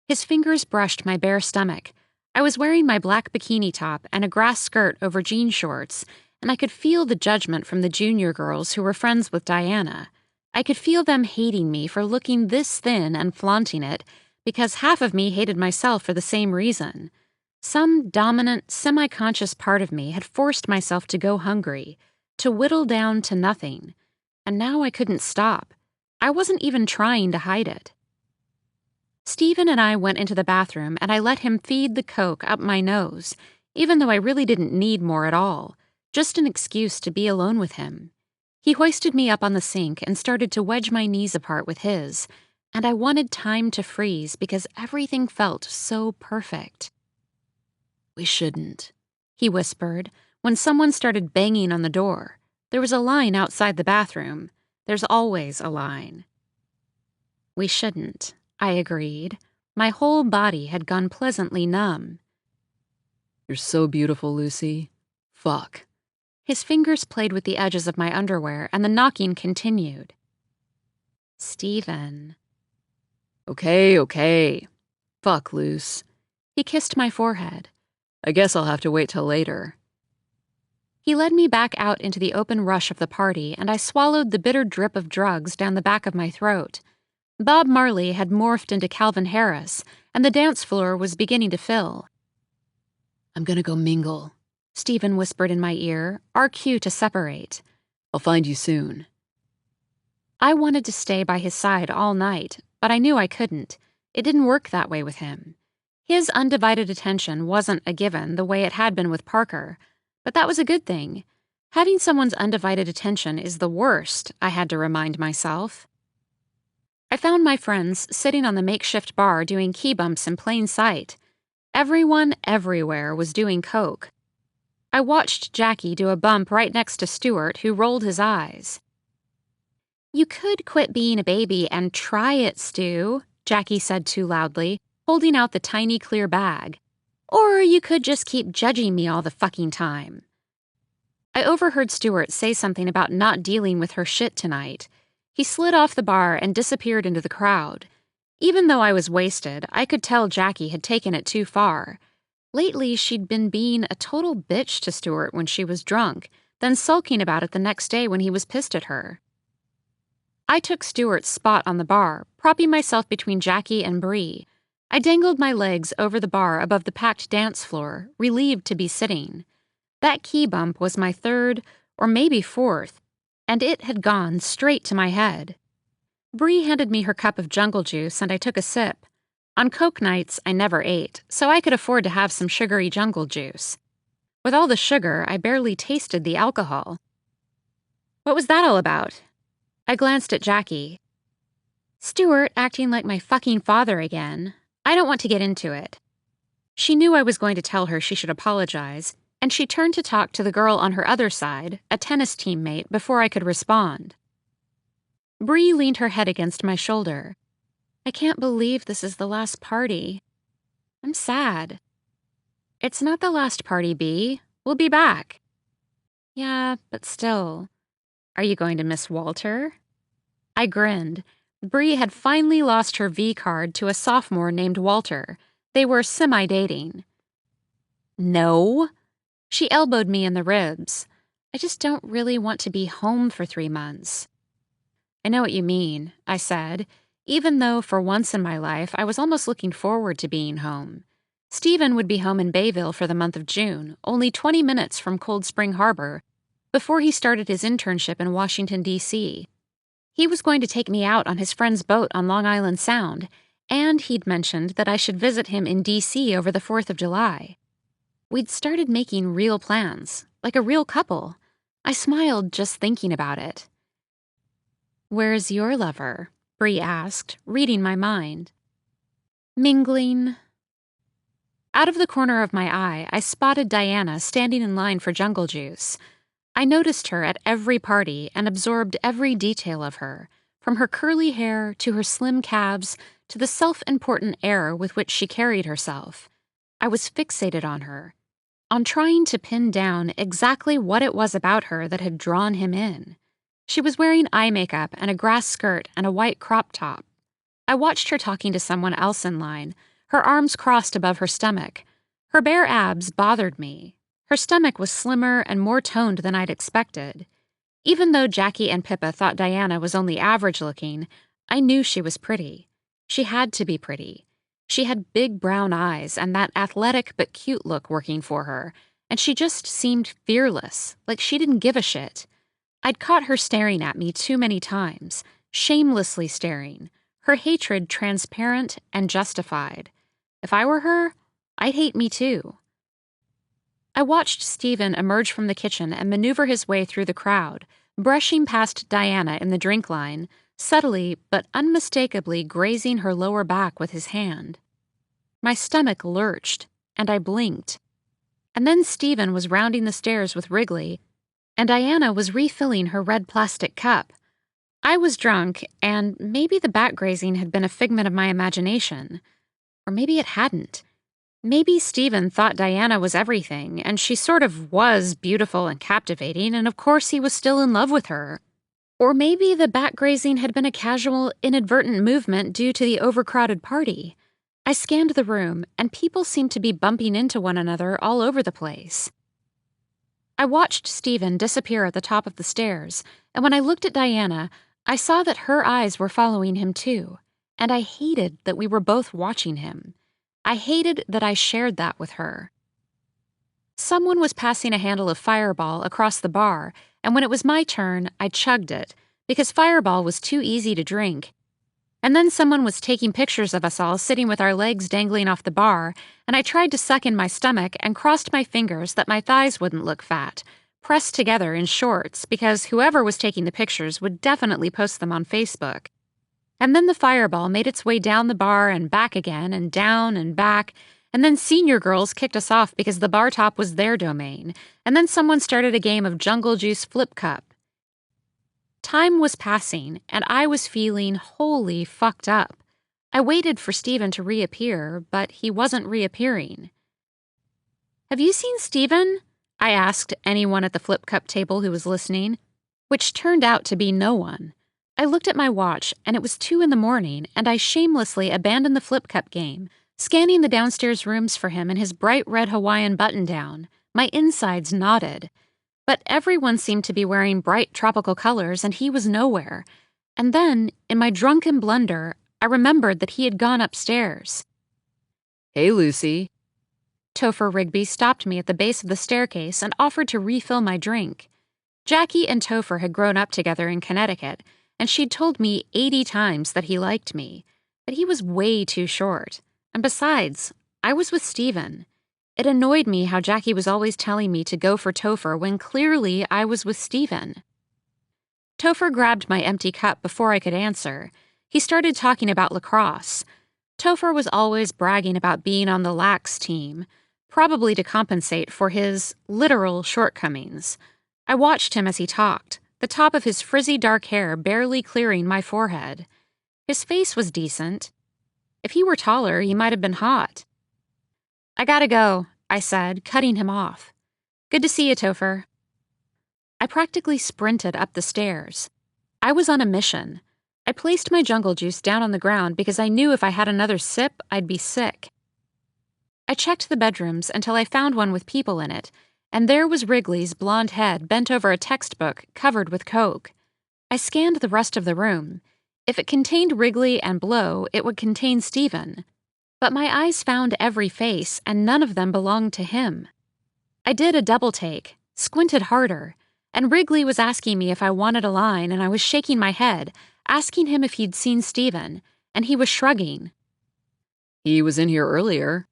His fingers brushed my bare stomach. I was wearing my black bikini top and a grass skirt over jean shorts, and I could feel the judgment from the junior girls who were friends with Diana. I could feel them hating me for looking this thin and flaunting it, because half of me hated myself for the same reason. Some dominant, semi-conscious part of me had forced myself to go hungry, to whittle down to nothing, and now I couldn't stop. I wasn't even trying to hide it. Stephen and I went into the bathroom and I let him feed the coke up my nose, even though I really didn't need more at all, just an excuse to be alone with him. He hoisted me up on the sink and started to wedge my knees apart with his, and I wanted time to freeze because everything felt so perfect. We shouldn't, he whispered, when someone started banging on the door. There was a line outside the bathroom. There's always a line. We shouldn't, I agreed. My whole body had gone pleasantly numb. You're so beautiful, Lucy. Fuck. His fingers played with the edges of my underwear, and the knocking continued. Stephen. Okay. Fuck, Luce. He kissed my forehead. I guess I'll have to wait till later. He led me back out into the open rush of the party, and I swallowed the bitter drip of drugs down the back of my throat. Bob Marley had morphed into Calvin Harris, and the dance floor was beginning to fill. I'm gonna go mingle, Stephen whispered in my ear, our cue to separate. I'll find you soon. I wanted to stay by his side all night, but I knew I couldn't. It didn't work that way with him. His undivided attention wasn't a given the way it had been with Parker, but that was a good thing. Having someone's undivided attention is the worst, I had to remind myself. I found my friends sitting on the makeshift bar doing key bumps in plain sight. Everyone everywhere was doing coke. I watched Jackie do a bump right next to Stuart, who rolled his eyes. You could quit being a baby and try it, Stu, Jackie said too loudly, holding out the tiny clear bag. Or you could just keep judging me all the fucking time. I overheard Stuart say something about not dealing with her shit tonight. He slid off the bar and disappeared into the crowd. Even though I was wasted, I could tell Jackie had taken it too far. Lately, she'd been being a total bitch to Stuart when she was drunk, then sulking about it the next day when he was pissed at her. I took Stuart's spot on the bar, propping myself between Jackie and Bree. I dangled my legs over the bar above the packed dance floor, relieved to be sitting. That key bump was my third, or maybe fourth, and it had gone straight to my head. Bree handed me her cup of jungle juice, and I took a sip. On coke nights, I never ate, so I could afford to have some sugary jungle juice. With all the sugar, I barely tasted the alcohol. What was that all about? I glanced at Jackie. Stuart acting like my fucking father again. I don't want to get into it. She knew I was going to tell her she should apologize, and she turned to talk to the girl on her other side, a tennis teammate, before I could respond. Bree leaned her head against my shoulder. I can't believe this is the last party. I'm sad. It's not the last party, Bea. We'll be back. Yeah, but still. Are you going to miss Walter? I grinned. Bree had finally lost her V card to a sophomore named Walter. They were semi-dating. No. She elbowed me in the ribs. I just don't really want to be home for 3 months. I know what you mean, I said, even though for once in my life I was almost looking forward to being home. Stephen would be home in Bayville for the month of June, only 20 minutes from Cold Spring Harbor, before he started his internship in Washington, D.C. He was going to take me out on his friend's boat on Long Island Sound, and he'd mentioned that I should visit him in D.C. over the 4th of July. We'd started making real plans, like a real couple. I smiled just thinking about it. "Where's your lover?" Bree asked, reading my mind. "Mingling." Out of the corner of my eye, I spotted Diana standing in line for Jungle Juice. I noticed her at every party and absorbed every detail of her, from her curly hair to her slim calves to the self-important air with which she carried herself. I was fixated on her, on trying to pin down exactly what it was about her that had drawn him in. She was wearing eye makeup and a grass skirt and a white crop top. I watched her talking to someone else in line, her arms crossed above her stomach. Her bare abs bothered me. Her stomach was slimmer and more toned than I'd expected. Even though Jackie and Pippa thought Diana was only average-looking, I knew she was pretty. She had to be pretty. She had big brown eyes and that athletic but cute look working for her, and she just seemed fearless, like she didn't give a shit. I'd caught her staring at me too many times, shamelessly staring, her hatred transparent and justified. If I were her, I'd hate me too. I watched Stephen emerge from the kitchen and maneuver his way through the crowd, brushing past Diana in the drink line, subtly but unmistakably grazing her lower back with his hand. My stomach lurched, and I blinked. And then Stephen was rounding the stairs with Wrigley, and Diana was refilling her red plastic cup. I was drunk, and maybe the back grazing had been a figment of my imagination. Or maybe it hadn't. Maybe Stephen thought Diana was everything, and she sort of was beautiful and captivating, and of course he was still in love with her. Or maybe the back grazing had been a casual, inadvertent movement due to the overcrowded party. I scanned the room, and people seemed to be bumping into one another all over the place. I watched Stephen disappear at the top of the stairs, and when I looked at Diana, I saw that her eyes were following him too, and I hated that we were both watching him. I hated that I shared that with her. Someone was passing a handle of Fireball across the bar, and when it was my turn, I chugged it, because Fireball was too easy to drink. And then someone was taking pictures of us all sitting with our legs dangling off the bar, and I tried to suck in my stomach and crossed my fingers that my thighs wouldn't look fat, pressed together in shorts, because whoever was taking the pictures would definitely post them on Facebook. And then the Fireball made its way down the bar and back again and down and back, and then senior girls kicked us off because the bar top was their domain, and then someone started a game of Jungle Juice Flip Cup. Time was passing, and I was feeling wholly fucked up. I waited for Stephen to reappear, but he wasn't reappearing. "Have you seen Stephen?" I asked anyone at the Flip Cup table who was listening, which turned out to be no one. I looked at my watch, and it was 2 a.m, and I shamelessly abandoned the Flip Cup game, scanning the downstairs rooms for him in his bright red Hawaiian button-down. My insides knotted. But everyone seemed to be wearing bright tropical colors, and he was nowhere. And then, in my drunken blunder, I remembered that he had gone upstairs. "Hey, Lucy." Topher Rigby stopped me at the base of the staircase and offered to refill my drink. Jackie and Topher had grown up together in Connecticut, and she'd told me 80 times that he liked me, but he was way too short. And besides, I was with Stephen. It annoyed me how Jackie was always telling me to go for Topher when clearly I was with Stephen. Topher grabbed my empty cup before I could answer. He started talking about lacrosse. Topher was always bragging about being on the lax team, probably to compensate for his literal shortcomings. I watched him as he talked, the top of his frizzy dark hair barely clearing my forehead. His face was decent. If he were taller, he might have been hot. "I gotta go," I said, cutting him off. "Good to see you, Topher." I practically sprinted up the stairs. I was on a mission. I placed my jungle juice down on the ground because I knew if I had another sip, I'd be sick. I checked the bedrooms until I found one with people in it, and there was Wrigley's blonde head bent over a textbook covered with coke. I scanned the rest of the room. If it contained Wrigley and Blow, it would contain Stephen. But my eyes found every face, and none of them belonged to him. I did a double take, squinted harder, and Wrigley was asking me if I wanted a line, and I was shaking my head, asking him if he'd seen Stephen, and he was shrugging. "He was in here earlier."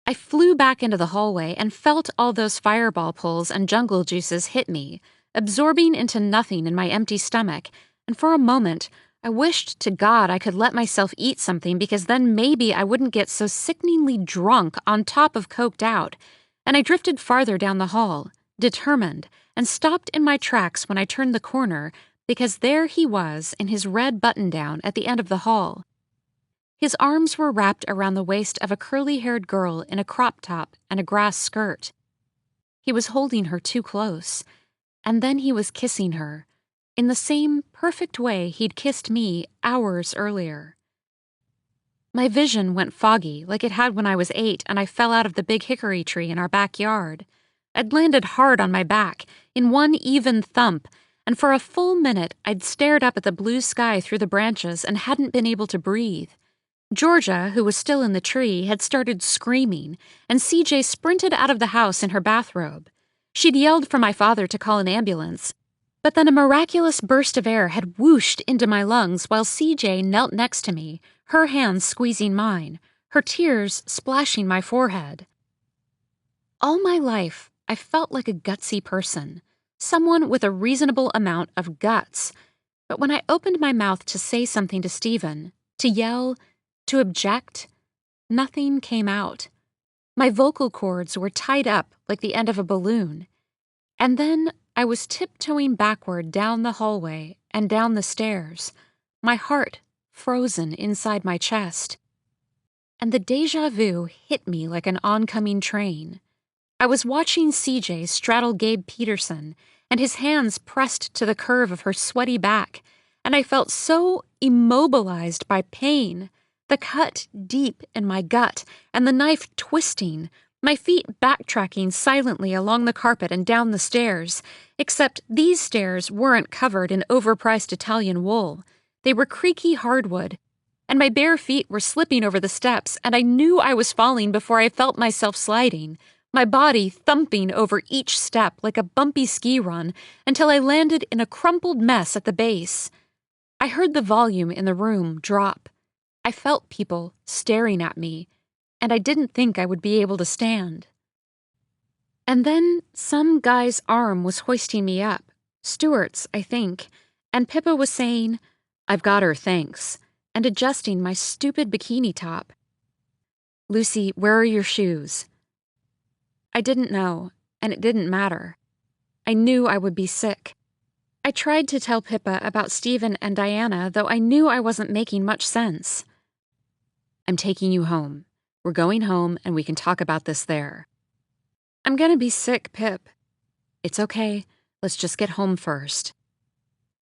I flew back into the hallway and felt all those fireball pulls and jungle juices hit me, absorbing into nothing in my empty stomach, and for a moment, I wished to God I could let myself eat something because then maybe I wouldn't get so sickeningly drunk on top of coked out, and I drifted farther down the hall, determined, and stopped in my tracks when I turned the corner because there he was in his red button-down at the end of the hall. His arms were wrapped around the waist of a curly-haired girl in a crop top and a grass skirt. He was holding her too close, and then he was kissing her, in the same perfect way he'd kissed me hours earlier. My vision went foggy like it had when I was 8 and I fell out of the big hickory tree in our backyard. I'd landed hard on my back, in one even thump, and for a full minute I'd stared up at the blue sky through the branches and hadn't been able to breathe. Georgia, who was still in the tree, had started screaming, and CJ sprinted out of the house in her bathrobe. She'd yelled for my father to call an ambulance, but then a miraculous burst of air had whooshed into my lungs while CJ knelt next to me, her hands squeezing mine, her tears splashing my forehead. All my life, I felt like a gutsy person, someone with a reasonable amount of guts, but when I opened my mouth to say something to Stephen, to yell, to object, nothing came out. My vocal cords were tied up like the end of a balloon. And then I was tiptoeing backward down the hallway and down the stairs, my heart frozen inside my chest. And the déjà vu hit me like an oncoming train. I was watching CJ straddle Gabe Peterson, and his hands pressed to the curve of her sweaty back, and I felt so immobilized by pain, the cut deep in my gut, and the knife twisting, my feet backtracking silently along the carpet and down the stairs, except these stairs weren't covered in overpriced Italian wool. They were creaky hardwood, and my bare feet were slipping over the steps, and I knew I was falling before I felt myself sliding, my body thumping over each step like a bumpy ski run until I landed in a crumpled mess at the base. I heard the volume in the room drop. I felt people staring at me, and I didn't think I would be able to stand. And then some guy's arm was hoisting me up, Stuart's, I think, and Pippa was saying, "I've got her, thanks," and adjusting my stupid bikini top. "Lucy, where are your shoes?" I didn't know, and it didn't matter. I knew I would be sick. I tried to tell Pippa about Stephen and Diana, though I knew I wasn't making much sense. "I'm taking you home. We're going home, and we can talk about this there." "I'm gonna be sick, Pip." "It's okay. Let's just get home first."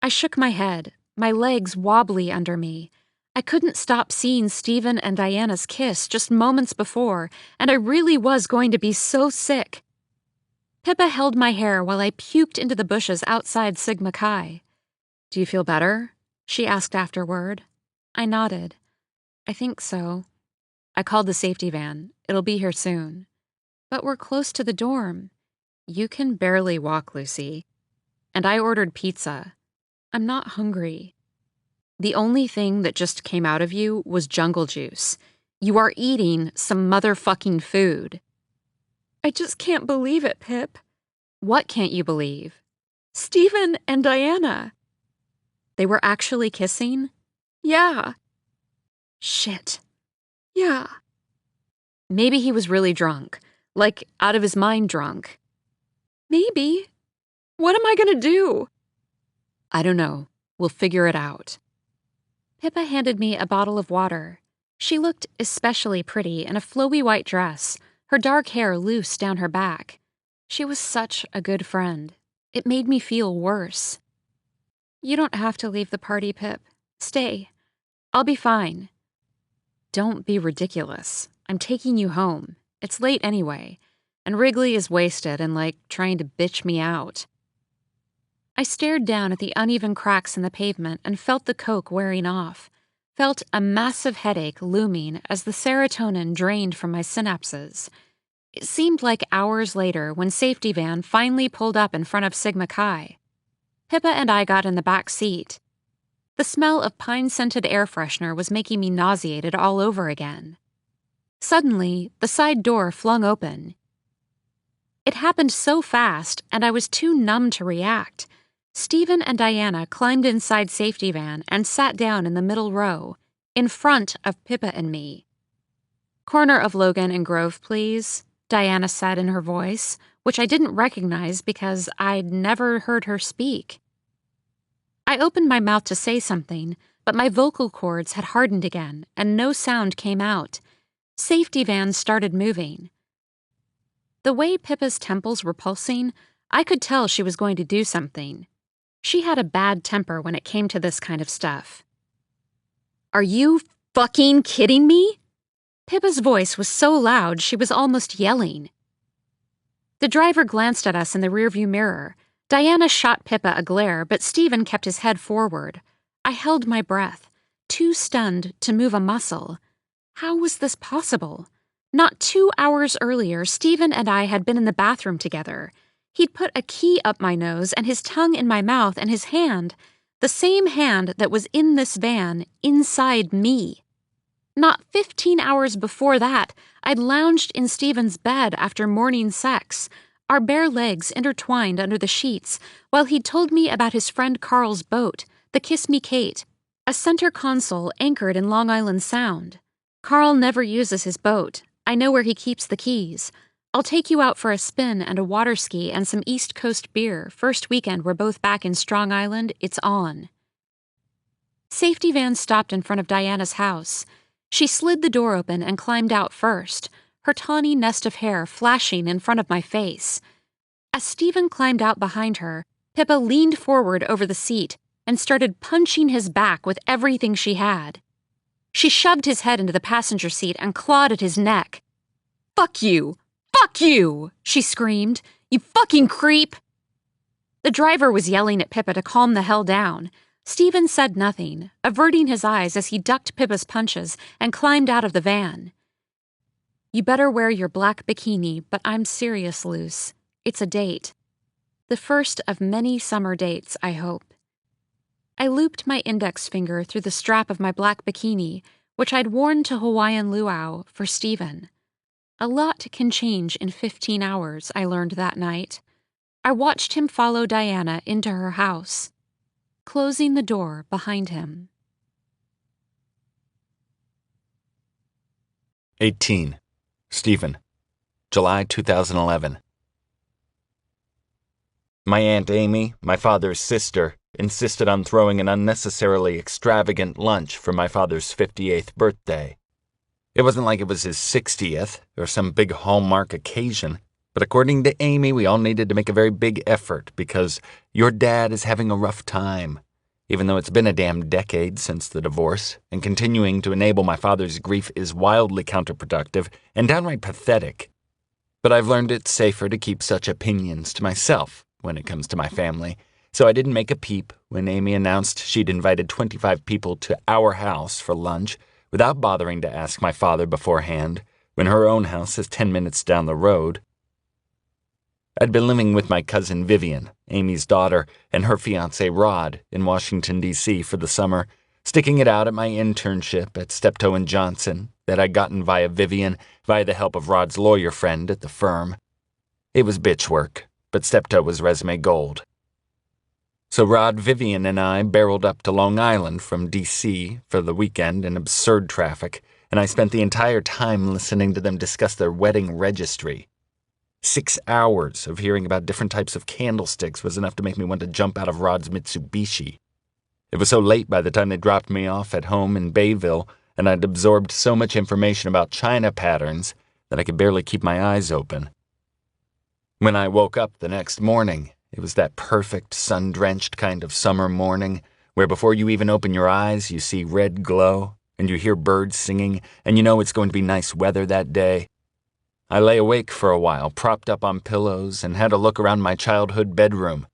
I shook my head, my legs wobbly under me. I couldn't stop seeing Stephen and Diana's kiss just moments before, and I really was going to be so sick. Pippa held my hair while I puked into the bushes outside Sigma Chi. "Do you feel better?" she asked afterward. I nodded. "I think so." "I called the safety van. It'll be here soon." "But we're close to the dorm." "You can barely walk, Lucy." "And I ordered pizza." "I'm not hungry." "The only thing that just came out of you was jungle juice. You are eating some motherfucking food." "I just can't believe it, Pip." "What can't you believe?" "Stephen and Diana." "They were actually kissing?" "Yeah." "Shit." "Yeah." "Maybe he was really drunk. Like, out of his mind drunk." "Maybe. What am I gonna do?" "I don't know. We'll figure it out." Pippa handed me a bottle of water. She looked especially pretty in a flowy white dress, her dark hair loose down her back. She was such a good friend. It made me feel worse. "You don't have to leave the party, Pip. Stay. I'll be fine." "Don't be ridiculous. I'm taking you home. It's late anyway, and Wrigley is wasted and, trying to bitch me out." I stared down at the uneven cracks in the pavement and felt the coke wearing off, felt a massive headache looming as the serotonin drained from my synapses. It seemed like hours later when Safety Van finally pulled up in front of Sigma Chi. Pippa and I got in the back seat. The smell of pine-scented air freshener was making me nauseated all over again. Suddenly, the side door flung open. It happened so fast, and I was too numb to react. Stephen and Diana climbed inside Safety Van and sat down in the middle row, in front of Pippa and me. "Corner of Logan and Grove, please," Diana said in her voice, which I didn't recognize because I'd never heard her speak. I opened my mouth to say something, but my vocal cords had hardened again, and no sound came out. Safety Van started moving. The way Pippa's temples were pulsing, I could tell she was going to do something. She had a bad temper when it came to this kind of stuff. "Are you fucking kidding me?" Pippa's voice was so loud she was almost yelling. The driver glanced at us in the rearview mirror. Diana shot Pippa a glare, but Stephen kept his head forward. I held my breath, too stunned to move a muscle. How was this possible? Not 2 hours earlier, Stephen and I had been in the bathroom together. He'd put a key up my nose and his tongue in my mouth and his hand, the same hand that was in this van, inside me. Not 15 hours before that, I'd lounged in Stephen's bed after morning sex, our bare legs intertwined under the sheets, while he'd told me about his friend Carl's boat, the Kiss Me Kate, a center console anchored in Long Island Sound. "Carl never uses his boat. I know where he keeps the keys. I'll take you out for a spin and a water ski and some East Coast beer. First weekend we're both back in Strong Island, it's on." Safety Van stopped in front of Diana's house. She slid the door open and climbed out first, her tawny nest of hair flashing in front of my face. As Stephen climbed out behind her, Pippa leaned forward over the seat and started punching his back with everything she had. She shoved his head into the passenger seat and clawed at his neck. "Fuck you! Fuck you!" she screamed. "You fucking creep!" The driver was yelling at Pippa to calm the hell down. Stephen said nothing, averting his eyes as he ducked Pippa's punches and climbed out of the van. "You better wear your black bikini, but I'm serious, Luce. It's a date. The first of many summer dates, I hope." I looped my index finger through the strap of my black bikini, which I'd worn to Hawaiian luau for Stephen. A lot can change in 15 hours, I learned that night. I watched him follow Diana into her house, closing the door behind him. 18. Stephen. July 2011. My Aunt Amy, my father's sister, insisted on throwing an unnecessarily extravagant lunch for my father's 58th birthday. It wasn't like it was his 60th or some big hallmark occasion, but according to Amy, we all needed to make a very big effort because your dad is having a rough time, even though it's been a damn decade since the divorce, and continuing to enable my father's grief is wildly counterproductive and downright pathetic. But I've learned it's safer to keep such opinions to myself when it comes to my family, so I didn't make a peep when Amy announced she'd invited 25 people to our house for lunch without bothering to ask my father beforehand, when her own house is 10 minutes down the road. I'd been living with my cousin Vivian, Amy's daughter, and her fiancé Rod in Washington, D.C. for the summer, sticking it out at my internship at Steptoe & Johnson that I'd gotten via Vivian via the help of Rod's lawyer friend at the firm. It was bitch work, but Steptoe was resume gold. So Rod, Vivian, and I barreled up to Long Island from D.C. for the weekend in absurd traffic, and I spent the entire time listening to them discuss their wedding registry. 6 hours of hearing about different types of candlesticks was enough to make me want to jump out of Rod's Mitsubishi. It was so late by the time they dropped me off at home in Bayville, and I'd absorbed so much information about China patterns that I could barely keep my eyes open. When I woke up the next morning, it was that perfect sun-drenched kind of summer morning where before you even open your eyes, you see red glow, and you hear birds singing, and you know it's going to be nice weather that day. I lay awake for a while, propped up on pillows, and had a look around my childhood bedroom.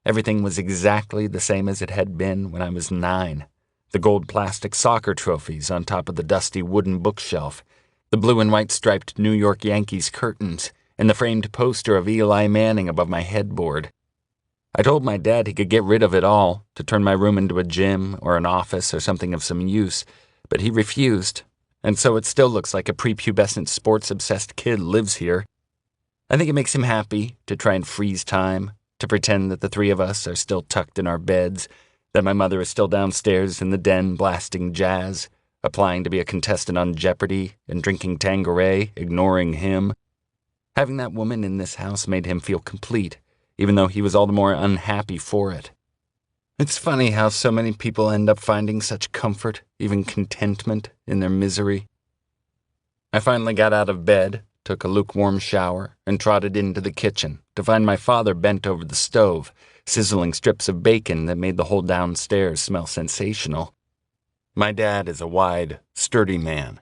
Everything was exactly the same as it had been when I was 9. The gold plastic soccer trophies on top of the dusty wooden bookshelf, the blue and white striped New York Yankees curtains, and the framed poster of Eli Manning above my headboard. I told my dad he could get rid of it all, to turn my room into a gym or an office or something of some use, but he refused, and so it still looks like a prepubescent sports-obsessed kid lives here. I think it makes him happy to try and freeze time, to pretend that the three of us are still tucked in our beds, that my mother is still downstairs in the den blasting jazz, applying to be a contestant on Jeopardy and drinking Tanqueray, ignoring him. Having that woman in this house made him feel complete, even though he was all the more unhappy for it. It's funny how so many people end up finding such comfort, even contentment, in their misery. I finally got out of bed, took a lukewarm shower, and trotted into the kitchen to find my father bent over the stove, sizzling strips of bacon that made the whole downstairs smell sensational. My dad is a wide, sturdy man.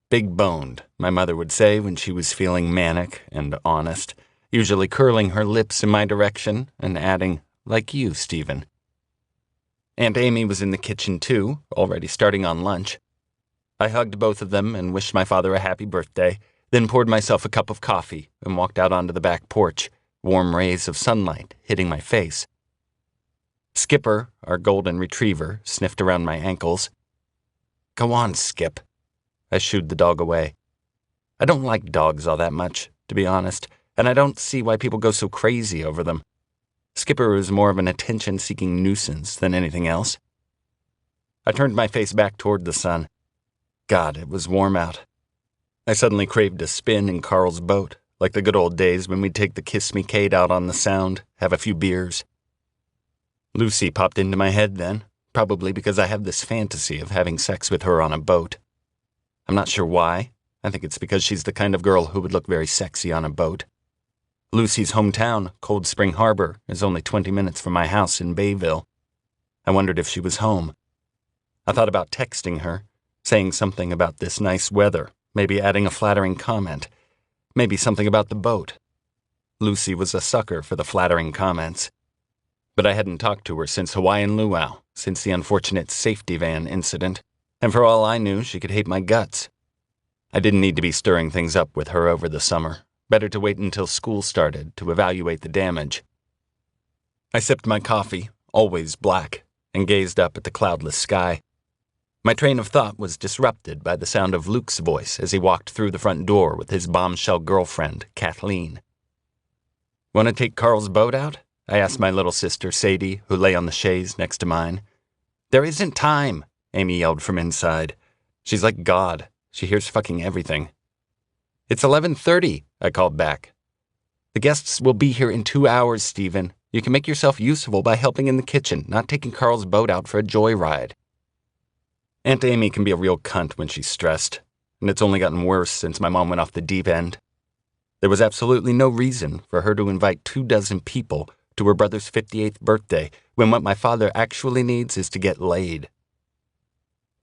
Big-boned, my mother would say when she was feeling manic and honest, usually curling her lips in my direction and adding, "Like you, Stephen." Aunt Amy was in the kitchen too, already starting on lunch. I hugged both of them and wished my father a happy birthday, then poured myself a cup of coffee and walked out onto the back porch, warm rays of sunlight hitting my face. Skipper, our golden retriever, sniffed around my ankles. "Go on, Skip." I shooed the dog away. I don't like dogs all that much, to be honest, and I don't see why people go so crazy over them. Skipper was more of an attention-seeking nuisance than anything else. I turned my face back toward the sun. God, it was warm out. I suddenly craved a spin in Carl's boat, like the good old days when we'd take the Kiss Me Kate out on the Sound, have a few beers. Lucy popped into my head then, probably because I have this fantasy of having sex with her on a boat. I'm not sure why. I think it's because she's the kind of girl who would look very sexy on a boat. Lucy's hometown, Cold Spring Harbor, is only 20 minutes from my house in Bayville. I wondered if she was home. I thought about texting her, saying something about this nice weather, maybe adding a flattering comment, maybe something about the boat. Lucy was a sucker for the flattering comments. But I hadn't talked to her since Hawaiian Luau, since the unfortunate safety van incident, and for all I knew, she could hate my guts. I didn't need to be stirring things up with her over the summer. Better to wait until school started to evaluate the damage. I sipped my coffee, always black, and gazed up at the cloudless sky. My train of thought was disrupted by the sound of Luke's voice as he walked through the front door with his bombshell girlfriend, Kathleen. "Want to take Carl's boat out?" I asked my little sister, Sadie, who lay on the chaise next to mine. "There isn't time," Amy yelled from inside. She's like God. She hears fucking everything. "It's 11:30, I called back. "The guests will be here in 2 hours, Stephen. You can make yourself useful by helping in the kitchen, not taking Carl's boat out for a joyride." Aunt Amy can be a real cunt when she's stressed, and it's only gotten worse since my mom went off the deep end. There was absolutely no reason for her to invite 24 people to her brother's 58th birthday when what my father actually needs is to get laid.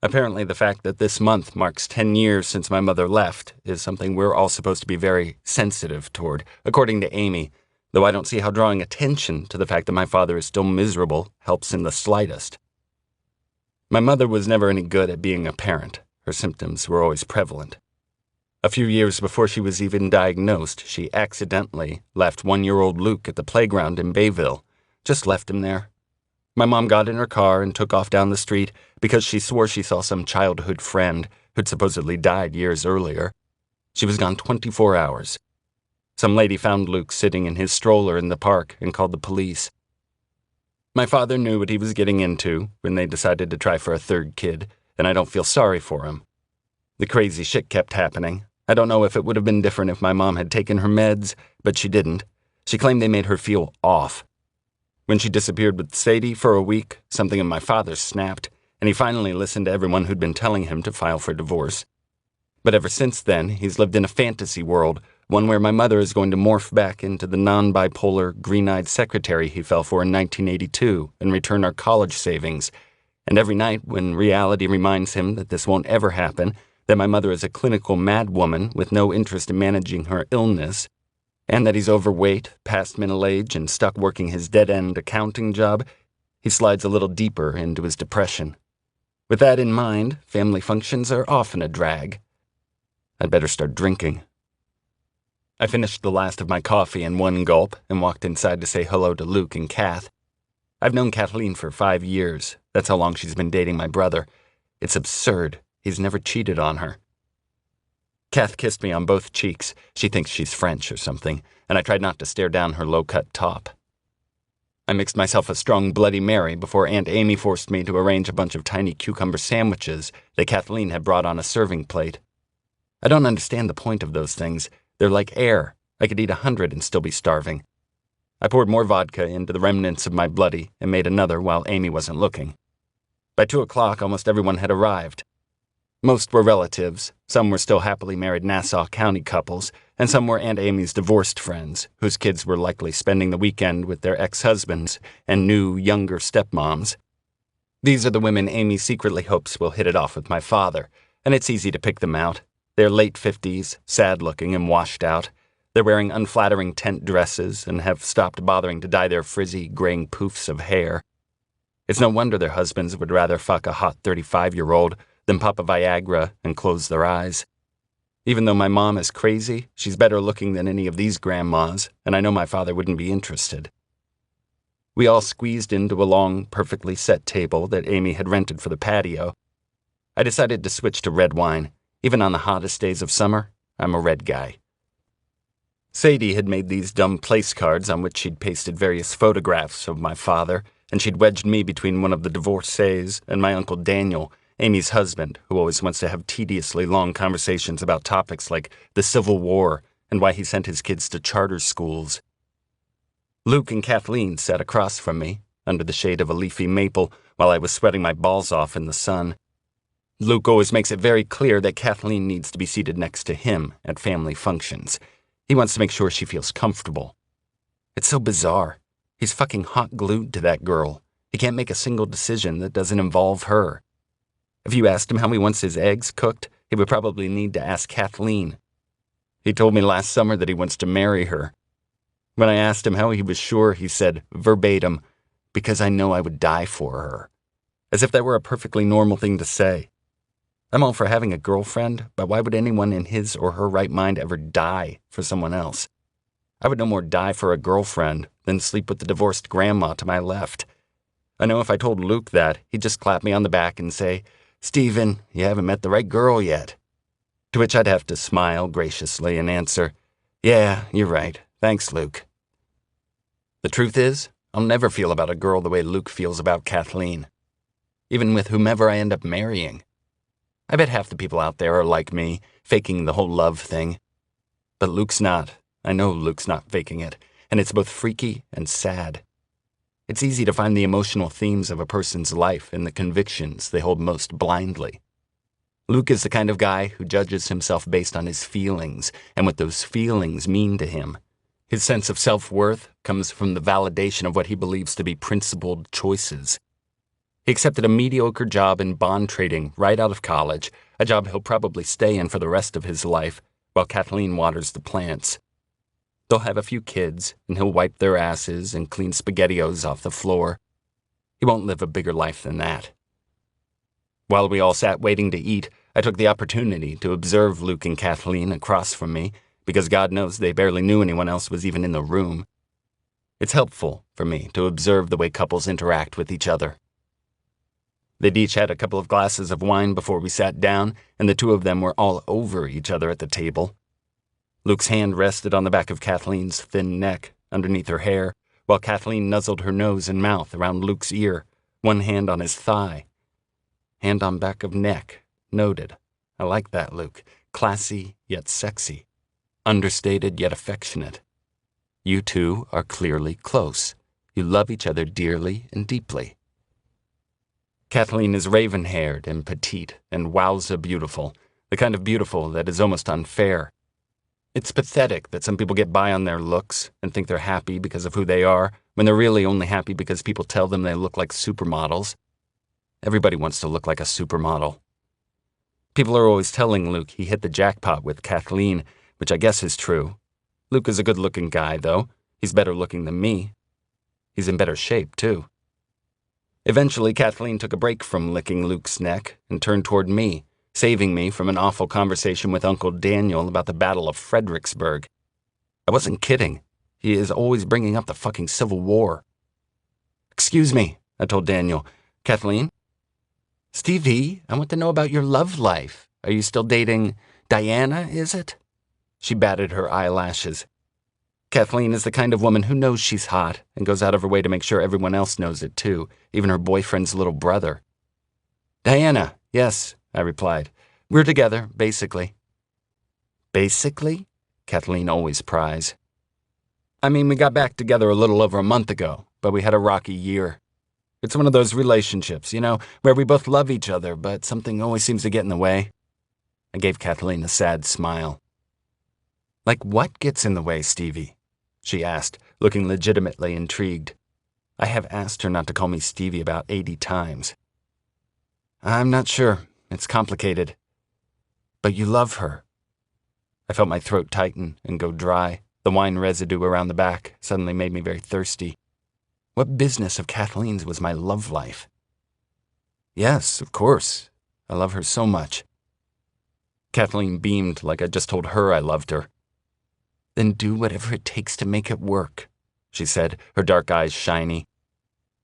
Apparently the fact that this month marks 10 years since my mother left is something we're all supposed to be very sensitive toward, according to Amy, though I don't see how drawing attention to the fact that my father is still miserable helps in the slightest. My mother was never any good at being a parent. Her symptoms were always prevalent. A few years before she was even diagnosed, she accidentally left 1-year-old Luke at the playground in Bayville. Just left him there. My mom got in her car and took off down the street because she swore she saw some childhood friend who'd supposedly died years earlier. She was gone 24 hours. Some lady found Luke sitting in his stroller in the park and called the police. My father knew what he was getting into when they decided to try for a third kid, and I don't feel sorry for him. The crazy shit kept happening. I don't know if it would have been different if my mom had taken her meds, but she didn't. She claimed they made her feel off. When she disappeared with Sadie for a week, something in my father snapped, and he finally listened to everyone who'd been telling him to file for divorce. But ever since then, he's lived in a fantasy world, one where my mother is going to morph back into the non-bipolar, green-eyed secretary he fell for in 1982 and return our college savings. And every night, when reality reminds him that this won't ever happen, that my mother is a clinical madwoman with no interest in managing her illness, and that he's overweight, past middle age, and stuck working his dead-end accounting job, he slides a little deeper into his depression. With that in mind, family functions are often a drag. I'd better start drinking. I finished the last of my coffee in one gulp and walked inside to say hello to Luke and Kath. I've known Kathleen for 5 years. That's how long she's been dating my brother. It's absurd. He's never cheated on her. Kath kissed me on both cheeks. She thinks she's French or something, and I tried not to stare down her low-cut top. I mixed myself a strong Bloody Mary before Aunt Amy forced me to arrange a bunch of tiny cucumber sandwiches that Kathleen had brought on a serving plate. I don't understand the point of those things. They're like air. I could eat 100 and still be starving. I poured more vodka into the remnants of my bloody and made another while Amy wasn't looking. By 2 o'clock, almost everyone had arrived. Most were relatives, some were still happily married Nassau County couples, and some were Aunt Amy's divorced friends, whose kids were likely spending the weekend with their ex-husbands and new, younger stepmoms. These are the women Amy secretly hopes will hit it off with my father, and it's easy to pick them out. They're late 50s, sad-looking and washed out. They're wearing unflattering tent dresses and have stopped bothering to dye their frizzy, graying poofs of hair. It's no wonder their husbands would rather fuck a hot 35-year-old than pop a Viagra and close their eyes. Even though my mom is crazy, she's better looking than any of these grandmas, and I know my father wouldn't be interested. We all squeezed into a long, perfectly set table that Amy had rented for the patio. I decided to switch to red wine. Even on the hottest days of summer, I'm a red guy. Sadie had made these dumb place cards on which she'd pasted various photographs of my father, and she'd wedged me between one of the divorcees and my Uncle Daniel, Amy's husband, who always wants to have tediously long conversations about topics like the Civil War and why he sent his kids to charter schools. Luke and Kathleen sat across from me, under the shade of a leafy maple, while I was sweating my balls off in the sun. Luke always makes it very clear that Kathleen needs to be seated next to him at family functions. He wants to make sure she feels comfortable. It's so bizarre. He's fucking hot glued to that girl. He can't make a single decision that doesn't involve her. If you asked him how he wants his eggs cooked, he would probably need to ask Kathleen. He told me last summer that he wants to marry her. When I asked him how he was sure, he said, verbatim, "Because I know I would die for her." As if that were a perfectly normal thing to say. I'm all for having a girlfriend, but why would anyone in his or her right mind ever die for someone else? I would no more die for a girlfriend than sleep with the divorced grandma to my left. I know if I told Luke that, he'd just clap me on the back and say, "Stephen, you haven't met the right girl yet." To which I'd have to smile graciously and answer, "Yeah, you're right. Thanks, Luke." The truth is, I'll never feel about a girl the way Luke feels about Kathleen. Even with whomever I end up marrying. I bet half the people out there are like me, faking the whole love thing. But Luke's not. I know Luke's not faking it, and it's both freaky and sad. It's easy to find the emotional themes of a person's life in the convictions they hold most blindly. Luke is the kind of guy who judges himself based on his feelings and what those feelings mean to him. His sense of self-worth comes from the validation of what he believes to be principled choices. He accepted a mediocre job in bond trading right out of college, a job he'll probably stay in for the rest of his life, while Kathleen waters the plants. They'll have a few kids, and he'll wipe their asses and clean SpaghettiOs off the floor. He won't live a bigger life than that. While we all sat waiting to eat, I took the opportunity to observe Luke and Kathleen across from me, because God knows they barely knew anyone else was even in the room. It's helpful for me to observe the way couples interact with each other. They'd each had a couple of glasses of wine before we sat down, and the two of them were all over each other at the table. Luke's hand rested on the back of Kathleen's thin neck, underneath her hair, while Kathleen nuzzled her nose and mouth around Luke's ear, one hand on his thigh. Hand on back of neck. Noted. I like that, Luke. Classy, yet sexy. Understated, yet affectionate. You two are clearly close. You love each other dearly and deeply. Kathleen is raven-haired and petite and wowza beautiful, the kind of beautiful that is almost unfair. It's pathetic that some people get by on their looks and think they're happy because of who they are, when they're really only happy because people tell them they look like supermodels. Everybody wants to look like a supermodel. People are always telling Luke he hit the jackpot with Kathleen, which I guess is true. Luke is a good-looking guy, though. He's better looking than me. He's in better shape, too. Eventually, Kathleen took a break from licking Luke's neck and turned toward me, saving me from an awful conversation with Uncle Daniel about the Battle of Fredericksburg. I wasn't kidding. He is always bringing up the fucking Civil War. "Excuse me," I told Daniel. "Kathleen?" "Stevie, I want to know about your love life. Are you still dating Diana, is it?" She batted her eyelashes. Kathleen is the kind of woman who knows she's hot and goes out of her way to make sure everyone else knows it too, even her boyfriend's little brother. "Diana, yes," I replied. "We're together, basically." "Basically?" Kathleen always pries. "I mean, we got back together a little over a month ago, but we had a rocky year. It's one of those relationships, where we both love each other, but something always seems to get in the way." I gave Kathleen a sad smile. "Like what gets in the way, Stevie?" she asked, looking legitimately intrigued. I have asked her not to call me Stevie about 80 times. "I'm not sure. It's complicated." "But you love her." I felt my throat tighten and go dry. The wine residue around the back suddenly made me very thirsty. What business of Kathleen's was my love life? "Yes, of course. I love her so much." Kathleen beamed like I just told her I loved her. "Then do whatever it takes to make it work," she said, her dark eyes shiny.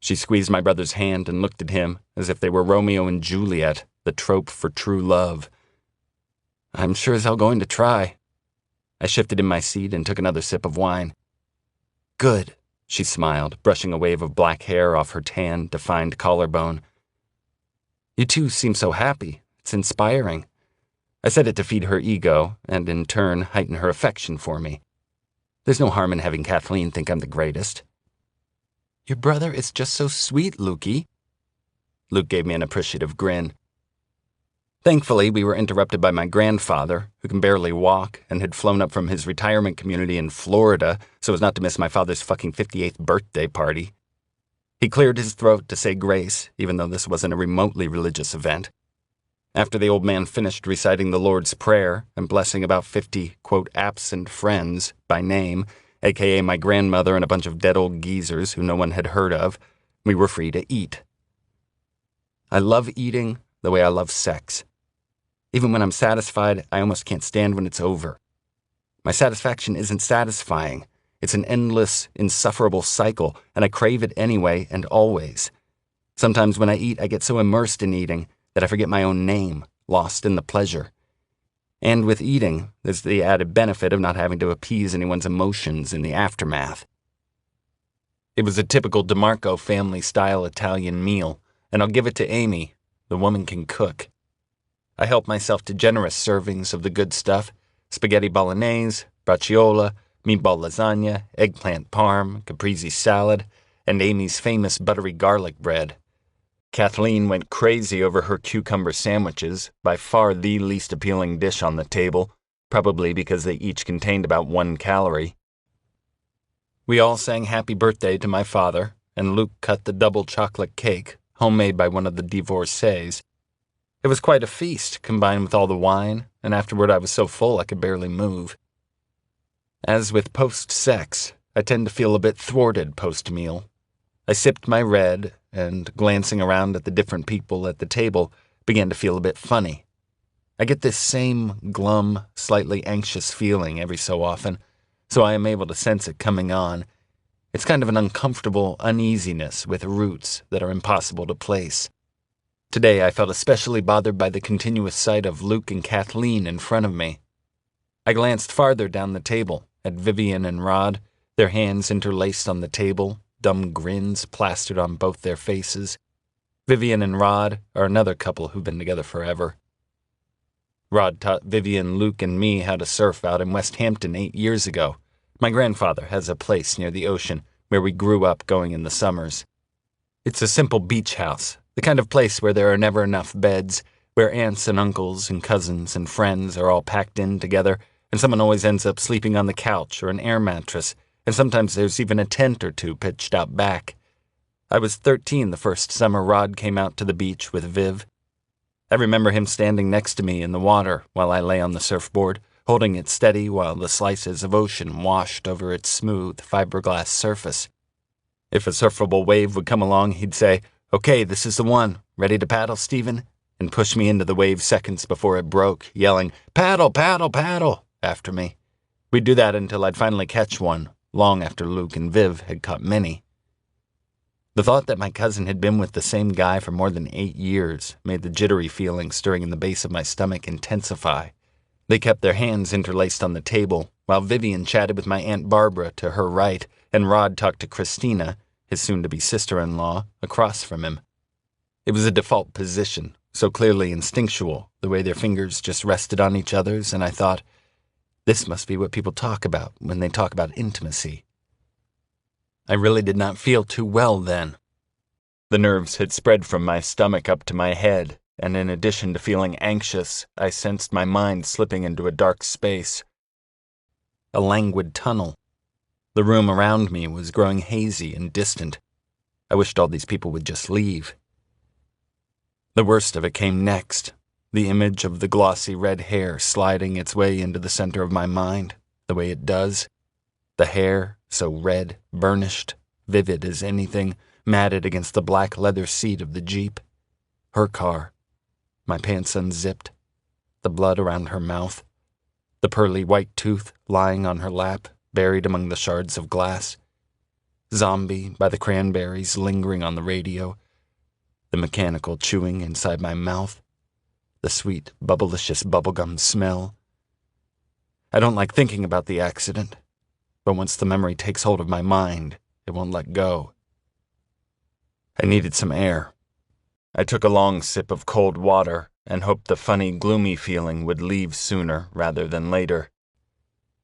She squeezed my brother's hand and looked at him as if they were Romeo and Juliet, the trope for true love. "I'm sure as hell going to try." I shifted in my seat and took another sip of wine. "Good," she smiled, brushing a wave of black hair off her tan, defined collarbone. "You two seem so happy. It's inspiring." I said it to feed her ego, and in turn heighten her affection for me. There's no harm in having Kathleen think I'm the greatest. "Your brother is just so sweet, Lukey." Luke gave me an appreciative grin. Thankfully, we were interrupted by my grandfather, who can barely walk and had flown up from his retirement community in Florida so as not to miss my father's fucking 58th birthday party. He cleared his throat to say grace, even though this wasn't a remotely religious event. After the old man finished reciting the Lord's Prayer and blessing about 50, quote, absent friends by name, aka my grandmother and a bunch of dead old geezers who no one had heard of, we were free to eat. I love eating the way I love sex. Even when I'm satisfied, I almost can't stand when it's over. My satisfaction isn't satisfying. It's an endless, insufferable cycle, and I crave it anyway and always. Sometimes when I eat, I get so immersed in eating that I forget my own name, lost in the pleasure. And with eating, there's the added benefit of not having to appease anyone's emotions in the aftermath. It was a typical DeMarco family-style Italian meal, and I'll give it to Amy. The woman can cook. I helped myself to generous servings of the good stuff: spaghetti bolognese, braciole, meatball lasagna, eggplant parm, caprese salad, and Amy's famous buttery garlic bread. Kathleen went crazy over her cucumber sandwiches, by far the least appealing dish on the table, probably because they each contained about 1 calorie. We all sang happy birthday to my father, and Luke cut the double chocolate cake, homemade by one of the divorcees. It was quite a feast, combined with all the wine, and afterward I was so full I could barely move. As with post-sex, I tend to feel a bit thwarted post-meal. I sipped my red, and, glancing around at the different people at the table, began to feel a bit funny. I get this same glum, slightly anxious feeling every so often, so I am able to sense it coming on. It's kind of an uncomfortable uneasiness with roots that are impossible to place. Today I felt especially bothered by the continuous sight of Luke and Kathleen in front of me. I glanced farther down the table, at Vivian and Rod, their hands interlaced on the table, dumb grins plastered on both their faces. Vivian and Rod are another couple who've been together forever. Rod taught Vivian, Luke, and me how to surf out in West Hampton 8 years ago. My grandfather has a place near the ocean where we grew up going in the summers. It's a simple beach house, the kind of place where there are never enough beds, where aunts and uncles and cousins and friends are all packed in together, and someone always ends up sleeping on the couch or an air mattress, and sometimes there's even a tent or two pitched out back. I was 13 the first summer Rod came out to the beach with Viv. I remember him standing next to me in the water while I lay on the surfboard, holding it steady while the slices of ocean washed over its smooth fiberglass surface. If a surfable wave would come along, he'd say, "Okay, this is the one. Ready to paddle, Stephen?" and push me into the wave seconds before it broke, yelling, "Paddle, paddle, paddle," after me. We'd do that until I'd finally catch one, long after Luke and Viv had caught many. The thought that my cousin had been with the same guy for more than 8 years made the jittery feeling stirring in the base of my stomach intensify. They kept their hands interlaced on the table, while Vivian chatted with my Aunt Barbara to her right, and Rod talked to Christina, his soon-to-be sister-in-law, across from him. It was a default position, so clearly instinctual, the way their fingers just rested on each other's, and I thought, this must be what people talk about when they talk about intimacy. I really did not feel too well then. The nerves had spread from my stomach up to my head, and in addition to feeling anxious, I sensed my mind slipping into a dark space. A languid tunnel. The room around me was growing hazy and distant. I wished all these people would just leave. The worst of it came next, the image of the glossy red hair sliding its way into the center of my mind, the way it does. The hair, so red, burnished, vivid as anything, matted against the black leather seat of the Jeep. Her car. My pants unzipped. The blood around her mouth. The pearly white tooth lying on her lap, buried among the shards of glass. Zombie by the cranberries lingering on the radio. The mechanical chewing inside my mouth. The sweet, bubblicious bubblegum smell. I don't like thinking about the accident, but once the memory takes hold of my mind, it won't let go. I needed some air. I took a long sip of cold water and hoped the funny, gloomy feeling would leave sooner rather than later.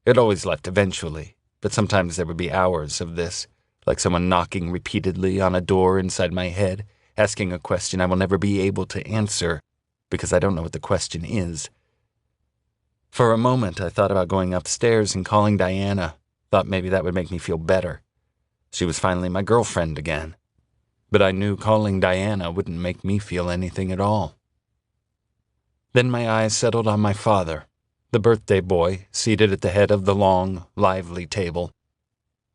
It always left eventually, but sometimes there would be hours of this, like someone knocking repeatedly on a door inside my head, asking a question I will never be able to answer, because I don't know what the question is. For a moment, I thought about going upstairs and calling Diana, thought maybe that would make me feel better. She was finally my girlfriend again. But I knew calling Diana wouldn't make me feel anything at all. Then my eyes settled on my father, the birthday boy, seated at the head of the long, lively table.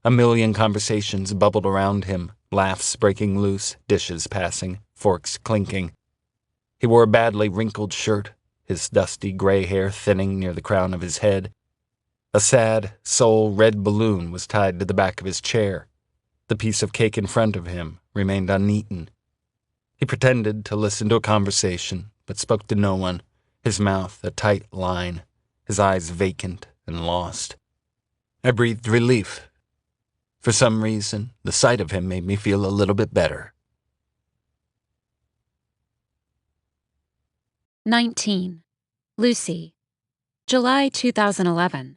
A million conversations bubbled around him, laughs breaking loose, dishes passing, forks clinking. He wore a badly wrinkled shirt, his dusty gray hair thinning near the crown of his head. A sad, sole red balloon was tied to the back of his chair. The piece of cake in front of him remained uneaten. He pretended to listen to a conversation, but spoke to no one, his mouth a tight line, his eyes vacant and lost. I breathed relief. For some reason, the sight of him made me feel a little bit better. 19. Lucy. July 2011.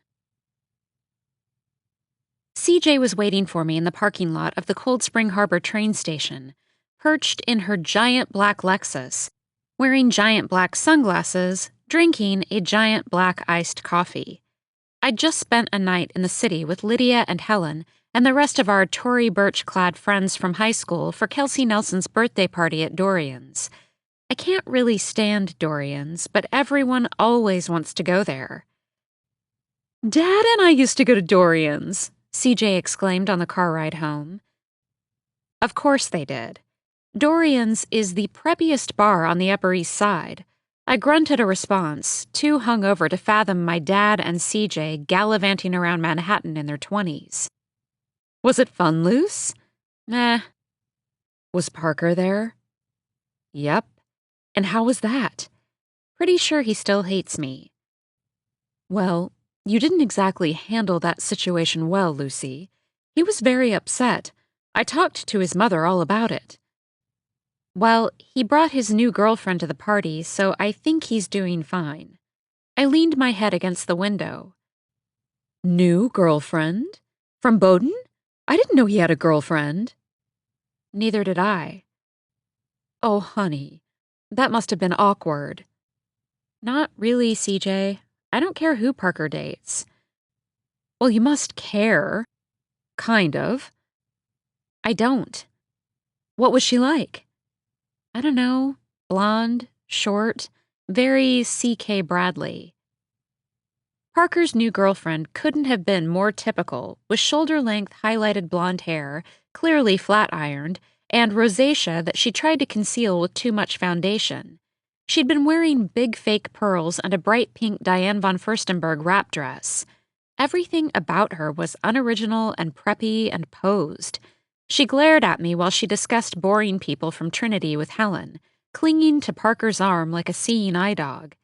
CJ was waiting for me in the parking lot of the Cold Spring Harbor train station, perched in her giant black Lexus, wearing giant black sunglasses, drinking a giant black iced coffee. I'd just spent a night in the city with Lydia and Helen and the rest of our Tory Birch-clad friends from high school for Kelsey Nelson's birthday party at Dorian's. I can't really stand Dorian's, but everyone always wants to go there. "Dad and I used to go to Dorian's," CJ exclaimed on the car ride home. Of course they did. Dorian's is the preppiest bar on the Upper East Side. I grunted a response, too hungover to fathom my dad and CJ gallivanting around Manhattan in their 20s. "Was it fun, Luce?" "Meh." "Was Parker there?" "Yep." "And how was that?" "Pretty sure he still hates me." "Well, you didn't exactly handle that situation well, Lucy. He was very upset. I talked to his mother all about it." "Well, he brought his new girlfriend to the party, so I think he's doing fine." I leaned my head against the window. "New girlfriend? From Bowdoin? I didn't know he had a girlfriend. Neither did I. Oh, honey, that must have been awkward. Not really, CJ. I don't care who Parker dates. Well, you must care. Kind of. I don't. What was she like? I don't know. Blonde, short, very C.K. Bradley. Parker's new girlfriend couldn't have been more typical, with shoulder-length highlighted blonde hair, clearly flat-ironed, and rosacea that she tried to conceal with too much foundation. She'd been wearing big fake pearls and a bright pink Diane von Furstenberg wrap dress. Everything about her was unoriginal and preppy and posed. She glared at me while she discussed boring people from Trinity with Helen, clinging to Parker's arm like a seeing eye dog.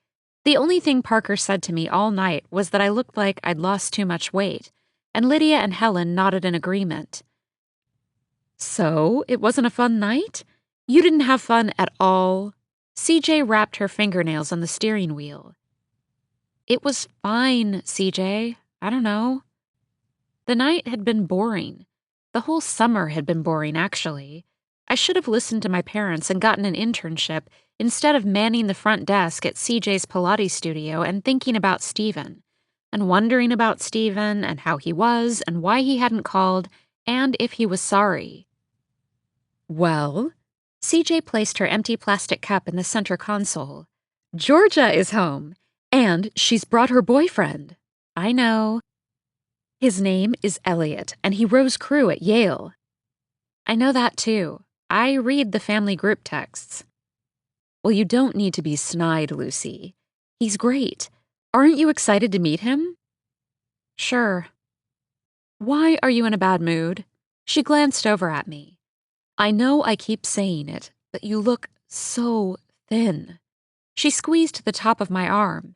The only thing Parker said to me all night was that I looked like I'd lost too much weight, and Lydia and Helen nodded in agreement. So, it wasn't a fun night? You didn't have fun at all? CJ wrapped her fingernails on the steering wheel. It was fine, CJ. I don't know. The night had been boring. The whole summer had been boring, actually. I should have listened to my parents and gotten an internship instead of manning the front desk at CJ's Pilates studio and thinking about Stephen, and wondering about Stephen and how he was and why he hadn't called and if he was sorry. Well, CJ placed her empty plastic cup in the center console. Georgia is home, and she's brought her boyfriend. I know. His name is Elliot, and he rows crew at Yale. I know that too. I read the family group texts. Well, you don't need to be snide, Lucy. He's great. Aren't you excited to meet him? Sure. Why are you in a bad mood? She glanced over at me. I know I keep saying it, but you look so thin. She squeezed the top of my arm.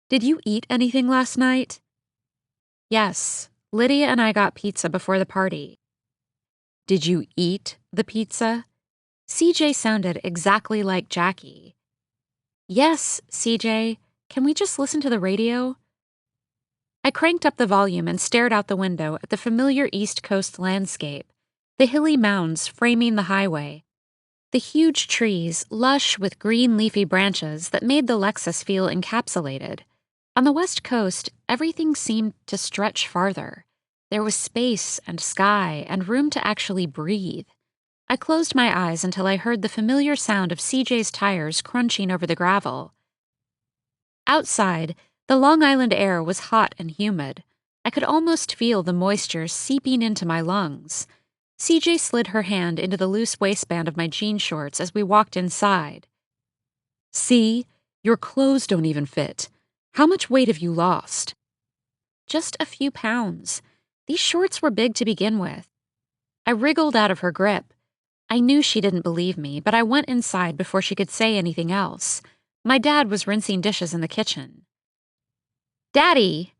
Did you eat anything last night? Yes. Lydia and I got pizza before the party. Did you eat the pizza? CJ sounded exactly like Jackie. Yes, CJ. Can we just listen to the radio? I cranked up the volume and stared out the window at the familiar East Coast landscape, the hilly mounds framing the highway, the huge trees lush with green leafy branches that made the Lexus feel encapsulated. On the West Coast, everything seemed to stretch farther. There was space and sky and room to actually breathe. I closed my eyes until I heard the familiar sound of CJ's tires crunching over the gravel. Outside, the Long Island air was hot and humid. I could almost feel the moisture seeping into my lungs. CJ slid her hand into the loose waistband of my jean shorts as we walked inside. See, your clothes don't even fit. How much weight have you lost? Just a few pounds. These shorts were big to begin with. I wriggled out of her grip. I knew she didn't believe me, but I went inside before she could say anything else. My dad was rinsing dishes in the kitchen. Daddy!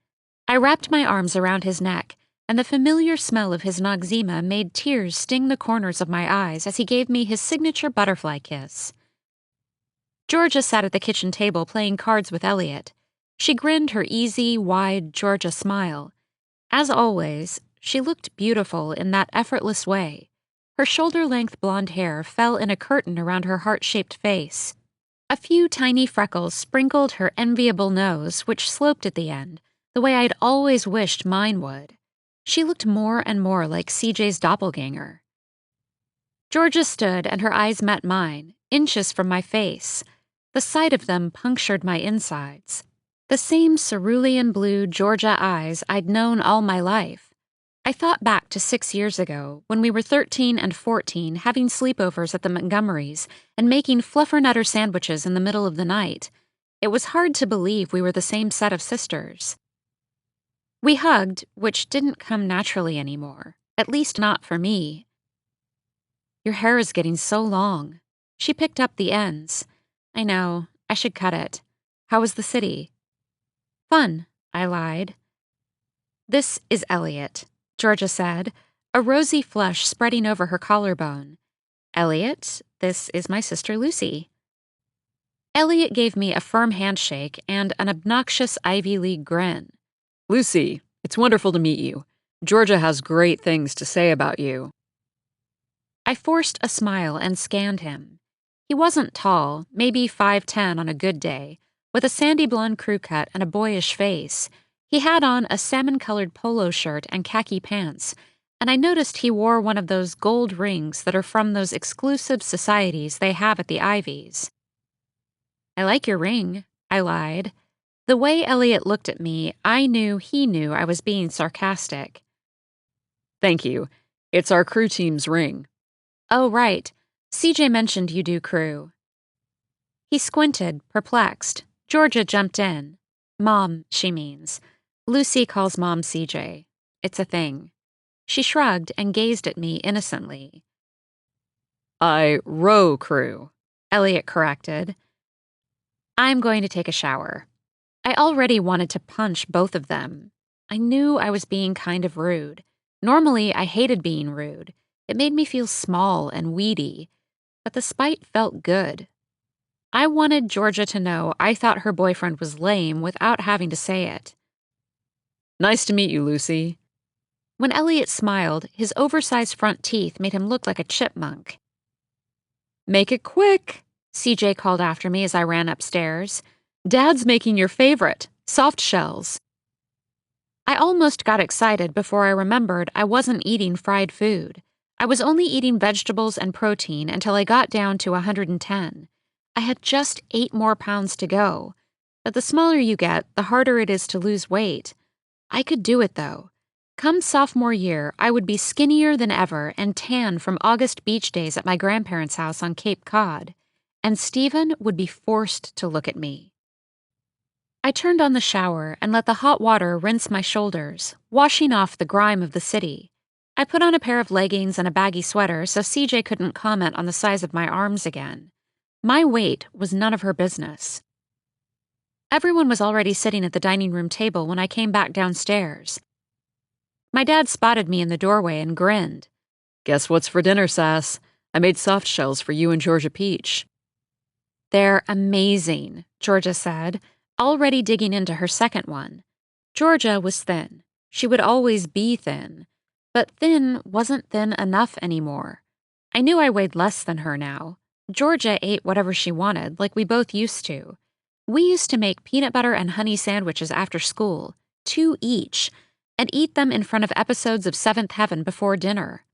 I wrapped my arms around his neck, and the familiar smell of his Noxzema made tears sting the corners of my eyes as he gave me his signature butterfly kiss. Georgia sat at the kitchen table playing cards with Elliot. She grinned her easy, wide Georgia smile. As always, she looked beautiful in that effortless way. Her shoulder-length blonde hair fell in a curtain around her heart-shaped face. A few tiny freckles sprinkled her enviable nose, which sloped at the end, the way I'd always wished mine would. She looked more and more like CJ's doppelganger. Georgia stood and her eyes met mine, inches from my face. The sight of them punctured my insides. The same cerulean blue Georgia eyes I'd known all my life. I thought back to 6 years ago, when we were 13 and 14 having sleepovers at the Montgomerys and making fluffernutter sandwiches in the middle of the night. It was hard to believe we were the same set of sisters. We hugged, which didn't come naturally anymore, at least not for me. Your hair is getting so long. She picked up the ends. I know, I should cut it. How was the city? Fun, I lied. This is Elliot, Georgia said, a rosy flush spreading over her collarbone. Elliot, this is my sister Lucy. Elliot gave me a firm handshake and an obnoxious Ivy League grin. Lucy, it's wonderful to meet you. Georgia has great things to say about you. I forced a smile and scanned him. He wasn't tall, maybe 5'10" on a good day, with a sandy blonde crew cut and a boyish face. He had on a salmon-colored polo shirt and khaki pants, and I noticed he wore one of those gold rings that are from those exclusive societies they have at the Ivies. "I like your ring," I lied. The way Elliot looked at me, I knew he knew I was being sarcastic. Thank you. It's our crew team's ring. "Oh, right. CJ mentioned you do crew." He squinted, perplexed. Georgia jumped in. "Mom, she means. Lucy calls Mom CJ. It's a thing." She shrugged and gazed at me innocently. I row crew. Elliot corrected. "I'm going to take a shower." I already wanted to punch both of them. I knew I was being kind of rude. Normally, I hated being rude. It made me feel small and weedy. But the spite felt good. I wanted Georgia to know I thought her boyfriend was lame without having to say it. Nice to meet you, Lucy. When Elliot smiled, his oversized front teeth made him look like a chipmunk. Make it quick, CJ called after me as I ran upstairs. Dad's making your favorite, soft shells. I almost got excited before I remembered I wasn't eating fried food. I was only eating vegetables and protein until I got down to 110. I had just 8 more pounds to go. But the smaller you get, the harder it is to lose weight. I could do it, though. Come sophomore year, I would be skinnier than ever and tan from August beach days at my grandparents' house on Cape Cod. And Stephen would be forced to look at me. I turned on the shower and let the hot water rinse my shoulders, washing off the grime of the city. I put on a pair of leggings and a baggy sweater so CJ couldn't comment on the size of my arms again. My weight was none of her business. Everyone was already sitting at the dining room table when I came back downstairs. My dad spotted me in the doorway and grinned. Guess what's for dinner, Sass? I made soft shells for you and Georgia Peach. They're amazing, Georgia said, already digging into her second one. Georgia was thin. She would always be thin. But thin wasn't thin enough anymore. I knew I weighed less than her now. Georgia ate whatever she wanted, like we both used to. We used to make peanut butter and honey sandwiches after school, 2 each, and eat them in front of episodes of Seventh Heaven before dinner.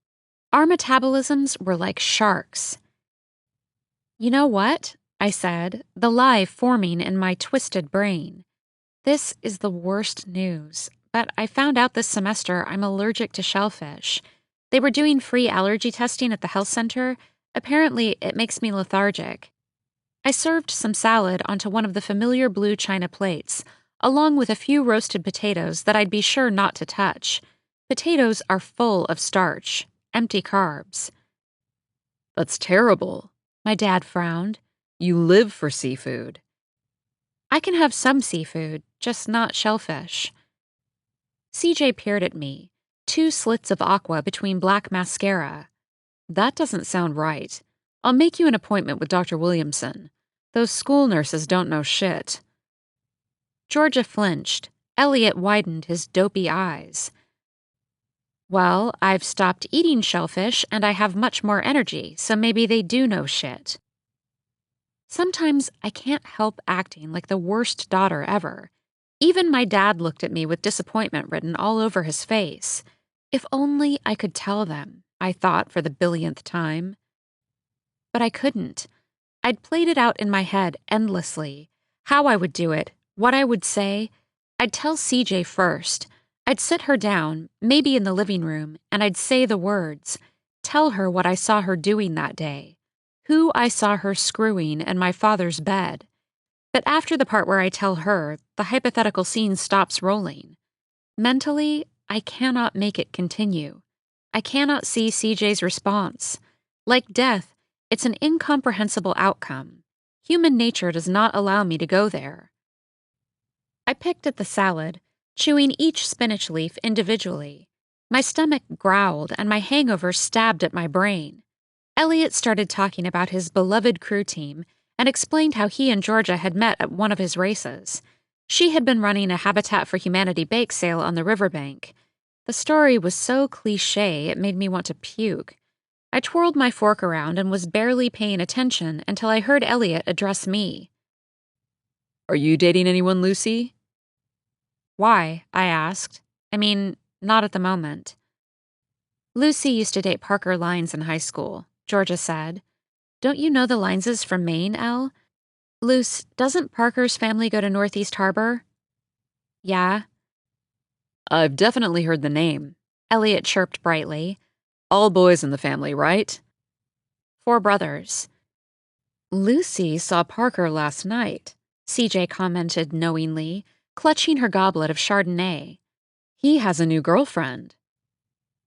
Our metabolisms were like sharks. "You know what?" I said, the lie forming in my twisted brain. "This is the worst news, but I found out this semester I'm allergic to shellfish. They were doing free allergy testing at the health center. Apparently, it makes me lethargic." I served some salad onto one of the familiar blue china plates, along with a few roasted potatoes that I'd be sure not to touch. Potatoes are full of starch, empty carbs. That's terrible. My dad frowned. You live for seafood. I can have some seafood, just not shellfish. CJ peered at me, 2 slits of aqua between black mascara. That doesn't sound right. I'll make you an appointment with Dr. Williamson. Those school nurses don't know shit. Georgia flinched. Elliot widened his dopey eyes. "Well, I've stopped eating shellfish and I have much more energy, so maybe they do know shit." Sometimes I can't help acting like the worst daughter ever. Even my dad looked at me with disappointment written all over his face. If only I could tell them, I thought for the billionth time. But I couldn't. I'd played it out in my head endlessly. How I would do it, what I would say. I'd tell CJ first. I'd sit her down, maybe in the living room, and I'd say the words. Tell her what I saw her doing that day. Who I saw her screwing in my father's bed. But after the part where I tell her, the hypothetical scene stops rolling. Mentally, I cannot make it continue. I cannot see CJ's response. Like death, it's an incomprehensible outcome. Human nature does not allow me to go there. I picked at the salad, chewing each spinach leaf individually. My stomach growled and my hangover stabbed at my brain. Elliot started talking about his beloved crew team and explained how he and Georgia had met at one of his races. She had been running a Habitat for Humanity bake sale on the riverbank. The story was so cliché it made me want to puke. I twirled my fork around and was barely paying attention until I heard Elliot address me. Are you dating anyone, Lucy? Why? I asked. I mean, not at the moment. Lucy used to date Parker Lines in high school, Georgia said. Don't you know the Lineses from Maine, Elle? Luce, doesn't Parker's family go to Northeast Harbor? Yeah. I've definitely heard the name. Elliot chirped brightly. All boys in the family, right? 4 brothers. Lucy saw Parker last night, CJ commented knowingly, clutching her goblet of Chardonnay. He has a new girlfriend.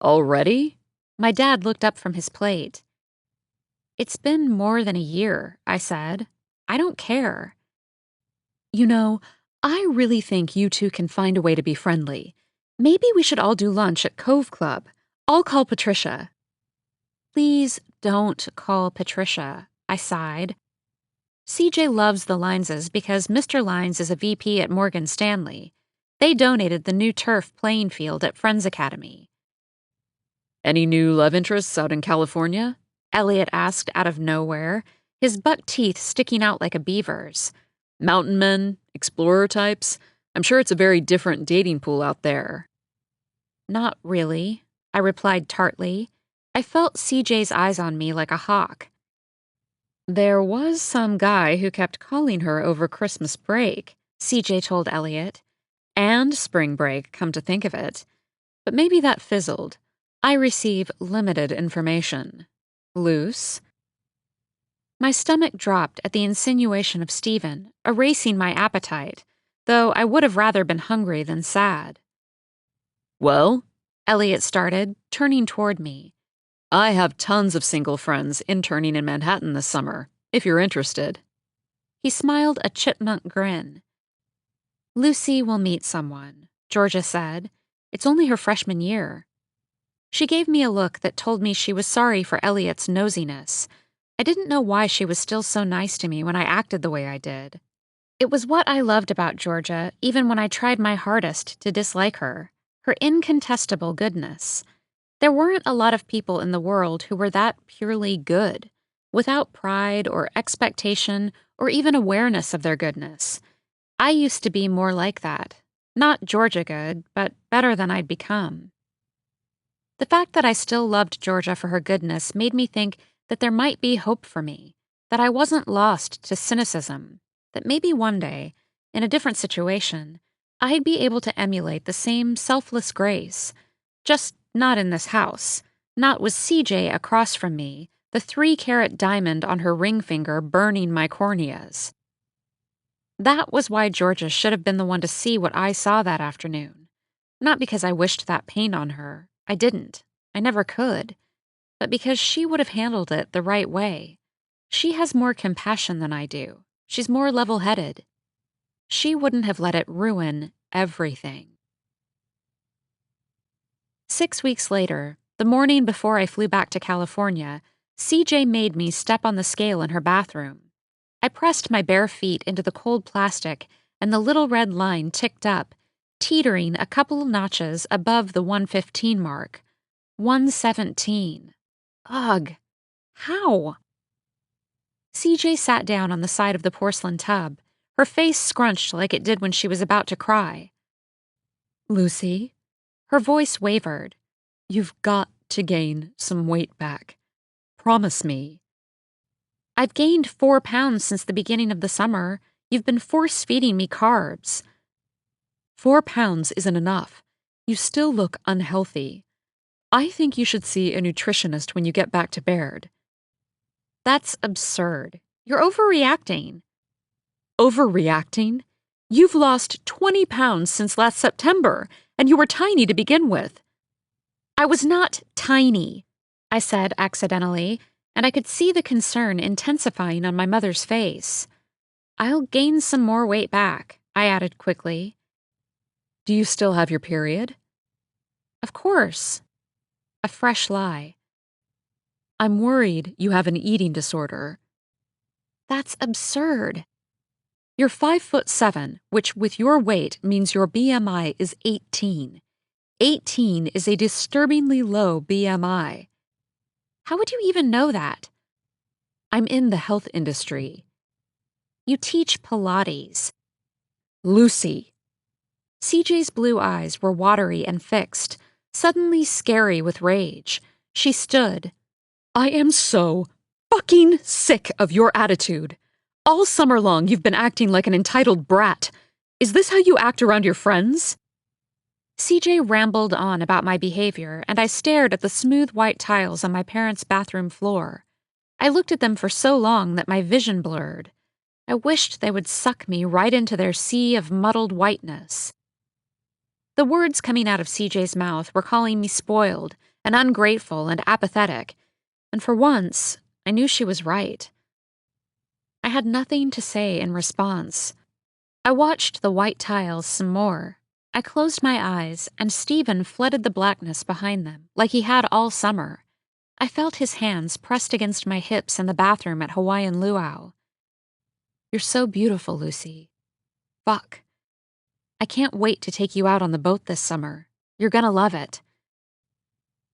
Already? My dad looked up from his plate. It's been more than a year, I said. I don't care. You know, I really think you two can find a way to be friendly. Maybe we should all do lunch at Cove Club. I'll call Patricia. Please don't call Patricia, I sighed. CJ loves the Lineses because Mr. Lines is a VP at Morgan Stanley. They donated the new turf playing field at Friends Academy. Any new love interests out in California? Elliot asked out of nowhere, his buck teeth sticking out like a beaver's. Mountain men, explorer types? I'm sure it's a very different dating pool out there. Not really, I replied tartly. I felt CJ's eyes on me like a hawk. There was some guy who kept calling her over Christmas break, CJ told Elliot. And spring break, come to think of it. But maybe that fizzled. I receive limited information. Luce? My stomach dropped at the insinuation of Stephen, erasing my appetite, though I would have rather been hungry than sad. Well? Elliot started, turning toward me. I have tons of single friends interning in Manhattan this summer, if you're interested. He smiled a chipmunk grin. Lucy will meet someone, Georgia said. It's only her freshman year. She gave me a look that told me she was sorry for Elliot's nosiness. I didn't know why she was still so nice to me when I acted the way I did. It was what I loved about Georgia, even when I tried my hardest to dislike her incontestable goodness. There weren't a lot of people in the world who were that purely good, without pride or expectation or even awareness of their goodness. I used to be more like that. Not Georgia good, but better than I'd become. The fact that I still loved Georgia for her goodness made me think that there might be hope for me, that I wasn't lost to cynicism, that maybe one day, in a different situation, I'd be able to emulate the same selfless grace, just not in this house, not with CJ across from me, the 3-carat diamond on her ring finger burning my corneas. That was why Georgia should have been the one to see what I saw that afternoon. Not because I wished that pain on her. I didn't. I never could. But because she would have handled it the right way. She has more compassion than I do. She's more level-headed. She wouldn't have let it ruin everything. 6 weeks later, the morning before I flew back to California, CJ made me step on the scale in her bathroom. I pressed my bare feet into the cold plastic, and the little red line ticked up, teetering a couple of notches above the 115 mark. 117. Ugh. How? CJ sat down on the side of the porcelain tub, her face scrunched like it did when she was about to cry. Lucy? Her voice wavered. You've got to gain some weight back. Promise me. I've gained 4 pounds since the beginning of the summer. You've been force-feeding me carbs. 4 pounds isn't enough. You still look unhealthy. I think you should see a nutritionist when you get back to Baird. That's absurd. You're overreacting. Overreacting? You've lost 20 pounds since last September, and you were tiny to begin with. I was not tiny, I said accidentally, and I could see the concern intensifying on my mother's face. I'll gain some more weight back, I added quickly. Do you still have your period? Of course. A fresh lie. I'm worried you have an eating disorder. That's absurd. You're 5'7", which with your weight means your BMI is 18. 18 is a disturbingly low BMI. How would you even know that? I'm in the health industry. You teach Pilates. Lucy. CJ's blue eyes were watery and fixed, suddenly scary with rage. She stood. I am so fucking sick of your attitude. All summer long you've been acting like an entitled brat. Is this how you act around your friends? CJ rambled on about my behavior, and I stared at the smooth white tiles on my parents' bathroom floor. I looked at them for so long that my vision blurred. I wished they would suck me right into their sea of muddled whiteness. The words coming out of CJ's mouth were calling me spoiled and ungrateful and apathetic, and for once, I knew she was right. I had nothing to say in response. I watched the white tiles some more. I closed my eyes, and Stephen flooded the blackness behind them, like he had all summer. I felt his hands pressed against my hips in the bathroom at Hawaiian Luau. You're so beautiful, Lucy. Fuck. I can't wait to take you out on the boat this summer. You're gonna love it.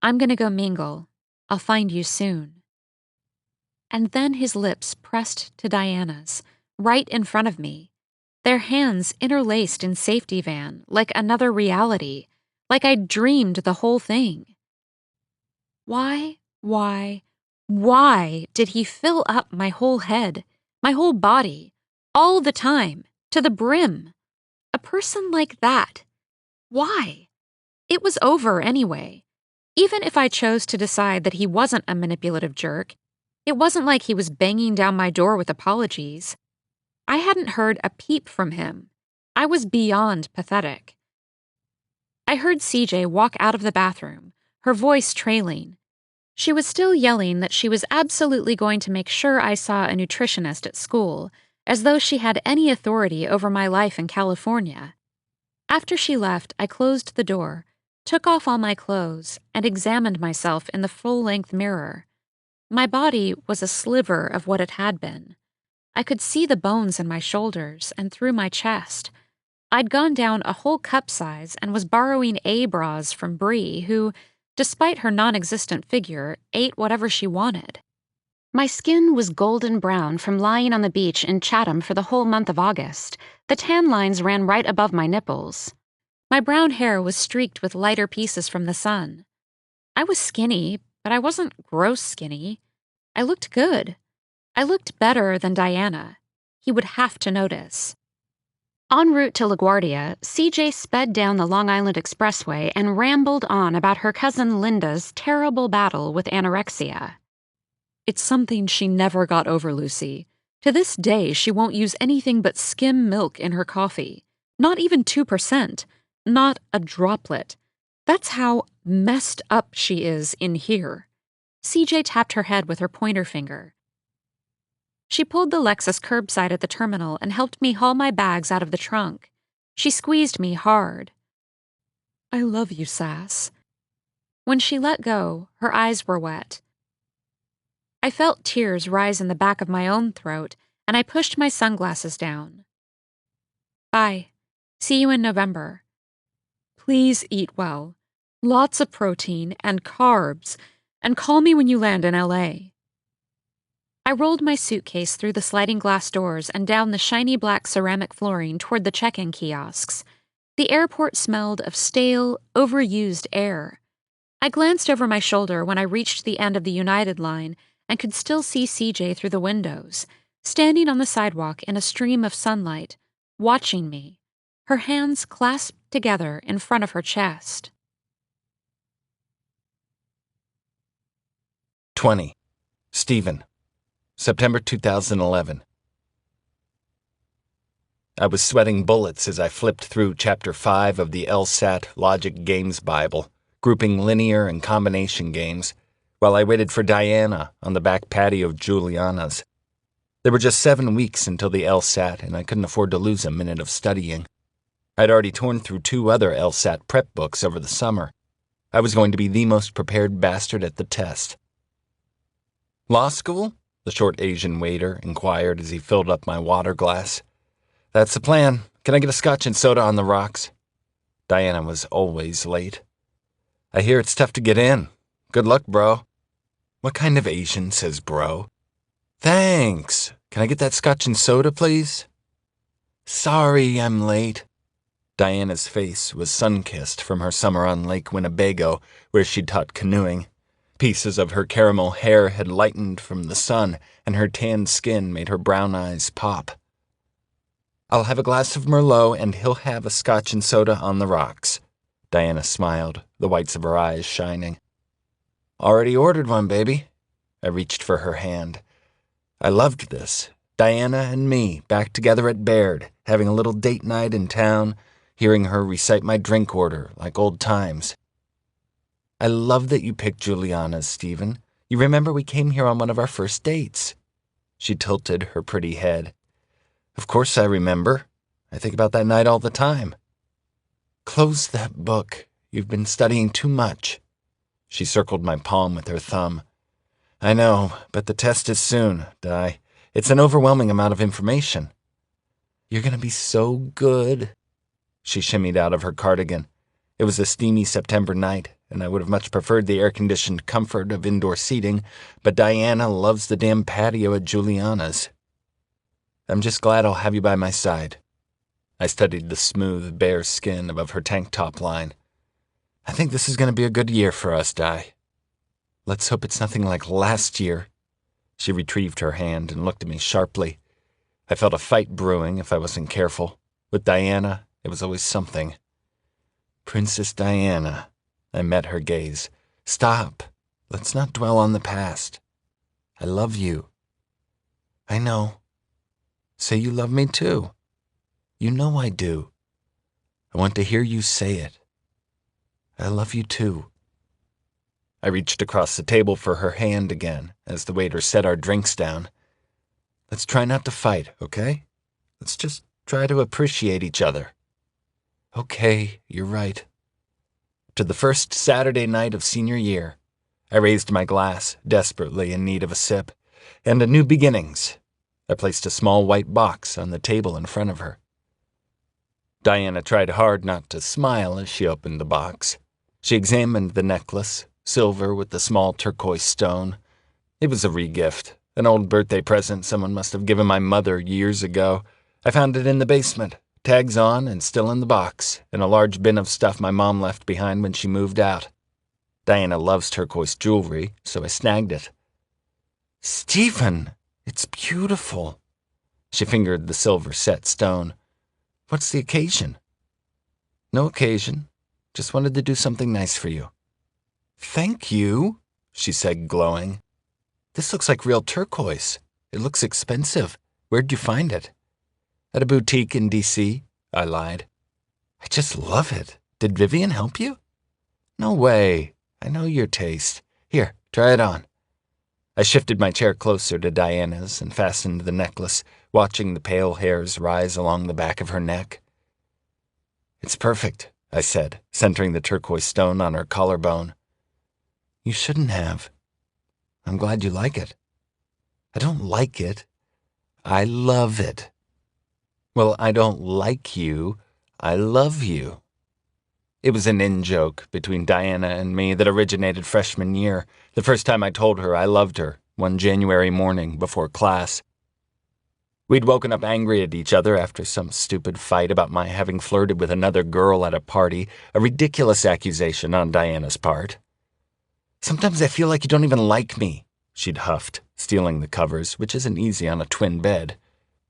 I'm gonna go mingle. I'll find you soon. And then his lips pressed to Diana's, right in front of me. Their hands interlaced in safety van, like another reality, like I'd dreamed the whole thing. Why did he fill up my whole head, my whole body, all the time, to the brim? A person like that. Why? It was over anyway. Even if I chose to decide that he wasn't a manipulative jerk, it wasn't like he was banging down my door with apologies. I hadn't heard a peep from him. I was beyond pathetic. I heard CJ walk out of the bathroom, her voice trailing. She was still yelling that she was absolutely going to make sure I saw a nutritionist at school, as though she had any authority over my life in California. After she left, I closed the door, took off all my clothes, and examined myself in the full-length mirror. My body was a sliver of what it had been. I could see the bones in my shoulders and through my chest. I'd gone down a whole cup size and was borrowing A-bras from Bree, who, despite her non-existent figure, ate whatever she wanted. My skin was golden brown from lying on the beach in Chatham for the whole month of August. The tan lines ran right above my nipples. My brown hair was streaked with lighter pieces from the sun. I was skinny, but I wasn't gross skinny. I looked good. I looked better than Diana. He would have to notice. En route to LaGuardia, CJ sped down the Long Island Expressway and rambled on about her cousin Linda's terrible battle with anorexia. It's something she never got over, Lucy. To this day, she won't use anything but skim milk in her coffee. Not even 2%. Not a droplet. That's how messed up she is in here. CJ tapped her head with her pointer finger. She pulled the Lexus curbside at the terminal and helped me haul my bags out of the trunk. She squeezed me hard. I love you, Sass. When she let go, her eyes were wet. I felt tears rise in the back of my own throat, and I pushed my sunglasses down. Bye. See you in November. Please eat well. Lots of protein and carbs, and call me when you land in LA. I rolled my suitcase through the sliding glass doors and down the shiny black ceramic flooring toward the check-in kiosks. The airport smelled of stale, overused air. I glanced over my shoulder when I reached the end of the United line and could still see CJ through the windows, standing on the sidewalk in a stream of sunlight, watching me, her hands clasped together in front of her chest. 20. Stephen. September 2011. I was sweating bullets as I flipped through Chapter 5 of the LSAT Logic Games Bible, grouping linear and combination games, while I waited for Diana on the back patio of Juliana's. There were just 7 weeks until the LSAT, and I couldn't afford to lose a minute of studying. I'd already torn through 2 other LSAT prep books over the summer. I was going to be the most prepared bastard at the test. Law school? The short Asian waiter inquired as he filled up my water glass. That's the plan. Can I get a scotch and soda on the rocks? Diana was always late. I hear it's tough to get in. Good luck, bro. What kind of Asian says bro? Thanks. Can I get that scotch and soda, please? Sorry I'm late. Diana's face was sun-kissed from her summer on Lake Winnebago, where she'd taught canoeing. Pieces of her caramel hair had lightened from the sun, and her tanned skin made her brown eyes pop. I'll have a glass of Merlot, and he'll have a scotch and soda on the rocks. Diana smiled, the whites of her eyes shining. Already ordered one, baby. I reached for her hand. I loved this. Diana and me, back together at Baird, having a little date night in town, hearing her recite my drink order like old times. I love that you picked Juliana's, Stephen. You remember we came here on one of our first dates. She tilted her pretty head. Of course I remember. I think about that night all the time. Close that book. You've been studying too much. She circled my palm with her thumb. I know, but the test is soon, Di. It's an overwhelming amount of information. You're going to be so good. She shimmied out of her cardigan. It was a steamy September night, and I would have much preferred the air-conditioned comfort of indoor seating, but Diana loves the damn patio at Juliana's. I'm just glad I'll have you by my side. I studied the smooth, bare skin above her tank top line. I think this is going to be a good year for us, Di. Let's hope it's nothing like last year. She retrieved her hand and looked at me sharply. I felt a fight brewing if I wasn't careful. With Diana, it was always something. Princess Diana. I met her gaze. Stop. Let's not dwell on the past. I love you. I know. Say you love me too. You know I do. I want to hear you say it. I love you too. I reached across the table for her hand again as the waiter set our drinks down. Let's try not to fight, okay? Let's just try to appreciate each other. Okay, you're right. To the first Saturday night of senior year, I raised my glass, desperately in need of a sip, and a new beginnings. I placed a small white box on the table in front of her. Diana tried hard not to smile as she opened the box. She examined the necklace, silver with the small turquoise stone. It was a re-gift, an old birthday present someone must have given my mother years ago. I found it in the basement, tags on and still in the box, in a large bin of stuff my mom left behind when she moved out. Diana loves turquoise jewelry, so I snagged it. Stephen, it's beautiful. She fingered the silver set stone. What's the occasion? No occasion. Just wanted to do something nice for you. Thank you, she said, glowing. This looks like real turquoise. It looks expensive. Where'd you find it? At a boutique in D.C., I lied. I just love it. Did Vivian help you? No way. I know your taste. Here, try it on. I shifted my chair closer to Diana's and fastened the necklace, watching the pale hairs rise along the back of her neck. It's perfect, I said, centering the turquoise stone on her collarbone. You shouldn't have. I'm glad you like it. I don't like it. I love it. Well, I don't like you. I love you. It was an in-joke between Diana and me that originated freshman year, the first time I told her I loved her, one January morning before class. We'd woken up angry at each other after some stupid fight about my having flirted with another girl at a party, a ridiculous accusation on Diana's part. Sometimes I feel like you don't even like me, she'd huffed, stealing the covers, which isn't easy on a twin bed.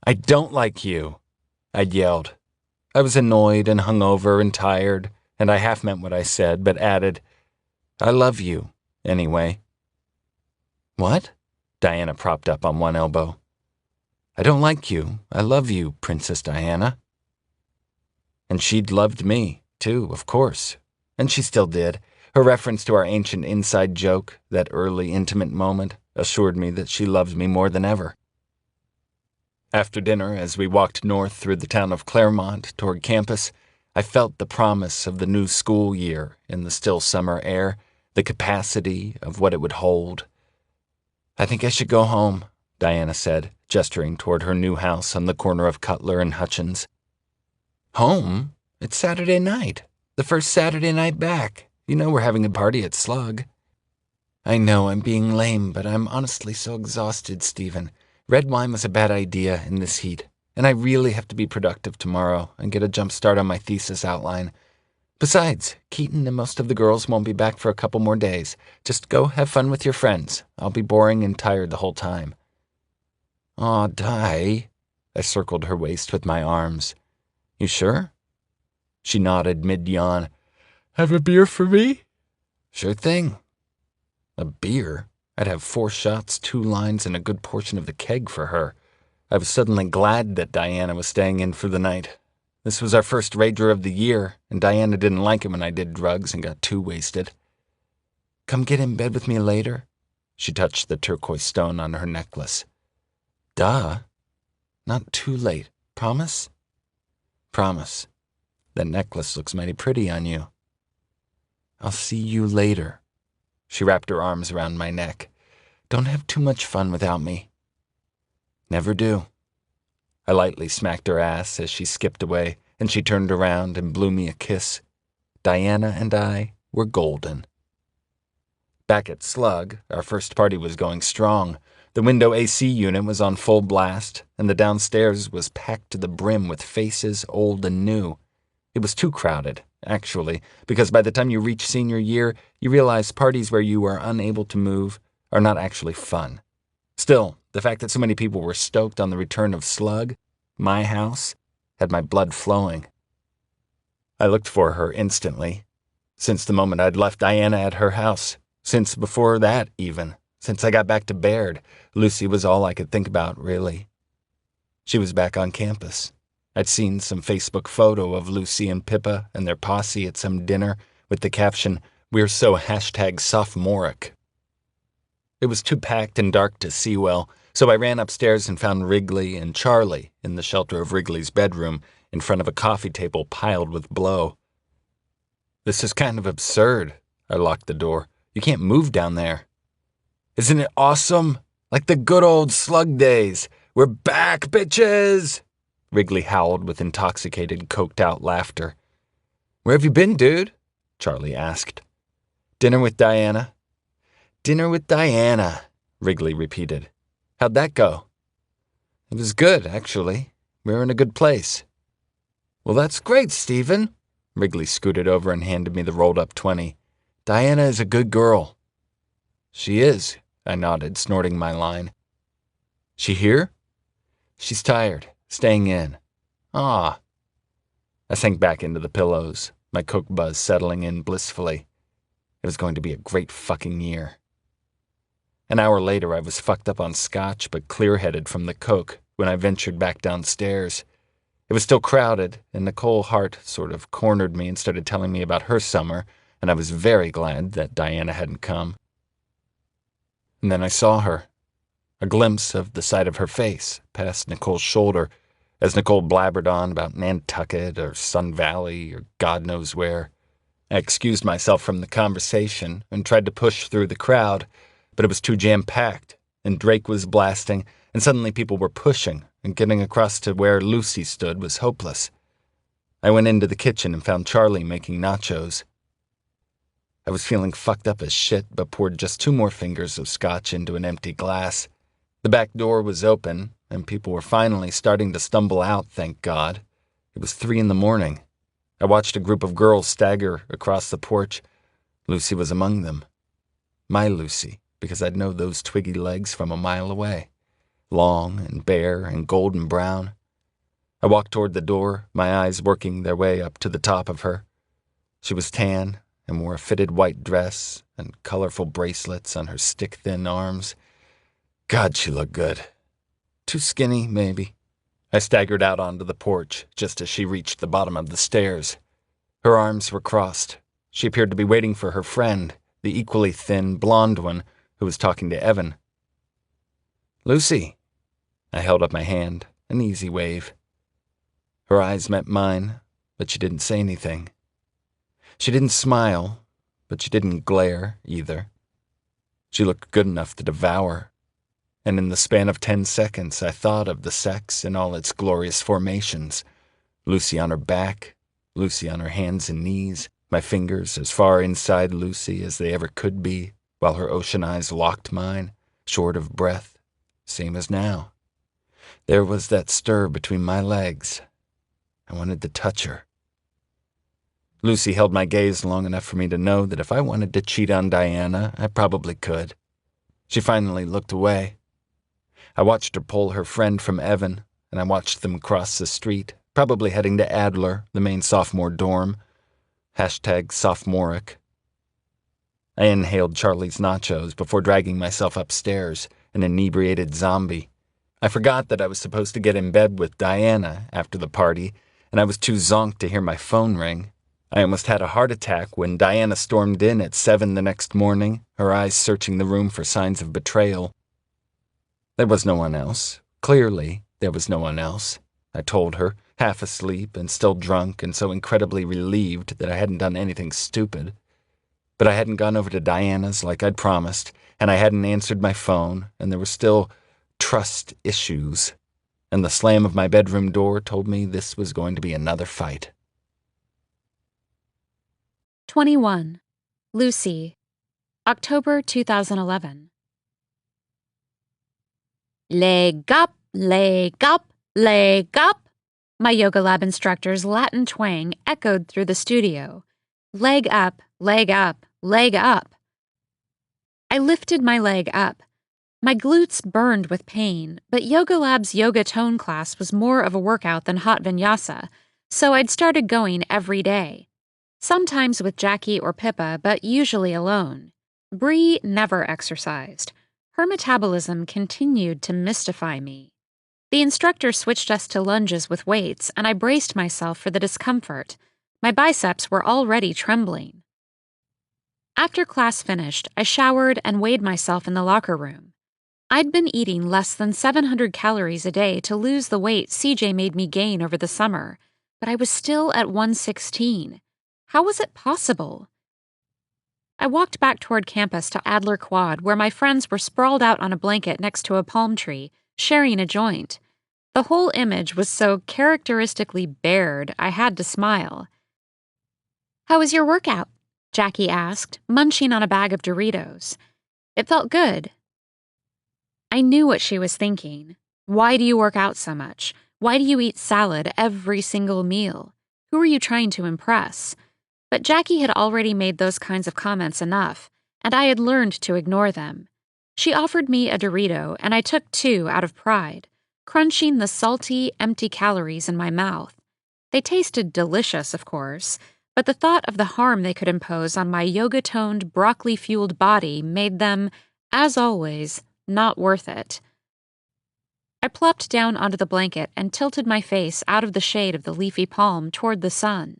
I don't like you, I'd yelled. I was annoyed and hungover and tired, and I half meant what I said, but added, I love you, anyway. What? Diana propped up on one elbow. I don't like you. I love you, Princess Diana. And she'd loved me, too, of course. And she still did. Her reference to our ancient inside joke, that early intimate moment, assured me that she loved me more than ever. After dinner, as we walked north through the town of Claremont toward campus, I felt the promise of the new school year in the still summer air, the capacity of what it would hold. I think I should go home, Diana said, gesturing toward her new house on the corner of Cutler and Hutchins. Home? It's Saturday night. The first Saturday night back. You know we're having a party at Slug. I know I'm being lame, but I'm honestly so exhausted, Stephen. Red wine was a bad idea in this heat, and I really have to be productive tomorrow and get a jump start on my thesis outline. Besides, Keaton and most of the girls won't be back for a couple more days. Just go have fun with your friends. I'll be boring and tired the whole time. Aw, Di. I circled her waist with my arms. You sure? She nodded mid-yawn. Have a beer for me? Sure thing. A beer? I'd have 4 shots, 2 lines, and a good portion of the keg for her. I was suddenly glad that Diana was staying in for the night. This was our first rager of the year, and Diana didn't like it when I did drugs and got too wasted. Come get in bed with me later? She touched the turquoise stone on her necklace. Duh. Not too late. Promise? Promise. That necklace looks mighty pretty on you. I'll see you later. She wrapped her arms around my neck. Don't have too much fun without me. Never do. I lightly smacked her ass as she skipped away, and she turned around and blew me a kiss. Diana and I were golden. Back at Slug, our first party was going strong. The window AC unit was on full blast, and the downstairs was packed to the brim with faces old and new. It was too crowded, actually, because by the time you reach senior year, you realize parties where you are unable to move are not actually fun. Still, the fact that so many people were stoked on the return of Slug, my house, had my blood flowing. I looked for her instantly, since the moment I'd left Diana at her house, since before that even, since I got back to Baird. Lucy was all I could think about, really. She was back on campus. I'd seen some Facebook photo of Lucy and Pippa and their posse at some dinner with the caption, "We're so #sophomoric." It was too packed and dark to see well, so I ran upstairs and found Wrigley and Charlie in the shelter of Wrigley's bedroom in front of a coffee table piled with blow. This is kind of absurd. I locked the door. You can't move down there. Isn't it awesome? Like the good old Slug days. We're back, bitches! Wrigley howled with intoxicated, coked-out laughter. Where have you been, dude? Charlie asked. Dinner with Diana. Dinner with Diana, Wrigley repeated. How'd that go? It was good, actually. We were in a good place. Well, that's great, Stephen. Wrigley scooted over and handed me the rolled-up 20. Diana is a good girl. She is, I nodded, snorting my line. She here? She's tired. Staying in. Ah. I sank back into the pillows, my coke buzz settling in blissfully. It was going to be a great fucking year. An hour later, I was fucked up on scotch but clear-headed from the coke when I ventured back downstairs. It was still crowded, and Nicole Hart sort of cornered me and started telling me about her summer, and I was very glad that Diana hadn't come. And then I saw her. A glimpse of the side of her face past Nicole's shoulder, as Nicole blabbered on about Nantucket or Sun Valley or God knows where. I excused myself from the conversation and tried to push through the crowd, but it was too jam-packed, and Drake was blasting, and suddenly people were pushing, and getting across to where Lucy stood was hopeless. I went into the kitchen and found Charlie making nachos. I was feeling fucked up as shit, but poured just 2 more fingers of scotch into an empty glass. The back door was open, and people were finally starting to stumble out, thank God. It was 3 a.m. I watched a group of girls stagger across the porch. Lucy was among them. My Lucy, because I'd know those twiggy legs from a mile away. Long and bare and golden brown. I walked toward the door, my eyes working their way up to the top of her. She was tan and wore a fitted white dress and colorful bracelets on her stick-thin arms. God, she looked good. Too skinny, maybe. I staggered out onto the porch just as she reached the bottom of the stairs. Her arms were crossed. She appeared to be waiting for her friend, the equally thin, blonde one, who was talking to Evan. Lucy. I held up my hand, an easy wave. Her eyes met mine, but she didn't say anything. She didn't smile, but she didn't glare either. She looked good enough to devour. And in the span of 10 seconds, I thought of the sex in all its glorious formations. Lucy on her back, Lucy on her hands and knees, my fingers as far inside Lucy as they ever could be, while her ocean eyes locked mine, short of breath, same as now. There was that stir between my legs. I wanted to touch her. Lucy held my gaze long enough for me to know that if I wanted to cheat on Diana, I probably could. She finally looked away. I watched her pull her friend from Evan, and I watched them cross the street, probably heading to Adler, the main sophomore dorm. #sophomoric. I inhaled Charlie's nachos before dragging myself upstairs, an inebriated zombie. I forgot that I was supposed to get in bed with Diana after the party, and I was too zonked to hear my phone ring. I almost had a heart attack when Diana stormed in at 7 the next morning, her eyes searching the room for signs of betrayal. There was no one else. Clearly, there was no one else, I told her, half asleep and still drunk and so incredibly relieved that I hadn't done anything stupid. But I hadn't gone over to Diana's like I'd promised, and I hadn't answered my phone, and there were still trust issues, and the slam of my bedroom door told me this was going to be another fight. 21. Lucy. October 2011. Leg up, leg up, leg up. My yoga lab instructor's Latin twang echoed through the studio. Leg up, leg up, leg up. I lifted my leg up. My glutes burned with pain, but Yoga Lab's yoga tone class was more of a workout than hot vinyasa, so I'd started going every day. Sometimes with Jackie or Pippa, but usually alone. Bree never exercised. Her metabolism continued to mystify me. The instructor switched us to lunges with weights, and I braced myself for the discomfort. My biceps were already trembling. After class finished, I showered and weighed myself in the locker room. I'd been eating less than 700 calories a day to lose the weight CJ made me gain over the summer, but I was still at 116. How was it possible? I walked back toward campus to Adler Quad, where my friends were sprawled out on a blanket next to a palm tree, sharing a joint. The whole image was so characteristically bared, I had to smile. "How was your workout?" Jackie asked, munching on a bag of Doritos. It felt good. I knew what she was thinking. Why do you work out so much? Why do you eat salad every single meal? Who are you trying to impress? But Jackie had already made those kinds of comments enough, and I had learned to ignore them. She offered me a Dorito, and I took 2 out of pride, crunching the salty, empty calories in my mouth. They tasted delicious, of course, but the thought of the harm they could impose on my yoga-toned, broccoli-fueled body made them, as always, not worth it. I plopped down onto the blanket and tilted my face out of the shade of the leafy palm toward the sun.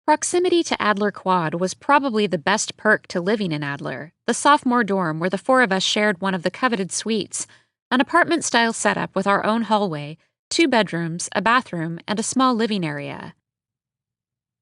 Proximity to Adler Quad was probably the best perk to living in Adler, the sophomore dorm where the 4 of us shared one of the coveted suites, an apartment-style setup with our own hallway, 2 bedrooms, a bathroom, and a small living area.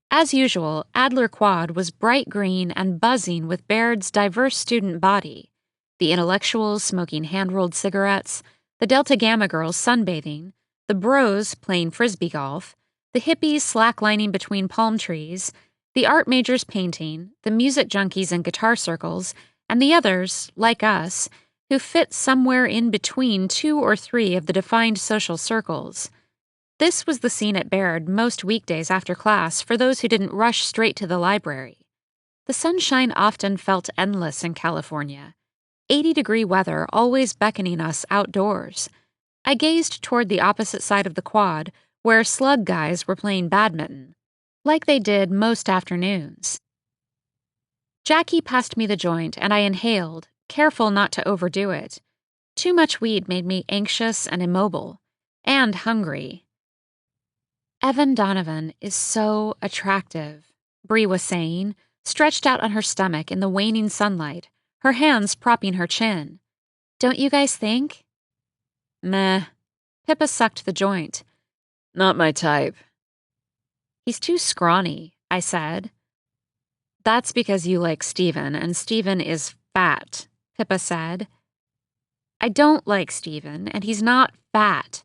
As usual, Adler Quad was bright green and buzzing with Baird's diverse student body. The intellectuals smoking hand-rolled cigarettes, the Delta Gamma girls sunbathing, the bros playing frisbee golf, the hippies slacklining between palm trees, the art majors painting, the music junkies in guitar circles, and the others, like us, who fit somewhere in between 2 or 3 of the defined social circles. This was the scene at Baird most weekdays after class for those who didn't rush straight to the library. The sunshine often felt endless in California. 80-degree weather always beckoning us outdoors. I gazed toward the opposite side of the quad, where slug guys were playing badminton, like they did most afternoons. Jackie passed me the joint, and I inhaled, careful not to overdo it. Too much weed made me anxious and immobile, and hungry. "Evan Donovan is so attractive," Bree was saying, stretched out on her stomach in the waning sunlight, her hands propping her chin. "Don't you guys think?" "Meh." Pippa sucked the joint. Not my type. "He's too scrawny," I said. "That's because you like Stephen, and Stephen is fat," Pippa said. "I don't like Stephen, and he's not fat."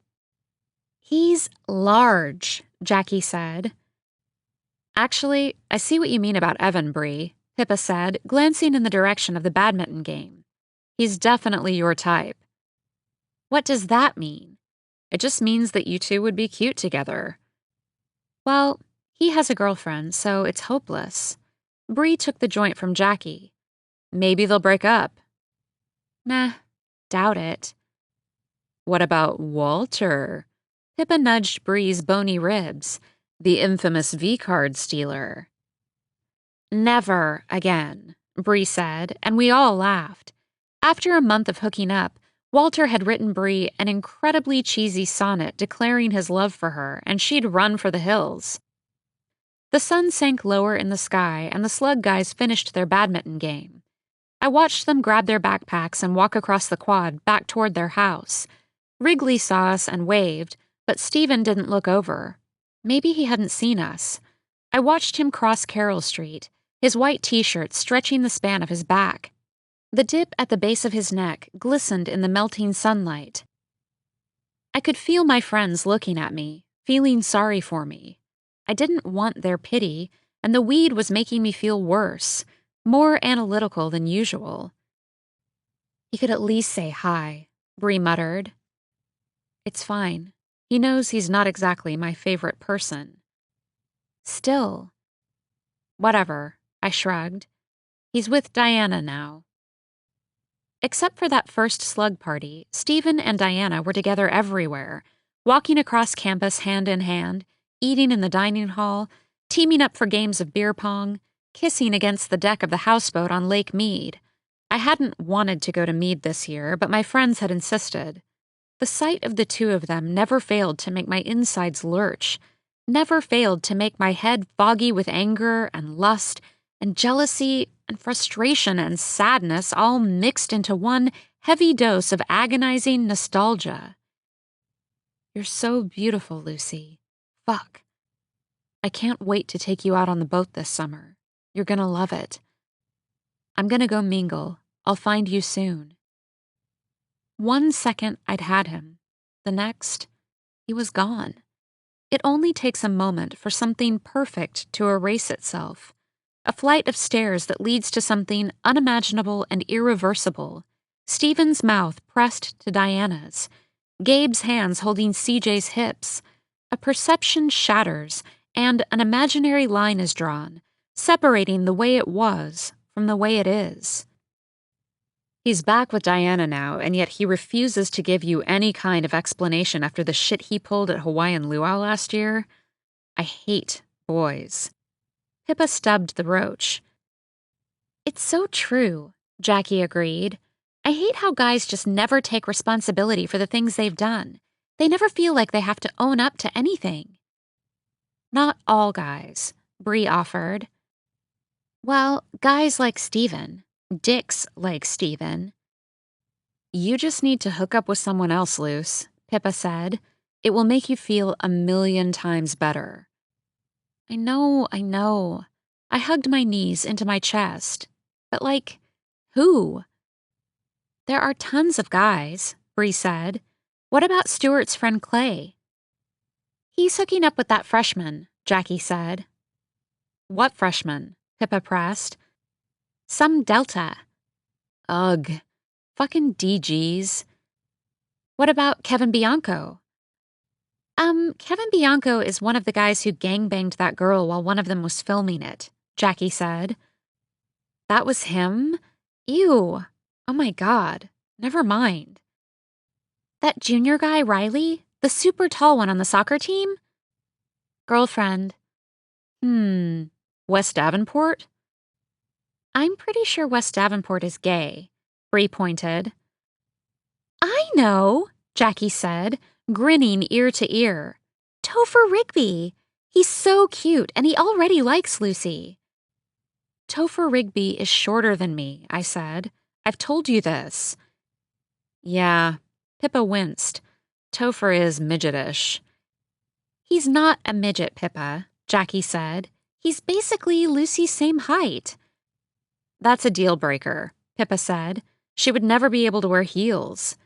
"He's large," Jackie said. Actually, I see what you mean about Evan, Bree, Pippa said, glancing in the direction of the badminton game. He's definitely your type. What does that mean? It just means that you two would be cute together. Well, he has a girlfriend, so it's hopeless. Bree took the joint from Jackie. Maybe they'll break up. Nah, doubt it. What about Walter? Pippa nudged Bree's bony ribs, the infamous V-card stealer. Never again, Bree said, and we all laughed. After a month of hooking up, Walter had written Bree an incredibly cheesy sonnet declaring his love for her, and she'd run for the hills. The sun sank lower in the sky, and the slug guys finished their badminton game. I watched them grab their backpacks and walk across the quad back toward their house. Wrigley saw us and waved, but Stephen didn't look over. Maybe he hadn't seen us. I watched him cross Carroll Street, his white t-shirt stretching the span of his back. The dip at the base of his neck glistened in the melting sunlight. I could feel my friends looking at me, feeling sorry for me. I didn't want their pity, and the weed was making me feel worse, more analytical than usual. He could at least say hi, Bree muttered. It's fine. He knows he's not exactly my favorite person. Still. Whatever, I shrugged. He's with Diana now. Except for that first slug party, Stephen and Diana were together everywhere, walking across campus hand in hand, eating in the dining hall, teaming up for games of beer pong, kissing against the deck of the houseboat on Lake Mead. I hadn't wanted to go to Mead this year, but my friends had insisted. The sight of the two of them never failed to make my insides lurch, never failed to make my head foggy with anger and lust and jealousy and frustration and sadness all mixed into one heavy dose of agonizing nostalgia. You're so beautiful, Lucy. Fuck. I can't wait to take you out on the boat this summer. You're gonna love it. I'm gonna go mingle. I'll find you soon. 1 second, I'd had him. The next, he was gone. It only takes a moment for something perfect to erase itself. A flight of stairs that leads to something unimaginable and irreversible. Stephen's mouth pressed to Diana's. Gabe's hands holding CJ's hips. A perception shatters, and an imaginary line is drawn, separating the way it was from the way it is. He's back with Diana now, and yet he refuses to give you any kind of explanation after the shit he pulled at Hawaiian Luau last year. I hate boys. Pippa stubbed the roach. It's so true, Jackie agreed. I hate how guys just never take responsibility for the things they've done. They never feel like they have to own up to anything. Not all guys, Bree offered. Well, guys like Stephen. Dicks like Stephen. You just need to hook up with someone else, Luce, Pippa said. It will make you feel 1,000,000 times better. I know. I hugged my knees into my chest. But who? There are tons of guys, Bree said. What about Stuart's friend Clay? He's hooking up with that freshman, Jackie said. What freshman? Pippa pressed. Some Delta. Ugh. Fucking DGs. What about Kevin Bianco? Kevin Bianco is one of the guys who gangbanged that girl while one of them was filming it, Jackie said. That was him? Ew. Oh my God. Never mind. That junior guy, Riley? The super tall one on the soccer team? Girlfriend. West Davenport? I'm pretty sure West Davenport is gay, Bree pointed. I know, Jackie said, grinning ear to ear. Topher Rigby. He's so cute, and he already likes Lucy. Topher Rigby is shorter than me, I said. I've told you this. Yeah, Pippa winced. Topher is midgetish. He's not a midget, Pippa, Jackie said. He's basically Lucy's same height. That's a deal breaker, Pippa said. She would never be able to wear heels.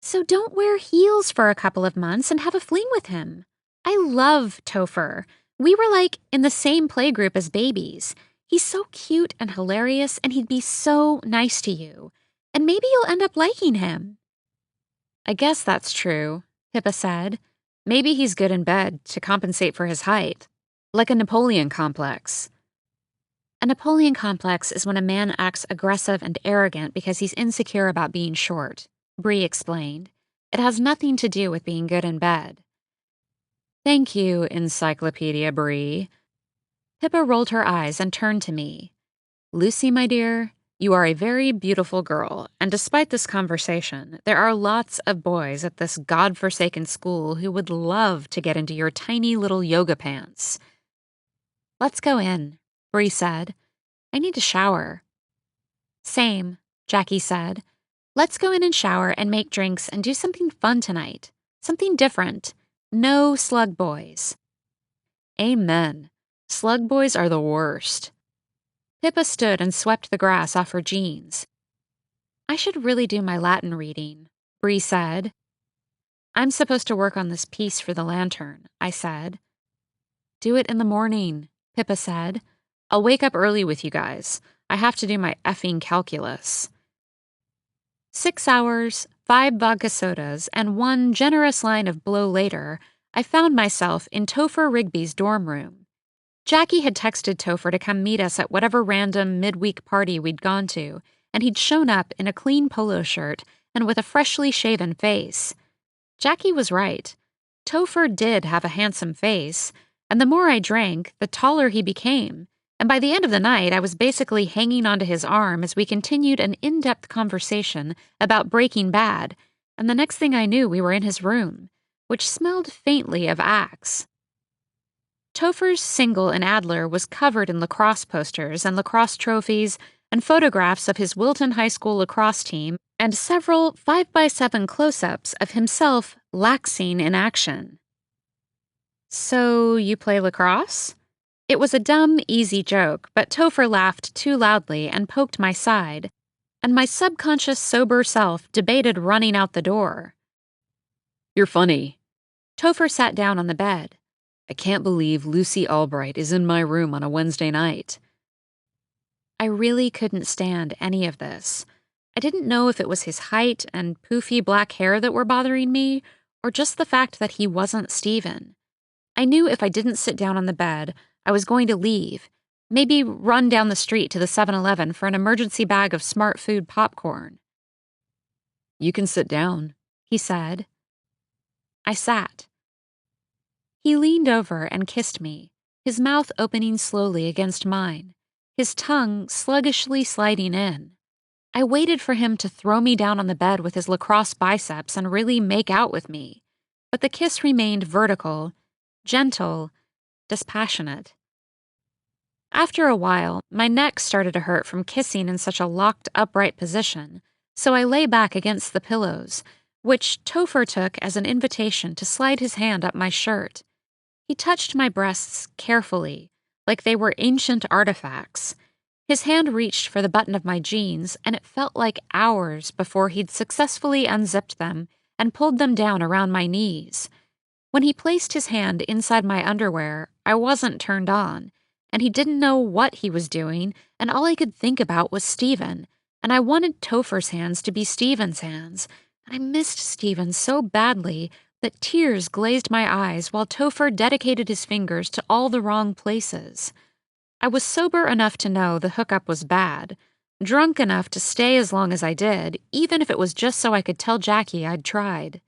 So don't wear heels for a couple of months and have a fling with him. I love Topher. We were like in the same playgroup as babies. He's so cute and hilarious, and he'd be so nice to you. And maybe you'll end up liking him. I guess that's true, Pippa said. Maybe he's good in bed to compensate for his height. Like a Napoleon complex. A Napoleon complex is when a man acts aggressive and arrogant because he's insecure about being short, Bree explained. It has nothing to do with being good in bed. Thank you, Encyclopedia Bree. Pippa rolled her eyes and turned to me. Lucy, my dear, you are a very beautiful girl, and despite this conversation, there are lots of boys at this godforsaken school who would love to get into your tiny little yoga pants. Let's go in, Bree said. I need to shower. Same, Jackie said. Let's go in and shower and make drinks and do something fun tonight. Something different. No slug boys. Amen. Slug boys are the worst. Pippa stood and swept the grass off her jeans. I should really do my Latin reading, Bree said. I'm supposed to work on this piece for the lantern, I said. Do it in the morning, Pippa said. I'll wake up early with you guys. I have to do my effing calculus. 6 hours, 5 vodka sodas, and 1 generous line of blow later, I found myself in Topher Rigby's dorm room. Jackie had texted Topher to come meet us at whatever random midweek party we'd gone to, and he'd shown up in a clean polo shirt and with a freshly shaven face. Jackie was right. Topher did have a handsome face, and the more I drank, the taller he became, and by the end of the night I was basically hanging onto his arm as we continued an in-depth conversation about Breaking Bad, and the next thing I knew we were in his room, which smelled faintly of Axe. Topher's single in Adler was covered in lacrosse posters and lacrosse trophies and photographs of his Wilton High School lacrosse team and several 5x7 close-ups of himself laxing in action. So you play lacrosse? It was a dumb, easy joke, but Topher laughed too loudly and poked my side, and my subconscious sober self debated running out the door. You're funny. Topher sat down on the bed. I can't believe Lucy Albright is in my room on a Wednesday night. I really couldn't stand any of this. I didn't know if it was his height and poofy black hair that were bothering me, or just the fact that he wasn't Stephen. I knew if I didn't sit down on the bed, I was going to leave, maybe run down the street to the 7-Eleven for an emergency bag of Smart Food popcorn. You can sit down, he said. I sat. He leaned over and kissed me, his mouth opening slowly against mine, his tongue sluggishly sliding in. I waited for him to throw me down on the bed with his lacrosse biceps and really make out with me, but the kiss remained vertical, gentle, dispassionate. After a while, my neck started to hurt from kissing in such a locked, upright position, so I lay back against the pillows, which Topher took as an invitation to slide his hand up my shirt. He touched my breasts carefully, like they were ancient artifacts. His hand reached for the button of my jeans, and it felt like hours before he'd successfully unzipped them and pulled them down around my knees. When he placed his hand inside my underwear, I wasn't turned on, and he didn't know what he was doing, and all I could think about was Stephen, and I wanted Topher's hands to be Stephen's hands, and I missed Stephen so badly that tears glazed my eyes while Topher dedicated his fingers to all the wrong places. I was sober enough to know the hookup was bad, drunk enough to stay as long as I did, even if it was just so I could tell Jackie I'd tried.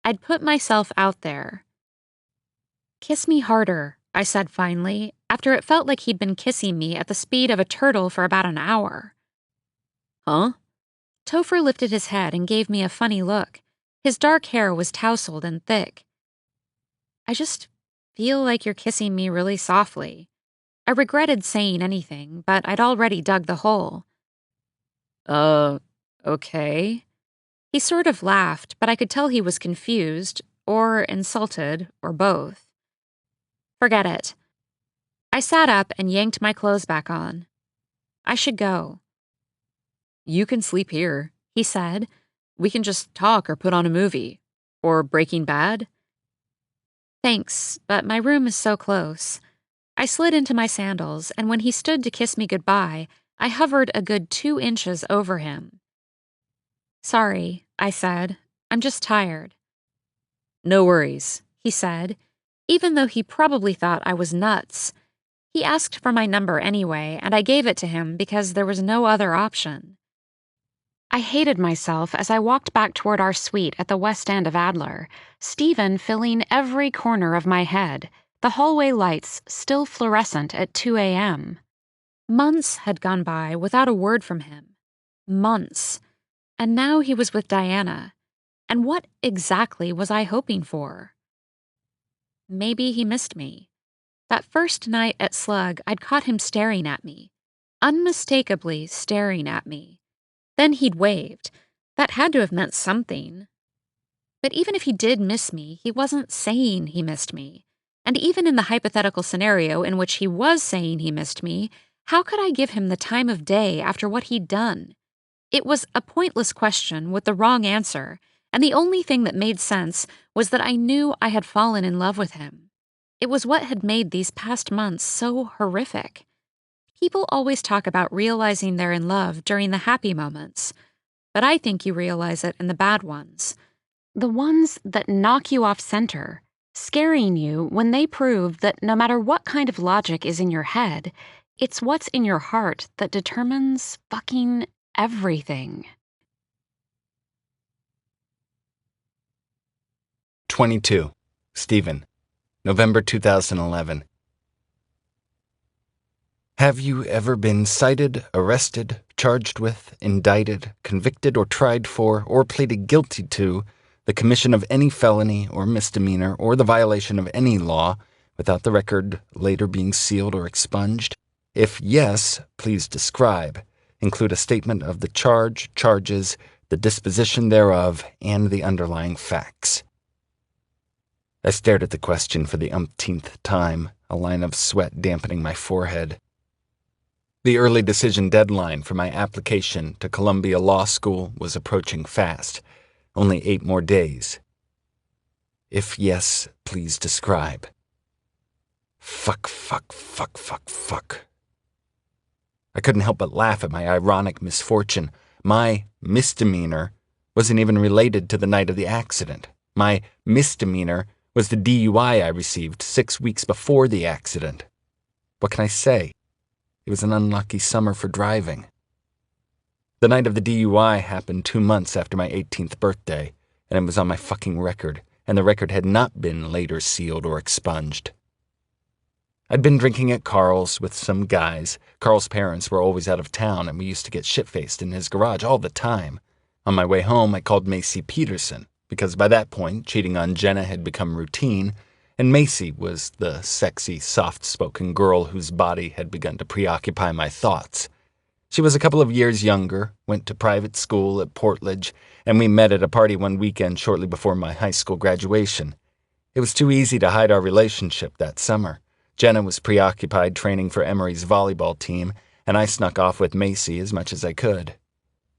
I'd put myself out there. Kiss me harder, I said finally, after it felt like he'd been kissing me at the speed of a turtle for about an hour. Huh? Topher lifted his head and gave me a funny look. His dark hair was tousled and thick. I just feel like you're kissing me really softly. I regretted saying anything, but I'd already dug the hole. Okay. He sort of laughed, but I could tell he was confused, or insulted, or both. Forget it. I sat up and yanked my clothes back on. I should go. You can sleep here, he said. We can just talk or put on a movie. Or Breaking Bad. Thanks, but my room is so close. I slid into my sandals, and when he stood to kiss me goodbye, I hovered a good 2 inches over him. "Sorry," I said. "I'm just tired." "No worries," he said, even though he probably thought I was nuts. He asked for my number anyway, and I gave it to him because there was no other option. I hated myself as I walked back toward our suite at the west end of Adler, Stephen filling every corner of my head, the hallway lights still fluorescent at 2 a.m. Months had gone by without a word from him. Months. And now he was with Diana. And what exactly was I hoping for? Maybe he missed me. That first night at Slug, I'd caught him staring at me. Unmistakably staring at me. Then he'd waved. That had to have meant something. But even if he did miss me, he wasn't saying he missed me. And even in the hypothetical scenario in which he was saying he missed me, how could I give him the time of day after what he'd done? It was a pointless question with the wrong answer, and the only thing that made sense was that I knew I had fallen in love with him. It was what had made these past months so horrific. People always talk about realizing they're in love during the happy moments, but I think you realize it in the bad ones. The ones that knock you off center, scaring you when they prove that no matter what kind of logic is in your head, it's what's in your heart that determines fucking everything. 22. Stephen. November 2011. Have you ever been cited, arrested, charged with, indicted, convicted, or tried for, or pleaded guilty to the commission of any felony or misdemeanor or the violation of any law without the record later being sealed or expunged? If yes, please describe. Include a statement of the charge, charges, the disposition thereof, and the underlying facts. I stared at the question for the umpteenth time, a line of sweat dampening my forehead. The early decision deadline for my application to Columbia Law School was approaching fast. Only 8 more days. If yes, please describe. Fuck. I couldn't help but laugh at my ironic misfortune. My misdemeanor wasn't even related to the night of the accident. My misdemeanor was the DUI I received 6 weeks before the accident. What can I say? It was an unlucky summer for driving. The night of the DUI happened 2 months after my 18th birthday, and it was on my fucking record, and the record had not been later sealed or expunged. I'd been drinking at Carl's with some guys. Carl's parents were always out of town, and we used to get shit-faced in his garage all the time. On my way home, I called Macy Peterson, because by that point, cheating on Jenna had become routine, and Macy was the sexy, soft-spoken girl whose body had begun to preoccupy my thoughts. She was a couple of years younger, went to private school at Portledge, and we met at a party one weekend shortly before my high school graduation. It was too easy to hide our relationship that summer. Jenna was preoccupied training for Emory's volleyball team, and I snuck off with Macy as much as I could.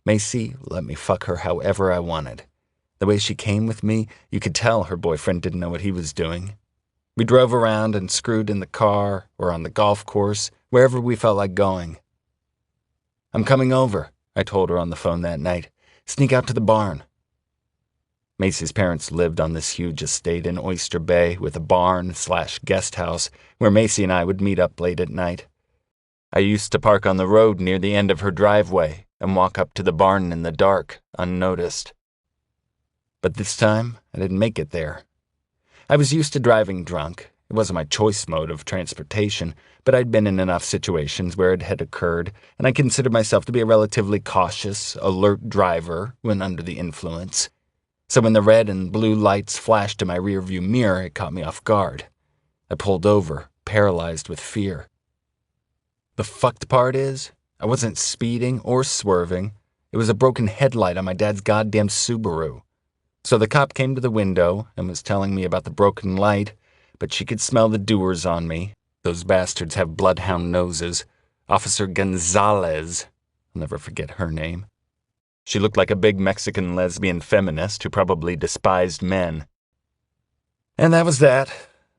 Macy let me fuck her however I wanted. The way she came with me, you could tell her boyfriend didn't know what he was doing. We drove around and screwed in the car or on the golf course, wherever we felt like going. I'm coming over, I told her on the phone that night. Sneak out to the barn. Macy's parents lived on this huge estate in Oyster Bay with a barn/guest house where Macy and I would meet up late at night. I used to park on the road near the end of her driveway and walk up to the barn in the dark, unnoticed. But this time, I didn't make it there. I was used to driving drunk. It wasn't my choice mode of transportation, but I'd been in enough situations where it had occurred, and I considered myself to be a relatively cautious, alert driver when under the influence. So when the red and blue lights flashed in my rearview mirror, it caught me off guard. I pulled over, paralyzed with fear. The fucked part is, I wasn't speeding or swerving. It was a broken headlight on my dad's goddamn Subaru. So the cop came to the window and was telling me about the broken light, but she could smell the doers on me. Those bastards have bloodhound noses. Officer Gonzalez. I'll never forget her name. She looked like a big Mexican lesbian feminist who probably despised men. And that was that.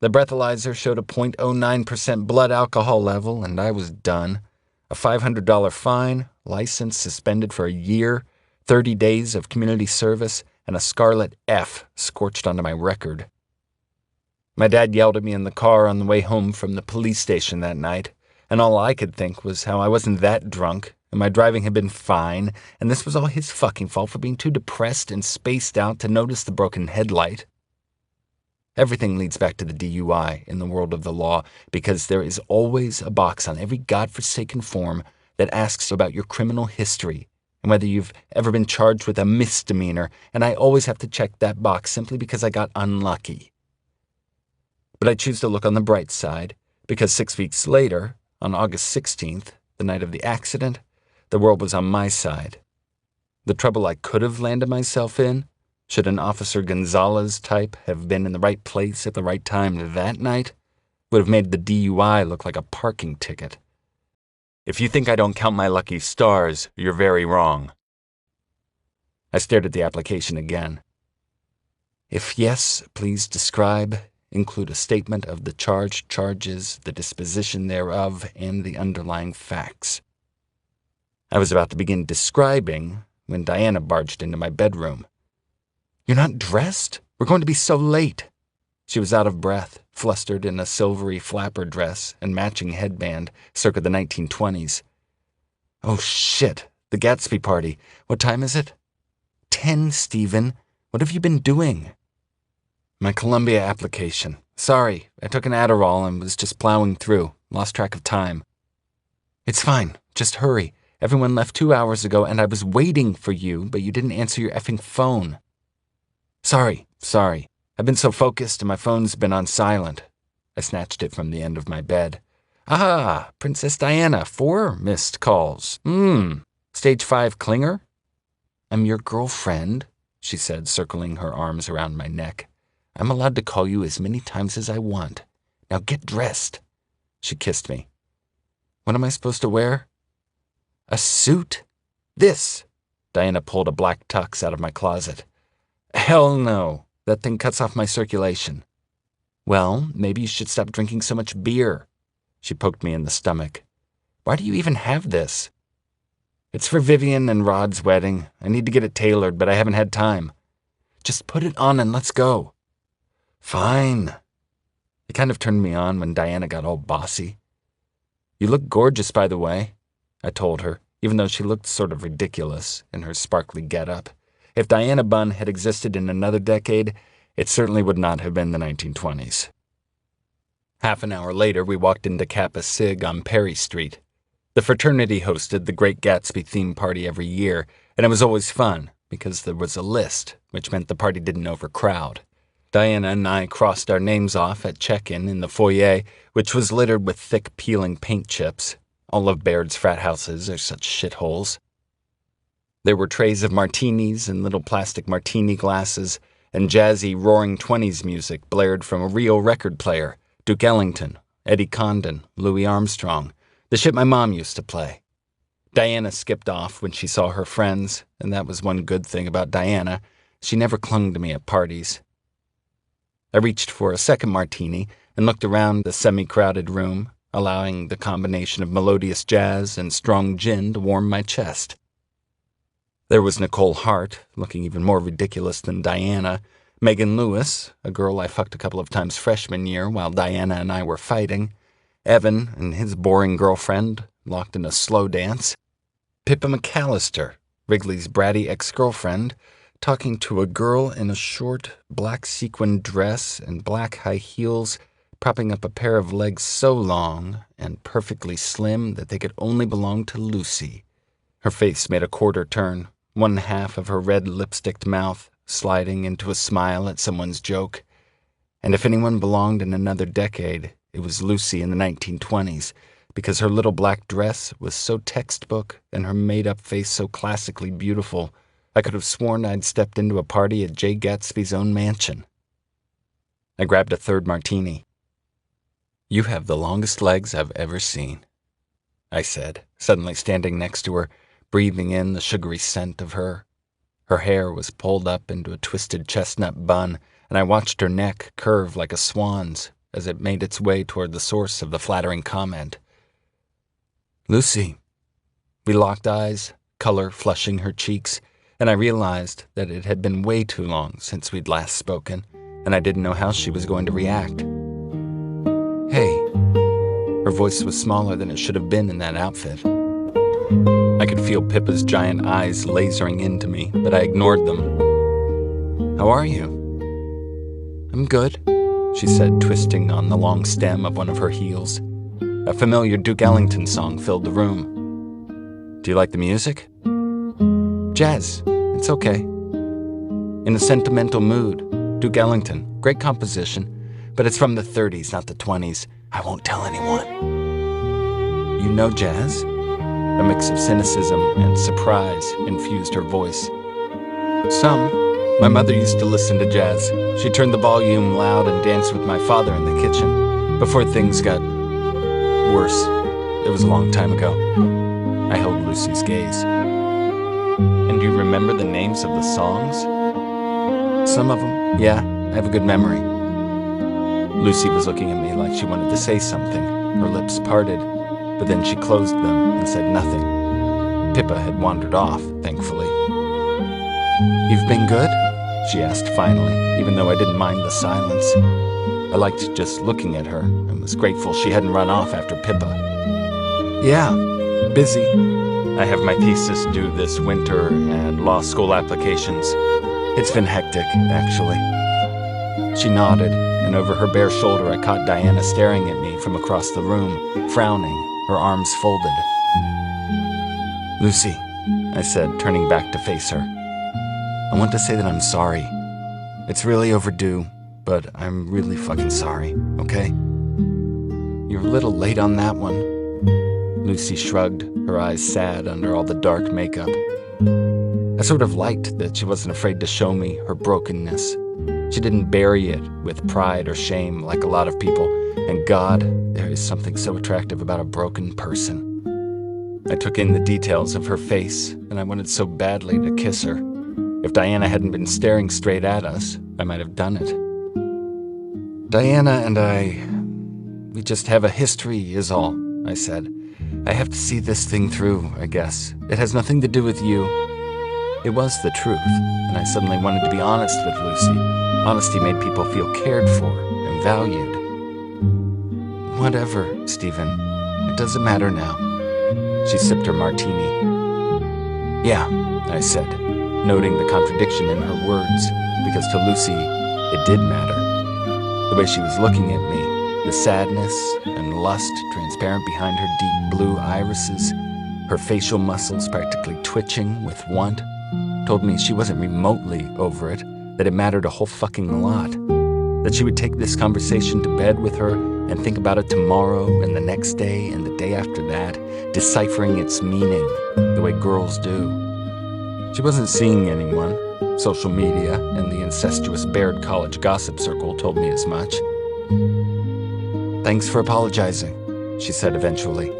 The breathalyzer showed a 0.09% blood alcohol level, and I was done. A $500 fine, license suspended for a year, 30 days of community service, and a scarlet F scorched onto my record. My dad yelled at me in the car on the way home from the police station that night, and all I could think was how I wasn't that drunk, and my driving had been fine, and this was all his fucking fault for being too depressed and spaced out to notice the broken headlight. Everything leads back to the DUI in the world of the law, because there is always a box on every godforsaken form that asks about your criminal history and whether you've ever been charged with a misdemeanor, and I always have to check that box simply because I got unlucky. But I choose to look on the bright side, because 6 weeks later, on August 16th, the night of the accident, the world was on my side. The trouble I could have landed myself in, should an Officer Gonzalez type have been in the right place at the right time that night, would have made the DUI look like a parking ticket. If you think I don't count my lucky stars, you're very wrong. I stared at the application again. If yes, please describe, include a statement of the charges, the disposition thereof, and the underlying facts. I was about to begin describing when Diana barged into my bedroom. You're not dressed? We're going to be so late. She was out of breath, flustered in a silvery flapper dress and matching headband circa the 1920s. Oh shit, the Gatsby party. What time is it? 10, Stephen. What have you been doing? My Columbia application. Sorry, I took an Adderall and was just plowing through. Lost track of time. It's fine. Just hurry. Everyone left 2 hours ago and I was waiting for you, but you didn't answer your effing phone. Sorry. I've been so focused and my phone's been on silent. I snatched it from the end of my bed. Ah, Princess Diana, 4 missed calls. Stage 5 clinger? I'm your girlfriend, she said, circling her arms around my neck. I'm allowed to call you as many times as I want. Now get dressed. She kissed me. What am I supposed to wear? A suit? This. Diana pulled a black tux out of my closet. Hell no. That thing cuts off my circulation. Well, maybe you should stop drinking so much beer. She poked me in the stomach. Why do you even have this? It's for Vivian and Rod's wedding. I need to get it tailored, but I haven't had time. Just put it on and let's go. Fine. It kind of turned me on when Diana got all bossy. You look gorgeous, by the way, I told her, even though she looked sort of ridiculous in her sparkly getup. If Diana Bunn had existed in another decade, it certainly would not have been the 1920s. Half an hour later, we walked into Kappa Sig on Perry Street. The fraternity hosted the Great Gatsby theme party every year, and it was always fun, because there was a list, which meant the party didn't overcrowd. Diana and I crossed our names off at check-in in the foyer, which was littered with thick peeling paint chips. All of Baird's frat houses are such shitholes. There were trays of martinis and little plastic martini glasses, and jazzy roaring 20s music blared from a real record player, Duke Ellington, Eddie Condon, Louis Armstrong, the shit my mom used to play. Diana skipped off when she saw her friends, and that was one good thing about Diana. She never clung to me at parties. I reached for a second martini and looked around the semi-crowded room, allowing the combination of melodious jazz and strong gin to warm my chest. There was Nicole Hart, looking even more ridiculous than Diana, Megan Lewis, a girl I fucked a couple of times freshman year while Diana and I were fighting, Evan and his boring girlfriend, locked in a slow dance, Pippa McAllister, Wrigley's bratty ex-girlfriend, talking to a girl in a short, black sequined dress and black high heels, propping up a pair of legs so long and perfectly slim that they could only belong to Lucy. Her face made a quarter turn, one half of her red lipsticked mouth sliding into a smile at someone's joke. And if anyone belonged in another decade, it was Lucy in the 1920s, because her little black dress was so textbook and her made-up face so classically beautiful, I could have sworn I'd stepped into a party at Jay Gatsby's own mansion. I grabbed a third martini. You have the longest legs I've ever seen, I said, suddenly standing next to her, breathing in the sugary scent of her. Her hair was pulled up into a twisted chestnut bun, and I watched her neck curve like a swan's, as it made its way toward the source of the flattering comment. "Lucy." We locked eyes, color flushing her cheeks, and I realized that it had been way too long since we'd last spoken, and I didn't know how she was going to react. "Hey." Her voice was smaller than it should have been in that outfit. I could feel Pippa's giant eyes lasering into me, but I ignored them. "How are you?" "I'm good," she said, twisting on the long stem of one of her heels. A familiar Duke Ellington song filled the room. "Do you like the music?" "Jazz. It's okay." "In a sentimental mood. Duke Ellington. Great composition. But it's from the 30s, not the 20s. I won't tell anyone." "You know jazz?" A mix of cynicism and surprise infused her voice. "Some. My mother used to listen to jazz. She turned the volume loud and danced with my father in the kitchen. Before things got worse. It was a long time ago." I held Lucy's gaze. "And do you remember the names of the songs?" "Some of them, yeah. I have a good memory." Lucy was looking at me like she wanted to say something. Her lips parted, but then she closed them and said nothing. Pippa had wandered off, thankfully. "You've been good?" she asked finally, even though I didn't mind the silence. I liked just looking at her and was grateful she hadn't run off after Pippa. "Yeah, busy. I have my thesis due this winter and law school applications. It's been hectic, actually." She nodded, and over her bare shoulder I caught Diana staring at me from across the room, frowning, her arms folded. "Lucy," I said, turning back to face her. "I want to say that I'm sorry. It's really overdue, but I'm really fucking sorry, okay? You're a little late on that one." Lucy shrugged, her eyes sad under all the dark makeup. I sort of liked that she wasn't afraid to show me her brokenness. She didn't bury it with pride or shame like a lot of people, and God, there is something so attractive about a broken person. I took in the details of her face, and I wanted so badly to kiss her. If Diana hadn't been staring straight at us, I might have done it. "Diana and we just have a history is all," I said. "I have to see this thing through, I guess. It has nothing to do with you." It was the truth, and I suddenly wanted to be honest with Lucy. Honesty made people feel cared for and valued. "Whatever, Stephen. It doesn't matter now." She sipped her martini. "Yeah," I said, noting the contradiction in her words, because to Lucy, it did matter. The way she was looking at me, the sadness and lust transparent behind her deep blue irises, her facial muscles practically twitching with want, told me she wasn't remotely over it, that it mattered a whole fucking lot, that she would take this conversation to bed with her and think about it tomorrow and the next day and the day after that, deciphering its meaning the way girls do. She wasn't seeing anyone. Social media and the incestuous Baird College gossip circle told me as much. "Thanks for apologizing," she said eventually.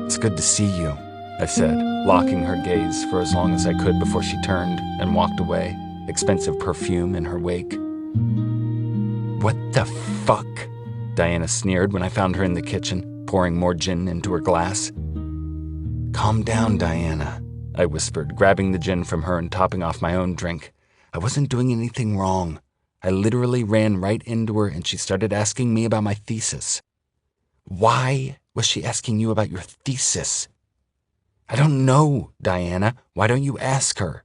"It's good to see you," I said, locking her gaze for as long as I could before she turned and walked away, expensive perfume in her wake. "What the fuck?" Diana sneered when I found her in the kitchen, pouring more gin into her glass. "Calm down, Diana," I whispered, grabbing the gin from her and topping off my own drink. I wasn't doing anything wrong. I literally ran right into her and she started asking me about my thesis. "Why was she asking you about your thesis?" "I don't know, Diana. Why don't you ask her?"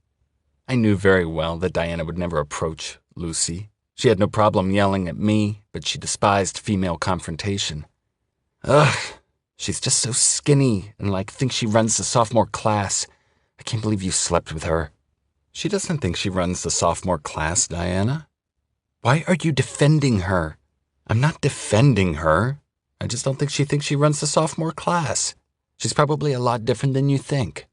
I knew very well that Diana would never approach Lucy. She had no problem yelling at me, but she despised female confrontation. "Ugh, she's just so skinny and thinks she runs the sophomore class. I can't believe you slept with her." "She doesn't think she runs the sophomore class, Diana." "Why are you defending her?" "I'm not defending her. I just don't think she thinks she runs the sophomore class. She's probably a lot different than you think."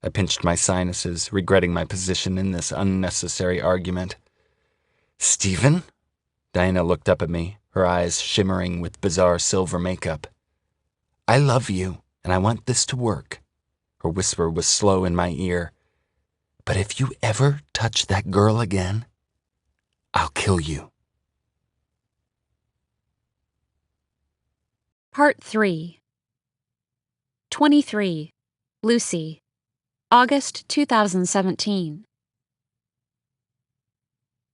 I pinched my sinuses, regretting my position in this unnecessary argument. "Stephen?" Diana looked up at me, her eyes shimmering with bizarre silver makeup. "I love you, and I want this to work." Her whisper was slow in my ear. "But if you ever touch that girl again, I'll kill you." Part 3. 23. Lucy. August 2017.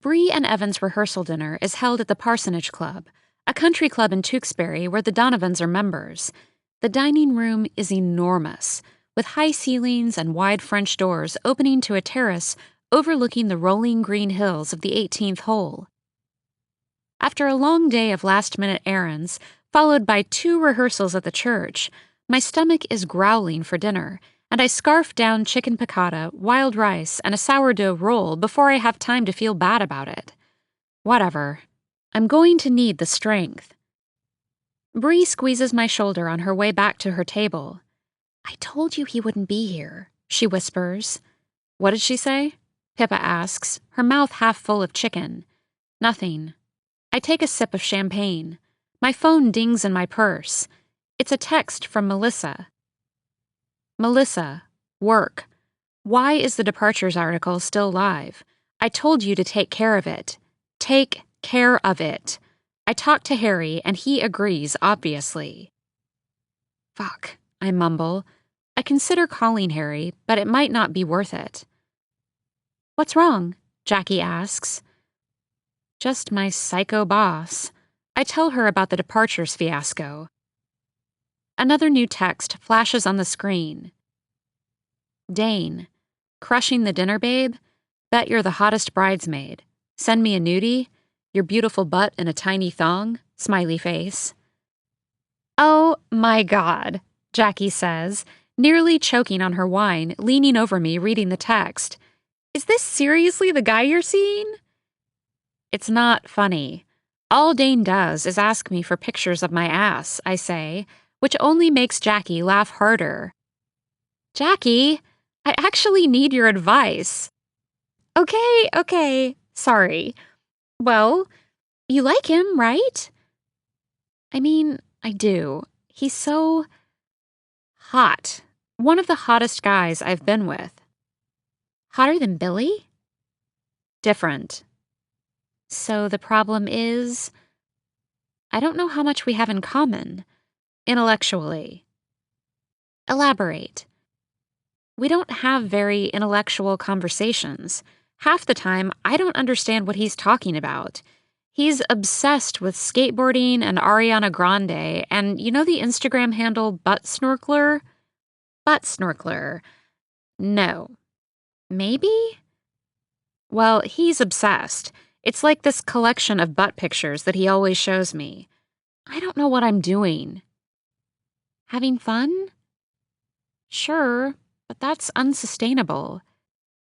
Bree and Evan's rehearsal dinner is held at the Parsonage Club, a country club in Tewksbury where the Donovans are members. The dining room is enormous, with high ceilings and wide French doors opening to a terrace overlooking the rolling green hills of the 18th hole. After a long day of last-minute errands, followed by 2 rehearsals at the church, my stomach is growling for dinner, and I scarf down chicken piccata, wild rice, and a sourdough roll before I have time to feel bad about it. Whatever. I'm going to need the strength. Bree squeezes my shoulder on her way back to her table. "I told you he wouldn't be here," she whispers. "What did she say?" Pippa asks, her mouth half full of chicken. "Nothing." I take a sip of champagne. My phone dings in my purse. It's a text from Melissa. "Melissa, work. Why is the departures article still live? I told you to take care of it. Take care of it. I talked to Harry, and he agrees, obviously." Fuck, I mumble. I consider calling Harry, but it might not be worth it. "What's wrong?" Jackie asks. "Just my psycho boss." I tell her about the departures fiasco. Another new text flashes on the screen. "Dane, crushing the dinner, babe? Bet you're the hottest bridesmaid. Send me a nudie? Your beautiful butt in a tiny thong? Smiley face." "Oh my God," Jackie says, nearly choking on her wine, leaning over me reading the text. "Is this seriously the guy you're seeing?" "It's not funny. All Dane does is ask me for pictures of my ass," I say, which only makes Jackie laugh harder. "Jackie, I actually need your advice." Okay, sorry. Well, you like him, right?" "I mean, I do. He's so hot. One of the hottest guys I've been with." "Hotter than Billy?" "Different." "So the problem is, I don't know how much we have in common, intellectually." "Elaborate." "We don't have very intellectual conversations. Half the time, I don't understand what he's talking about. He's obsessed with skateboarding and Ariana Grande, and you know the Instagram handle Butt Snorkler? Butt Snorkler. No. Maybe? Well, he's obsessed. It's like this collection of butt pictures that he always shows me. I don't know what I'm doing." "Having fun?" "Sure, but that's unsustainable."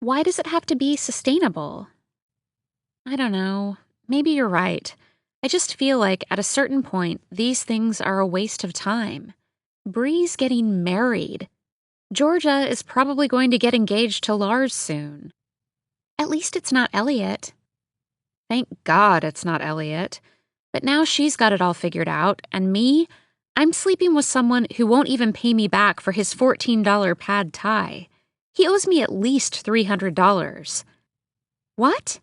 "Why does it have to be sustainable?" "I don't know. Maybe you're right. I just feel like at a certain point, these things are a waste of time. Bree's getting married. Georgia is probably going to get engaged to Lars soon. At least it's not Elliot. Thank God it's not Elliot. But now she's got it all figured out, and me? I'm sleeping with someone who won't even pay me back for his $14 pad thai. He owes me at least $300. What?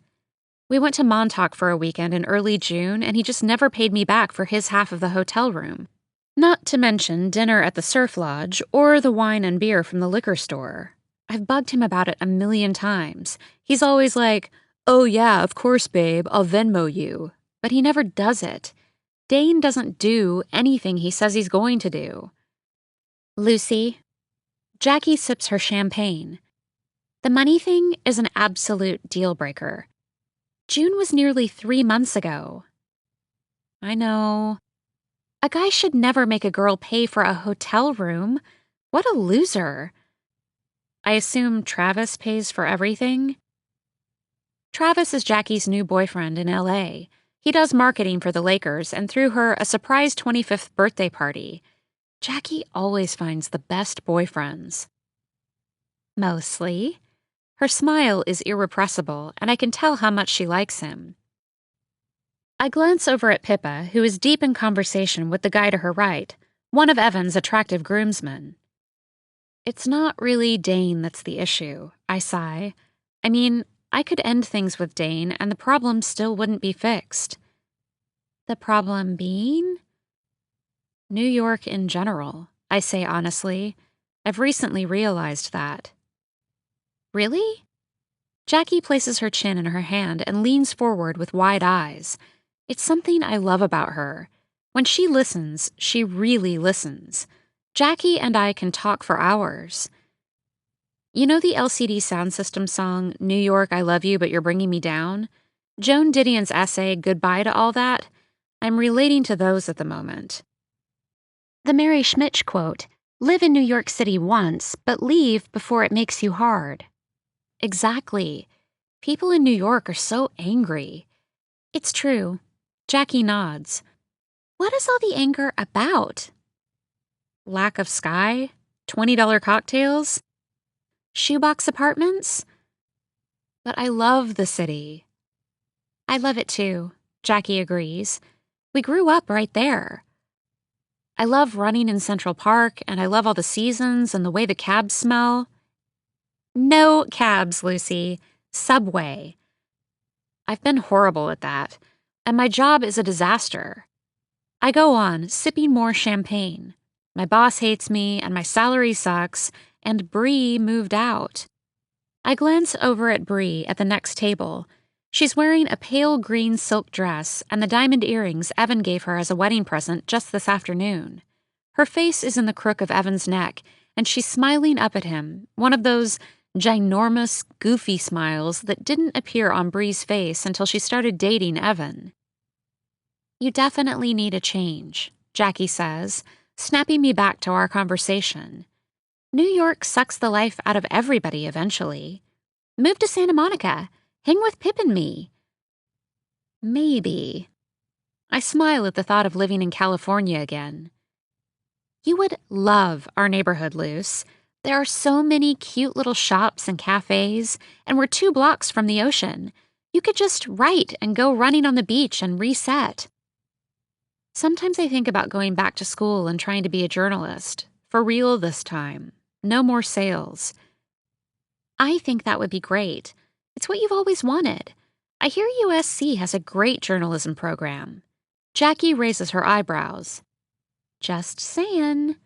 We went to Montauk for a weekend in early June, and he just never paid me back for his half of the hotel room. Not to mention dinner at the surf lodge or the wine and beer from the liquor store. I've bugged him about it a million times. He's always like, "Oh yeah, of course, babe, I'll Venmo you." But he never does it. Dane doesn't do anything he says he's going to do. "Lucy." Jackie sips her champagne. "The money thing is an absolute deal breaker. June was nearly 3 months ago." "I know." "A guy should never make a girl pay for a hotel room. What a loser." "I assume Travis pays for everything?" Travis is Jackie's new boyfriend in LA. He does marketing for the Lakers and threw her a surprise 25th birthday party. Jackie always finds the best boyfriends. "Mostly." Her smile is irrepressible, and I can tell how much she likes him. I glance over at Pippa, who is deep in conversation with the guy to her right, one of Evan's attractive groomsmen. "It's not really Dane that's the issue," I sigh. I mean, I could end things with Dane and the problem still wouldn't be fixed. "The problem being?" New York in general, I say honestly. I've recently realized that. Really? Jackie places her chin in her hand and leans forward with wide eyes. It's something I love about her. When she listens, she really listens. Jackie and I can talk for hours. You know the LCD Sound System song, New York, I Love You, But You're Bringing Me Down? Joan Didion's essay, Goodbye to All That? I'm relating to those at the moment. The Mary Schmitz quote, live in New York City once, but leave before it makes you hard. Exactly. People in New York are so angry. It's true. Jackie nods. What is all the anger about? Lack of sky? $20 cocktails? Shoebox apartments? But I love the city. I love it too, Jackie agrees. We grew up right there. I love running in Central Park, and I love all the seasons and the way the cabs smell. No cabs, Lucy. Subway. I've been horrible at that, and my job is a disaster. I go on, sipping more champagne. My boss hates me, and my salary sucks, and Bree moved out. I glance over at Bree at the next table. She's wearing a pale green silk dress and the diamond earrings Evan gave her as a wedding present just this afternoon. Her face is in the crook of Evan's neck, and she's smiling up at him, one of those ginormous, goofy smiles that didn't appear on Bree's face until she started dating Evan. You definitely need a change, Jackie says, snapping me back to our conversation. New York sucks the life out of everybody eventually. Move to Santa Monica. Hang with Pip and me. Maybe. I smile at the thought of living in California again. You would love our neighborhood, Luce. There are so many cute little shops and cafes, and we're 2 blocks from the ocean. You could just write and go running on the beach and reset. Sometimes I think about going back to school and trying to be a journalist. For real this time. No more sales. I think that would be great. It's what you've always wanted. I hear USC has a great journalism program. Jackie raises her eyebrows. Just saying.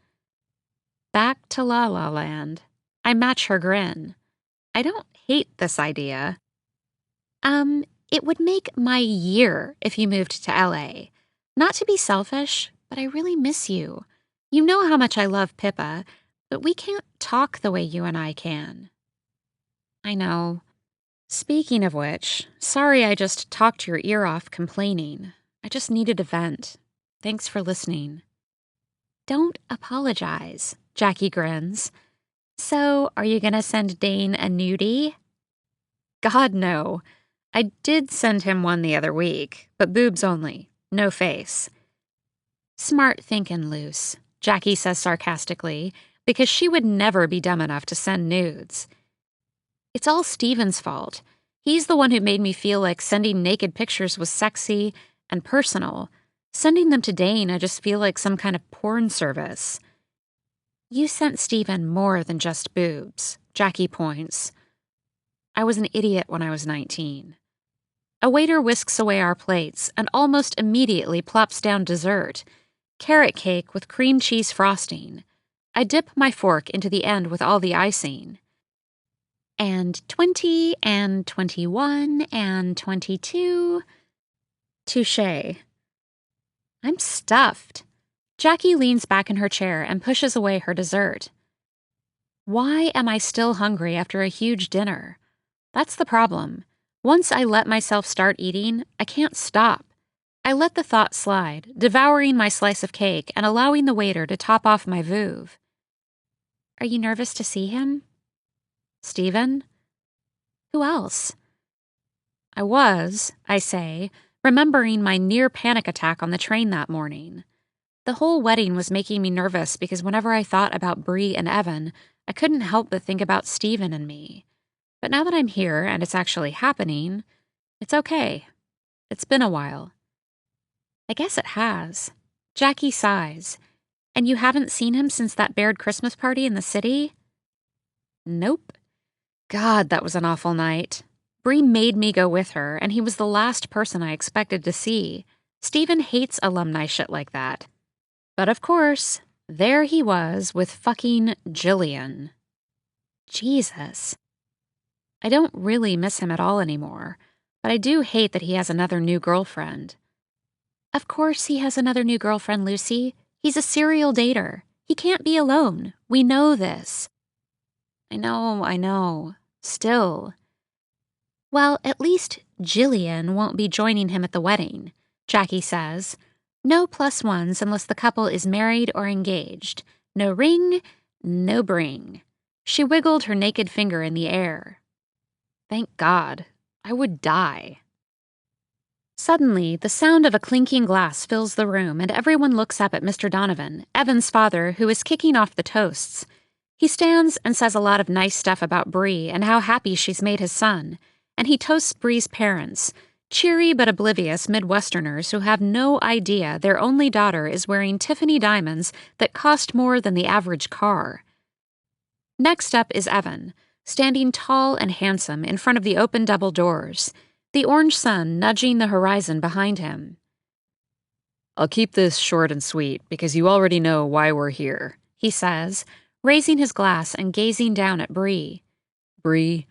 Back to La La Land. I match her grin. I don't hate this idea. It would make my year if you moved to LA. Not to be selfish, but I really miss you. You know how much I love Pippa, but we can't talk the way you and I can. I know. Speaking of which, sorry I just talked your ear off complaining. I just needed a vent. Thanks for listening. Don't apologize, Jackie grins. So, are you gonna send Dane a nudie? God, no. I did send him one the other week, but boobs only, no face. Smart thinkin', Luce, Jackie says sarcastically, because she would never be dumb enough to send nudes. It's all Stephen's fault. He's the one who made me feel like sending naked pictures was sexy and personal. Sending them to Dane, I just feel like some kind of porn service. You sent Stephen more than just boobs, Jackie points. I was an idiot when I was 19. A waiter whisks away our plates and almost immediately plops down dessert. Carrot cake with cream cheese frosting. I dip my fork into the end with all the icing. And 20, and 21, and 22. Touché. I'm stuffed. Jackie leans back in her chair and pushes away her dessert. Why am I still hungry after a huge dinner? That's the problem. Once I let myself start eating, I can't stop. I let the thought slide, devouring my slice of cake and allowing the waiter to top off my veuve. Are you nervous to see him? Stephen? Who else? I was, I say, remembering my near panic attack on the train that morning. The whole wedding was making me nervous because whenever I thought about Bree and Evan, I couldn't help but think about Stephen and me. But now that I'm here and it's actually happening, it's okay. It's been a while. I guess it has. Jackie sighs. And you haven't seen him since that Baird Christmas party in the city? Nope. God, that was an awful night. Bree made me go with her, and he was the last person I expected to see. Stephen hates alumni shit like that. But of course, there he was with fucking Jillian. Jesus. I don't really miss him at all anymore, but I do hate that he has another new girlfriend. Of course he has another new girlfriend, Lucy. He's a serial dater. He can't be alone. We know this. I know. Still. Well, at least Jillian won't be joining him at the wedding, Jackie says. No plus ones unless the couple is married or engaged. No ring, no bring. She wiggled her naked finger in the air. Thank God. I would die. Suddenly, the sound of a clinking glass fills the room and everyone looks up at Mr. Donovan, Evan's father, who is kicking off the toasts. He stands and says a lot of nice stuff about Bree and how happy she's made his son, and he toasts Bree's parents, cheery but oblivious Midwesterners who have no idea their only daughter is wearing Tiffany diamonds that cost more than the average car. Next up is Evan, standing tall and handsome in front of the open double doors, the orange sun nudging the horizon behind him. I'll keep this short and sweet because you already know why we're here, he says, raising his glass and gazing down at Bree. Bree,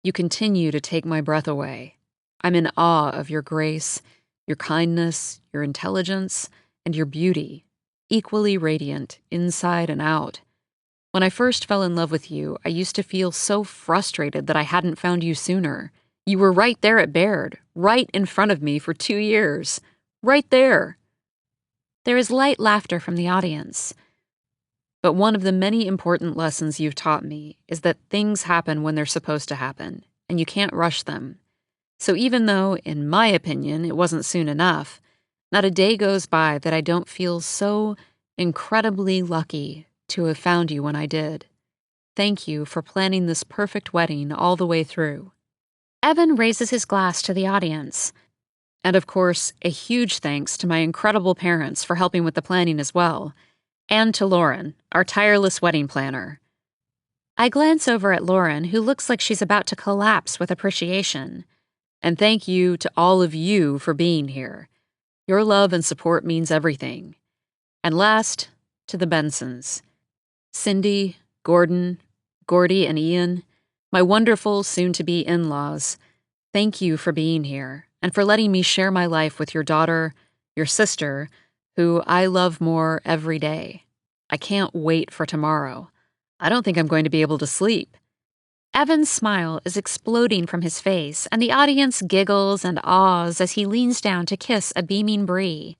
you continue to take my breath away. I'm in awe of your grace, your kindness, your intelligence, and your beauty, equally radiant inside and out. When I first fell in love with you, I used to feel so frustrated that I hadn't found you sooner. You were right there at Baird, right in front of me for 2 years. Right there. There is light laughter from the audience. But one of the many important lessons you've taught me is that things happen when they're supposed to happen, and you can't rush them. So even though, in my opinion, it wasn't soon enough, not a day goes by that I don't feel so incredibly lucky to have found you when I did. Thank you for planning this perfect wedding all the way through. Evan raises his glass to the audience. And of course, a huge thanks to my incredible parents for helping with the planning as well, and to Lauren, our tireless wedding planner. I glance over at Lauren, who looks like she's about to collapse with appreciation. And thank you to all of you for being here. Your love and support means everything. And last, to the Bensons. Cindy, Gordon, Gordy, and Ian, my wonderful soon-to-be in-laws, thank you for being here and for letting me share my life with your daughter, your sister, who I love more every day. I can't wait for tomorrow. I don't think I'm going to be able to sleep. Evan's smile is exploding from his face, and the audience giggles and awes as he leans down to kiss a beaming Bree.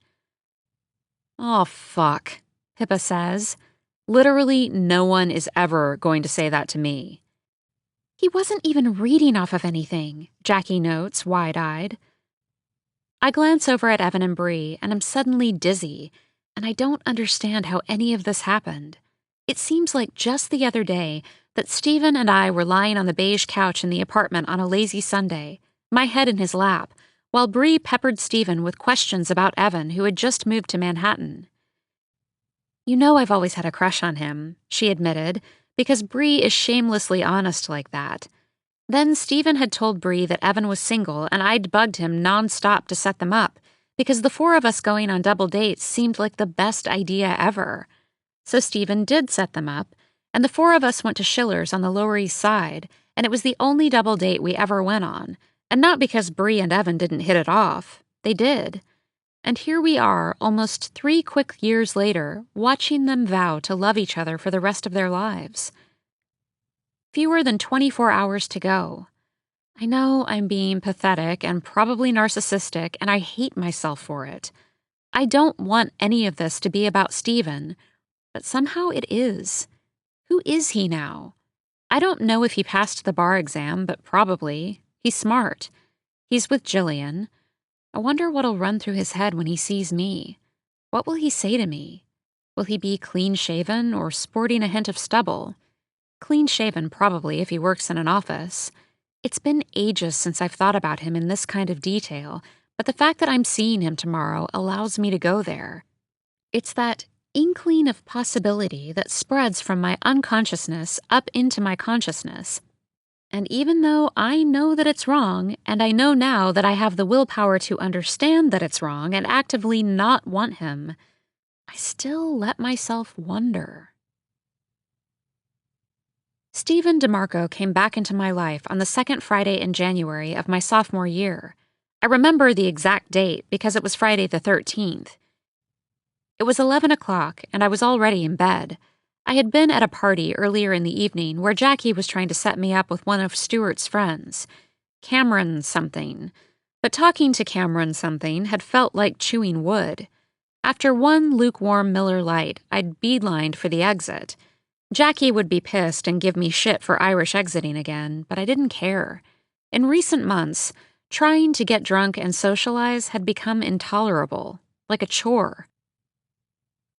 Oh, fuck, Pippa says. Literally no one is ever going to say that to me. He wasn't even reading off of anything, Jackie notes, wide-eyed. I glance over at Evan and Bree, and I'm suddenly dizzy, and I don't understand how any of this happened. It seems like just the other day that Stephen and I were lying on the beige couch in the apartment on a lazy Sunday, my head in his lap, while Bree peppered Stephen with questions about Evan, who had just moved to Manhattan. You know I've always had a crush on him, she admitted, because Bree is shamelessly honest like that. Then Stephen had told Bree that Evan was single and I'd bugged him nonstop to set them up, because the four of us going on double dates seemed like the best idea ever. So Stephen did set them up, and the four of us went to Schiller's on the Lower East Side, and it was the only double date we ever went on, and not because Bree and Evan didn't hit it off. They did. And here we are, almost 3 quick years later, watching them vow to love each other for the rest of their lives. Fewer than 24 hours to go. I know I'm being pathetic and probably narcissistic, and I hate myself for it. I don't want any of this to be about Stephen, but somehow it is. Who is he now? I don't know if he passed the bar exam, but probably. He's smart. He's with Jillian. I wonder what'll run through his head when he sees me. What will he say to me? Will he be clean-shaven or sporting a hint of stubble? Clean-shaven, probably, if he works in an office. It's been ages since I've thought about him in this kind of detail, but the fact that I'm seeing him tomorrow allows me to go there. It's that inkling of possibility that spreads from my unconsciousness up into my consciousness. And even though I know that it's wrong, and I know now that I have the willpower to understand that it's wrong and actively not want him, I I still let myself wonder. Stephen DeMarco came back into my life on the second Friday in January of my sophomore year. I remember the exact date because it was Friday the 13th. It was 11 o'clock, and I was already in bed. I had been at a party earlier in the evening where Jackie was trying to set me up with one of Stuart's friends, Cameron something. But talking to Cameron something had felt like chewing wood. After one lukewarm Miller Lite, I'd beelined for the exit. Jackie would be pissed and give me shit for Irish exiting again, but I didn't care. In recent months, trying to get drunk and socialize had become intolerable, like a chore.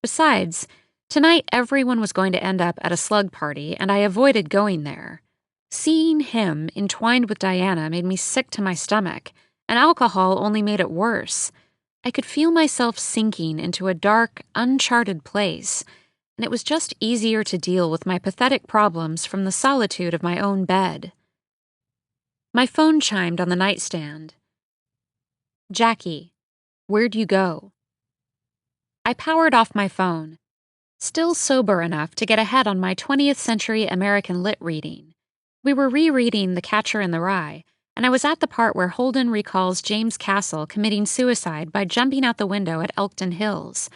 Besides, tonight everyone was going to end up at a slug party, and I avoided going there. Seeing him entwined with Diana made me sick to my stomach, and alcohol only made it worse. I could feel myself sinking into a dark, uncharted place, and it was just easier to deal with my pathetic problems from the solitude of my own bed. My phone chimed on the nightstand. Jackie, where'd you go? I powered off my phone, still sober enough to get ahead on my 20th century American lit reading. We were rereading The Catcher in the Rye, and I was at the part where Holden recalls James Castle committing suicide by jumping out the window at Elkton Hills.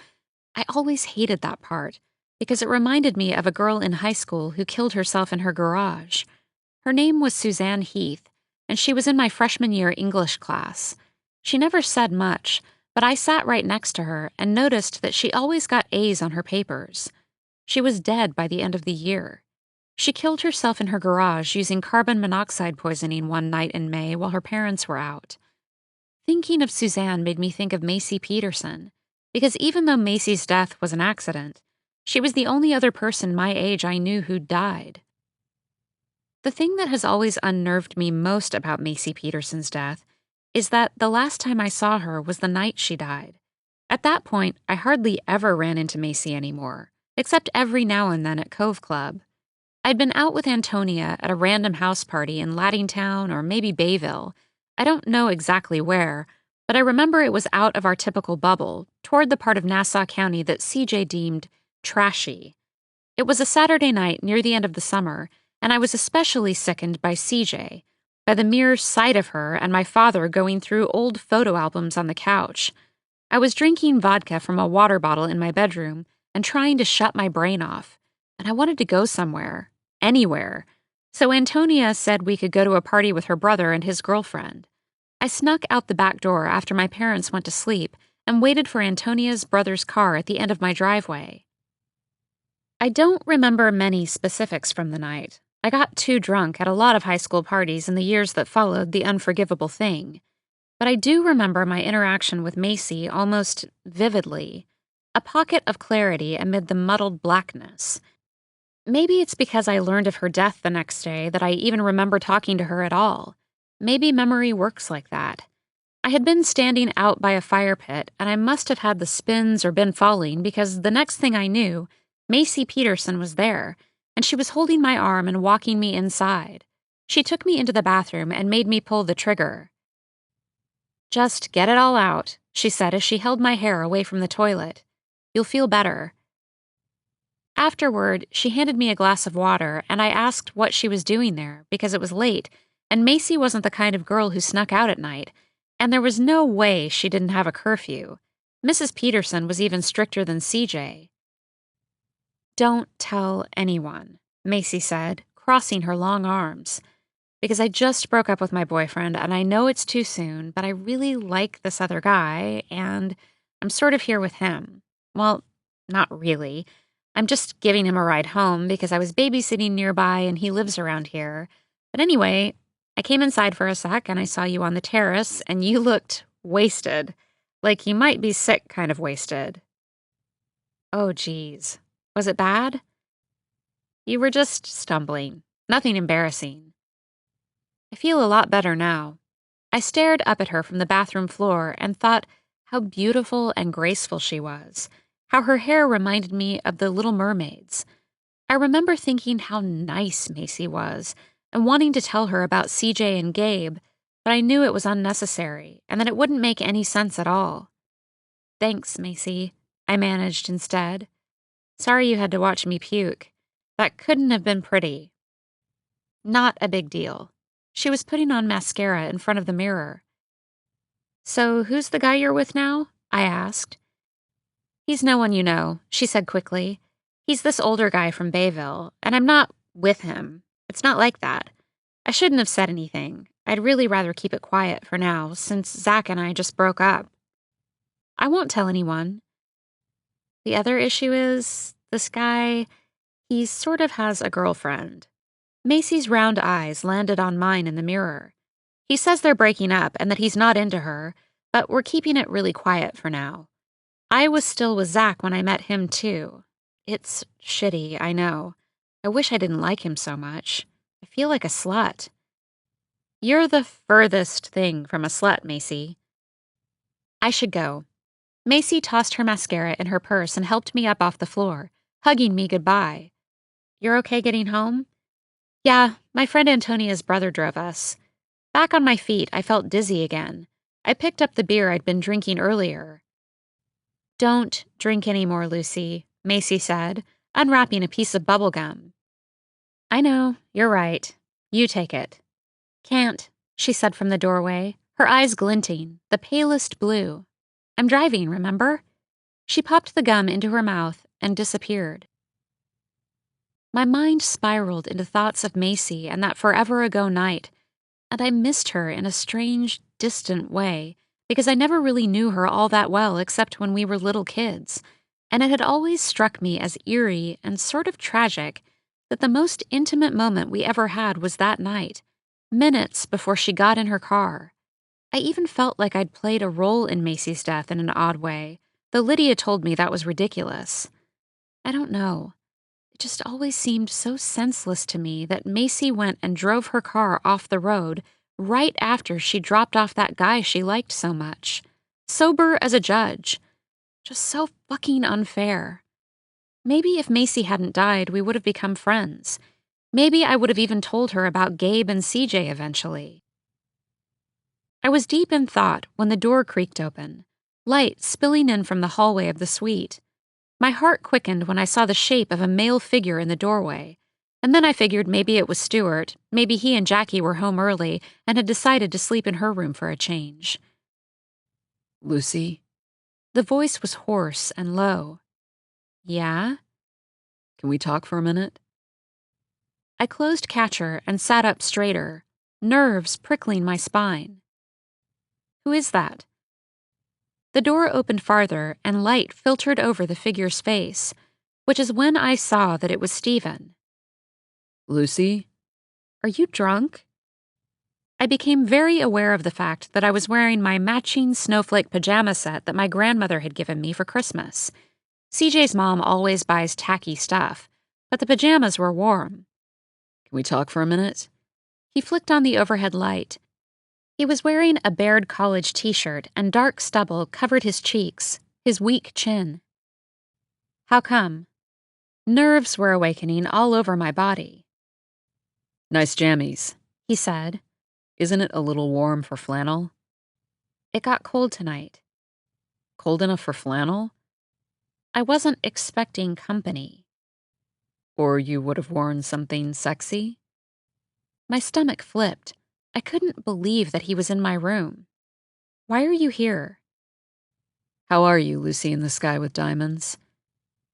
I always hated that part, because it reminded me of a girl in high school who killed herself in her garage. Her name was Suzanne Heath, and she was in my freshman year English class. She never said much, but I sat right next to her and noticed that she always got A's on her papers. She was dead by the end of the year. She killed herself in her garage using carbon monoxide poisoning one night in May while her parents were out. Thinking of Suzanne made me think of Macy Peterson, because even though Macy's death was an accident, she was the only other person my age I knew who'd died. The thing that has always unnerved me most about Macy Peterson's death is that the last time I saw her was the night she died. At that point, I hardly ever ran into Macy anymore, except every now and then at Cove Club. I'd been out with Antonia at a random house party in Laddingtown or maybe Bayville. I don't know exactly where, but I remember it was out of our typical bubble, toward the part of Nassau County that CJ deemed trashy. It was a Saturday night near the end of the summer, and I was especially sickened by CJ, by the mere sight of her and my father going through old photo albums on the couch. I was drinking vodka from a water bottle in my bedroom and trying to shut my brain off, and I wanted to go somewhere, anywhere. So Antonia said we could go to a party with her brother and his girlfriend. I snuck out the back door after my parents went to sleep and waited for Antonia's brother's car at the end of my driveway. I don't remember many specifics from the night. I got too drunk at a lot of high school parties in the years that followed the unforgivable thing. But I do remember my interaction with Macy almost vividly, a pocket of clarity amid the muddled blackness. Maybe it's because I learned of her death the next day that I even remember talking to her at all. Maybe memory works like that. I had been standing out by a fire pit, and I must have had the spins or been falling because the next thing I knew, Macy Peterson was there, and she was holding my arm and walking me inside. She took me into the bathroom and made me pull the trigger. "Just get it all out," she said as she held my hair away from the toilet. "You'll feel better." Afterward, she handed me a glass of water, and I asked what she was doing there because it was late, and Macy wasn't the kind of girl who snuck out at night, and there was no way she didn't have a curfew. Mrs. Peterson was even stricter than CJ. "Don't tell anyone," Macy said, crossing her long arms, "because I just broke up with my boyfriend, and I know it's too soon, but I really like this other guy, and I'm sort of here with him. Well, not really. I'm just giving him a ride home because I was babysitting nearby and he lives around here. But anyway, I came inside for a sec and I saw you on the terrace, and you looked wasted. Like you might be sick kind of wasted." "Oh, geez. Was it bad?" "You were just stumbling. Nothing embarrassing." I feel a lot better now. I stared up at her from the bathroom floor and thought how beautiful and graceful she was, how her hair reminded me of the Little Mermaids. I remember thinking how nice Macy was and wanting to tell her about CJ and Gabe, but I knew it was unnecessary and that it wouldn't make any sense at all. "Thanks, Macy," I managed instead. Sorry you had to watch me puke. That couldn't have been pretty. Not a big deal. She was putting on mascara in front of the mirror. So who's the guy you're with now? I asked. He's no one you know, she said quickly. He's this older guy from Bayville, and I'm not with him. It's not like that. I shouldn't have said anything. I'd really rather keep it quiet for now, since Zach and I just broke up. I won't tell anyone. The other issue is, this guy, he sort of has a girlfriend. Macy's round eyes landed on mine in the mirror. He says they're breaking up and that he's not into her, but we're keeping it really quiet for now. I was still with Zach when I met him, too. It's shitty, I know. I wish I didn't like him so much. I feel like a slut. You're the furthest thing from a slut, Macy. I should go. Macy tossed her mascara in her purse and helped me up off the floor, hugging me goodbye. You're okay getting home? Yeah, my friend Antonia's brother drove us. Back on my feet, I felt dizzy again. I picked up the beer I'd been drinking earlier. Don't drink any more, Lucy, Macy said, unwrapping a piece of bubble gum. I know, you're right. You take it. Can't, she said from the doorway, her eyes glinting, the palest blue. I'm driving, remember? She popped the gum into her mouth and disappeared. My mind spiraled into thoughts of Macy and that forever ago night, and I missed her in a strange, distant way because I never really knew her all that well except when we were little kids, and it had always struck me as eerie and sort of tragic that the most intimate moment we ever had was that night, minutes before she got in her car. I even felt like I'd played a role in Macy's death in an odd way, though Lydia told me that was ridiculous. I don't know. It just always seemed so senseless to me that Macy went and drove her car off the road right after she dropped off that guy she liked so much. Sober as a judge. Just so fucking unfair. Maybe if Macy hadn't died, we would have become friends. Maybe I would have even told her about Gabe and CJ eventually. I was deep in thought when the door creaked open, light spilling in from the hallway of the suite. My heart quickened when I saw the shape of a male figure in the doorway, and then I figured maybe it was Stuart, maybe he and Jackie were home early and had decided to sleep in her room for a change. Lucy? The voice was hoarse and low. Yeah? Can we talk for a minute? I closed Catcher and sat up straighter, nerves prickling my spine. Who is that? The door opened farther and light filtered over the figure's face, which is when I saw that it was Stephen. Lucy? Are you drunk? I became very aware of the fact that I was wearing my matching snowflake pajama set that my grandmother had given me for Christmas. CJ's mom always buys tacky stuff, but the pajamas were warm. Can we talk for a minute? He flicked on the overhead light. He was wearing a Baird college t-shirt and dark stubble covered his cheeks, his weak chin. How come? Nerves were awakening all over my body. Nice jammies, he said. Isn't it a little warm for flannel? It got cold tonight. Cold enough for flannel? I wasn't expecting company. Or you would have worn something sexy? My stomach flipped. I couldn't believe that he was in my room. Why are you here? How are you, Lucy in the Sky with Diamonds?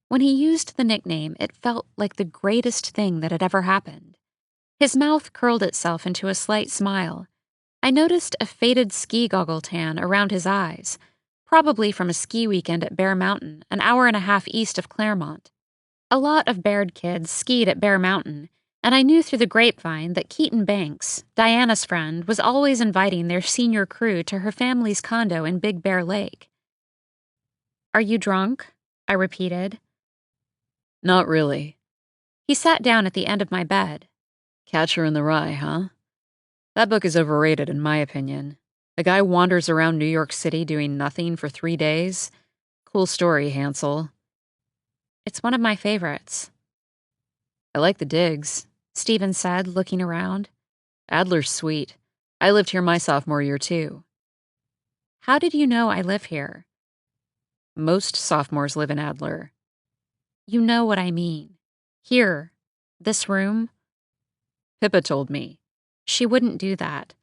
When he used the nickname, it felt like the greatest thing that had ever happened. His mouth curled itself into a slight smile. I noticed a faded ski goggle tan around his eyes, probably from a ski weekend at Bear Mountain, an hour and a half east of Claremont. A lot of Baird kids skied at Bear Mountain, and I knew through the grapevine that Keaton Banks, Diana's friend, was always inviting their senior crew to her family's condo in Big Bear Lake. Are you drunk? I repeated. Not really. He sat down at the end of my bed. Catcher in the Rye, huh? That book is overrated in my opinion. A guy wanders around New York City doing nothing for 3 days. Cool story, Hansel. It's one of my favorites. I like the digs, Stephen said, looking around. Adler's sweet. I lived here my sophomore year, too. How did you know I live here? Most sophomores live in Adler. You know what I mean. Here. This room. Pippa told me. She wouldn't do that.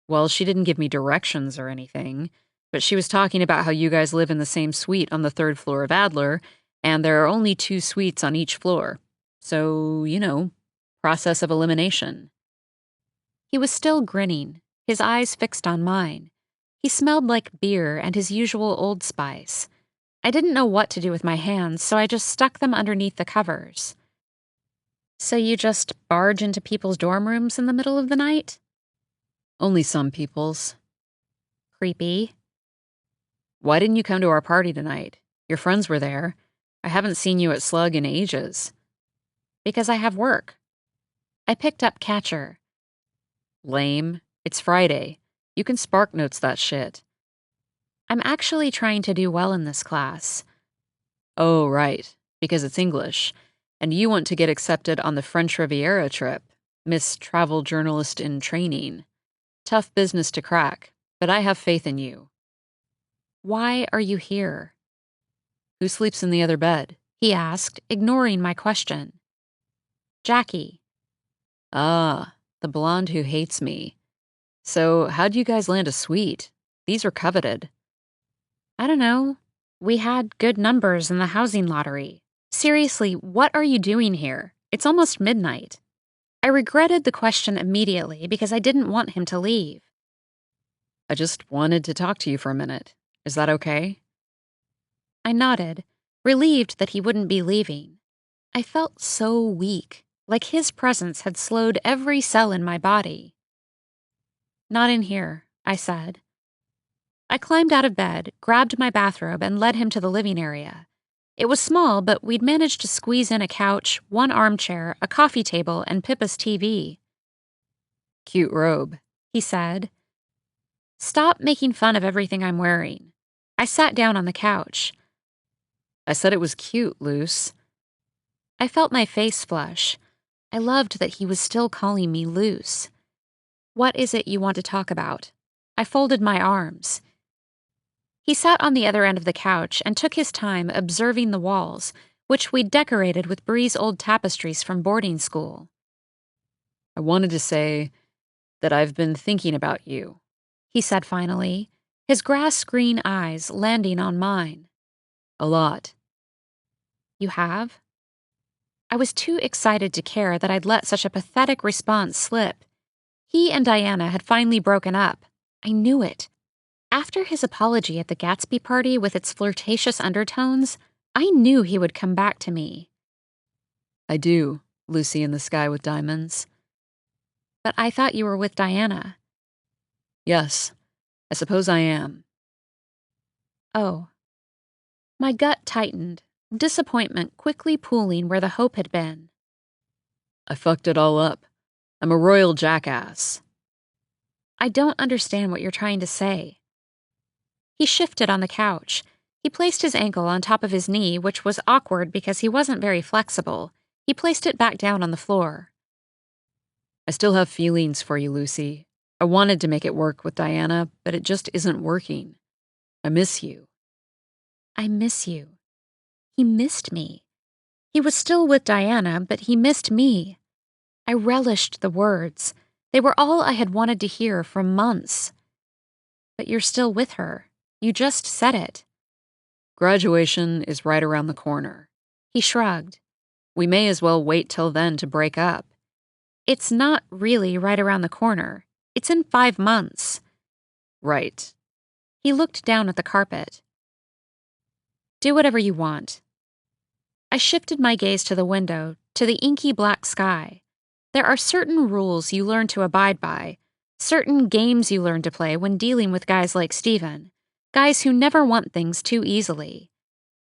Well, she didn't give me directions or anything, but she was talking about how you guys live in the same suite on the 3rd floor of Adler, and there are only 2 suites on each floor. So, process of elimination. He was still grinning, his eyes fixed on mine. He smelled like beer and his usual Old Spice. I didn't know what to do with my hands, so I just stuck them underneath the covers. So you just barge into people's dorm rooms in the middle of the night? Only some people's. Creepy. Why didn't you come to our party tonight? Your friends were there. I haven't seen you at Slug in ages. Because I have work. I picked up Catcher. Lame. It's Friday. You can Spark Notes that shit. I'm actually trying to do well in this class. Oh, right. Because it's English. And you want to get accepted on the French Riviera trip. Miss Travel Journalist in Training. Tough business to crack, but I have faith in you. Why are you here? Who sleeps in the other bed? He asked, ignoring my question. Jackie. Ah, the blonde who hates me. So, how'd you guys land a suite? These are coveted. I don't know. We had good numbers in the housing lottery. Seriously, what are you doing here? It's almost midnight. I regretted the question immediately because I didn't want him to leave. I just wanted to talk to you for a minute. Is that okay? I nodded, relieved that he wouldn't be leaving. I felt so weak, like his presence had slowed every cell in my body. Not in here, I said. I climbed out of bed, grabbed my bathrobe, and led him to the living area. It was small, but we'd managed to squeeze in a couch, 1 armchair, a coffee table, and Pippa's TV. Cute robe, he said. Stop making fun of everything I'm wearing. I sat down on the couch. I said it was cute, Luce. I felt my face flush. I loved that he was still calling me Luce. What is it you want to talk about? I folded my arms. He sat on the other end of the couch and took his time observing the walls, which we'd decorated with Bree's old tapestries from boarding school. I wanted to say that I've been thinking about you, he said finally, his grass-green eyes landing on mine. A lot. You have? I was too excited to care that I'd let such a pathetic response slip. He and Diana had finally broken up. I knew it. After his apology at the Gatsby party with its flirtatious undertones, I knew he would come back to me. I do, Lucy in the Sky with Diamonds. But I thought you were with Diana. Yes, I suppose I am. Oh. My gut tightened, disappointment quickly pooling where the hope had been. I fucked it all up. I'm a royal jackass. I don't understand what you're trying to say. He shifted on the couch. He placed his ankle on top of his knee, which was awkward because he wasn't very flexible. He placed it back down on the floor. I still have feelings for you, Lucy. I wanted to make it work with Diana, but it just isn't working. I miss you. I miss you. He missed me. He was still with Diana, but he missed me. I relished the words. They were all I had wanted to hear for months. But you're still with her. You just said it. Graduation is right around the corner. He shrugged. We may as well wait till then to break up. It's not really right around the corner. It's in 5 months. Right. He looked down at the carpet. Do whatever you want. I shifted my gaze to the window, to the inky black sky. There are certain rules you learn to abide by, certain games you learn to play when dealing with guys like Stephen, guys who never want things too easily.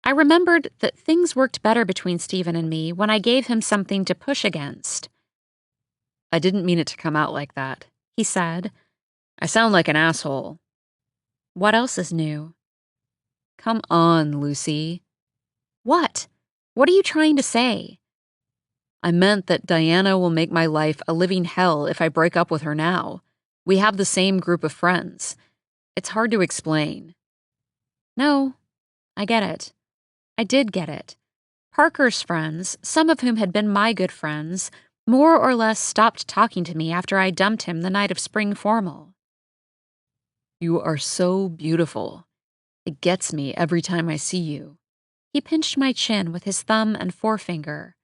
I remembered that things worked better between Stephen and me when I gave him something to push against. I didn't mean it to come out like that, he said. I sound like an asshole. What else is new? Come on, Lucy. What? What are you trying to say? I meant that Diana will make my life a living hell if I break up with her now. We have the same group of friends. It's hard to explain. No, I get it. I did get it. Parker's friends, some of whom had been my good friends, more or less stopped talking to me after I dumped him the night of spring formal. You are so beautiful. It gets me every time I see you. He pinched my chin with his thumb and forefinger.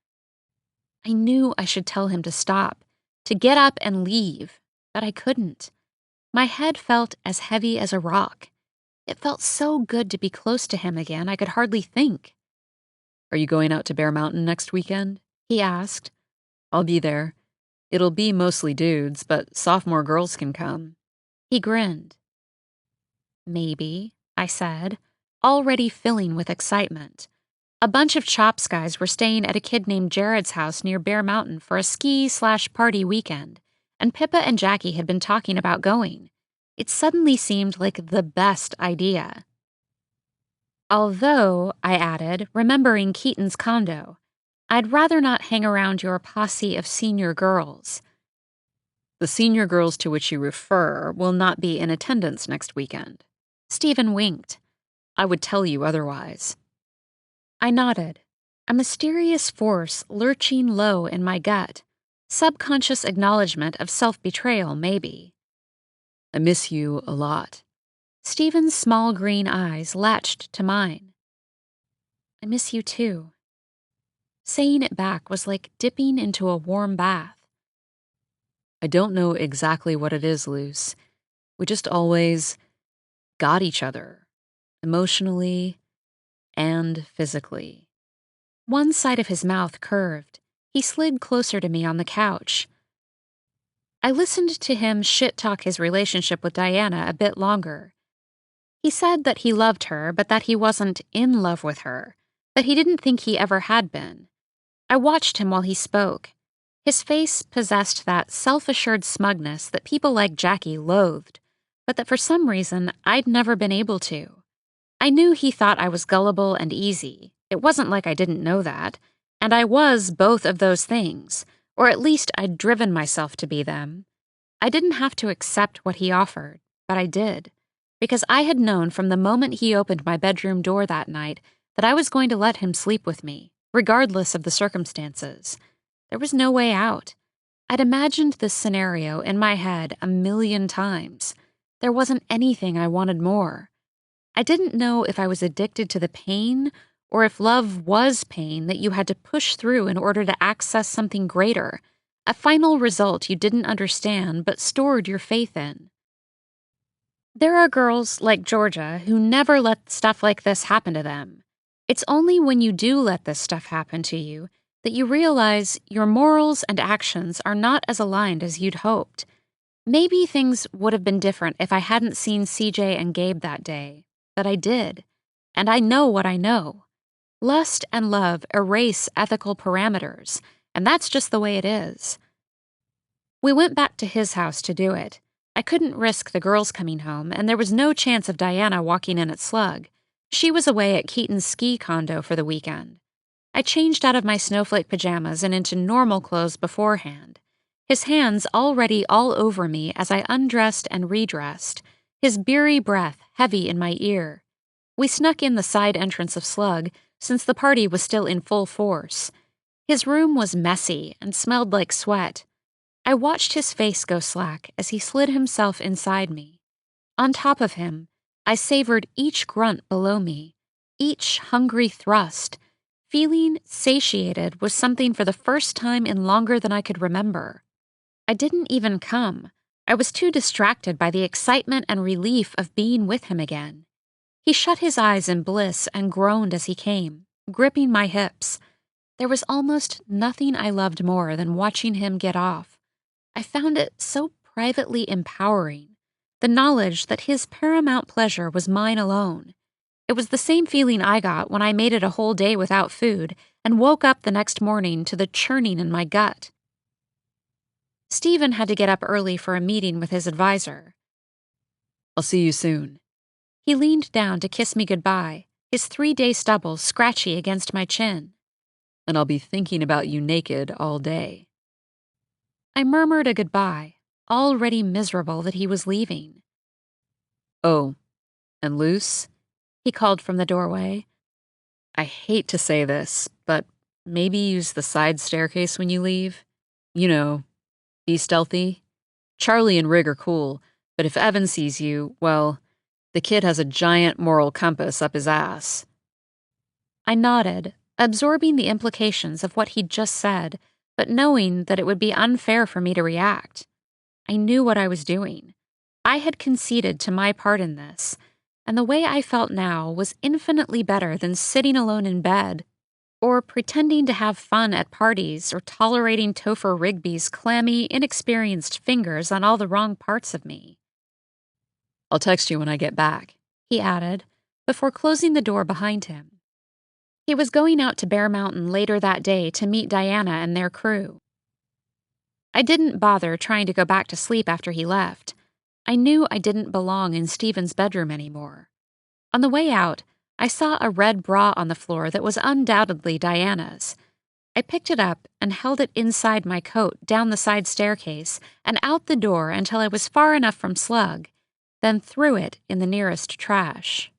I knew I should tell him to stop, to get up and leave, but I couldn't. My head felt as heavy as a rock. It felt so good to be close to him again, I could hardly think. Are you going out to Bear Mountain next weekend? He asked. I'll be there. It'll be mostly dudes, but sophomore girls can come. He grinned. Maybe, I said, already filling with excitement. A bunch of Chops guys were staying at a kid named Jared's house near Bear Mountain for a ski/party weekend, and Pippa and Jackie had been talking about going. It suddenly seemed like the best idea. Although, I added, remembering Keaton's condo, I'd rather not hang around your posse of senior girls. The senior girls to which you refer will not be in attendance next weekend. Stephen winked. I would tell you otherwise. I nodded, a mysterious force lurching low in my gut, subconscious acknowledgement of self-betrayal, maybe. I miss you a lot. Stephen's small green eyes latched to mine. I miss you too. Saying it back was like dipping into a warm bath. I don't know exactly what it is, Luce. We just always got each other, emotionally and physically. One side of his mouth curved. He slid closer to me on the couch. I listened to him shit-talk his relationship with Diana a bit longer. He said that he loved her, but that he wasn't in love with her, that he didn't think he ever had been. I watched him while he spoke. His face possessed that self-assured smugness that people like Jackie loathed, but that for some reason I'd never been able to. I knew he thought I was gullible and easy. It wasn't like I didn't know that, and I was both of those things, or at least I'd driven myself to be them. I didn't have to accept what he offered, but I did, because I had known from the moment he opened my bedroom door that night that I was going to let him sleep with me, regardless of the circumstances. There was no way out. I'd imagined this scenario in my head 1,000,000 times. There wasn't anything I wanted more. I didn't know if I was addicted to the pain or if love was pain that you had to push through in order to access something greater, a final result you didn't understand but stored your faith in. There are girls like Georgia who never let stuff like this happen to them. It's only when you do let this stuff happen to you that you realize your morals and actions are not as aligned as you'd hoped. Maybe things would have been different if I hadn't seen CJ and Gabe that day, but I did, and I know what I know. Lust and love erase ethical parameters, and that's just the way it is. We went back to his house to do it. I couldn't risk the girls coming home, and there was no chance of Diana walking in at Slug. She was away at Keaton's ski condo for the weekend. I changed out of my snowflake pajamas and into normal clothes beforehand. His hands already all over me as I undressed and redressed, his beery breath heavy in my ear. We snuck in the side entrance of Slug, since the party was still in full force. His room was messy and smelled like sweat. I watched his face go slack as he slid himself inside me. On top of him, I savored each grunt below me, each hungry thrust. Feeling satiated was something for the first time in longer than I could remember. I didn't even come. I was too distracted by the excitement and relief of being with him again. He shut his eyes in bliss and groaned as he came, gripping my hips. There was almost nothing I loved more than watching him get off. I found it so privately empowering, the knowledge that his paramount pleasure was mine alone. It was the same feeling I got when I made it a whole day without food and woke up the next morning to the churning in my gut. Stephen had to get up early for a meeting with his advisor. I'll see you soon. He leaned down to kiss me goodbye, his 3-day stubble scratchy against my chin. And I'll be thinking about you naked all day. I murmured a goodbye, already miserable that he was leaving. Oh, and Luce, he called from the doorway. I hate to say this, but maybe use the side staircase when you leave. You know, be stealthy. Charlie and Rig are cool, but if Evan sees you, well, the kid has a giant moral compass up his ass. I nodded, absorbing the implications of what he'd just said, but knowing that it would be unfair for me to react. I knew what I was doing. I had conceded to my part in this, and the way I felt now was infinitely better than sitting alone in bed, or pretending to have fun at parties, or tolerating Topher Rigby's clammy, inexperienced fingers on all the wrong parts of me. I'll text you when I get back, he added, before closing the door behind him. He was going out to Bear Mountain later that day to meet Diana and their crew. I didn't bother trying to go back to sleep after he left. I knew I didn't belong in Stephen's bedroom anymore. On the way out, I saw a red bra on the floor that was undoubtedly Diana's. I picked it up and held it inside my coat down the side staircase and out the door until I was far enough from Slug, then threw it in the nearest trash.